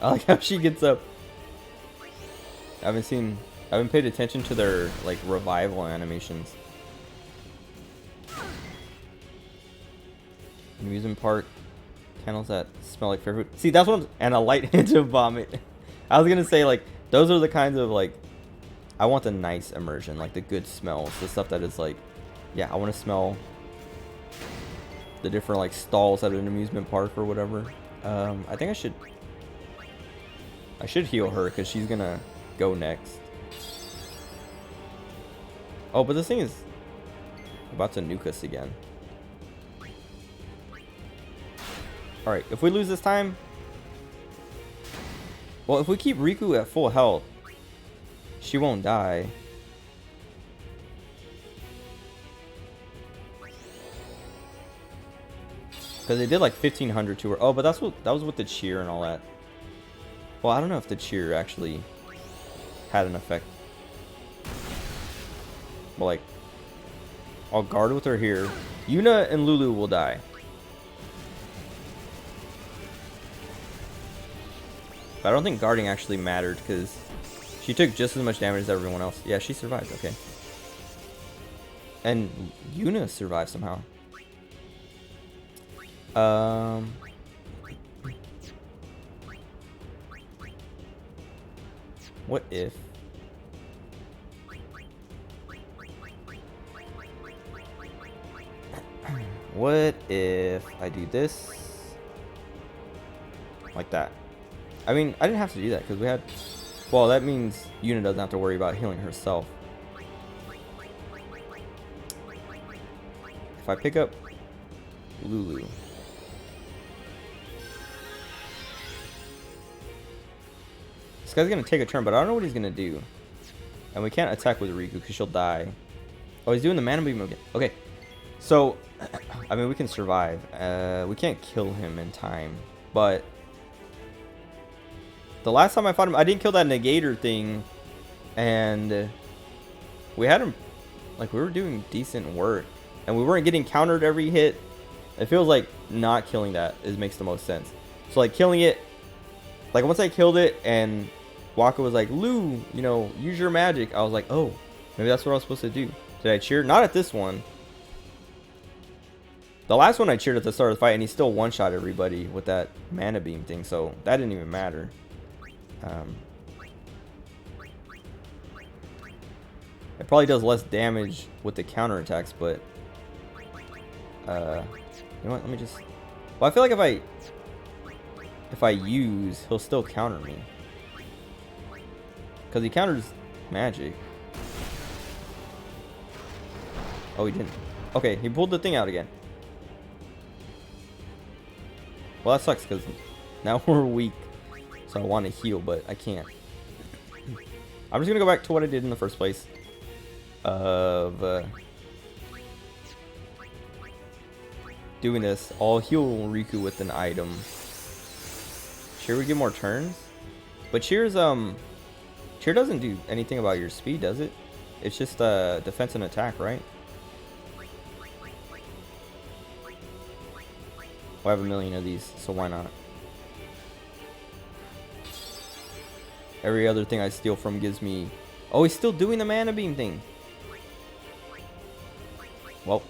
I like how she gets up. I haven't paid attention to their like revival animations. Amusement park, candles that smell like fair food. See, that's what. And a light hint of vomit. I was gonna say like those are the kinds of like. I want the nice immersion, like the good smells, the stuff that is like, yeah, I want to smell the different like stalls at an amusement park or whatever. I think I should heal her because she's gonna go next. Oh, but this thing is about to nuke us again. Alright, if we lose this time... Well, if we keep Riku at full health, she won't die. Because they did like 1500 to her. Oh, but that was with the cheer and all that. Well, I don't know if the cheer actually had an effect. But like, I'll guard with her here. Yuna and Lulu will die. But I don't think guarding actually mattered because she took just as much damage as everyone else. Yeah, she survived. Okay. And Yuna survived somehow. What if... What if I do this? Like that. I mean, I didn't have to do that because we had... Well, that means Yuna doesn't have to worry about healing herself. If I pick up Lulu... This guy's going to take a turn, but I don't know what he's going to do. And we can't attack with Riku because she'll die. Oh, he's doing the mana beam again. Okay. So, I mean, we can survive. We can't kill him in time. But the last time I fought him, I didn't kill that negator thing. And we had him, like, we were doing decent work. And we weren't getting countered every hit. It feels like not killing that makes the most sense. So, like, killing it, like, once I killed it and Waka was like, Lou, you know, use your magic. I was like, oh, maybe that's what I was supposed to do. Did I cheer? Not at this one. The last one I cheered at the start of the fight, and he still one-shot everybody with that mana beam thing, so that didn't even matter. It probably does less damage with the counterattacks, but... you know what, let me just... Well, I feel like if I use, he'll still counter me. Because he counters magic. Oh, he didn't. Okay, he pulled the thing out again. Well, that sucks because now we're weak. So I want to heal, but I can't. I'm just going to go back to what I did in the first place. Of doing this. I'll heal Riku with an item. Cheer would get more turns. But Cheer's, Cheer doesn't do anything about your speed, does it? It's just defense and attack, right? I have a million of these, so why not? Every other thing I steal from gives me... Oh, he's still doing the mana beam thing. Well,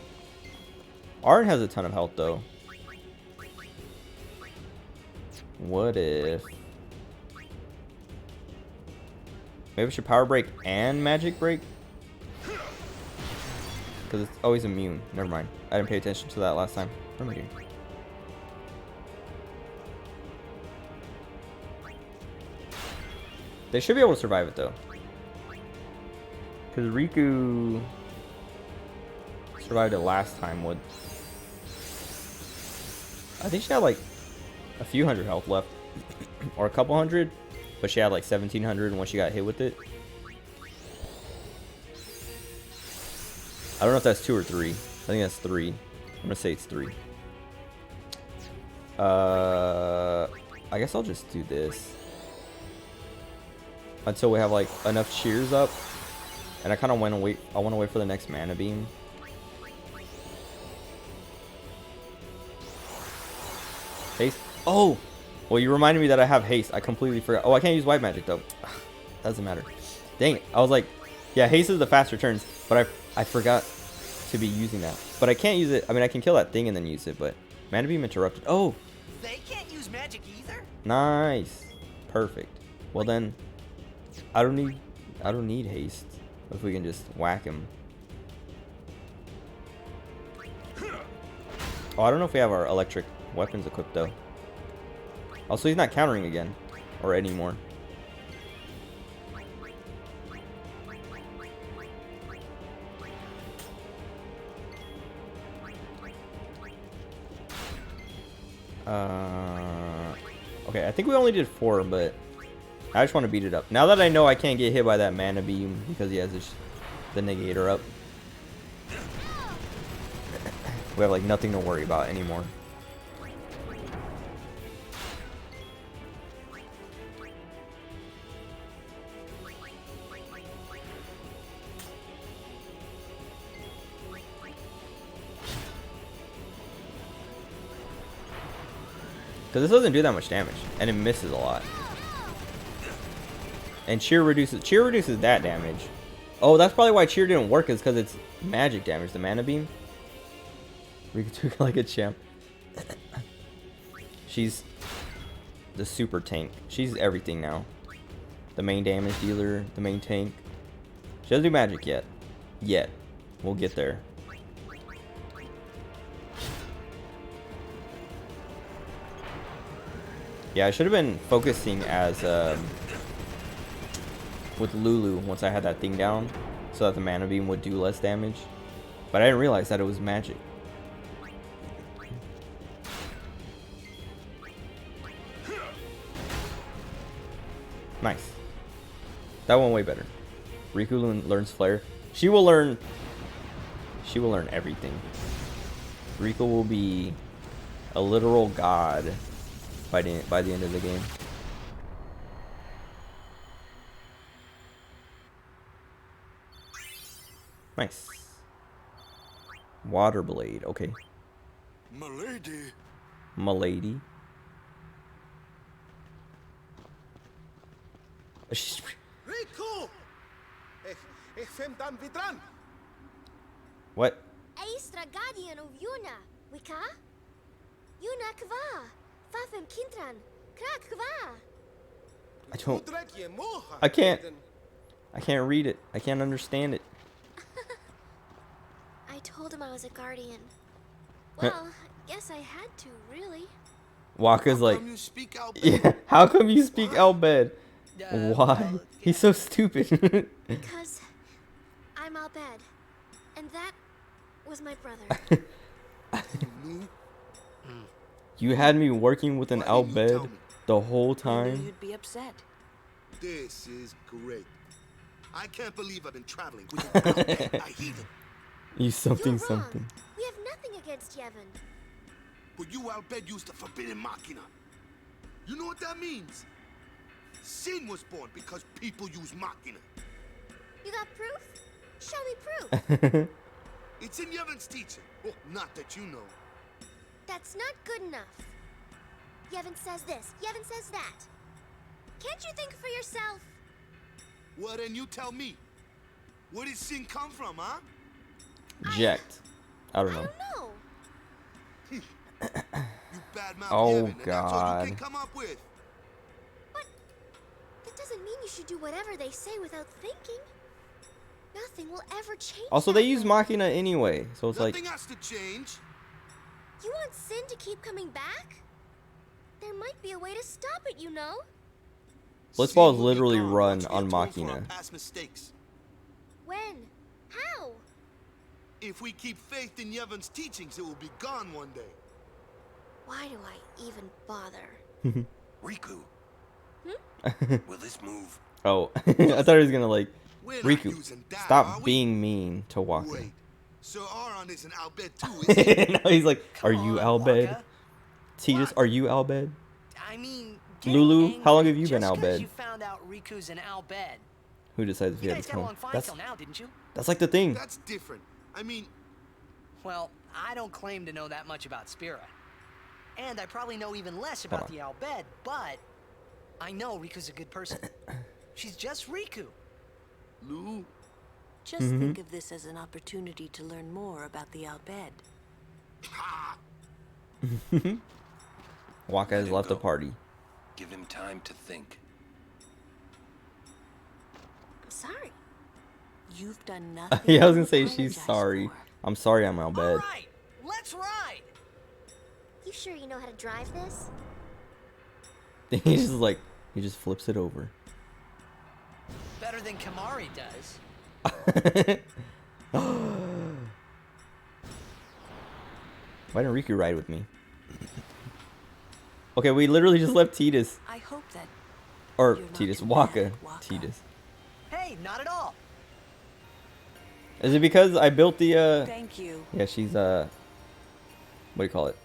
Arn has a ton of health, though. What if... Maybe we should Power Break and Magic Break? Because it's always immune. Never mind. I didn't pay attention to that last time. What am I doing? They should be able to survive it, though. Because Riku survived it last time with... I think she had like a few hundred health left. Or a couple hundred. But she had like 1700 when she got hit with it. I don't know if that's 2 or 3. I think that's 3. I'm gonna say it's 3. I guess I'll just do this until we have like enough cheers up. And I kind of want to wait. I want to wait for the next mana beam. Haste. Oh, well, you reminded me that I have haste. I completely forgot. Oh, I can't use white magic though. Doesn't matter. Dang it. I was like, yeah, haste is the faster turns, but I forgot to be using that. But I can't use it. I mean, I can kill that thing and then use it, but mana beam interrupted. Oh, they can't use magic either. Nice. Perfect. Well then, I don't need haste. If we can just whack him. Oh, I don't know if we have our electric weapons equipped though. Also, he's not countering again or anymore. Okay, I think we only did 4, but I just want to beat it up. Now that I know I can't get hit by that mana beam because he has the negator up. We have like nothing to worry about anymore. Because this doesn't do that much damage, and it misses a lot. And cheer reduces that damage. Oh, that's probably why cheer didn't work, is because it's magic damage, the mana beam. Riku took like a champ. She's the super tank. She's everything now. The main damage dealer, the main tank. She doesn't do magic yet. Yet. We'll get there. Yeah, I should have been focusing as with Lulu once I had that thing down, so that the mana beam would do less damage. But I didn't realize that it was magic. Nice. That went way better. Riku learns Flare. She will learn everything. Riku will be a literal god by the end of the game. Nice. Water Blade, okay. Milady. Milady. Riku! Ich fem dan vidran. What? Aistra guardian of Yuna, Wika? Yuna kva, fafem kintran, krak kva. I can't read it. I can't understand it. I told him I was a guardian. Well, guess I had to, really. Waka's like, yeah, how come you speak Albed? Why? He's so stupid. Because I'm Albed, and that was my brother. You had me working with an Al Bhed me? the whole I knew time. you'd be upset. This is great. I can't believe I've been traveling with an Al Bhed. I hate it. You something You're wrong. something. We have nothing against Yevon. But you Al Bhed used the forbidden machina. You know what that means? Sin was born because people use machina. You got proof? Show me proof. It's in Yevon's teaching. Oh, not that you know. That's not good enough. Yevon says this, Yevon says that. Can't you think for yourself? Well, then you tell me. Where did sin come from, huh? Jacked. I don't I know. don't know. You badmouth Oh, Yevon, and that's all God. you can come up with. That doesn't mean you should do whatever they say without thinking. Nothing will ever change. Also, they use Machina anyway, so it's Nothing like has to change. You want sin to keep coming back? There might be a way to stop it, you know? Blitzball is Sin will be literally gone run once we on atone for our Machina. past mistakes. When? How? If we keep faith in Yevon's teachings, it will be gone one day. Why do I even bother? Riku, will this move? Oh, I thought he was gonna like We're not Riku. using that, are Stop we? being mean to Waka. Wait, so Aron is an Al Bhed too, is he? Now he's like, are Come you on, Al Bhed? Waka. Tidus, are you Al Bhed? I mean, getting Lulu, angry how long have you been just Al 'cause Bhed? You found out Riku's an Al Bhed. Who decides if You he guys has got home? along fine That's till now, didn't you? like the thing. That's different. I mean, Well, I don't claim to know that much about Spira. And I probably know even less Hold about on. the Al Bhed, but I know Riku's a good person. She's just Riku. Lou, Just think of this as an opportunity to learn more about the Al Bhed. Waka has Let him left the go. party. Give him time to think. I'm sorry. You've done nothing. Yeah, I was gonna to say she's apologize sorry. for. I'm sorry I'm Al All Bhed. right, let's ride. You sure you know how to drive this? He's just like, he just flips it over. Better than Kamari does. Why didn't Riku ride with me? Okay, we literally just left Tidus. I hope that Or you're not Tidus, too Waka. mad, Waka. Tidus. Hey, not at all. Is it because I built the, Thank you. Yeah, she's, what do you call it?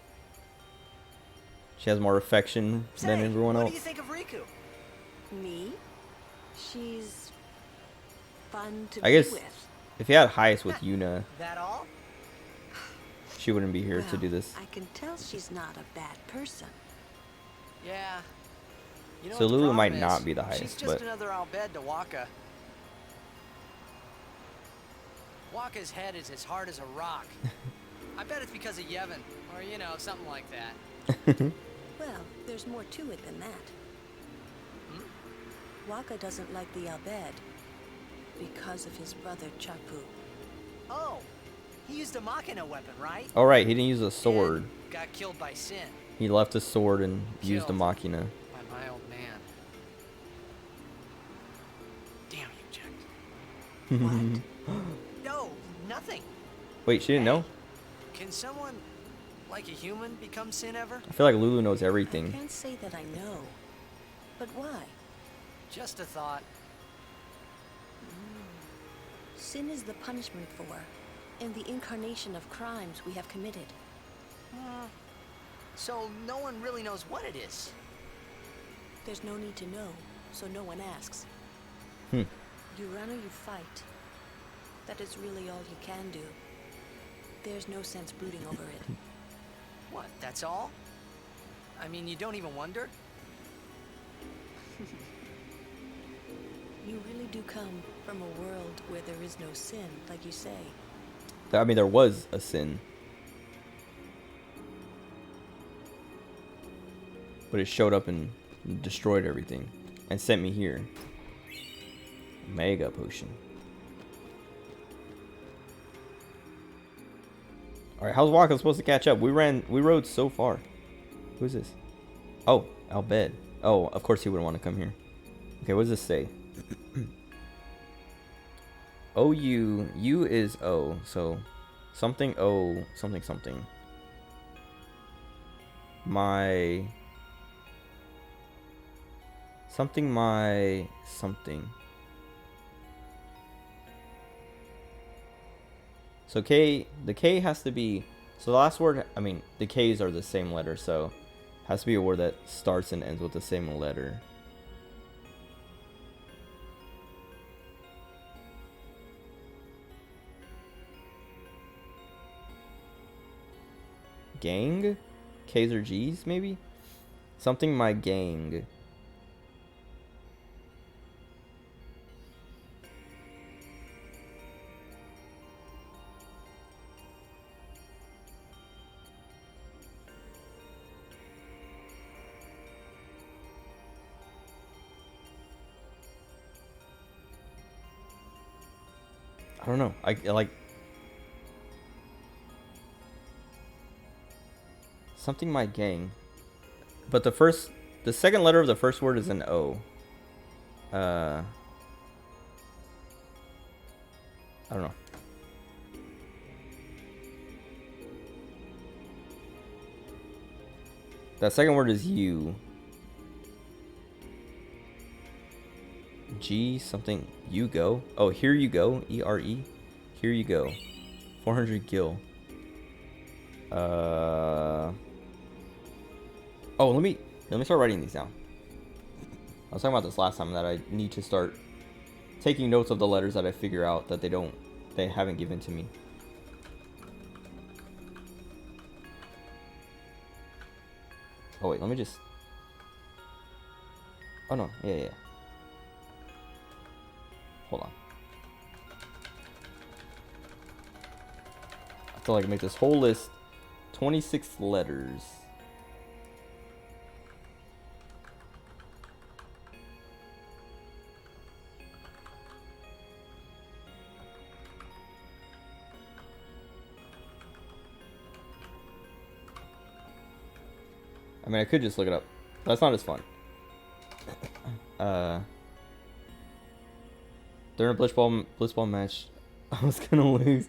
She has more affection than Say, everyone what else. do you think of Riku? Me? She's fun to I be guess with. if you had highest with Yuna, That all? she wouldn't be here to Well, do this. I can tell she's not a bad person. Yeah. You know So what the Lulu might problem not is? be the She's highest, just but- another Al Bhed to Waka. Waka's head is as hard as a rock. I bet it's because of Yevon, or you know, something like that. Well, there's more to it than that. Waka doesn't like the Al Bhed because of his brother Chapu. Oh, he used a Machina weapon, right? All right, he didn't use a sword. And got killed by Sin, He left a sword and used a Killed. Machina. by my old man. Damn you, Jack. No, nothing. Wait, she didn't know? Can someone, like a human, become Sin ever? I feel like Lulu knows I everything. can't say that I know. But why? Just a thought. Sin is the punishment for, and the incarnation of crimes we have committed. So no one really knows what it is. There's no need to know, so no one asks. Hmm. You run or you fight. That is really all you can do. There's no sense brooding over it. What, that's all? I mean, you don't even wonder? You really do come from a world where there is no sin, like you say. I mean, there was a sin. But it showed up and destroyed everything. And sent me here. Mega potion. Alright, how's Waka supposed to catch up? We rode so far. Who is this? Oh, Al Bhed. Oh, of course he wouldn't want to come here. Okay, what does this say? OU, U is O, so something O, something something. my something. So K, the K has to be, so the last word, I mean, the K's are the same letter, so it has to be a word that starts and ends with the same letter. Gang? K's or G's, maybe? Something my gang. I don't know. I like something my gang. But the second letter of the first word is an O. I don't know. That second word is U. G something. You go. Oh, here you go. E-R-E. Here you go. 400 gil. Oh, let me start writing these down. I was talking about this last time, that I need to start taking notes of the letters that I figure out that they haven't given to me. Oh wait, let me just. Oh no, yeah. Hold on. I feel like I make this whole list 26 letters. I mean, I could just look it up. That's not as fun. During a blitzball match, I was gonna lose.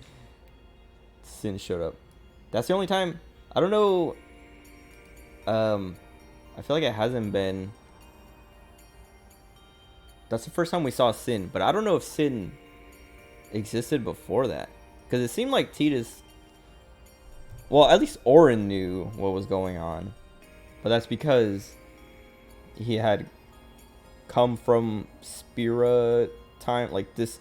Sin showed up. That's the only time. I don't know. I feel like it hasn't been. That's the first time we saw Sin, but I don't know if Sin existed before that, because it seemed like Tidus. Well, at least Orin knew what was going on, but that's because he had come from Spira time, like this.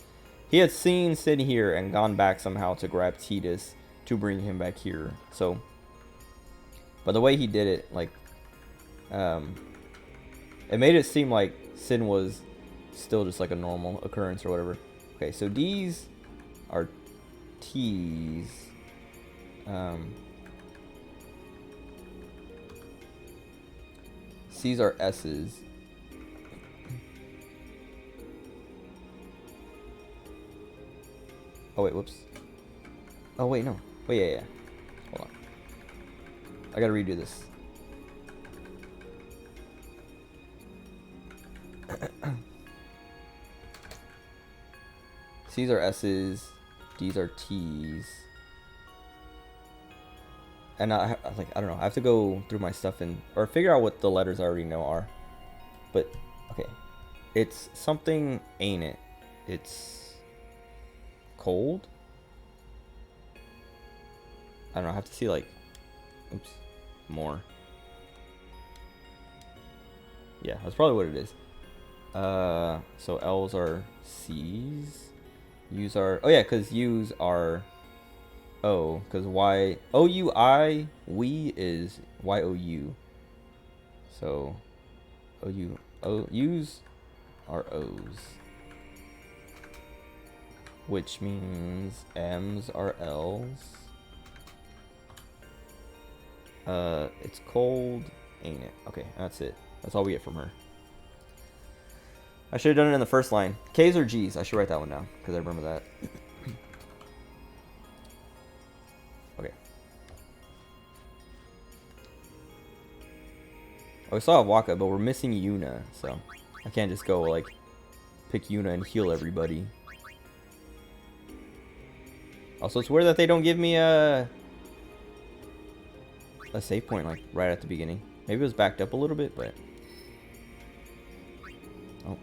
He had seen Sin here and gone back somehow to grab Tidus to bring him back here. So, but the way he did it, like, it made it seem like Sin was still just like a normal occurrence or whatever. Okay, so D's are T's. C's are S's. Oh wait, whoops. Oh wait, no. Wait, yeah. Hold on. I gotta redo this. C's are S's. D's are T's. And I don't know. I have to go through my stuff or figure out what the letters I already know are. But okay, it's something, ain't it? It's cold. I don't know. I have to see like, oops, more. Yeah, that's probably what it is. So L's are C's. U's are, oh yeah, because U's are O, because Y, O-U-I, we is Y-O-U. So U's are O's, which means M's are L's. It's cold, ain't it? Okay, that's it. That's all we get from her. I should have done it in the first line. K's or G's? I should write that one down because I remember that. Okay. Oh, we saw Waka, but we're missing Yuna, so I can't just go like pick Yuna and heal everybody. Also, it's weird that they don't give me a save point like right at the beginning. Maybe it was backed up a little bit, but oh.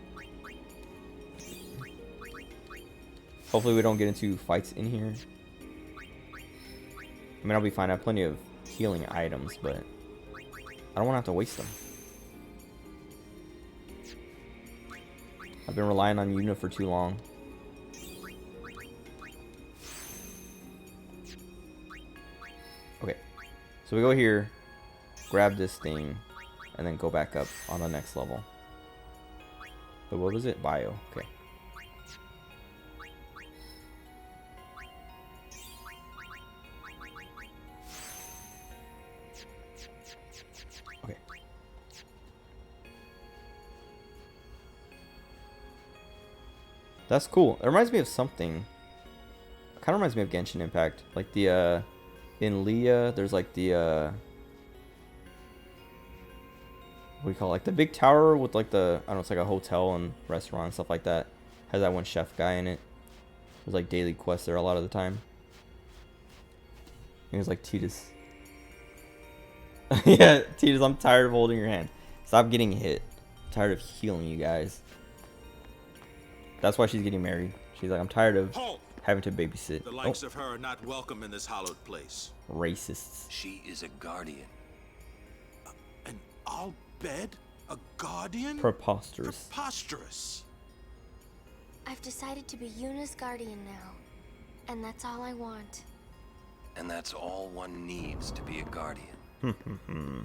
Hopefully we don't get into fights in here. I mean, I'll be fine. I have plenty of healing items, but I don't want to have to waste them. I've been relying on Yuna for too long. Okay, so we go here, grab this thing, and then go back up on the next level. But what was it? Bio. Okay. Okay. That's cool. It reminds me of something. Kind of reminds me of Genshin Impact. Like the, in Leah, there's like the, what do you call it? Like the big tower with like the, I don't know, it's like a hotel and restaurant and stuff like that. Has that one chef guy in it. There's like daily quests there a lot of the time. He was like, Tidus. Yeah, Tidus, I'm tired of holding your hand. Stop getting hit. I'm tired of healing you guys. That's why she's getting married. She's like, I'm tired of having to babysit. The likes of her are not welcome in this hallowed place. Racists. She is a guardian. An Al Bhed? A guardian? Preposterous. Preposterous. I've decided to be Yuna's guardian now. And that's all I want. And that's all one needs to be a guardian.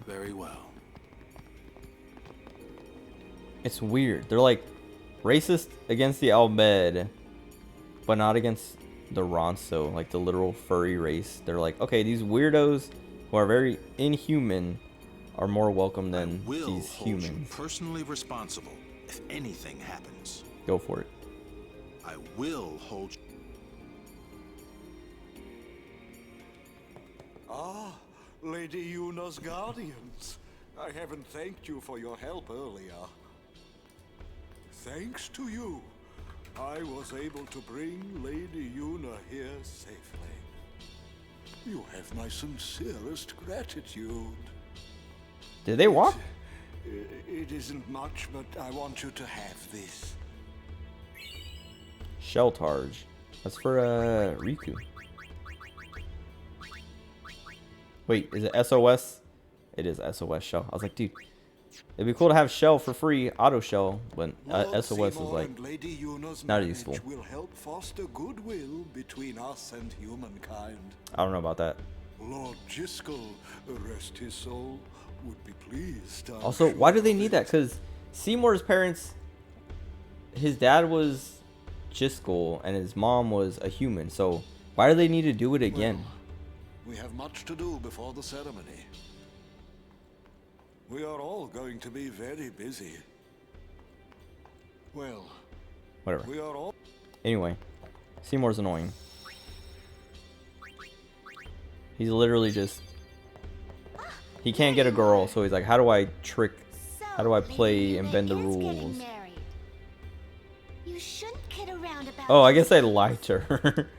Very well. It's weird. They're like racist against the Al Bhed, but not against the Ronso, like the literal furry race. They're like, okay, these weirdos who are very inhuman are more welcome than these humans. Personally responsible if anything happens. Go for it. I will hold you. Ah, Lady Yuna's guardians. I haven't thanked you for your help earlier. Thanks to you, I was able to bring Lady Yuna here safely. You have my sincerest gratitude. Did they walk? It isn't much, but I want you to have this. Shell Targe. That's for Riku. Wait, is it SOS? It is SOS Shell. I was like, dude, it'd be cool to have Shell for free, auto Shell, but SOS is like not useful. Will help foster goodwill between us and humankind. I don't know about that. Lord Jiskel, rest his soul, would be pleased. Also, why do they need that? Because Seymour's parents, his dad was Jiskel and his mom was a human. So why do they need to do it again? We have much to do before the ceremony. We are all going to be very busy. Well, Whatever. we are all... Anyway, Seymour's annoying. He's literally just... He can't get a girl, so he's like, how do I trick... How do I play and bend the rules? You shouldn't kid around about Oh, I guess I lied to her.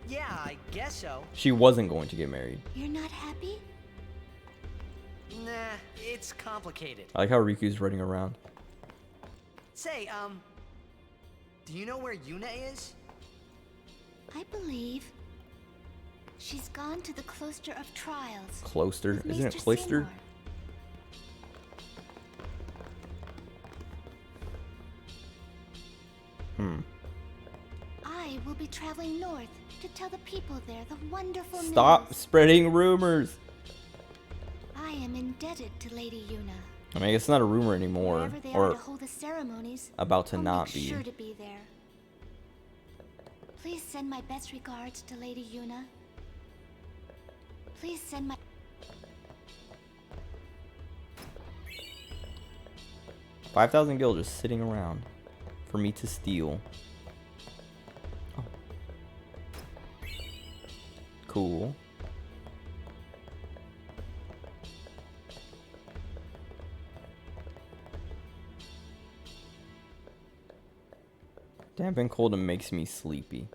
Yeah, I guess so. She wasn't going to get married. You're not happy? Nah, it's complicated. I like how Riku's running around. Say, do you know where Yuna is? I believe she's gone to the Cloister of Trials. Cloister? with Isn't it Maester Cloister? Seymour. I will be traveling north to tell the people there the wonderful Stop news. spreading rumors. I am indebted to Lady Yuna. I mean, it's not a rumor anymore. Wherever they are Or to hold the ceremonies, about to I'll not make be. sure to be there. Please send my best regards to Lady Yuna. Please send my... 5,000 gil just sitting around for me to steal. Oh. Cool. Damp and cold and makes me sleepy.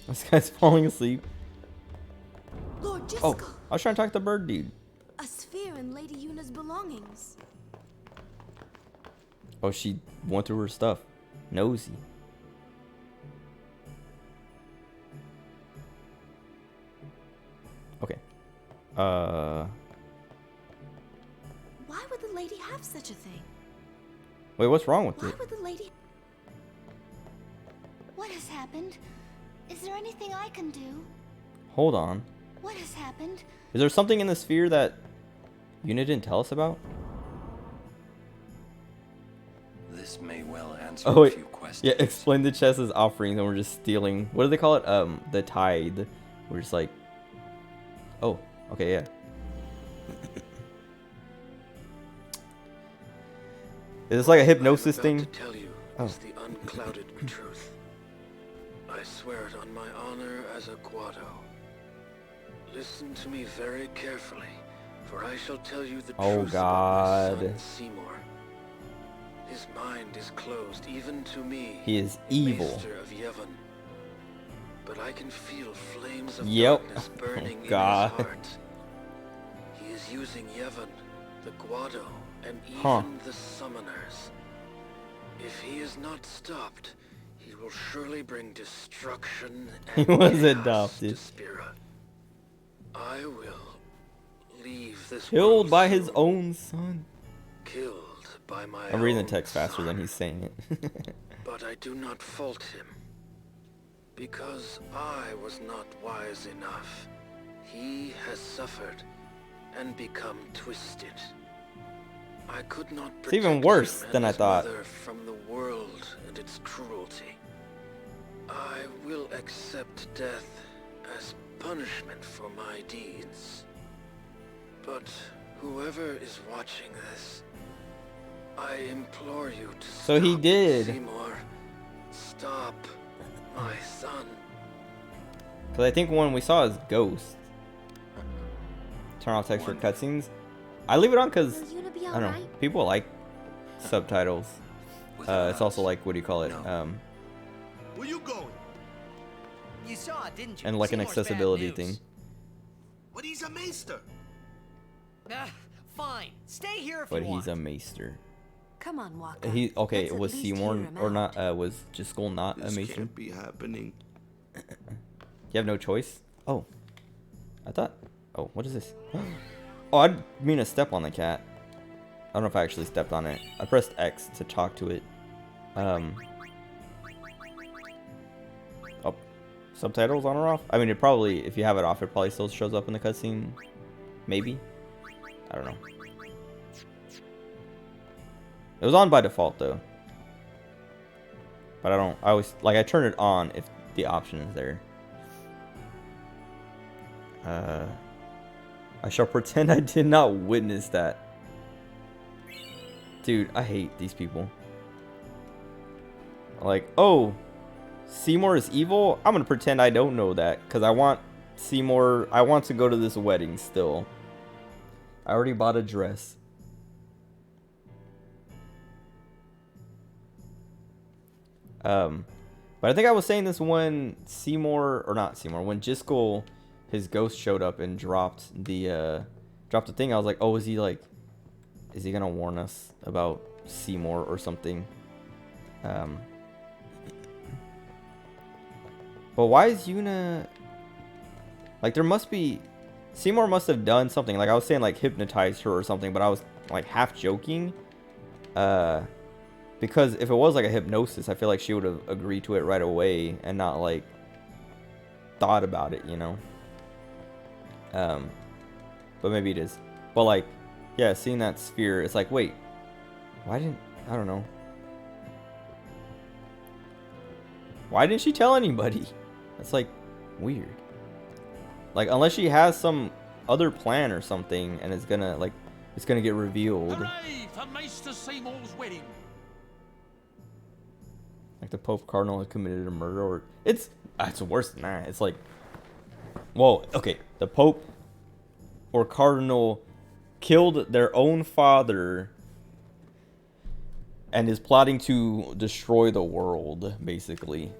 This guy's falling asleep. Lord Jisco, Oh, I was trying to talk to the bird dude. a sphere in Lady Yuna's belongings. Oh, she went through her stuff. Nosy. Okay. Why would the lady have such a thing? Wait, what's wrong with Why it? would the lady... What has happened? Is there anything I can do? Hold on. What has happened? Is there something in the sphere that Yuna didn't tell us about? This may well answer Oh a wait, few questions. yeah. Explain the chest as offerings, and we're just stealing. What do they call it? The tithe. We're just like, oh, okay, yeah. Is this like a hypnosis thing? To tell you is the unclouded truth. I swear it on my honor as a Guado. Listen to me very carefully, for I shall tell you the Oh, truth about my God. son Seymour. His mind is closed even to me. He is evil. Maester of Yevon. But I can feel flames of Yep. darkness burning Oh, God. in his heart. He is using Yevon, the Guado, and even Huh. the summoners. If he is not stopped, he will surely bring destruction He and was chaos adopted. to Spira. I will leave this Killed world by his soon. own son. Killed by my I'm reading the own text faster son. than he's saying it. But I do not fault him. Because I was not wise enough. He has suffered and become twisted. I could not It's even protect worse him than and I his thought. mother from the world and its cruelty. I will accept death as punishment for my deeds. But whoever is watching this, I implore you to So he stop did. Seymour. Stop, my son. Because I think when we saw his ghost. Turn off text for cutscenes. I leave it on because, I don't know, people like subtitles. It's also like, what do you call it? Where you going? You saw it, didn't you? And like an Seymour's bad accessibility news. thing. But he's a maester. Fine. Stay here if But you want. he's a maester. Come on, Waka. He okay? Let's at Was least Seymour hear him or out. not? Was Jiskel not a This maester? can't be happening. You have no choice. Oh, I thought. Oh, what is this? Oh, I mean to step on the cat. I don't know if I actually stepped on it. I pressed X to talk to it. Oh, subtitles on or off? I mean, it probably, if you have it off, it probably still shows up in the cutscene. Maybe. I don't know. It was on by default though. But I always, like, I turn it on if the option is there. I shall pretend I did not witness that. Dude, I hate these people. Like, oh, Seymour is evil? I'm gonna pretend I don't know that, because I want Seymour, I want to go to this wedding still. I already bought a dress. But I think I was saying this when Seymour, or not Seymour, when Jiskel, his ghost showed up and dropped the thing. I was like, oh, is he gonna warn us about Seymour or something? But why is Yuna, like, there must be, Seymour must have done something, like I was saying, like hypnotized her or something, but I was like half joking, because if it was like a hypnosis, I feel like she would have agreed to it right away and not like thought about it, you know. But maybe it is. But like, yeah, seeing that sphere, it's like, wait, why didn't, I don't know. Why didn't she tell anybody? That's like weird. Like, unless she has some other plan or something and it's gonna like, it's gonna get revealed. Hooray for Maester Seymour's wedding. Like the Pope Cardinal has committed a murder, or it's worse than that. It's like, whoa, okay, the Pope or Cardinal killed their own father and is plotting to destroy the world, basically.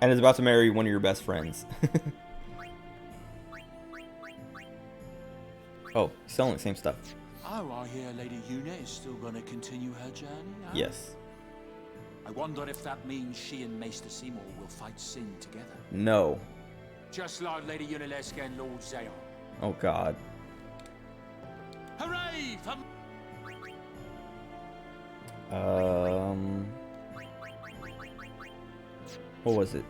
And is about to marry one of your best friends. Oh, he's selling the same stuff. Oh, I hear Lady Yuna is still going to continue her journey, huh? Yes. I wonder if that means she and Maester Seymour will fight Sin together. No. Just like Lady Yunalesca and Lord Zeon. Oh god. Hooray for... What was it?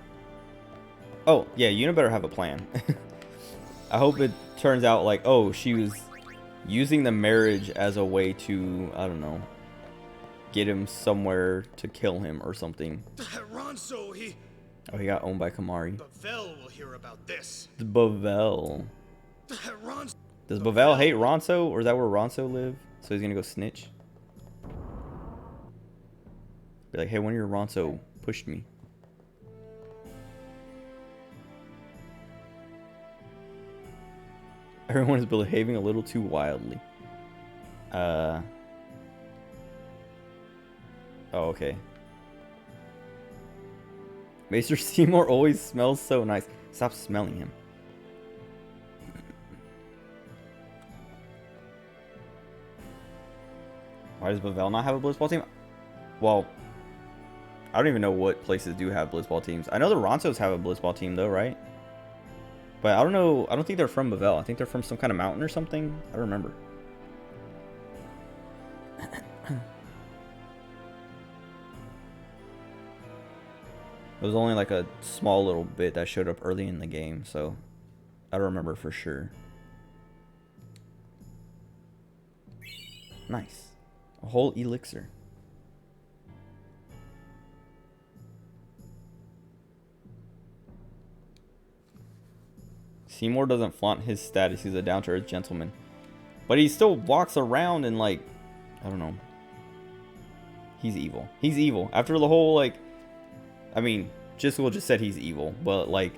Oh, yeah, Yuna better have a plan. I hope it turns out like, oh, she was using the marriage as a way to, I don't know, get him somewhere to kill him or something. Ronso, he... Oh, he got owned by Kamari. Bavel will hear about this. Bavel. Ronso... Does Bavel hate Ronso, or is that where Ronso live? So he's gonna go snitch? Be like, hey, one of your Ronso pushed me. Everyone is behaving a little too wildly. Oh, okay. Maester Seymour always smells so nice. Stop smelling him. Why does Bavel not have a Blitzball team? Well, I don't even know what places do have Blitzball teams. I know the Ronsos have a Blitzball team though, right? But I don't know. I don't think they're from Bavel. I think they're from some kind of mountain or something. I don't remember. It was only like a small little bit that showed up early in the game, so I don't remember for sure. Nice. A whole elixir. Seymour doesn't flaunt his status. He's a down-to-earth gentleman. But he still walks around and, like, I don't know. He's evil. He's evil. After the whole, like, I mean, Jiskel just said he's evil. But, like,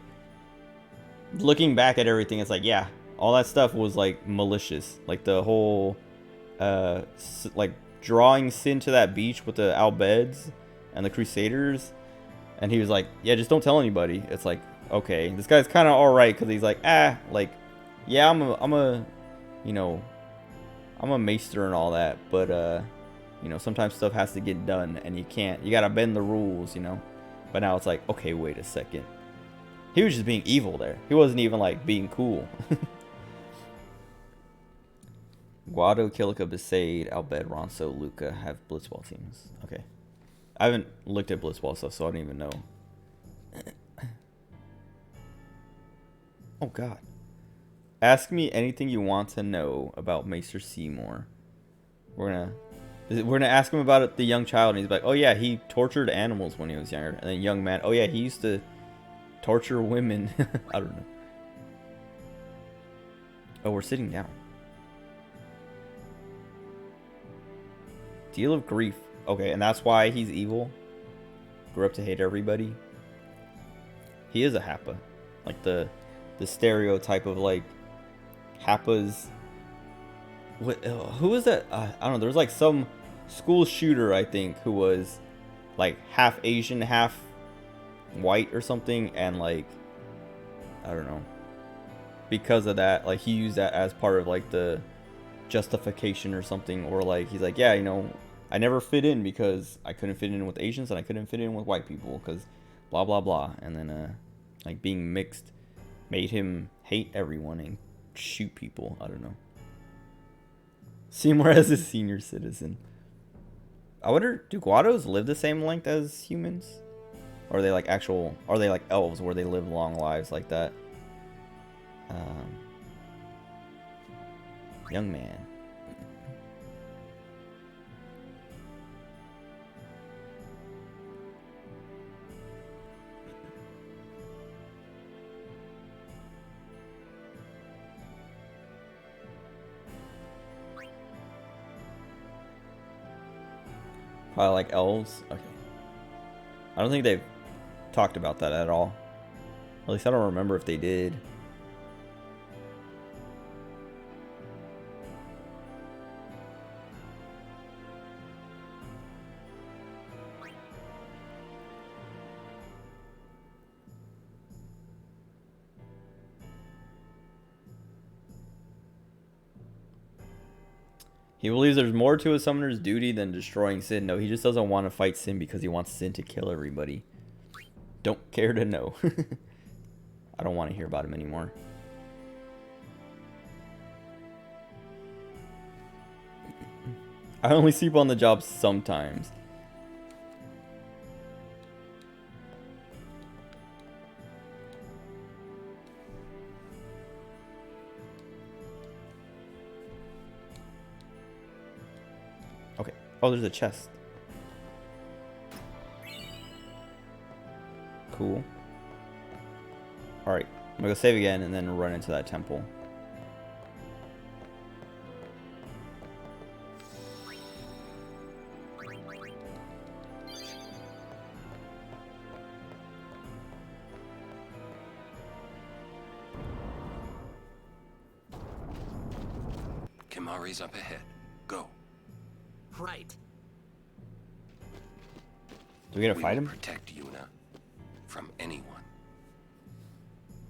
looking back at everything, it's like, yeah, all that stuff was, like, malicious. Like, the whole, like, drawing Sin to that beach with the Albeds and the Crusaders. And he was like, yeah, just don't tell anybody. It's like, okay, this guy's kind of alright because he's like, like, yeah, I'm a, you know, I'm a maester and all that, but, you know, sometimes stuff has to get done and you gotta bend the rules, you know. But now it's like, okay, wait a second. He was just being evil there. He wasn't even, like, being cool. Guado, Kilika, Besaid, Albed, Ronso, Luca have Blitzball teams. Okay. I haven't looked at Blitzball stuff, so I don't even know. Oh, God. Ask me anything you want to know about Maester Seymour. We're gonna ask him about it, the young child, and he's like, oh yeah, he tortured animals when he was younger. And then young man, oh yeah, he used to torture women. I don't know. Oh, we're sitting down. Deal of grief. Okay, and that's why he's evil. Grew up to hate everybody. He is a Happa. Like the stereotype of, like, Happas. What? Who was that? I don't know. There was, like, some school shooter, I think, who was, like, half Asian, half white or something. And, like, I don't know. Because of that, like, he used that as part of, like, the justification or something. Or, like, he's like, yeah, you know, I never fit in because I couldn't fit in with Asians and I couldn't fit in with white people because blah, blah, blah. And then, like, being mixed made him hate everyone and shoot people. I don't know. Seymour as a senior citizen. I wonder, do Guados live the same length as humans? Or are they like are they like elves where they live long lives like that? Young man. Probably like elves. Okay. I don't think they've talked about that at all. At least I don't remember if they did. He believes there's more to a summoner's duty than destroying Sin. No, he just doesn't want to fight Sin because he wants Sin to kill everybody. Don't care to know. I don't want to hear about him anymore. I only sleep on the job sometimes. Okay. Oh, there's a chest. Cool. Alright. I'm gonna go save again and then run into that temple. Kimahri's up ahead. Go. Right. Do we gotta fight him? Protect Yuna from anyone.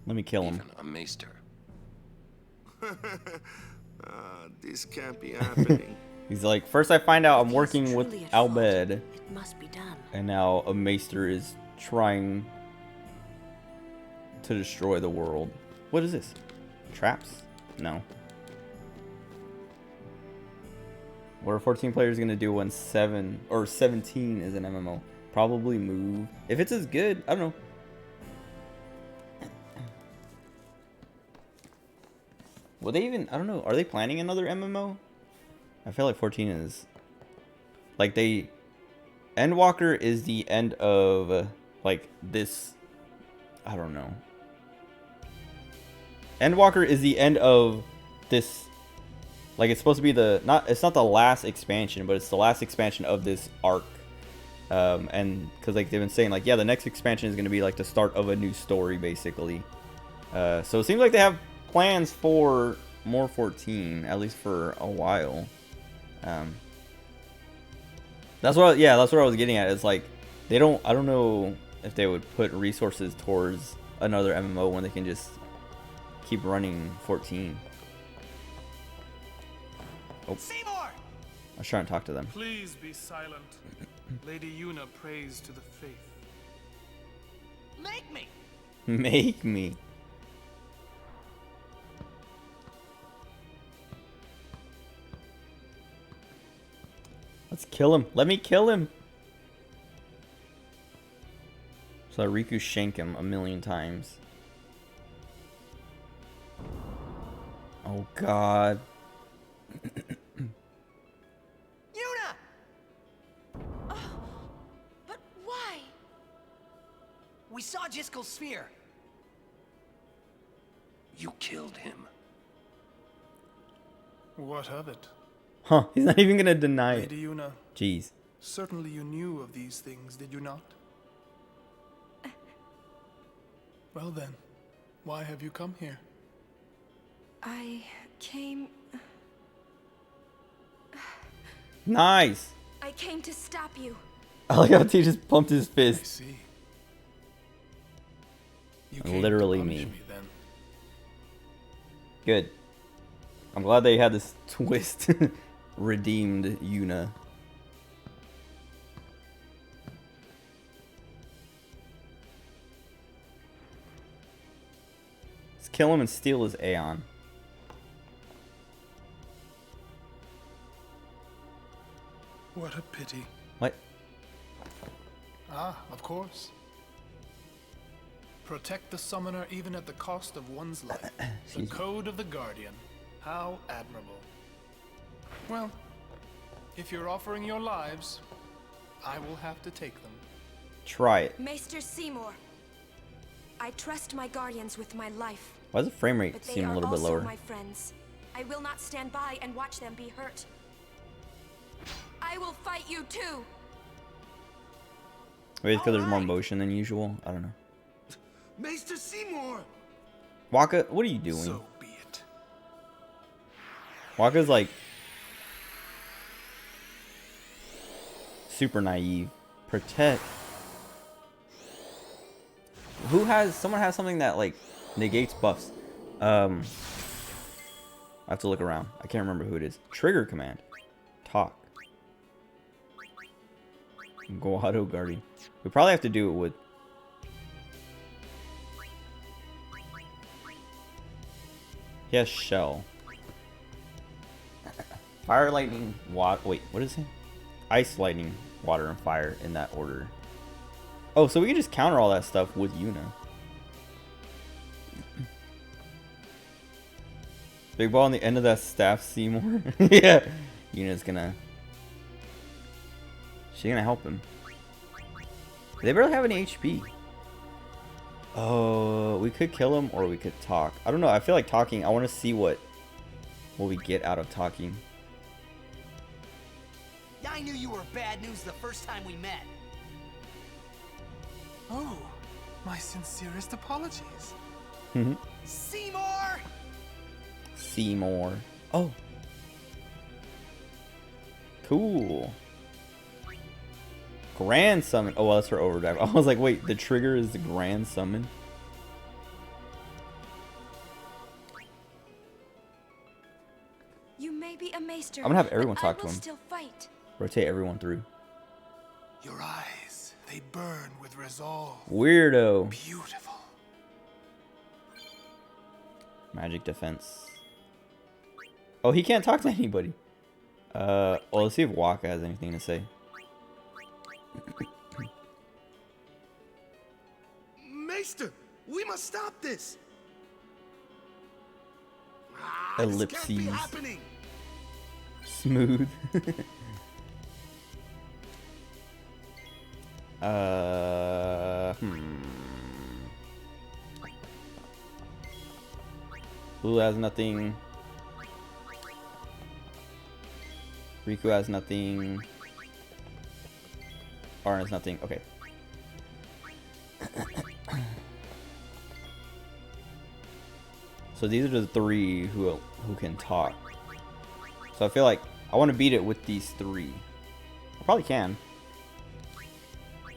Let me kill him. Even a maester. This can't be happening. He's like, first I find out I'm working with Al Bhed. It must be done. And now a maester is trying to destroy the world. What is this? Traps? No. What are 14 players gonna do when 7 or 17 is an MMO? Probably move. If it's as good, I don't know. Will they even, I don't know, are they planning another MMO? I feel like 14 is, like Endwalker is the end of, like, this, I don't know. Endwalker is the end of this, like, it's supposed to be it's not the last expansion, but it's the last expansion of this arc. And, because, like, they've been saying, like, yeah, the next expansion is going to be, like, the start of a new story, basically. So it seems like they have plans for more 14, at least for a while. That's what I was getting at. It's like I don't know if they would put resources towards another MMO when they can just keep running 14. Oh. Seymour! I was trying to talk to them. Please be silent. Lady Yuna prays to the faith. Make me! Make me. Let's kill him. Let me kill him. So Riku shank him 1,000,000 times. Oh God. Yuna! But why? We saw Jiskel's sphere. You killed him. What of it? Huh, he's not even gonna deny it. Lady Yuna. Jeez. Certainly you knew of these things, did you not? Well then, why have you come here? I came... Nice. I came to stop you. I like how T just pumped his fist. I see. Literally me. Then. Good. I'm glad they had this twist. Redeemed Yuna. Let's kill him and steal his Aeon. What a pity. What? Ah, of course. Protect the summoner even at the cost of one's life. The code of the Guardian. How admirable. Well, if you're offering your lives, I will have to take them. Try it. Maester Seymour, I trust my guardians with my life. Why does the frame rate But seem a they little are bit also lower? my friends. I will not stand by and watch them be hurt. I will fight you too. Maybe it's because there's more motion than usual. I don't know. Maester Seymour! Wakka, what are you doing? So be it. Wakka's like super naive. Protect. Someone has something that like negates buffs. I have to look around. I can't remember who it is. Trigger command. talk? Guado Guardian. We probably have to do it with... He has Shell. Fire, lightning, water. Wait, what is it? Ice, lightning, water, and fire in that order. Oh, so we can just counter all that stuff with Yuna. Big ball on the end of that staff, Seymour. Yeah, Yuna's gonna. She's gonna help him. They barely have any HP. Oh, we could kill him or we could talk. I don't know. I feel like talking. I want to see what we get out of talking. I knew you were bad news the first time we met. Oh, my sincerest apologies. Seymour! Seymour. Oh. Cool. Grand summon. Oh, well, that's for overdrive. I was like, wait, the trigger is the grand summon? You may be a maester. I'm gonna have everyone but talk I to will him. Still fight. Rotate everyone through. Your eyes, they burn with resolve. Weirdo. Beautiful. Magic defense. Oh, he can't talk to anybody. Well, let's see if Waka has anything to say. Maester, we must stop this. Ellipses. This can't be happening. Smooth. Lulu has nothing. Riku has nothing. Arn has nothing. Okay. So these are the three who can talk. So I feel like I want to beat it with these three. I probably can.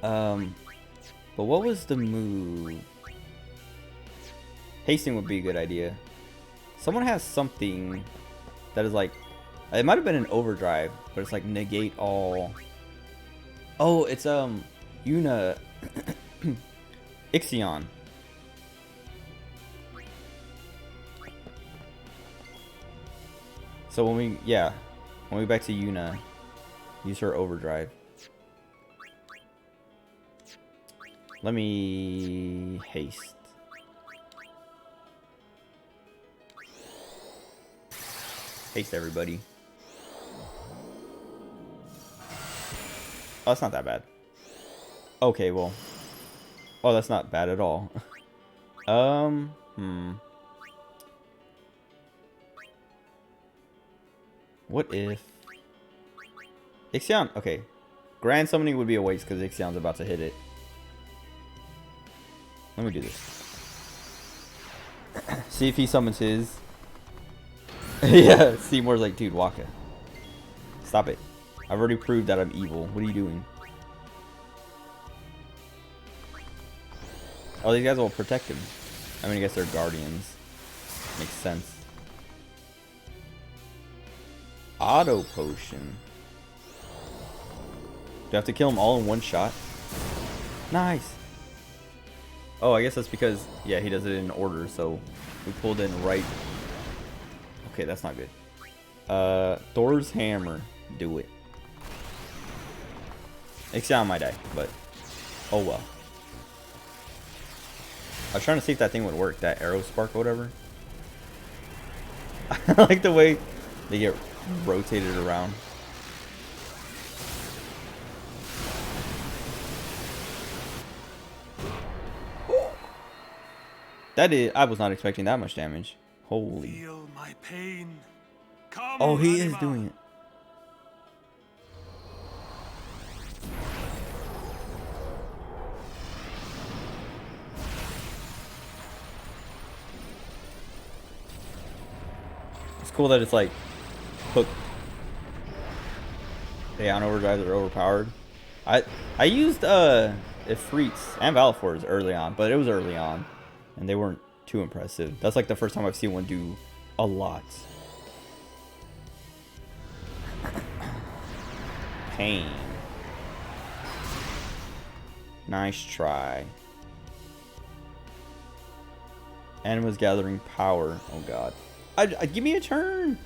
But what was the move? Hasting would be a good idea. Someone has something that is like, it might have been an overdrive, but it's like negate all. Oh, it's Yuna Ixion. So when we back to Yuna, use her overdrive. Let me haste. Haste everybody. Oh, that's not that bad. Okay, well. Oh, that's not bad at all. What if Ixion? Okay. Grand summoning would be a waste because Ixion's about to hit it. Let me do this. See if he summons his. Yeah, Seymour's like, dude, Waka. Stop it. I've already proved that I'm evil. What are you doing? Oh, these guys will protect him. I mean, I guess they're guardians. Makes sense. Auto potion. Do I have to kill them all in one shot? Nice. Oh, I guess that's because, yeah, he does it in order, so we pulled in right. Okay, that's not good. Thor's hammer. Do it. Ixion might die, but oh well. I was trying to see if that thing would work, that arrow spark or whatever. I like the way they get rotated around. That is, I was not expecting that much damage. Holy. Feel my pain. Come, oh, he is Ranma. doing it. It's cool that it's like hooked. The on overdrives are overpowered. I used Ifrits and Valifors early on, but it was early on, and they weren't too impressive. That's like the first time I've seen one do a lot. Pain. Nice try. Anima's gathering power. Oh god. Give me a turn.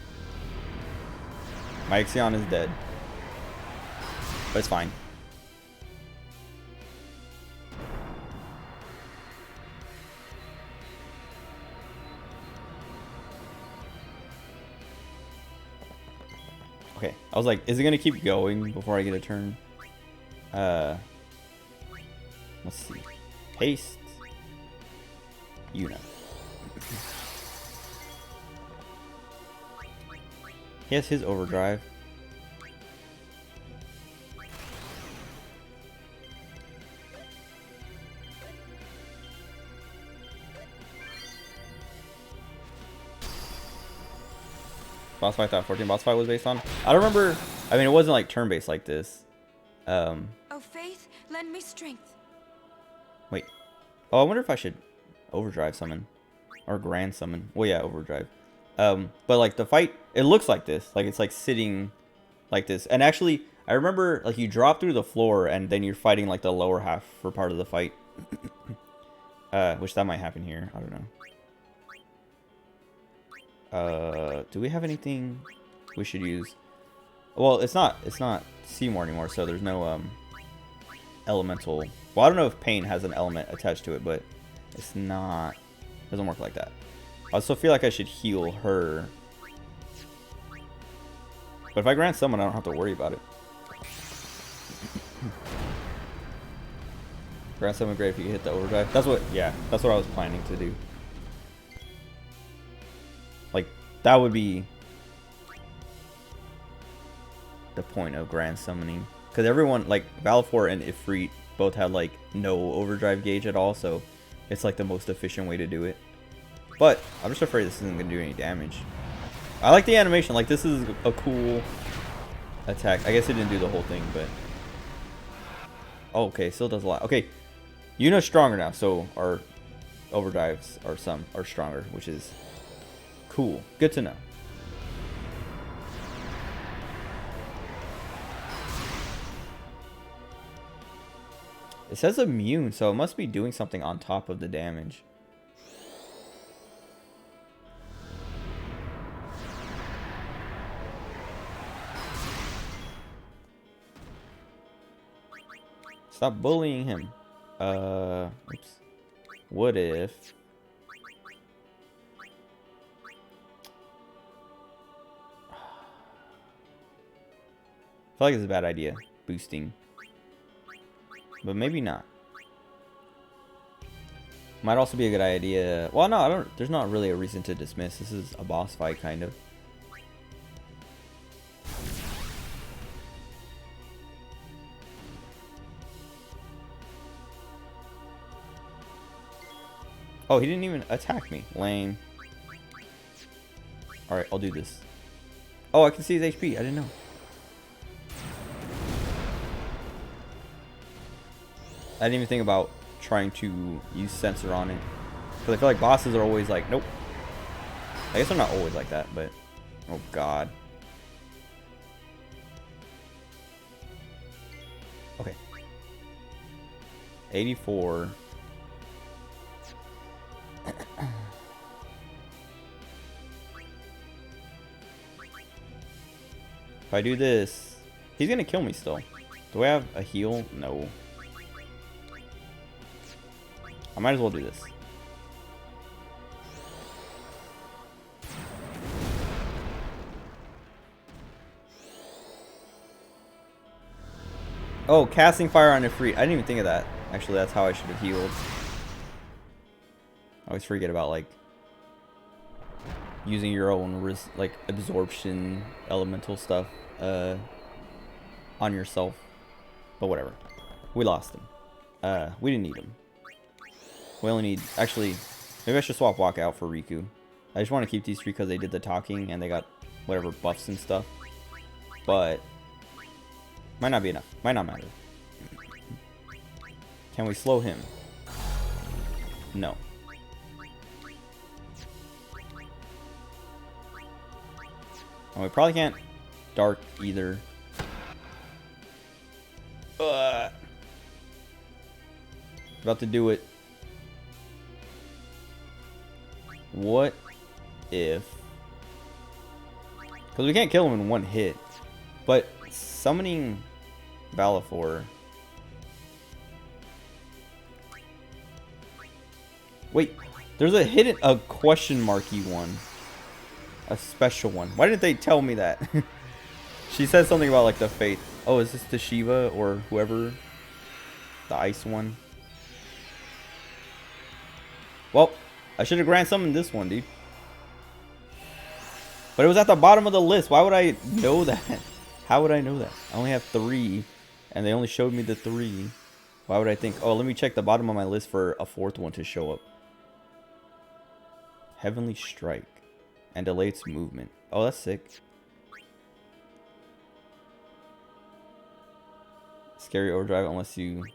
My Ixion is dead. But it's fine. Okay, I was like, is it gonna keep going before I get a turn? Let's see. Haste. Yuna. He has his overdrive. Boss fight that 14 boss fight was based on. I don't remember. I mean, it wasn't like turn-based like this. Oh, Faith, lend me strength. Wait. Oh, I wonder if I should overdrive summon or grand summon. Well, yeah, overdrive. But like the fight, it looks like this. Like it's like sitting like this. And actually, I remember like you drop through the floor and then you're fighting like the lower half for part of the fight. Which that might happen here. I don't know. Do we have anything we should use? Well, it's not Seymour anymore, so there's no elemental. Well, I don't know if Pain has an element attached to it, but it's not, doesn't work like that. I also feel like I should heal her. But if I grant summon, I don't have to worry about it. Grant summon great if you hit the overdrive. That's what, yeah, that's what I was planning to do. Like, that would be the point of grand summoning. Because everyone, like, Valefor and Ifrit both had, like, no overdrive gauge at all. So, it's, like, the most efficient way to do it. But, I'm just afraid this isn't going to do any damage. I like the animation. Like, this is a cool attack. I guess it didn't do the whole thing, but... Oh, okay, still does a lot. Okay, Yuna's stronger now. So, our overdrives are stronger, which is... cool. Good to know. It says immune, so it must be doing something on top of the damage. Stop bullying him. Oops. What if... I feel like it's a bad idea, boosting. But maybe not. Might also be a good idea. Well, no, I don't. There's not really a reason to dismiss. This is a boss fight, kind of. Oh, he didn't even attack me. Lame. Alright, I'll do this. Oh, I can see his HP. I didn't know. I didn't even think about trying to use sensor on it. Because I feel like bosses are always like, nope. I guess they're not always like that, but... Oh, God. Okay. 84. If I do this, he's gonna kill me still. Do I have a heal? No. I might as well do this. Oh, casting fire on Ifrit. I didn't even think of that. Actually, that's how I should have healed. I always forget about, like, using your own like absorption elemental stuff on yourself. But whatever. We lost him. We didn't need him. We only need... Actually, maybe I should swap Walkout for Riku. I just want to keep these three because they did the talking and they got whatever buffs and stuff. But... might not be enough. Might not matter. Can we slow him? No. And we probably can't Dark either. About to do it. What if... Because we can't kill him in one hit. But summoning Valefor... Wait, there's a question marky one. A special one. Why didn't they tell me that? She said something about like the fate. Oh, is this Toshiba or whoever? The ice one. Well, I should have grand summoned this one, dude. But it was at the bottom of the list. Why would I know that? How would I know that? I only have 3, and they only showed me the 3. Why would I think, oh, let me check the bottom of my list for a 4th one to show up. Heavenly Strike. And delay its movement. Oh, that's sick. Scary Overdrive unless you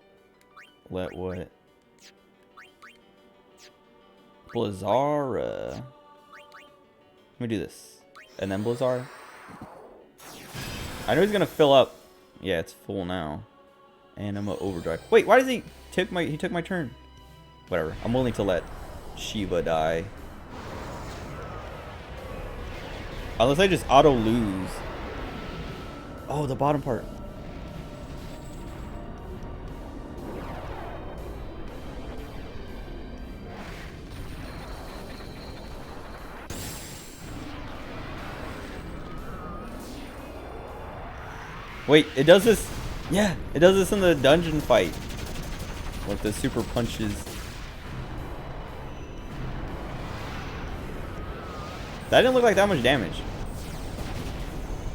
let what? Blizzara. Let me do this. And then Blizzara. I know he's gonna fill up. Yeah, it's full now. And I'm gonna overdrive. Wait, why does he took my turn? Whatever. I'm willing to let Shiva die. Unless I just auto lose. Oh, the bottom part. Wait, it does this. Yeah, it does this in the dungeon fight. Like the super punches. That didn't look like that much damage.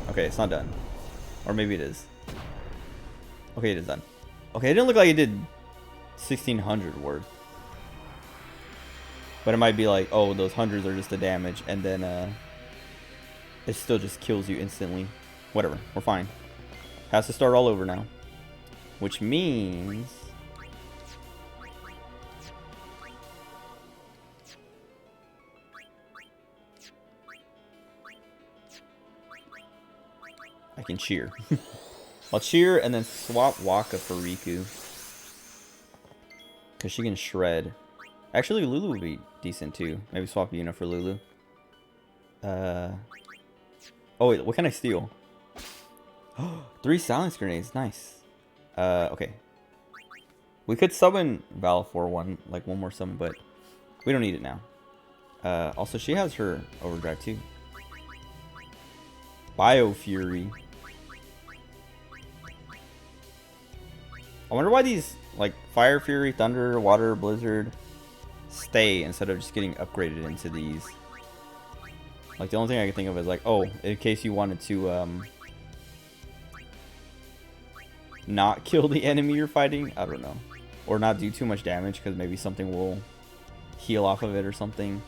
Okay, it's not done. Or maybe it is. Okay, it is done. Okay, it didn't look like it did 1600 worth. But it might be like, oh, those hundreds are just the damage. And then it still just kills you instantly. Whatever, we're fine. Has to start all over now. Which means... I can cheer. I'll cheer and then swap Waka for Riku. Because she can shred. Actually, Lulu would be decent too. Maybe swap Yuna for Lulu. Oh wait, what can I steal? 3 silence grenades, nice. Okay. We could summon Valefor one more summon, but we don't need it now. Also, she has her overdrive too. Bio Fury. I wonder why these like Fire Fury, Thunder, Water, Blizzard stay instead of just getting upgraded into these. Like the only thing I can think of is like, oh, in case you wanted to not kill the enemy you're fighting, I don't know, or not do too much damage because maybe something will heal off of it or something.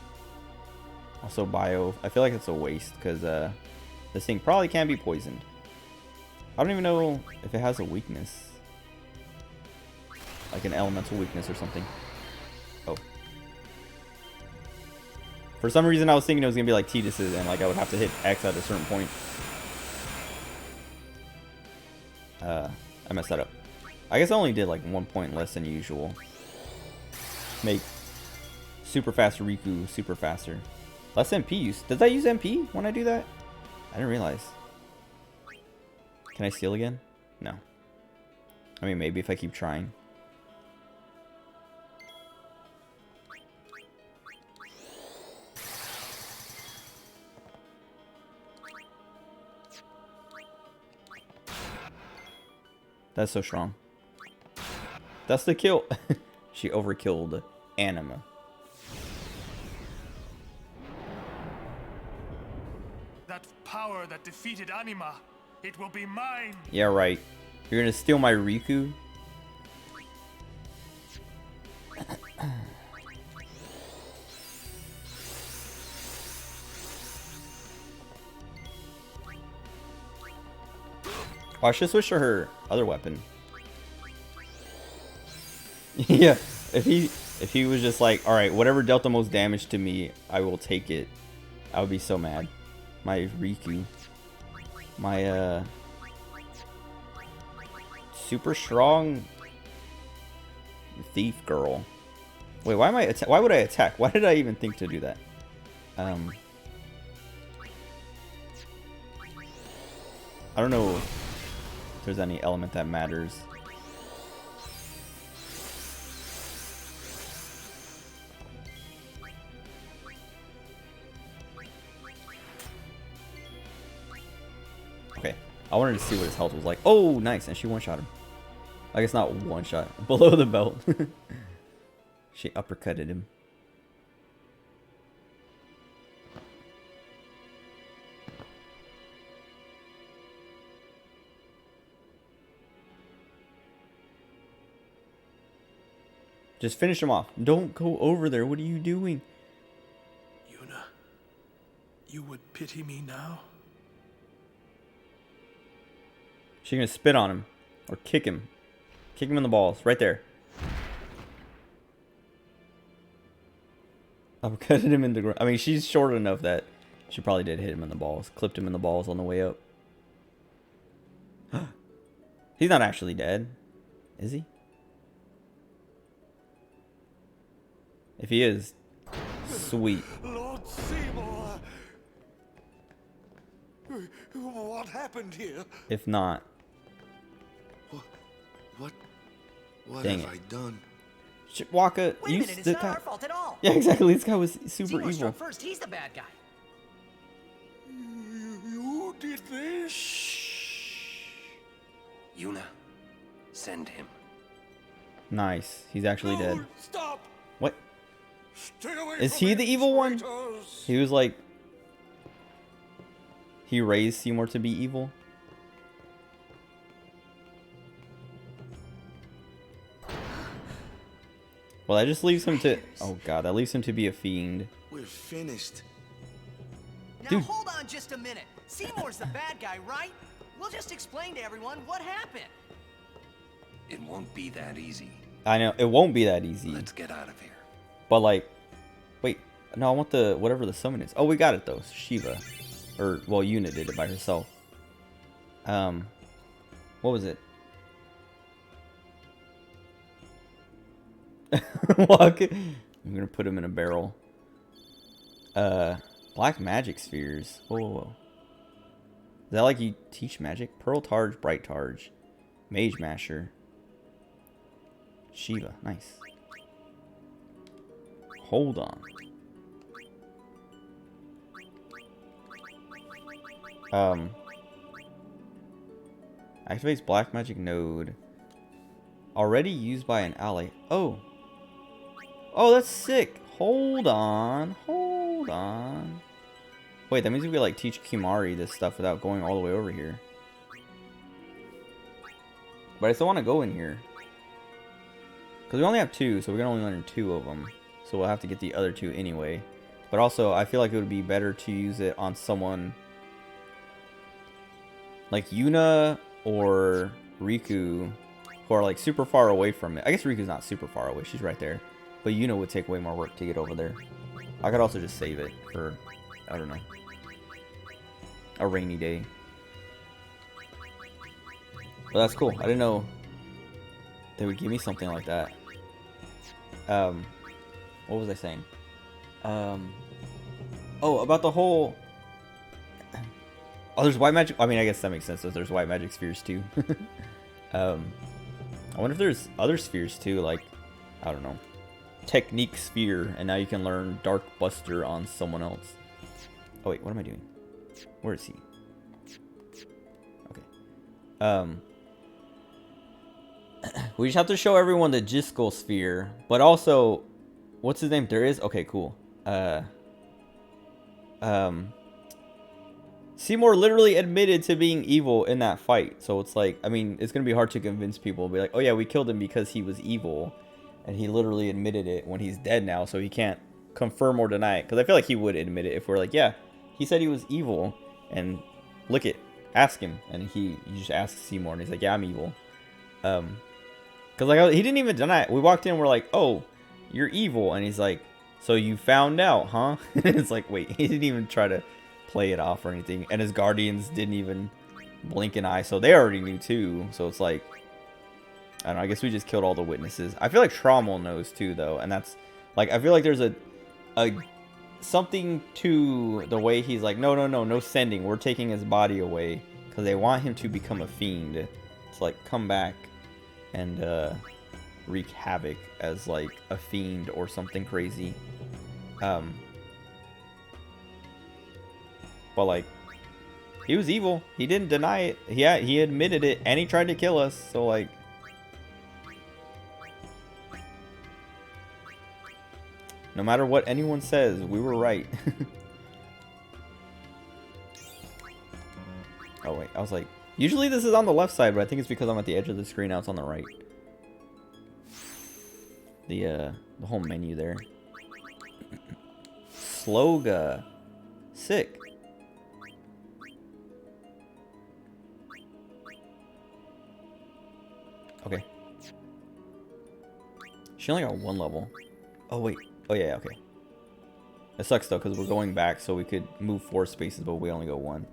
Also Bio, I feel like it's a waste because this thing probably can be poisoned. I don't even know if it has a weakness. Like an elemental weakness or something. Oh. For some reason I was thinking it was going to be like Tidus's and like I would have to hit X at a certain point. I messed that up. I guess I only did like 1 point less than usual. Make super fast Riku super faster. Less MP use. Does that use MP when I do that? I didn't realize. Can I steal again? No. I mean, maybe if I keep trying. That's so strong. That's the kill. She overkilled Anima. That power that defeated Anima, it will be mine. Yeah, right. You're gonna steal my Riku? Oh, I should switch to her other weapon. Yeah, if he was just like, all right, whatever dealt the most damage to me, I will take it. I would be so mad. My Riku, my super strong thief girl. Wait, why am I? Why would I attack? Why did I even think to do that? I don't know if there's any element that matters. Okay, I wanted to see what his health was like. Oh, nice, and she one-shot him. I guess not one-shot, below the belt. She uppercutted him. Just finish him off. Don't go over there. What are you doing? Yuna, you would pity me now? She's gonna spit on him. Or kick him. Kick him in the balls. Right there. Uppercutted him in the ground. I mean, she's short enough that she probably did hit him in the balls. Clipped him in the balls on the way up. He's not actually dead. Is he? If he is, sweet. Lord Seymour! What happened here? If not... What Dang have it. I done? Waka, Wait a minute, it's not our fault at all. Yeah, exactly. This guy was super Seymour evil. struck first. He's the bad guy. You did this? Yuna, send him. Nice. He's actually dead. Stop! What? Stay away Is from he me, the evil one? traitors. He was like... He raised Seymour to be evil? Well, that just leaves him to... Oh god, that leaves him to be a fiend. We're finished. Now Dude. hold on just a minute. Seymour's the bad guy, right? We'll just explain to everyone what happened. It won't be that easy. I know, it won't be that easy. Let's get out of here. But like... Wait, no, I want the... Whatever the summon is. Oh, we got it though. Shiva. Or, well, Yuna did it by herself. What was it? Walk. I'm gonna put him in a barrel. Black magic spheres. Whoa, whoa, whoa. Is that like you teach magic? Pearl Targe, Bright Targe, Mage Masher, Shiva. Nice. Hold on. Activates black magic node. Already used by an ally. Oh. Oh, that's sick. Hold on. Hold on. Wait, that means we could like teach Kimari this stuff without going all the way over here. But I still want to go in here. Because we only have 2, so we're going to only learn 2 of them. So we'll have to get the other 2 anyway. But also, I feel like it would be better to use it on someone like Yuna or Riku, who are like super far away from it. I guess Riku's not super far away, she's right there. But Yuna would take way more work to get over there. I could also just save it for, I don't know, a rainy day. But that's cool. I didn't know they would give me something like that. What was I saying? Oh, about the whole... Oh, there's white magic. I mean, I guess that makes sense. There's white magic spheres too. I wonder if there's other spheres too, like, I don't know, Technique Sphere, and now you can learn Dark Buster on someone else. Oh wait, what am I doing? Where is he? Okay. We just have to show everyone the Jiskel Sphere, but also, what's his name? There is? Okay, cool. Seymour literally admitted to being evil in that fight. So it's like, I mean, it's going to be hard to convince people. Be like, oh yeah, we killed him because he was evil. And he literally admitted it when he's dead now. So he can't confirm or deny it. Because I feel like he would admit it if we're like, yeah, he said he was evil. And look it, ask him. And you just ask Seymour and he's like, yeah, I'm evil. Because like, he didn't even deny it. We walked in and we're like, oh, you're evil. And he's like, so you found out, huh? And it's like, wait, he didn't even try to play it off or anything, and his guardians didn't even blink an eye, so they already knew too. So it's like, I don't know, I guess we just killed all the witnesses. I feel like Trommel knows too, though, and that's like, I feel like there's a something to the way he's like, no sending. We're taking his body away because they want him to become a fiend to like come back and wreak havoc as like a fiend or something crazy. But like, he was evil. He didn't deny it. He admitted it, and he tried to kill us. So like, no matter what anyone says, we were right. Oh wait, I was like, usually this is on the left side, but I think it's because I'm at the edge of the screen. Now it's on the right. The whole menu there. Sloga, sick. Okay. She only got 1 level. Oh wait. Oh yeah, okay. It sucks though, because we're going back, so we could move 4 spaces, but we only go 1.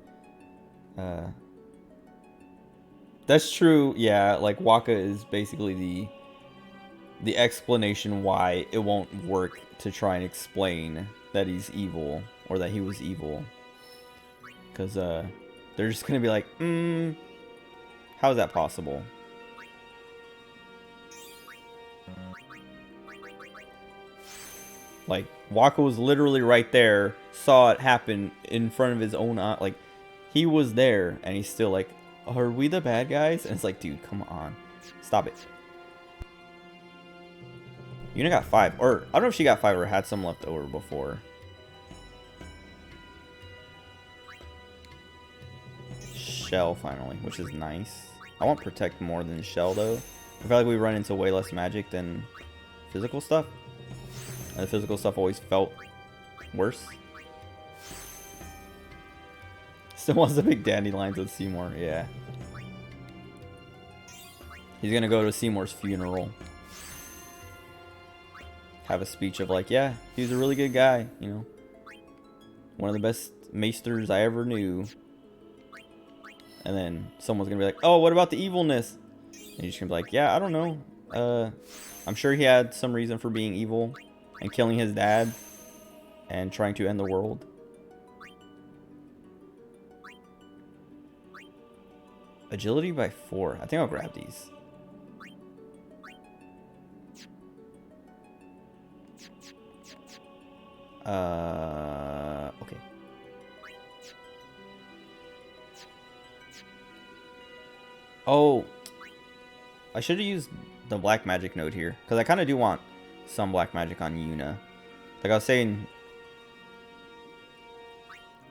That's true. Yeah, like Waka is basically the explanation why it won't work to try and explain that he's evil or that he was evil. Because they're just gonna be like, how is that possible? Like, Waka was literally right there, saw it happen in front of his own eye. Like, he was there, and he's still like, are we the bad guys? And it's like, dude, come on. Stop it. Yuna got 5. Or, I don't know if she got 5 or had some left over before. Shell, finally, which is nice. I want Protect more than Shell, though. I feel like we run into way less magic than physical stuff. And the physical stuff always felt worse. Still wants the big dandelions with Seymour, yeah. He's gonna go to Seymour's funeral. Have a speech of like, yeah, he was a really good guy, you know. One of the best maesters I ever knew. And then someone's gonna be like, oh, what about the evilness? And he's just gonna be like, yeah, I don't know. I'm sure he had some reason for being evil and killing his dad and trying to end the world. Agility by 4. I think I'll grab these. Okay. Oh, I should have used the black magic node here, because I kind of do want some black magic on Yuna. Like I was saying,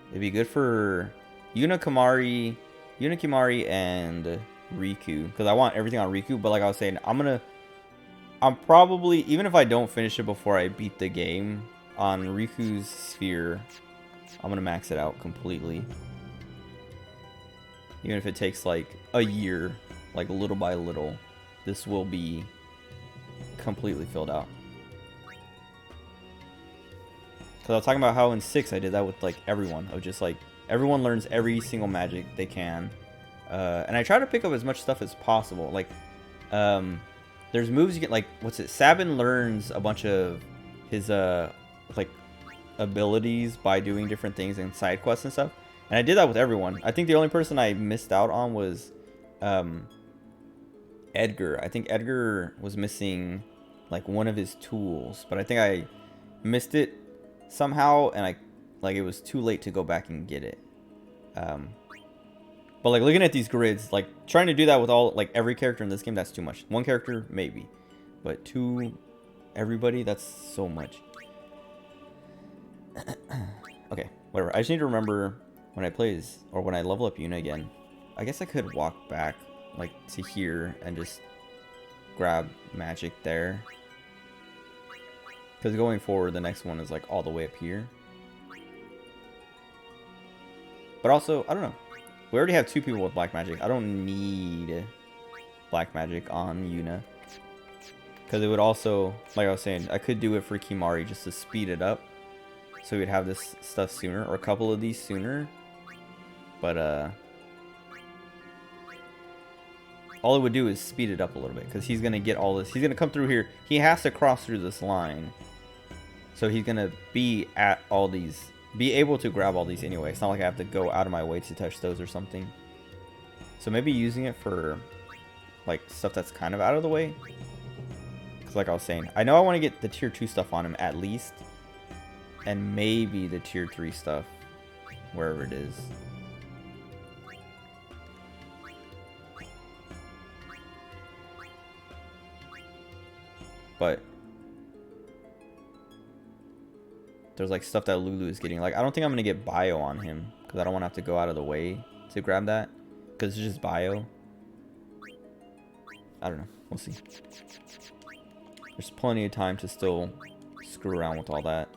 it'd be good for Yuna, Kimahri, and Riku, because I want everything on Riku. But like I was saying, I'm probably, even if I don't finish it before I beat the game, on Riku's sphere, I'm gonna max it out completely. Even if it takes like a year, like little by little, this will be completely filled out. Because I was talking about how in 6 I did that with like everyone. Of just like, everyone learns every single magic they can. And I try to pick up as much stuff as possible. Like, there's moves you get, like, what's it? Sabin learns a bunch of his, like, abilities by doing different things and side quests and stuff. And I did that with everyone. I think the only person I missed out on was Edgar. I think Edgar was missing like one of his tools, but I think I missed it somehow, and it was too late to go back and get it. But like looking at these grids, like trying to do that with like every character in this game, that's too much. 1 character maybe, but 2 everybody, that's so much. Okay, whatever. I just need to remember when I play or when I level up Yuna again. I guess I could walk back like to here and just grab magic there. Because going forward, the next one is like all the way up here. But also, I don't know. We already have 2 people with black magic. I don't need black magic on Yuna. Because it would also, like I was saying, I could do it for Kimahri just to speed it up. So we'd have this stuff sooner, or a couple of these sooner. But, all it would do is speed it up a little bit, because he's gonna get all this. He's gonna come through here. He has to cross through this line, so he's gonna be at all these, be able to grab all these anyway. It's not like I have to go out of my way to touch those or something. So maybe using it for like stuff that's kind of out of the way. Because like I was saying, I know I want to get the tier 2 stuff on him at least, and maybe the tier 3 stuff wherever it is. But there's like stuff that Lulu is getting. Like I don't think I'm gonna get bio on him, because I don't want to have to go out of the way to grab that, because it's just bio. I don't know, we'll see. There's plenty of time to still screw around with all that.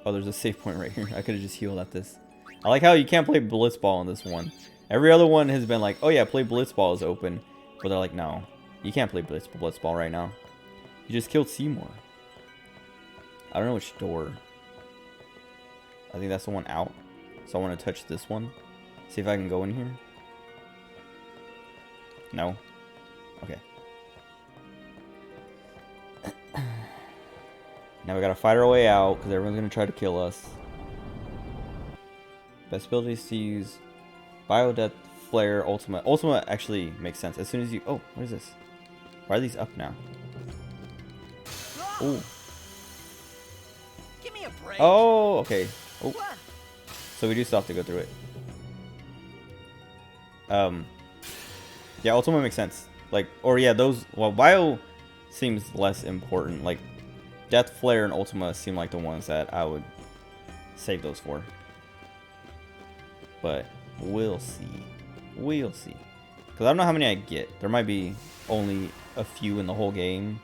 Oh, there's a save point right here. I could have just healed at this. I like how you can't play Blitzball in this one. Every other one has been like, oh yeah, play Blitzball is open. But they're like, no, you can't play Blitzball right now. You just killed Seymour. I don't know which door. I think that's the one out. So I want to touch this one. See if I can go in here. No. Okay. Now we gotta fight our way out, because everyone's gonna try to kill us. Best ability is to use Bio, Death, Flare, Ultima. Ultima actually makes sense. As soon as you... Oh, what is this? Why are these up now? Oh. Give me a break. Oh, okay. Oh. So we do still have to go through it. Yeah, Ultima makes sense. Like, or yeah, those... Well, Bio seems less important. Like, Death, Flare, and Ultima seem like the ones that I would save those for. But we'll see. We'll see. Because I don't know how many I get. There might be only a few in the whole game.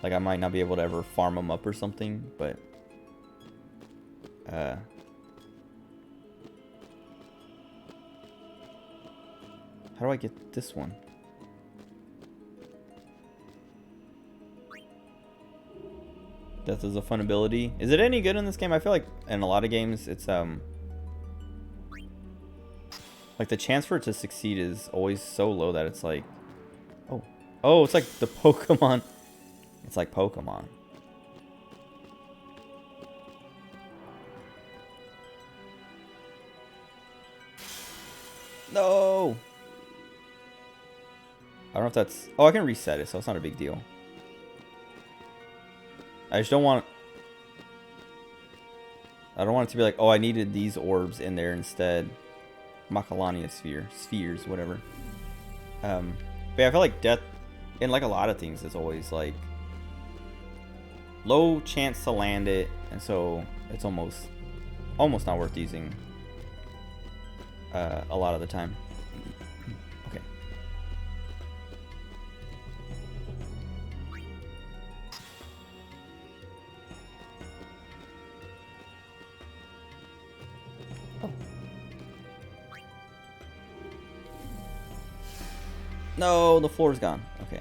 Like, I might not be able to ever farm them up or something. But... how do I get this one? Death is a fun ability. Is it any good in this game? I feel like in a lot of games it's like the chance for it to succeed is always so low that it's like, oh, it's like the Pokemon. It's like Pokemon. No. I don't know if that's... Oh, I can reset it, so it's not a big deal. I just don't want... I don't want it to be like, oh, I needed these orbs in there instead. Macalania spheres, whatever. But yeah, I feel like death, in like a lot of things, is always like low chance to land it, and so it's almost not worth using a lot of the time. Okay. No, the floor's gone. Okay.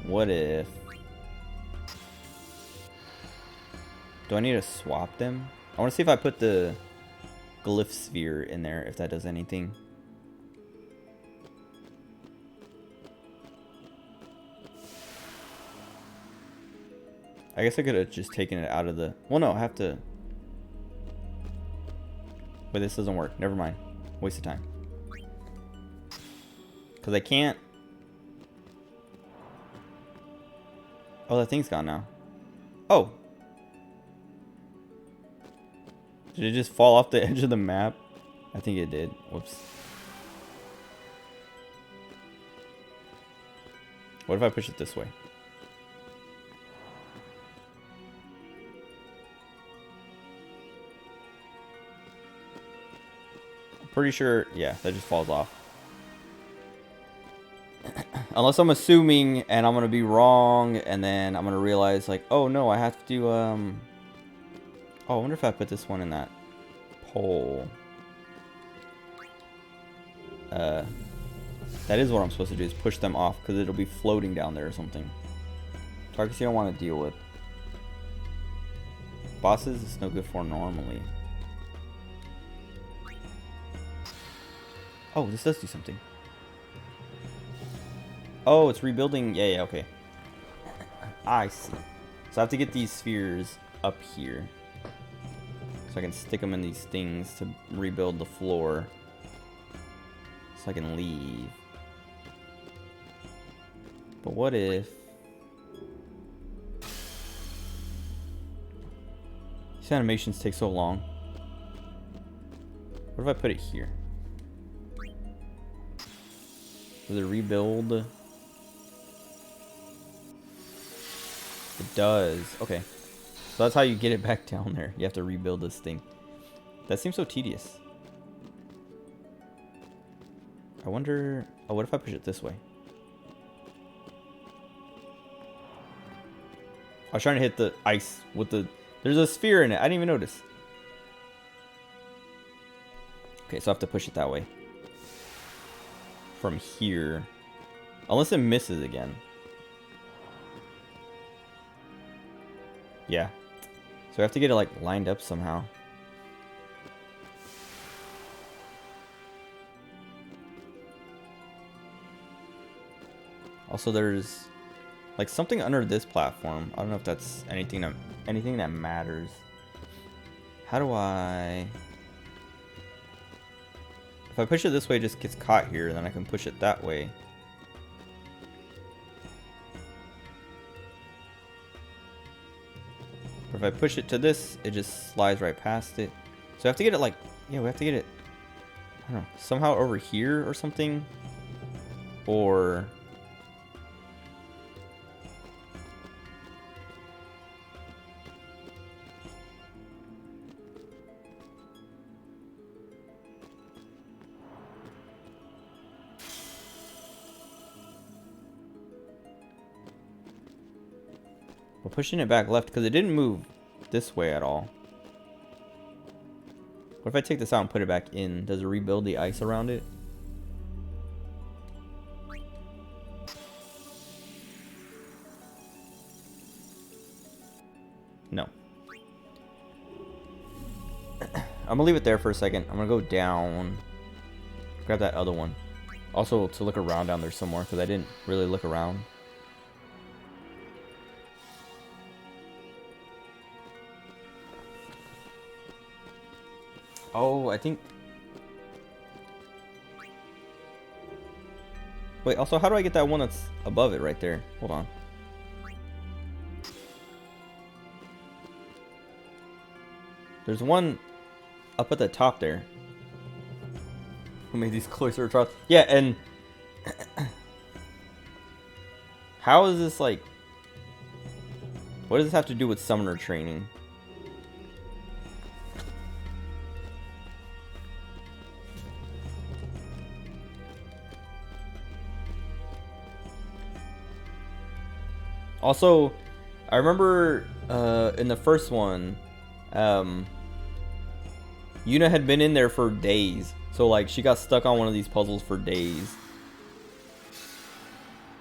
What if... Do I need to swap them? I want to see if I put the glyph sphere in there, if that does anything. I guess I could have just taken it out of the... Well, no, I have to... But this doesn't work. Never mind. Waste of time. Because I can't... Oh, that thing's gone now. Oh. Did it just fall off the edge of the map? I think it did. Whoops. What if I push it this way? I'm pretty sure... Yeah, that just falls off. Unless I'm assuming and I'm going to be wrong, and then I'm going to realize like, oh no, I have to, oh, I wonder if I put this one in that pole. That is what I'm supposed to do, is push them off, because it'll be floating down there or something. Targets you don't want to deal with. Bosses, it's no good for normally. Oh, this does do something. Oh, it's rebuilding. Yeah, yeah, okay. I see. So I have to get these spheres up here. So I can stick them in these things to rebuild the floor. So I can leave. But what if... These animations take so long. What if I put it here? Does it rebuild? It does. Okay. So that's how you get it back down there. You have to rebuild this thing. That seems so tedious. I wonder... Oh, what if I push it this way? I was trying to hit the ice with the... There's a sphere in it. I didn't even notice. Okay, so I have to push it that way. From here. Unless it misses again. Yeah. So I have to get it like lined up somehow. Also there's like something under this platform. I don't know if that's anything that matters. How do I... If I push it this way, it just gets caught here, then I can push it that way. Or if I push it to this, it just slides right past it. So I have to get it like, yeah, we have to get it, I don't know, somehow over here or something. Or... We're pushing it back left because it didn't move this way at all. What if I take this out and put it back in? Does it rebuild the ice around it? No. I'm gonna leave it there for a second. I'm gonna go down, grab that other one. Also to look around down there some more because I didn't really look around. Oh, I think... Wait, also, how do I get that one that's above it right there? Hold on. There's one up at the top there. Who made these cloister trials? Yeah, and... How is this, like... What does this have to do with summoner training? Also, I remember in the first one, Yuna had been in there for days. So, like, she got stuck on one of these puzzles for days.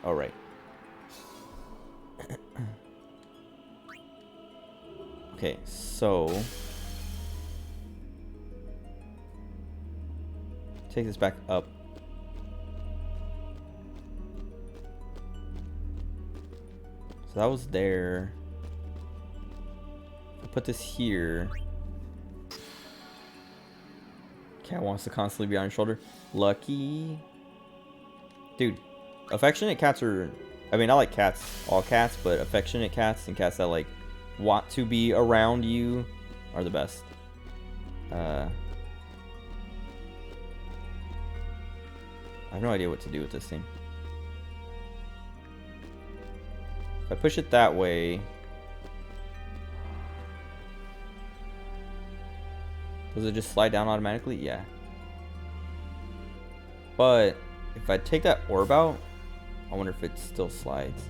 Alright. Okay, so... Take this back up. So that was there. I'll put this here. Cat wants to constantly be on your shoulder. Lucky. Dude, affectionate cats are... I mean, I like cats. All cats, but affectionate cats and cats that, like, want to be around you are the best. I have no idea what to do with this thing. If I push it that way, does it just slide down automatically? Yeah. But if I take that orb out, I wonder if it still slides.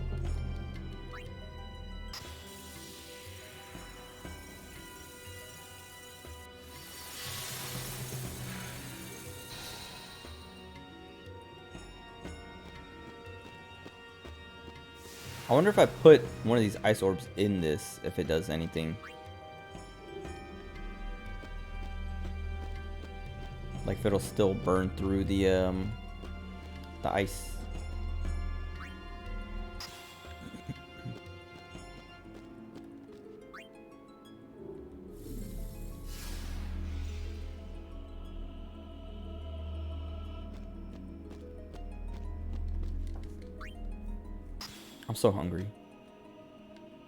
I wonder if I put one of these ice orbs in this, if it does anything. Like if it'll still burn through the ice. I'm so hungry.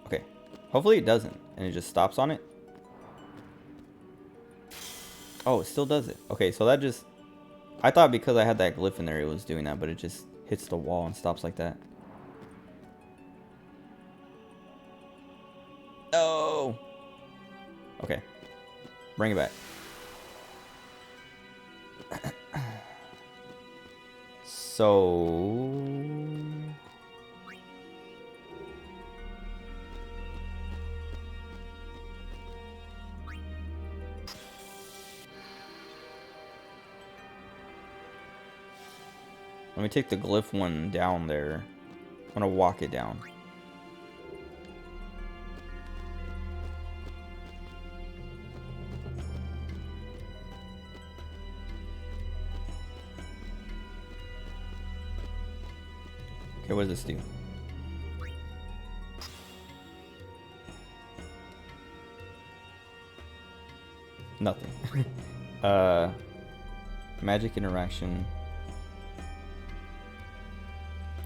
Okay. Hopefully it doesn't. And it just stops on it. Oh, it still does it. Okay, so that just... I thought because I had that glyph in there it was doing that, but it just hits the wall and stops like that. No! Okay. Bring it back. So... Let me take the glyph one down there. I'm gonna walk it down. Okay, what does this do? Nothing. Magic interaction.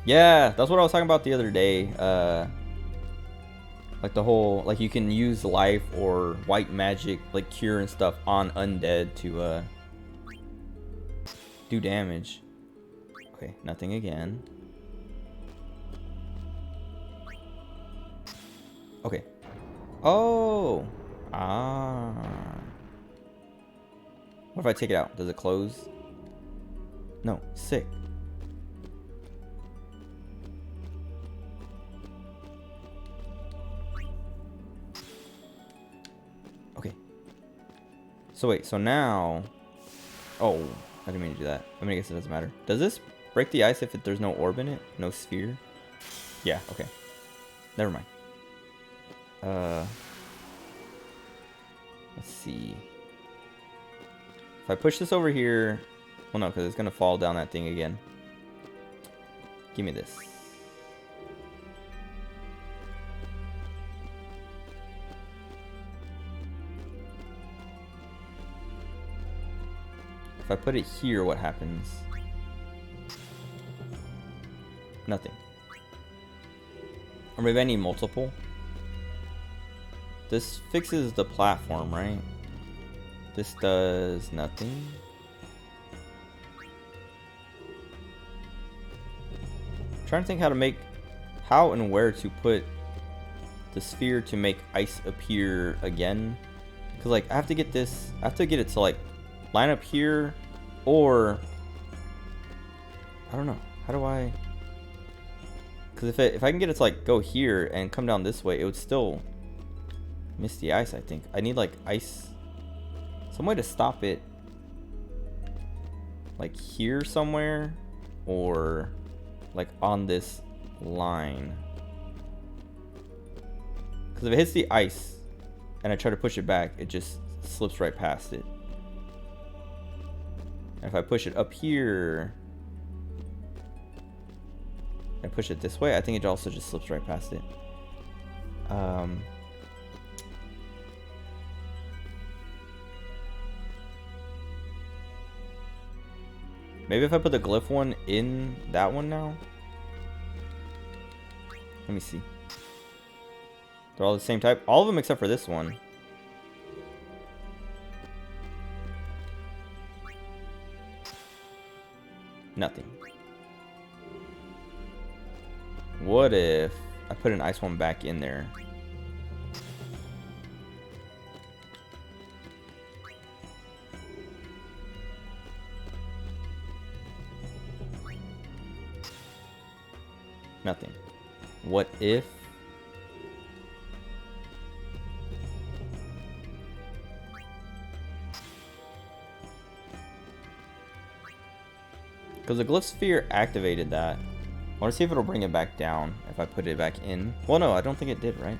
Yeah, that's what I was talking about the other day. Like the whole, like you can use life or white magic, like cure and stuff on undead to do damage. Okay, nothing again. Okay. Oh. Ah. What if I take it out? Does it close? No. Sick. Okay. So wait, so now... Oh, I didn't mean to do that. I mean, I guess it doesn't matter. Does this break the ice if there's no orb in it? No sphere? Yeah, okay. Never mind. Let's see. If I push this over here... Well, no, because it's going to fall down that thing again. Give me this. If I put it here, what happens? Nothing. Or maybe I need multiple. This fixes the platform, right? This does nothing. I'm trying to think how and where to put the sphere to make ice appear again. Because like I have to get this, I have to get it to like line up here, or I don't know. How do I? Because if I can get it to like go here and come down this way, it would still miss the ice. I think I need like ice, some way to stop it, like here somewhere, or like on this line. Because if it hits the ice and I try to push it back, it just slips right past it. And if I push it up here and push it this way, I think it also just slips right past it. Maybe if I put the glyph one in that one now. Let me see. They're all the same type. All of them except for this one. Nothing. What if I put an ice one back in there? Nothing. What if because the glyph sphere activated that. I want to see if it'll bring it back down if I put it back in. Well, no, I don't think it did, right?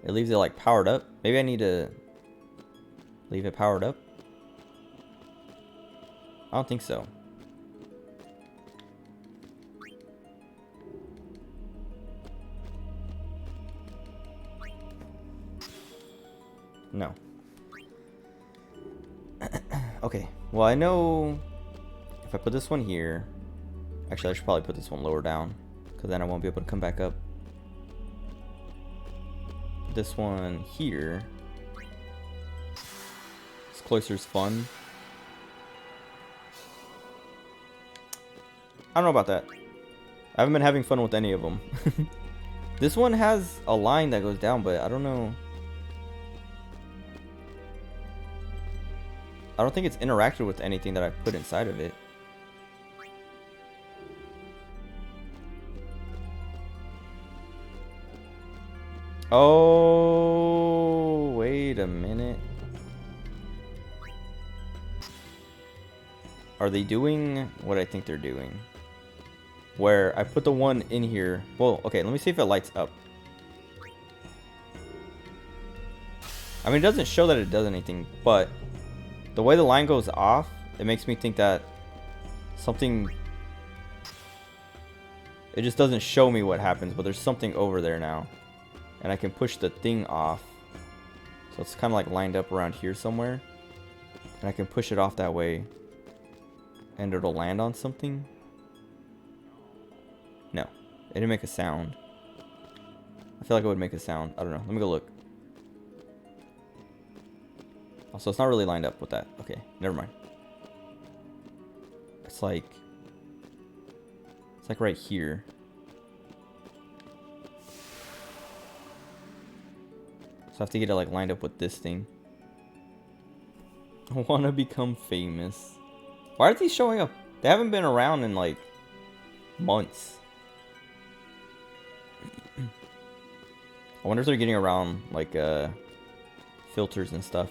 It leaves it like powered up. Maybe I need to Leave it powered up? I don't think so. No. Okay, well I know if I put this one here, actually I should probably put this one lower down, because then I won't be able to come back up. Put this one here. This cloister's fun. I don't know about that. I haven't been having fun with any of them. This one has a line that goes down, but I don't know. I don't think it's interacted with anything that I put inside of it. Oh, wait a minute. Are they doing what I think they're doing? Where I put the one in here. Well, okay, let me see if it lights up. I mean, it doesn't show that it does anything, but the way the line goes off, it makes me think that something... It just doesn't show me what happens, but there's something over there now. And I can push the thing off. So it's kind of like lined up around here somewhere. And I can push it off that way. And it'll land on something. No, it didn't make a sound. I feel like it would make a sound. I don't know. Let me go look. Also, it's not really lined up with that. Okay, never mind. It's like right here. So I have to get it like lined up with this thing. I want to become famous. Why are these showing up? They haven't been around in like months. I wonder if they're getting around like filters and stuff.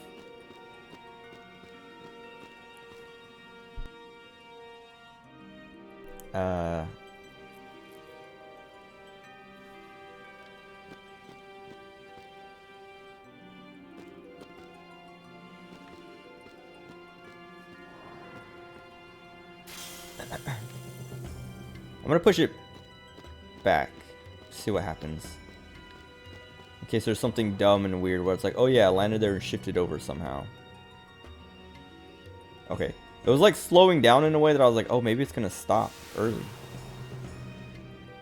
I'm gonna push it back, see what happens. In case there's something dumb and weird where it's like, oh yeah, I landed there and shifted over somehow. Okay. It was like slowing down in a way that I was like, oh, maybe it's gonna stop early.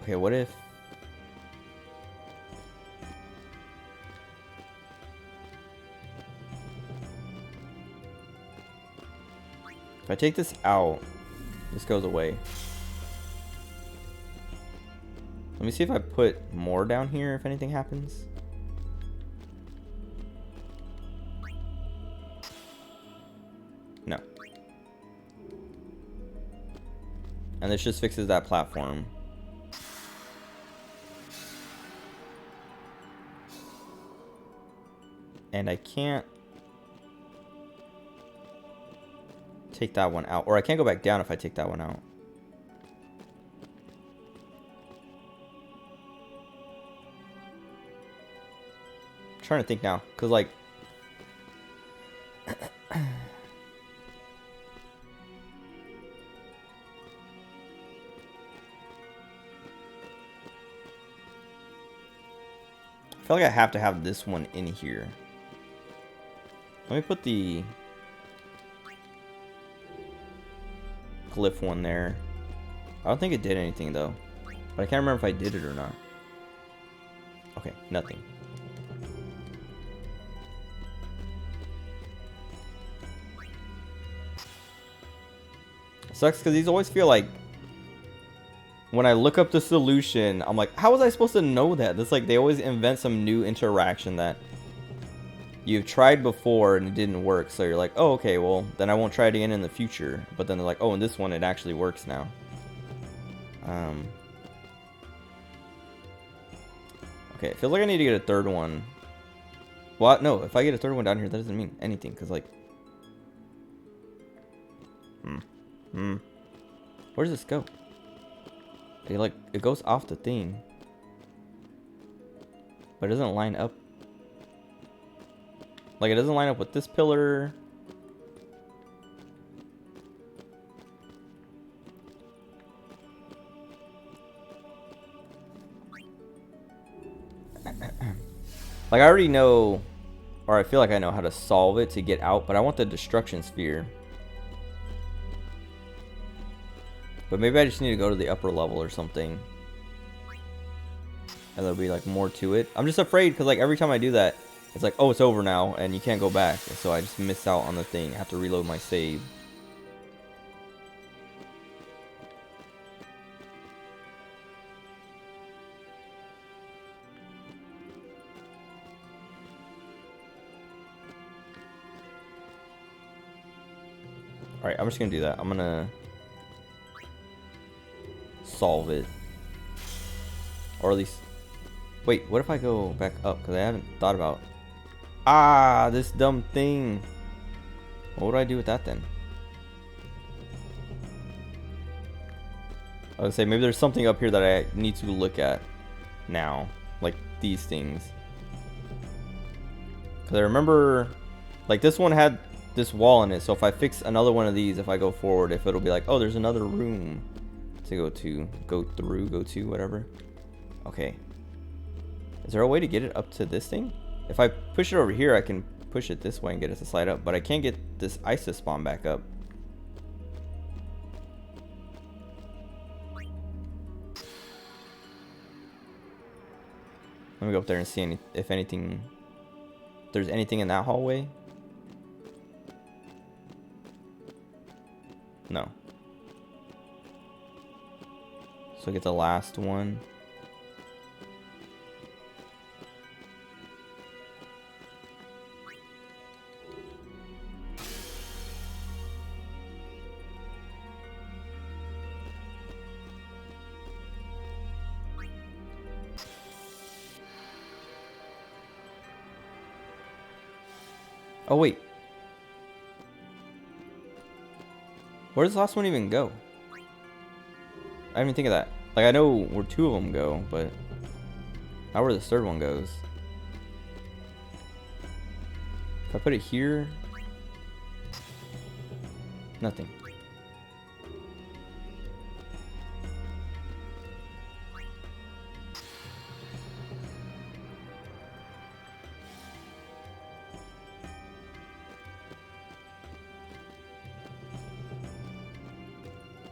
Okay, what if... If I take this out, this goes away. Let me see if I put more down here, if anything happens. No. And this just fixes that platform. And I can't take that one out. Or I can't go back down if I take that one out. I'm trying to think now. Because like... I feel like I have to have this one in here. Let me put the glyph one there. I don't think it did anything though. But I can't remember if I did it or not. Okay, nothing. It sucks because these always feel like when I look up the solution, I'm like, how was I supposed to know that? It's like they always invent some new interaction that you've tried before and it didn't work. So you're like, oh, okay, well, then I won't try it again in the future. But then they're like, oh, in this one, it actually works now. Okay, it feels like I need to get a third one. Well, no, if I get a third one down here, that doesn't mean anything. Because, like... Where does this go? It, like, it goes off the thing. But it doesn't line up. Like, it doesn't line up with this pillar. Like, I already know, or I feel like I know how to solve it to get out, but I want the destruction sphere. But maybe I just need to go to the upper level or something. And there'll be like more to it. I'm just afraid because like every time I do that, it's like, oh, it's over now and you can't go back. And so I just miss out on the thing. I have to reload my save. Alright, I'm just gonna do that. I'm gonna solve it. Or at least... Wait, what if I go back up? Because I haven't thought about... Ah, this dumb thing. What would I do with that then? I would say maybe there's something up here that I need to look at now. Like these things. Because I remember... Like this one had this wall in it. So if I fix another one of these, if I go forward, if it'll be like, oh, there's another room to go to. Go to, whatever. Okay. Is there a way to get it up to this thing? If I push it over here, I can push it this way and get it to slide up. But I can't get this ice to spawn back up. Let me go up there and see if anything... If there's anything in that hallway. No. So get the last one. Oh wait. Where does the last one even go? I didn't even think of that. Like I know where two of them go, but not where the third one goes. If I put it here, nothing.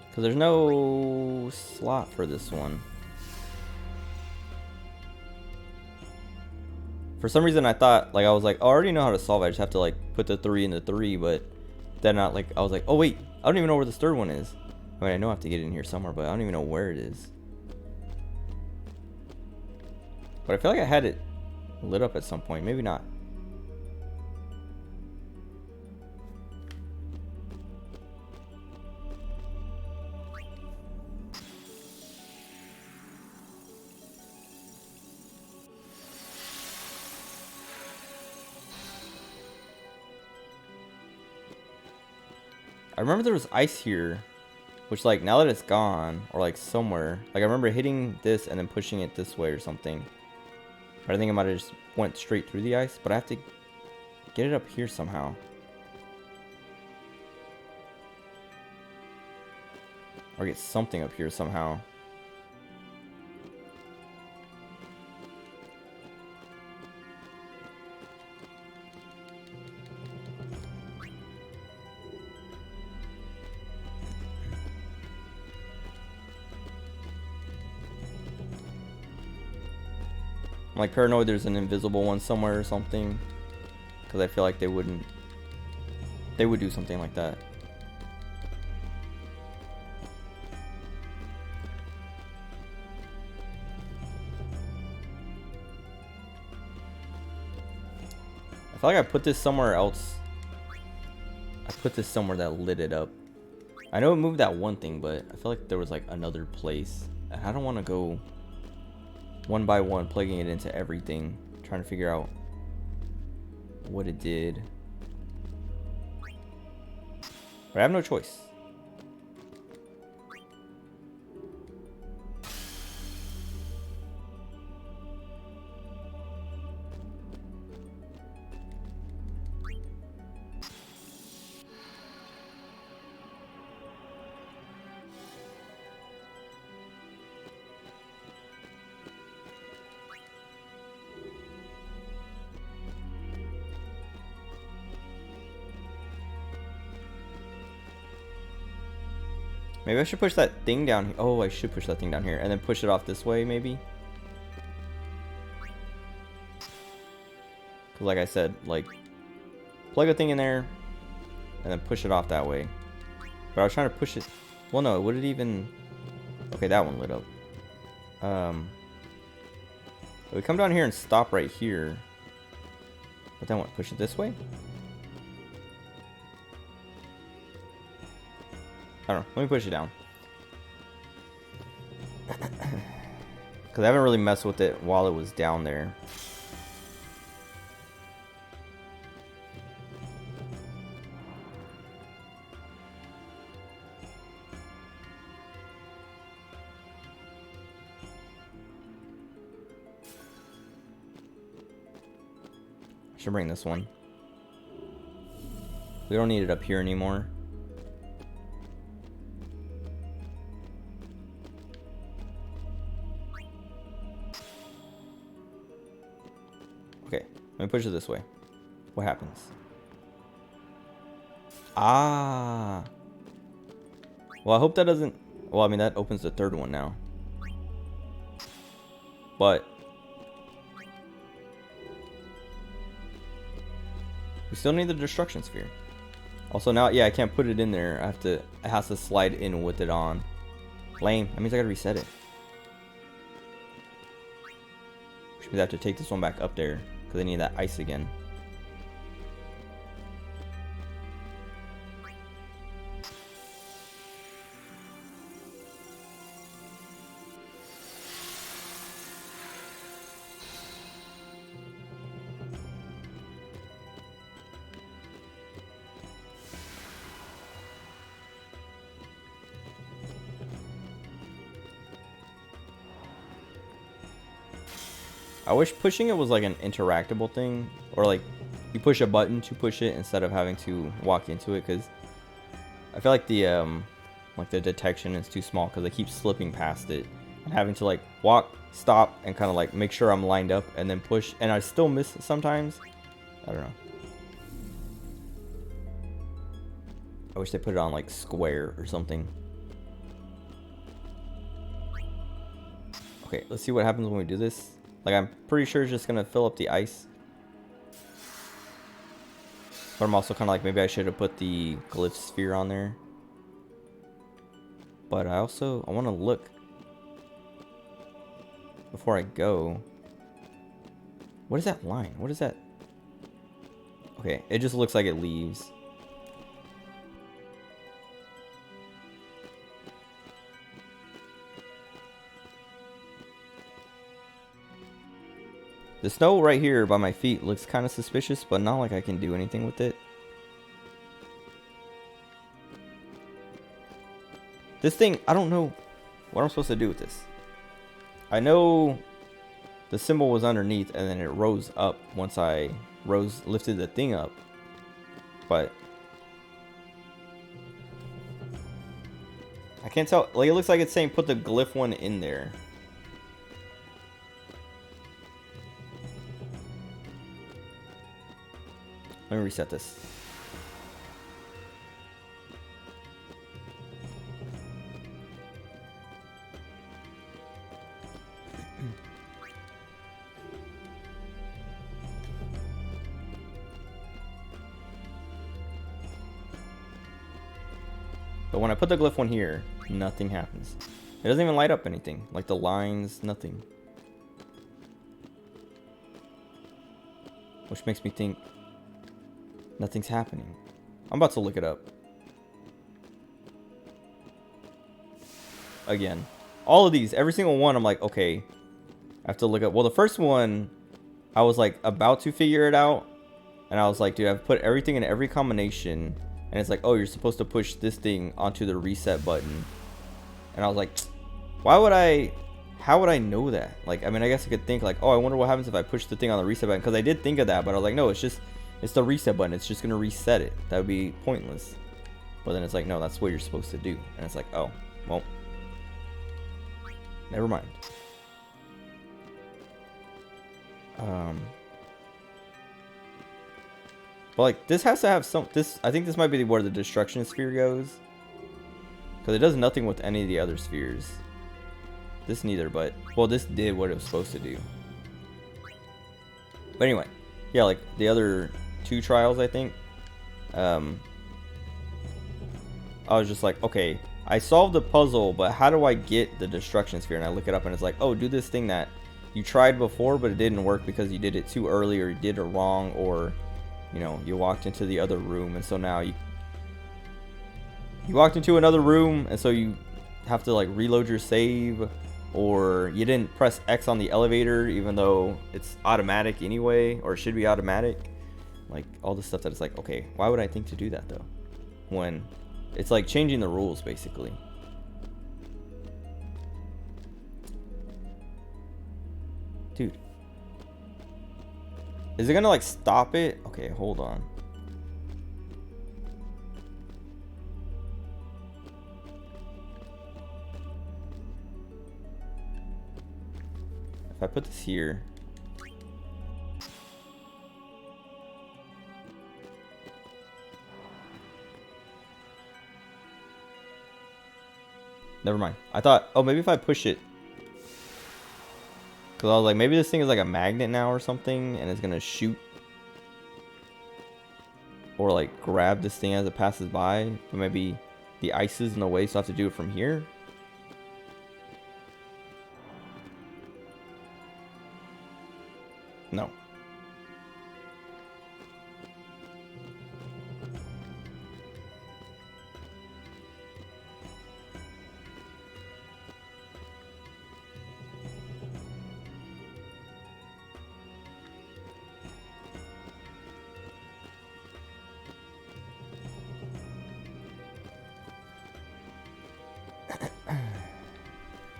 Because there's no slot for this one. For some reason I thought, like I was like, oh, I already know how to solve it. I just have to like put the 3 in the 3, but then I was like, oh wait, I don't even know where this third one is. I mean, I know I have to get it in here somewhere, but I don't even know where it is. But I feel like I had it lit up at some point. Maybe not. I remember there was ice here, which like now that it's gone, or like somewhere, like I remember hitting this and then pushing it this way or something. But I think I might have just went straight through the ice, but I have to get it up here somehow. Or get something up here somehow. I'm like paranoid there's an invisible one somewhere or something, because I feel like they would do something like that. I feel like I put this somewhere else. I put this somewhere that lit it up. I know it moved that one thing, but I feel like there was like another place. And I don't want to go one by one, plugging it into everything, trying to figure out what it did. But I have no choice. Maybe I should push that thing down here. Oh, I should push that thing down here and then push it off this way, maybe. Cause like I said, like plug a thing in there and then push it off that way. But I was trying to push it. Well, no, would it even? Okay, that one lit up. We come down here and stop right here. But then what? Push it this way? I don't know. Let me push it down. Because I haven't really messed with it while it was down there. Should bring this one. We don't need it up here anymore. Okay, let me push it this way. What happens? Ah. Well, I hope that doesn't... Well, I mean, that opens the third one now. But... we still need the destruction sphere. Also now, yeah, I can't put it in there. I have to, it has to slide in with it on. Lame. That means I gotta reset it. Which means I have to take this one back up there because I need that ice again. I wish pushing it was like an interactable thing, or like you push a button to push it instead of having to walk into it, because I feel like the detection is too small because I keep slipping past it and having to like walk, stop, and kind of like make sure I'm lined up and then push, and I still miss it sometimes. I don't know. I wish they put it on like square or something. Okay, let's see what happens when we do this. Like, I'm pretty sure it's just gonna fill up the ice. But I'm also kind of like, maybe I should have put the glyph sphere on there. But I want to look before I go. What is that line? What is that? Okay, it just looks like it leaves. The snow right here by my feet looks kind of suspicious, but not like I can do anything with it. This thing, I don't know what I'm supposed to do with this. I know the symbol was underneath and then it rose up once I lifted the thing up. But I can't tell. Like, it looks like it's saying put the glyph one in there. Let me reset this. But when I put the glyph one here, nothing happens. It doesn't even light up anything. Like the lines, nothing. Which makes me think nothing's happening. I'm about to look it up. Again. All of these, every single one, I'm like, okay. I have to look up. Well, the first one, I was like about to figure it out. And I was like, dude, I've put everything in every combination. And it's like, oh, you're supposed to push this thing onto the reset button. And I was like, how would I know that? Like, I mean, I guess I could think like, oh, I wonder what happens if I push the thing on the reset button. Because I did think of that, but I was like, no, it's the reset button. It's just going to reset it. That would be pointless. But then it's like, no, that's what you're supposed to do. And it's like, oh, well, never mind. But like, this has to have some, I think this might be where the destruction sphere goes. Because it does nothing with any of the other spheres. This neither, but... Well, this did what it was supposed to do. But anyway. Yeah, like the other 2 trials, I think. I was just like, okay, I solved the puzzle, but how do I get the destruction sphere? And I look it up and it's like, oh, do this thing that you tried before, but it didn't work because you did it too early, or you did it wrong, or, you know, you walked into the other room, and so now you walked into another room, and so you have to like reload your save, or you didn't press X on the elevator even though it's automatic anyway, or it should be automatic. Like all the stuff that is like, okay, why would I think to do that though, when it's like changing the rules basically. Dude, is it gonna like stop it? Okay, hold on. If I put this here, never mind. I thought, oh, maybe if I push it, because I was like, maybe this thing is like a magnet now or something, and it's gonna shoot or like grab this thing as it passes by. But maybe the ice is in the way, so I have to do it from here. No.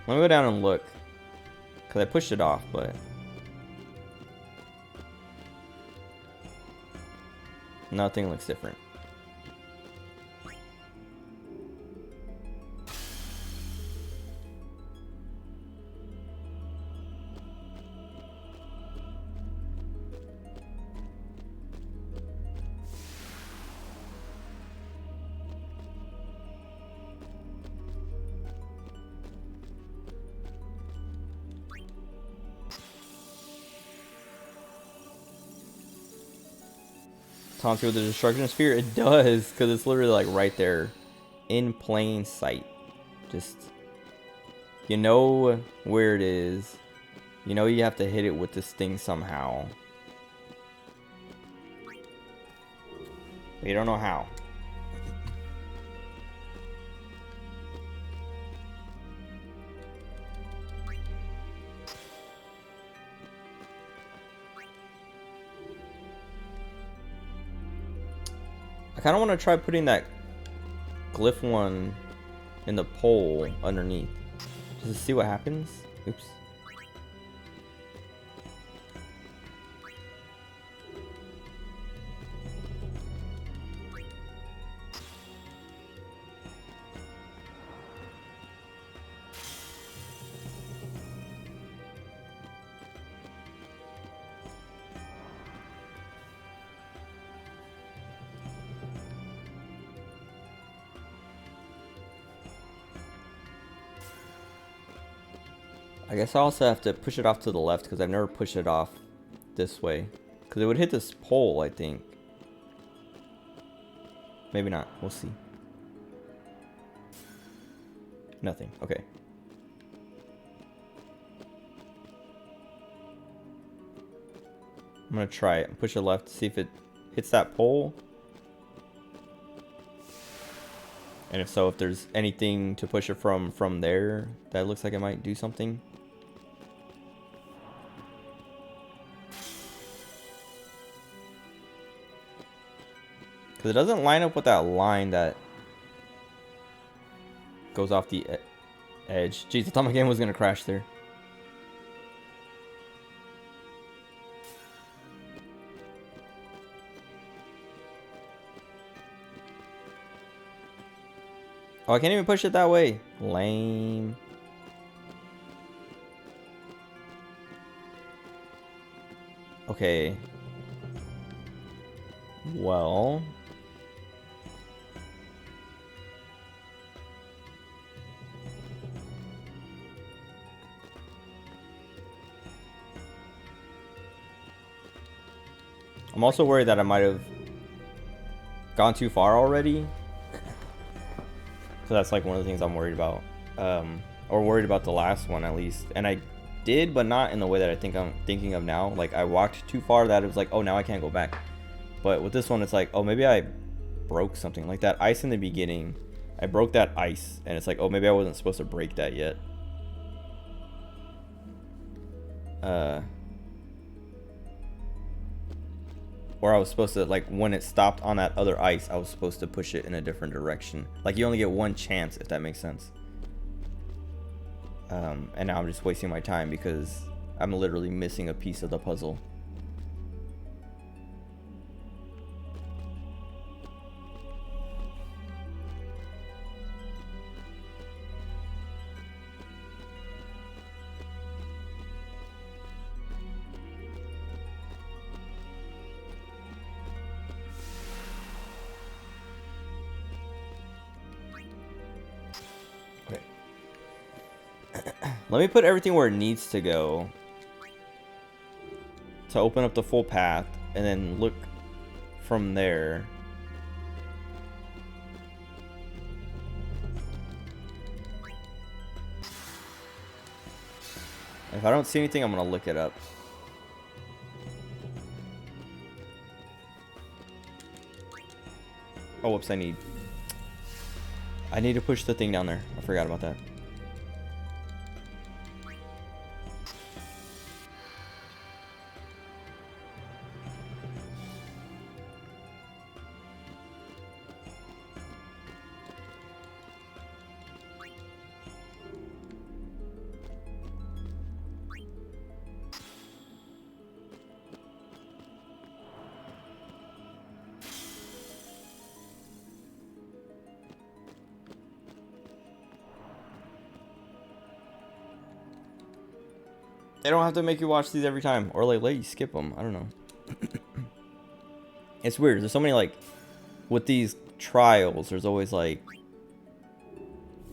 Let me go down and look, because I pushed it off, but nothing looks different. Taunts you with the destruction sphere? It does, because it's literally like right there in plain sight. Just, you know where it is. You know you have to hit it with this thing somehow. But you don't know how. I kind of want to try putting that glyph one in the pole underneath, just to see what happens. Oops. I guess I also have to push it off to the left, because I've never pushed it off this way. Because it would hit this pole, I think. Maybe not. We'll see. Nothing. Okay. I'm going to try it and push it left to see if it hits that pole. And if so, if there's anything to push it from there, that looks like it might do something. Because it doesn't line up with that line that goes off the edge. Jeez, I thought my game was going to crash there. Oh, I can't even push it that way. Lame. Okay. Well. I'm also worried that I might have gone too far already. So that's like one of the things I'm worried about. Or worried about the last one at least. And I did, but not in the way that I think I'm thinking of now. Like I walked too far that it was like, oh, now I can't go back. But with this one, it's like, oh, maybe I broke something. Like that ice in the beginning. I broke that ice. And it's like, oh, maybe I wasn't supposed to break that yet. Or I was supposed to, like, when it stopped on that other ice, I was supposed to push it in a different direction. Like, you only get one chance, if that makes sense. And now I'm just wasting my time because I'm literally missing a piece of the puzzle. Let me put everything where it needs to go to open up the full path and then look from there. If I don't see anything, I'm gonna look it up. Oh, whoops, I need to push the thing down there. I forgot about that. They don't have to make you watch these every time, or like let you skip them. I don't know. It's weird. There's so many, like, with these trials, there's always like,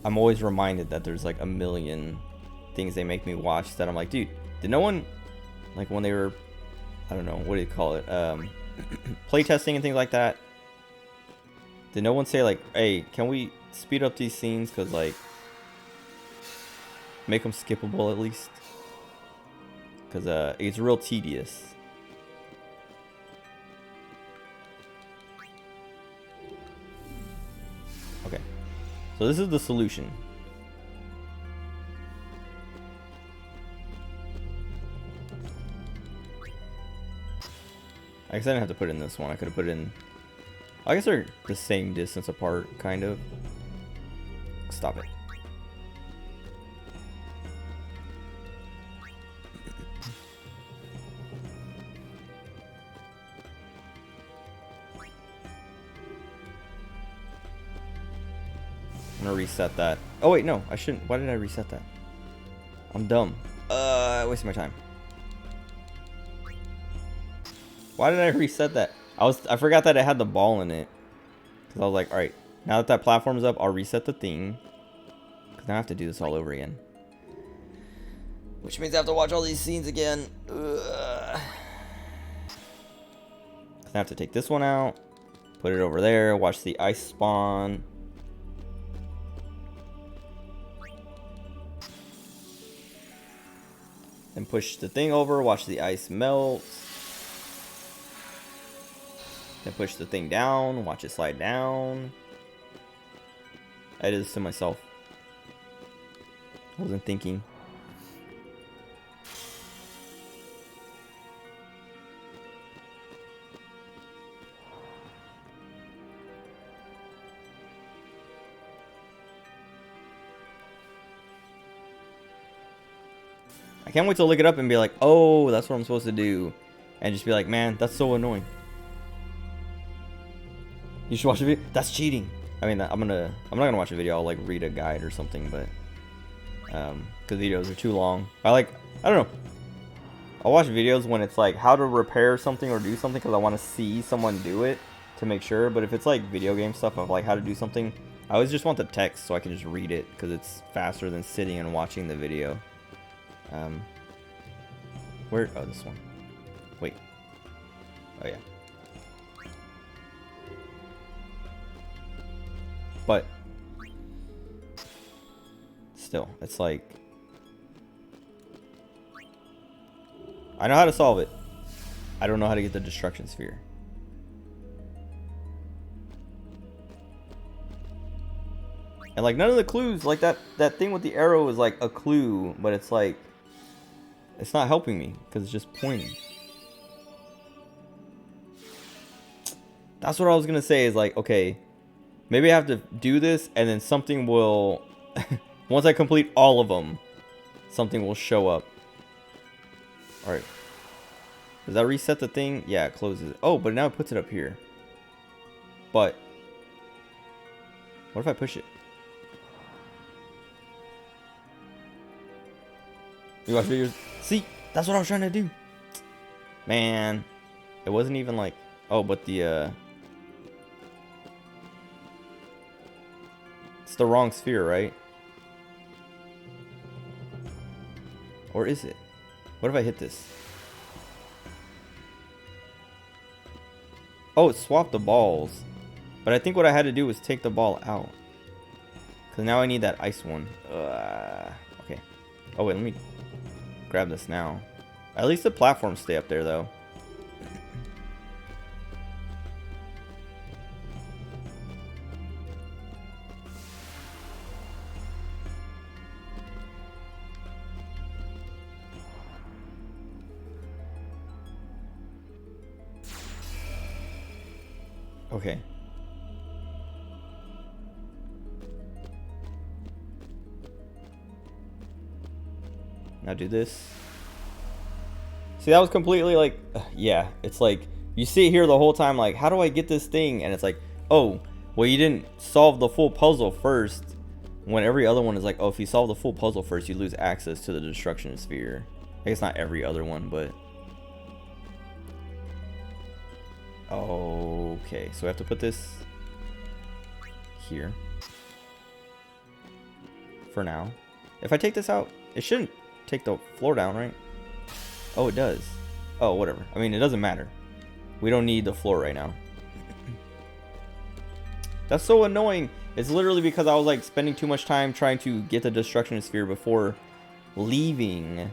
I'm always reminded that there's like a million things they make me watch that I'm like, dude, did no one, like when they were, I don't know, what do you call it? Playtesting and things like that. Did no one say like, hey, can we speed up these scenes? Cause like, make them skippable at least. Because it's real tedious. Okay. So this is the solution. I guess I didn't have to put it in this one. I could have put it in... I guess they're the same distance apart, kind of. Stop it. I'm gonna reset that. Oh wait, no, I shouldn't. Why did I reset that? I'm dumb. I wasted my time. Why did I reset that? I forgot that it had the ball in it. Cause I was like, all right, now that that platform's up, I'll reset the thing. Cause now I have to do this all over again. Which means I have to watch all these scenes again. Ugh. I have to take this one out, put it over there, watch the ice spawn. Then push the thing over, watch the ice melt. Then push the thing down, watch it slide down. I did this to myself. I wasn't thinking. I can't wait to look it up and be like, oh, that's what I'm supposed to do. And just be like, man, that's so annoying. You should watch the video. That's cheating. I mean, I'm not gonna watch a video. I'll like read a guide or something, but because videos are too long. I don't know. I'll watch videos when it's like how to repair something or do something because I want to see someone do it to make sure. But if it's like video game stuff of like how to do something, I always just want the text so I can just read it because it's faster than sitting and watching the video. Where? Oh, this one. Wait. Oh yeah. But still, it's like I know how to solve it. I don't know how to get the destruction sphere. And like none of the clues, like that thing with the arrow is like a clue, but it's like it's not helping me because it's just pointing. That's what I was gonna say is like, okay, maybe I have to do this and then something will once I complete all of them, something will show up. All right. Does that reset the thing? Yeah, it closes it. Oh, but now it puts it up here. But what if I push it? You watch videos? See, that's what I was trying to do. Man, it wasn't even like, oh, but the it's the wrong sphere, right? Or is it? What if I hit this? Oh, it swapped the balls. But I think what I had to do was take the ball out. Because now I need that ice one. Okay. Oh, wait, let me grab this now. At least the platforms stay up there, though. Okay. Now do this. See, that was completely like, yeah, it's like, you sit here the whole time like, how do I get this thing? And it's like, oh, well, you didn't solve the full puzzle first. When every other one is like, oh, if you solve the full puzzle first, you lose access to the destruction sphere. I guess not every other one, but... Okay, so we have to put this here. For now. If I take this out, it shouldn't take the floor down, right? Oh, it does. Oh, whatever. I mean, it doesn't matter. We don't need the floor right now. That's so annoying. It's literally because I was like spending too much time trying to get the destruction sphere before leaving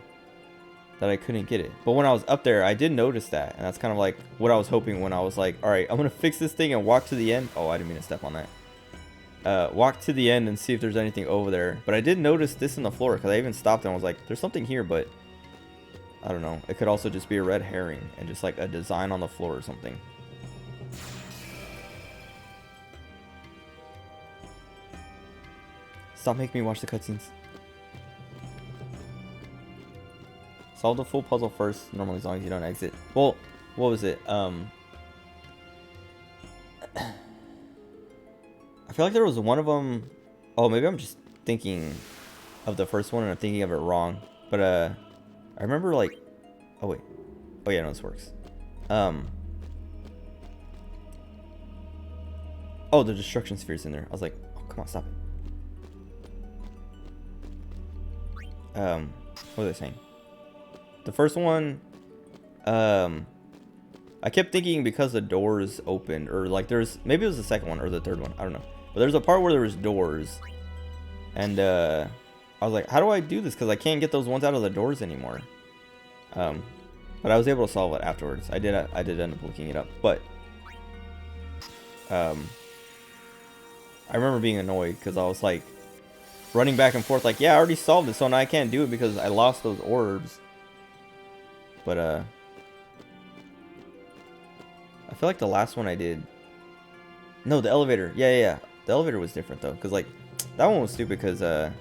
that I couldn't get it. But when I was up there, I did notice that. And that's kind of like what I was hoping when I was like, all right, I'm going to fix this thing and walk to the end. Oh, I didn't mean to step on that. Walk to the end and see if there's anything over there. But I did notice this in the floor because I even stopped and was like, there's something here, but I don't know. It could also just be a red herring and just like a design on the floor or something. Stop making me watch the cutscenes. Solve the full puzzle first, normally as long as you don't exit. Well, what was it? I feel like there was one of them. Oh, maybe I'm just thinking of the first one and I'm thinking of it wrong. But I remember like, oh wait, oh yeah, no, this works. Oh, the destruction sphere's in there. I was like, oh, come on, stop it. What was I saying? The first one, I kept thinking because the doors opened, or like there's, maybe it was the second one or the third one, I don't know. But there's a part where there was doors, and I was like, how do I do this? Because I can't get those ones out of the doors anymore. But I was able to solve it afterwards. I did end up looking it up, but I remember being annoyed because I was like running back and forth like, yeah, I already solved it, so now I can't do it because I lost those orbs. But I feel like the last one I did, no, the elevator, yeah, the elevator was different though, because like that one was stupid because I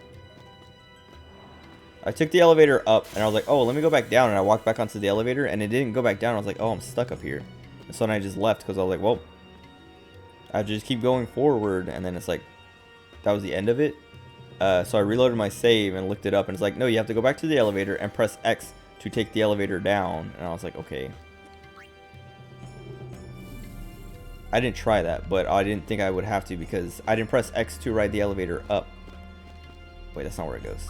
took the elevator up and I was like, oh, let me go back down, and I walked back onto the elevator and it didn't go back down. I was like, oh, I'm stuck up here. And so then I just left because I was like, well, I just keep going forward, and then it's like that was the end of it. So I reloaded my save and looked it up, and it's like, no, you have to go back to the elevator and press X to take the elevator down. And I was like, okay. I didn't try that, but I didn't think I would have to because I didn't press X to ride the elevator up. Wait, that's not where it goes.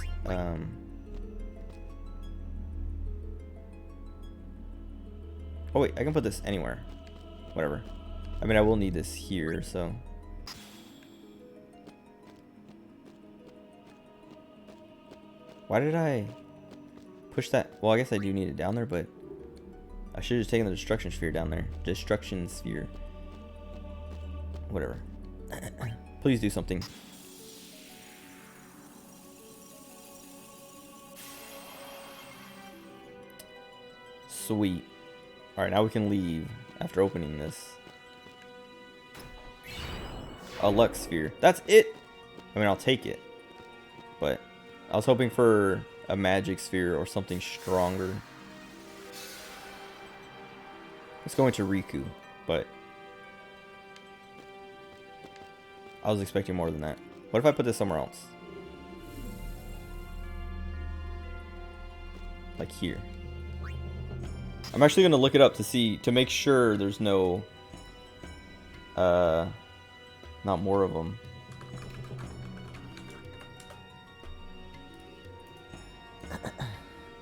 Oh wait, I can put this anywhere. Whatever. I mean, I will need this here, so. Why did I push that? Well, I guess I do need it down there, but I should have just taken the destruction sphere down there. Destruction sphere. Whatever. Please do something. Sweet. Alright, now we can leave after opening this. A luck sphere. That's it! I mean, I'll take it. But I was hoping for a magic sphere or something stronger. Let's go into Riku, but I was expecting more than that. What if I put this somewhere else? Like here. I'm actually going to look it up to make sure there's no not more of them.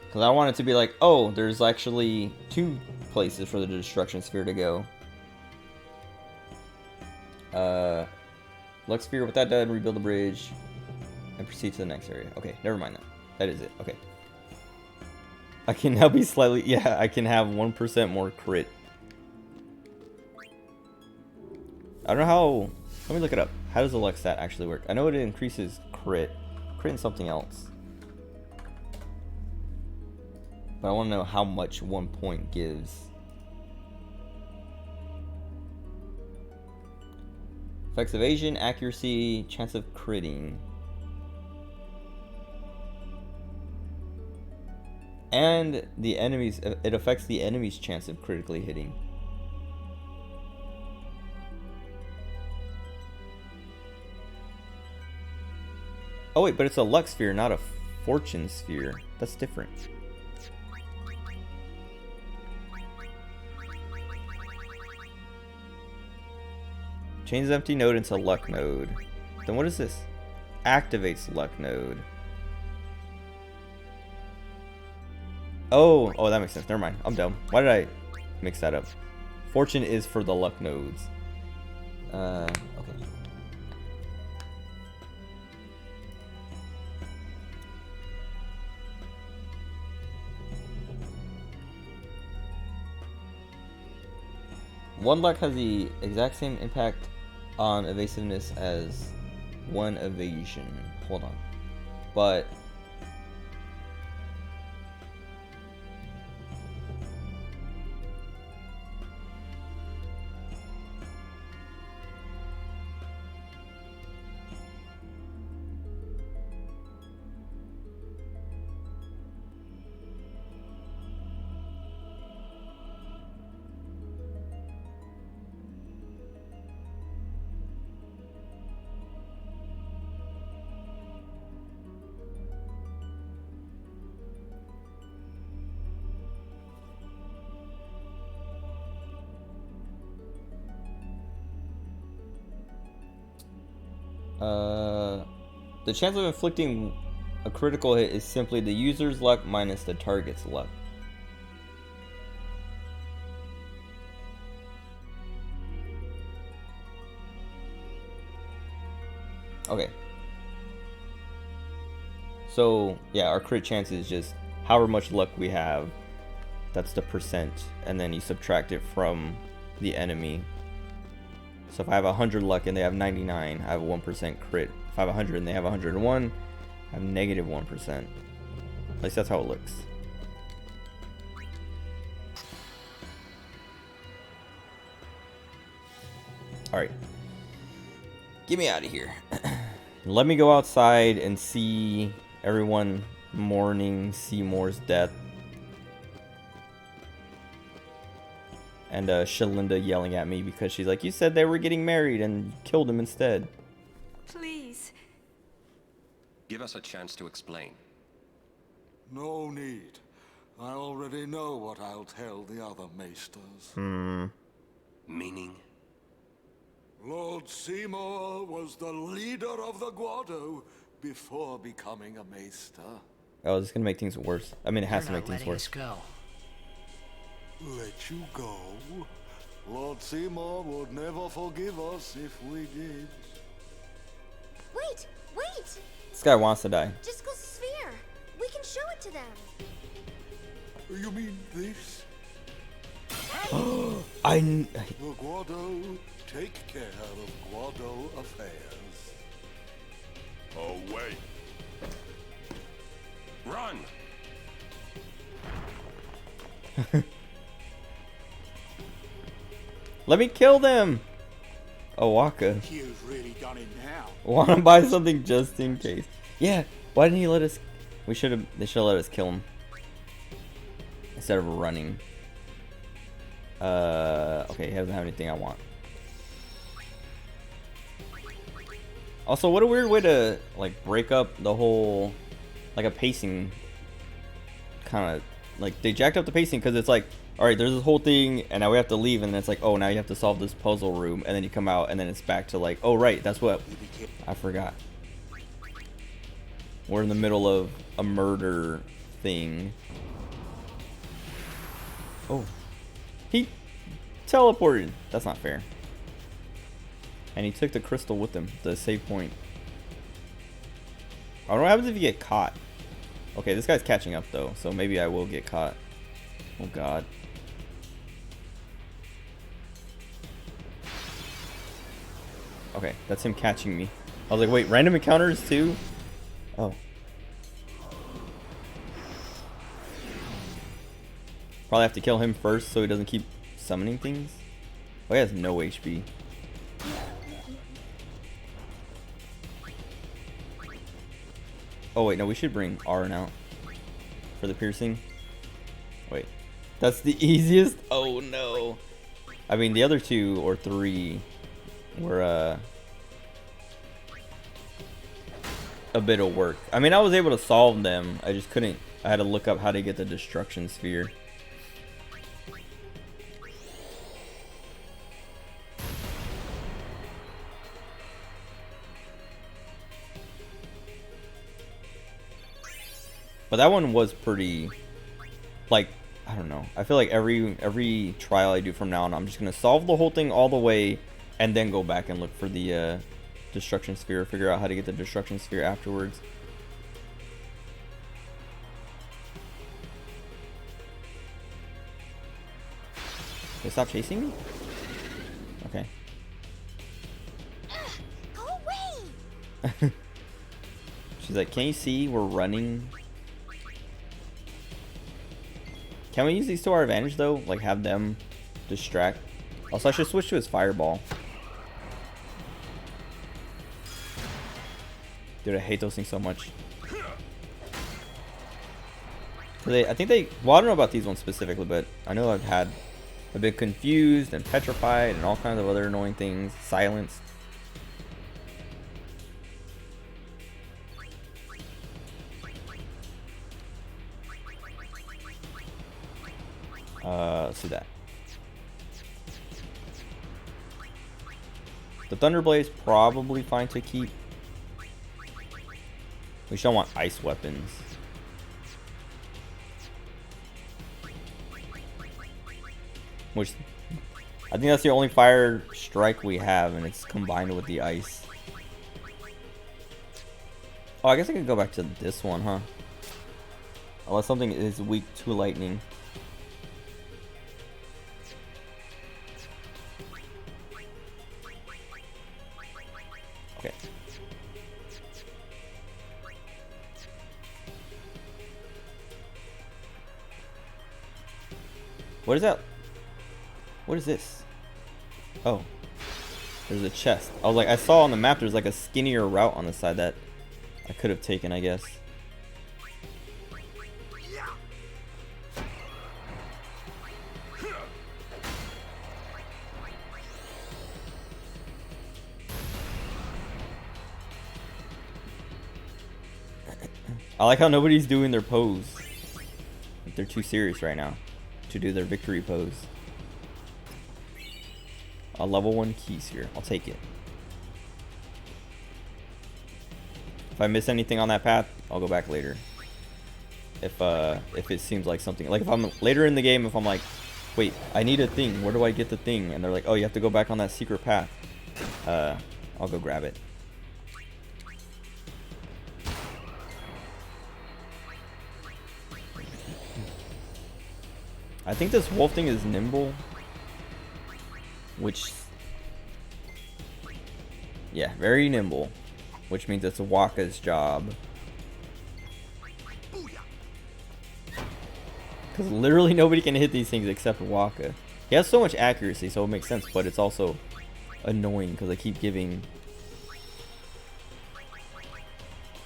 Because I want it to be like, oh, there's actually 2 places for the destruction sphere to go. Luck sphere, with that done, rebuild the bridge and proceed to the next area. Okay, never mind that. That is it. Okay. I can now be slightly, yeah, I can have 1% more crit. I don't know how, let me look it up. How does the luck stat actually work? I know it increases crit and something else. But I want to know how much 1 point gives. Affects evasion, accuracy, chance of critting. And the enemies, it affects the enemy's chance of critically hitting. Oh wait, but it's a luck sphere, not a fortune sphere. That's different. Changes empty node into luck node. Then what is this? Activates luck node. Oh, that makes sense. Never mind. I'm dumb. Why did I mix that up? Fortune is for the luck nodes. Okay. One luck has the exact same impact on evasiveness as 1 evasion. Hold on. But the chance of inflicting a critical hit is simply the user's luck minus the target's luck. Okay. So, yeah, our crit chance is just however much luck we have. That's the percent. And then you subtract it from the enemy. So if I have 100 luck and they have 99, I have a 1% crit. If I have 100 and they have 101, I have negative 1%. At least that's how it looks. Alright. Get me out of here. Let me go outside and see everyone mourning Seymour's death. And Shalinda yelling at me because she's like, you said they were getting married and you killed him instead. Please. Give us a chance to explain. No need. I already know what I'll tell the other maesters. Meaning? Lord Seymour was the leader of the Guado before becoming a maester. Oh, this is gonna make things worse. I mean, it has to make things worse. Go. Let you go? Lord Seymour would never forgive us if we did. Wait! This guy wants to die. Just go sphere! We to them. You mean this? The Guado take care of Guado affairs. Oh, wait. Run! Let me kill them. Owaka. You've really done it now. Want to buy something just in case. Yeah. Why didn't he let us? They should have let us kill him instead of running. Okay, he doesn't have anything I want. Also, what a weird way to like break up the whole, like a pacing kind of, like they jacked up the pacing because it's like, all right, there's this whole thing and now we have to leave, and then it's like, oh, now you have to solve this puzzle room, and then you come out and then it's back to like, oh right, that's what I forgot. We're in the middle of a murder thing. Oh, he teleported. That's not fair. And he took the crystal with him, the save point. I don't know what happens if you get caught. Okay, this guy's catching up though, so maybe I will get caught. Oh god. Okay, that's him catching me. I was like, wait, random encounters too? Oh. Probably have to kill him first so he doesn't keep summoning things. Oh, he has no HP. Oh wait, no, we should bring Arn out for the piercing. Wait, that's the easiest? Oh no. I mean, the other 2 or 3 were a bit of work. I mean, I was able to solve them. I just couldn't. I had to look up how to get the destruction sphere. But that one was pretty, like, I don't know. I feel like every trial I do from now on, I'm just gonna solve the whole thing all the way, and then go back and look for the destruction sphere. Figure out how to get the destruction sphere afterwards. They stop chasing me? Okay. Go away! She's like, "Can you see we're running?" Can we use these to our advantage though? Like have them distract. Also, I should switch to his fireball. Dude, I hate those things so much. I think they, well, I don't know about these ones specifically, but I know I've been confused and petrified and all kinds of other annoying things. Silenced. Let's do that. The Thunderblade's probably fine to keep. We just don't want ice weapons. Which, I think that's the only fire strike we have, and it's combined with the ice. Oh, I guess I could go back to this one, huh? Unless something is weak to lightning. Okay. What is that? What is this? Oh. There's a chest. I was like, I saw on the map there's like a skinnier route on the side that I could have taken, I guess. I like how nobody's doing their pose. Like they're too serious right now to do their victory pose. A level 1 key sphere. I'll take it. If I miss anything on that path, I'll go back later. If it seems like something, like if I'm later in the game, if I'm like, wait, I need a thing, where do I get the thing? And they're like, oh, you have to go back on that secret path. I'll go grab it. I think this wolf thing is nimble, which, yeah, very nimble, which means it's Wakka's job. Because literally nobody can hit these things except Wakka. He has so much accuracy, so it makes sense, but it's also annoying because I keep giving...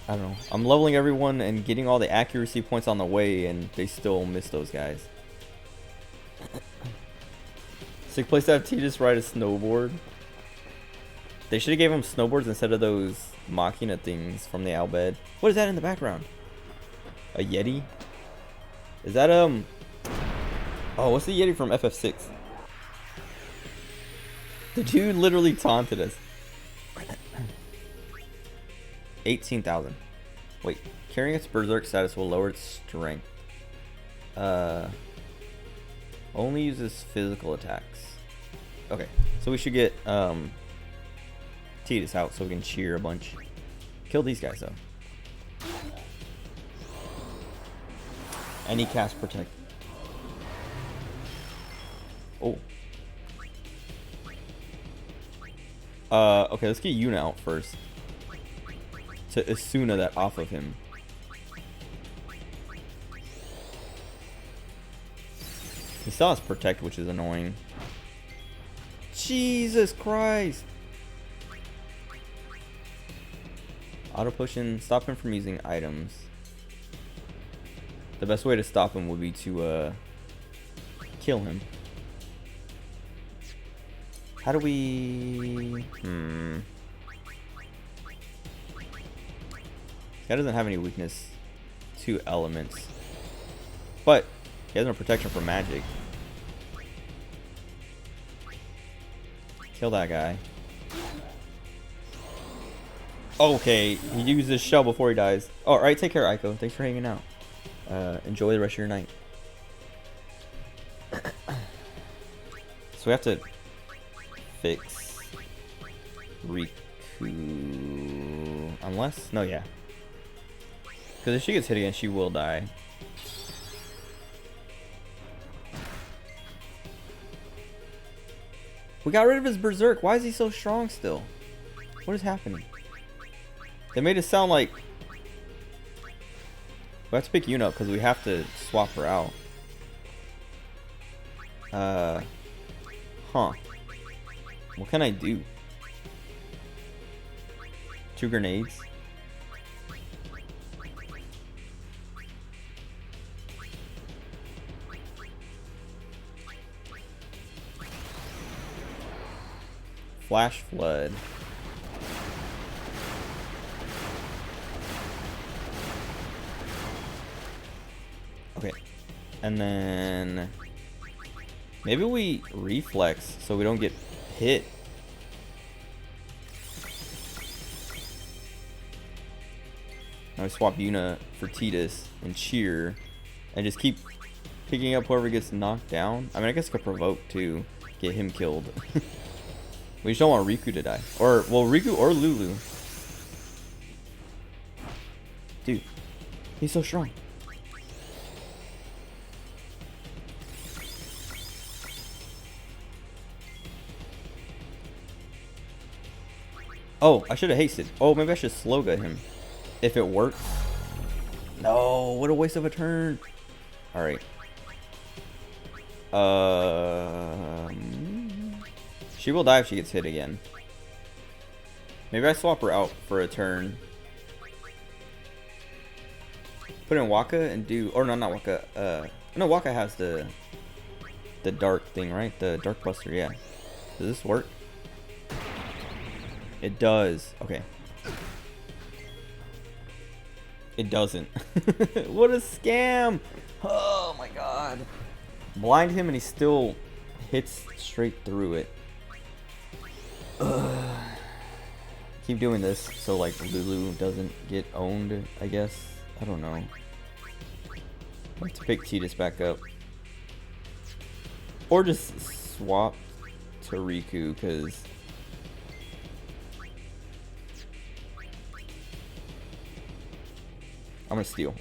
I don't know. I'm leveling everyone and getting all the accuracy points on the way, and they still miss those guys. Sick place to have Tidus ride a snowboard. They should have gave him snowboards instead of those Machina things from the Albed. What is that in the background? A Yeti? Is that oh, what's the Yeti from FF6? The dude literally taunted us. 18,000. Wait, carrying its berserk status will lower its strength. Only uses physical attacks. Okay, so we should get Tidus out so we can cheer a bunch. Kill these guys though. And he casts protect. Oh. Okay, let's get Yuna out first. To Asuna that off of him. He still has protect, which is annoying. Jesus Christ! Auto potion, stop him from using items. The best way to stop him would be to kill him. How do we... This guy doesn't have any weakness to elements. But he has no protection from magic. Kill that guy. Okay, he used his shell before he dies. Alright, take care, Aiko. Thanks for hanging out. Enjoy the rest of your night. So we have to fix Riku. Unless? No, yeah. Because if she gets hit again, she will die. We got rid of his berserk. Why is he so strong still? What is happening? They made it sound like we have to pick Yuna up because we have to swap her out. Huh. What can I do? 2 grenades. Flash flood. Okay. And then maybe we reflex so we don't get hit. Now we swap Yuna for Tidus and cheer and just keep picking up whoever gets knocked down. I mean, I guess I could provoke to get him killed. We just don't want Riku to die. Or, well, Riku or Lulu. Dude, he's so strong. Oh, I should have hasted. Oh, maybe I should slow gut him. If it works. No, what a waste of a turn. Alright. She will die if she gets hit again. Maybe I swap her out for a turn. Put in Wakka and do... Or no, not Wakka. No, Wakka has the dark thing, right? The Dark Buster, yeah. Does this work? It does. Okay. It doesn't. What a scam! Oh my god. Blind him and he still hits straight through it. Ugh. Keep doing this so like Lulu doesn't get owned, I guess. I don't know. I have to pick Tidus back up. Or just swap to Riku, because I'm gonna steal.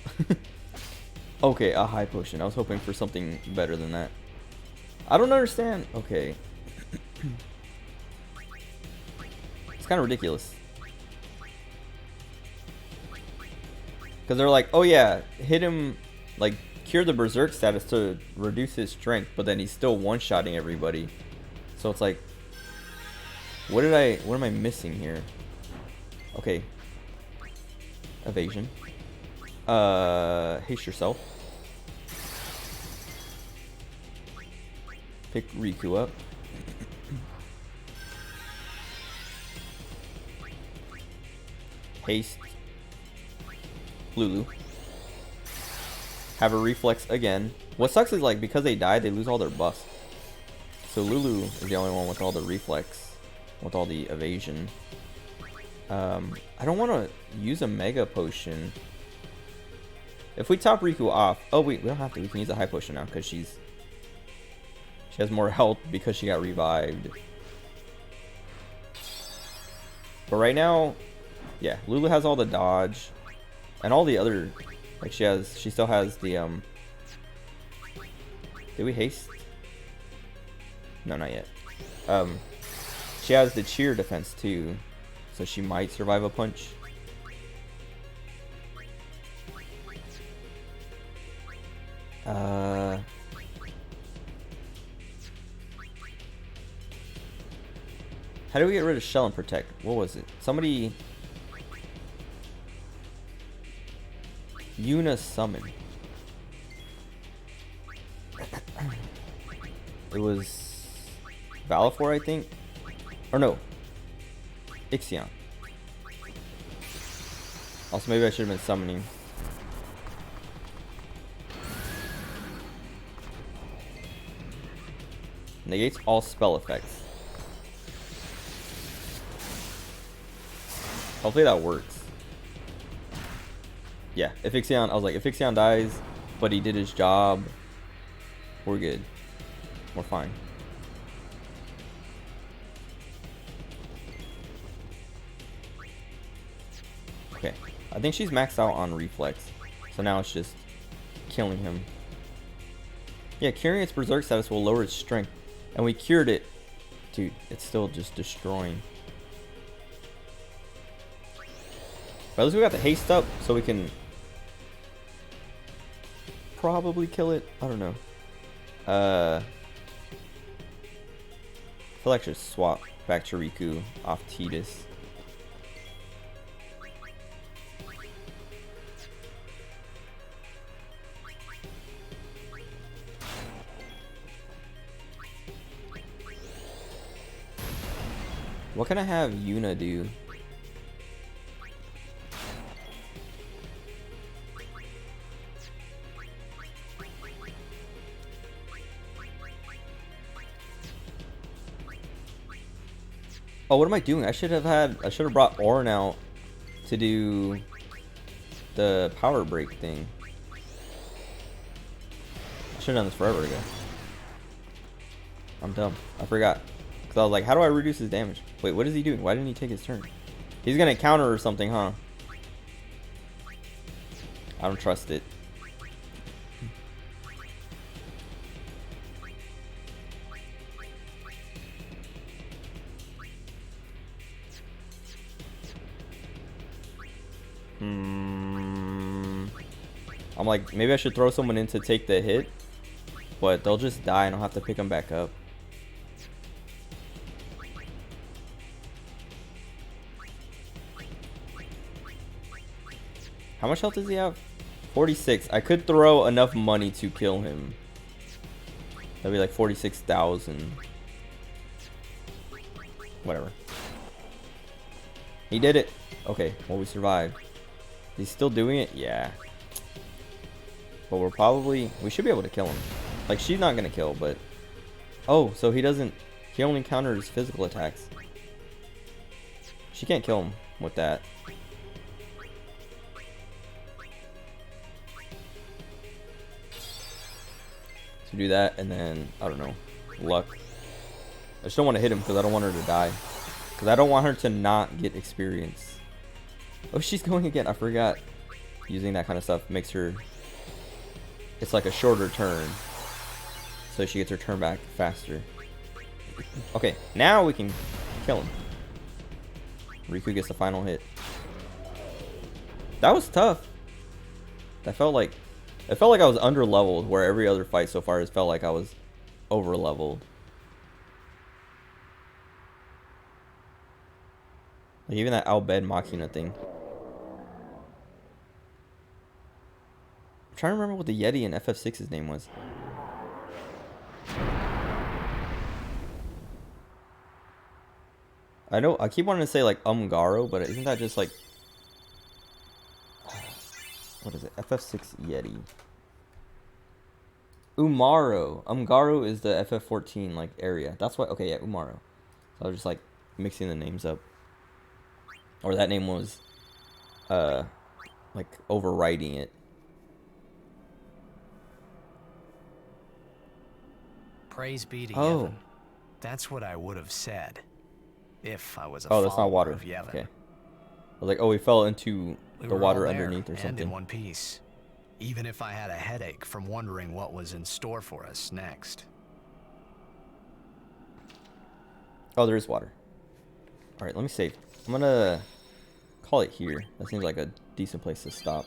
Okay, a high potion. I was hoping for something better than that. I don't understand. Okay. It's kind of ridiculous. Because they're like, oh yeah, hit him, like, cure the berserk status to reduce his strength, but then he's still one-shotting everybody. So it's like, what am I missing here? Okay. Evasion. Haste yourself. Pick Riku up. Haste Lulu. Have a reflex again. What sucks is, like, because they die, they lose all their buffs. So Lulu is the only one with all the reflex, with all the evasion. I don't want to use a mega potion. If we top Riku off, oh wait, we don't have to. We can use a high potion now because she has more health because she got revived. But right now, yeah, Lulu has all the dodge and all the other, like she still has the did we haste? No, not yet. She has the cheer defense too, so she might survive a punch. How do we get rid of Shell and Protect? What was it? Somebody... Yuna Summon. It was... Valifor, I think? Or no. Ixion. Also, maybe I should have been summoning. Negates all spell effects. Hopefully that works. Yeah, if Ixion, I was like, if Ixion dies, but he did his job, we're good. We're fine. Okay, I think she's maxed out on reflex, so now it's just killing him. Yeah, curing its berserk status will lower its strength, and we cured it. Dude, it's still just destroying. But at least we got the haste up, so we can probably kill it. I don't know. I feel like I should swap back to Riku off Tidus. What can I have Yuna do? Oh, what am I doing? I should have brought Auron out to do the power break thing. I should have done this forever ago. I'm dumb. I forgot. Because I was like, how do I reduce his damage? Wait, what is he doing? Why didn't he take his turn? He's going to counter or something, huh? I don't trust it. I'm like, maybe I should throw someone in to take the hit, but they'll just die and I'll have to pick them back up. How much health does he have? 46. I could throw enough money to kill him. That'd be like 46,000. Whatever. He did it. Okay, well, we survived. He's still doing it? Yeah. But we should be able to kill him. Like, she's not gonna kill, but... Oh, so he only counters physical attacks. She can't kill him with that. So do that, and then, I don't know, luck. I just don't want to hit him because I don't want her to die. Because I don't want her to not get experience. Oh, she's going again. I forgot. Using that kind of stuff makes her it's like a shorter turn. So she gets her turn back faster. Okay, now we can kill him. Riku gets the final hit. That was tough. It felt like I was under leveled, where every other fight so far has felt like I was over leveled. Like even that Al Bhed Machina thing. I'm trying to remember what the Yeti in FF6's name was. I know I keep wanting to say like Umgaro, but isn't that just like, what is it? FF6 Yeti. Umaro. Umgaro is the FF14 like area. That's why. Okay, yeah, Umaro. So I was just like mixing the names up. Or that name was like overriding it. Praise be to Yevon. That's what I would have said if I was a Oh, that's not water. of Yevon. Okay. I was like, oh, we fell into the water underneath or and something. in one piece. Even if I had a headache from wondering what was in store for us next. Oh, there is water. Alright, let me save. I'm gonna call it here. That seems like a decent place to stop.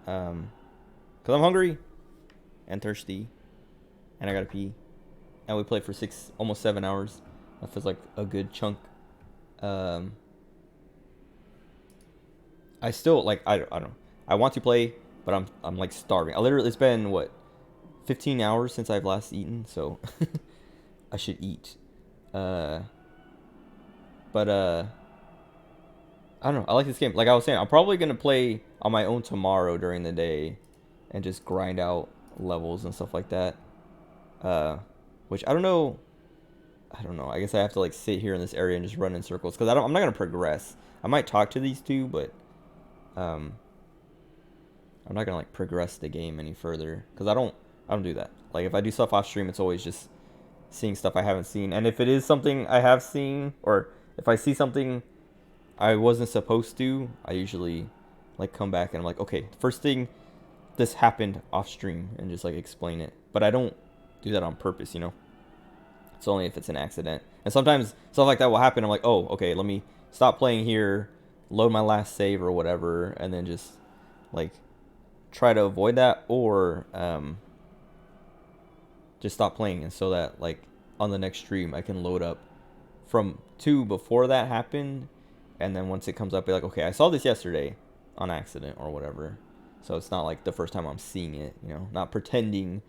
Cause I'm hungry and thirsty. And I gotta pee. And we played for almost 7 hours. That feels like a good chunk. I still like I don't know. I want to play, but I'm like starving. It's been what, 15 hours since I've last eaten, so I should eat. But I don't know. I like this game. Like I was saying, I'm probably gonna play on my own tomorrow during the day, and just grind out levels and stuff like that. Which I don't know. I guess I have to like sit here in this area and just run in circles because I'm not gonna progress. I might talk to these two, but I'm not gonna like progress the game any further because I don't do that. Like if I do stuff off stream, it's always just seeing stuff I haven't seen, and if it is something I have seen, or if I see something I wasn't supposed to, I usually like come back and I'm like, okay, first thing, this happened off stream, and just like explain it. But I don't do that on purpose, you know. It's only if it's an accident. And sometimes stuff like that will happen. I'm like, oh, okay, let me stop playing here, load my last save or whatever, and then just like try to avoid that, or just stop playing, and so that like on the next stream I can load up from 2 before that happened, and then once it comes up, be like, okay, I saw this yesterday on accident or whatever. So it's not like the first time I'm seeing it, you know, not pretending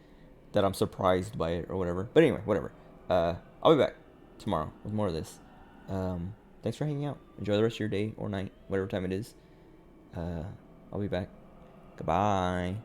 that I'm surprised by it or whatever. But anyway, whatever. I'll be back tomorrow with more of this. Thanks for hanging out. Enjoy the rest of your day or night, whatever time it is. I'll be back. Goodbye.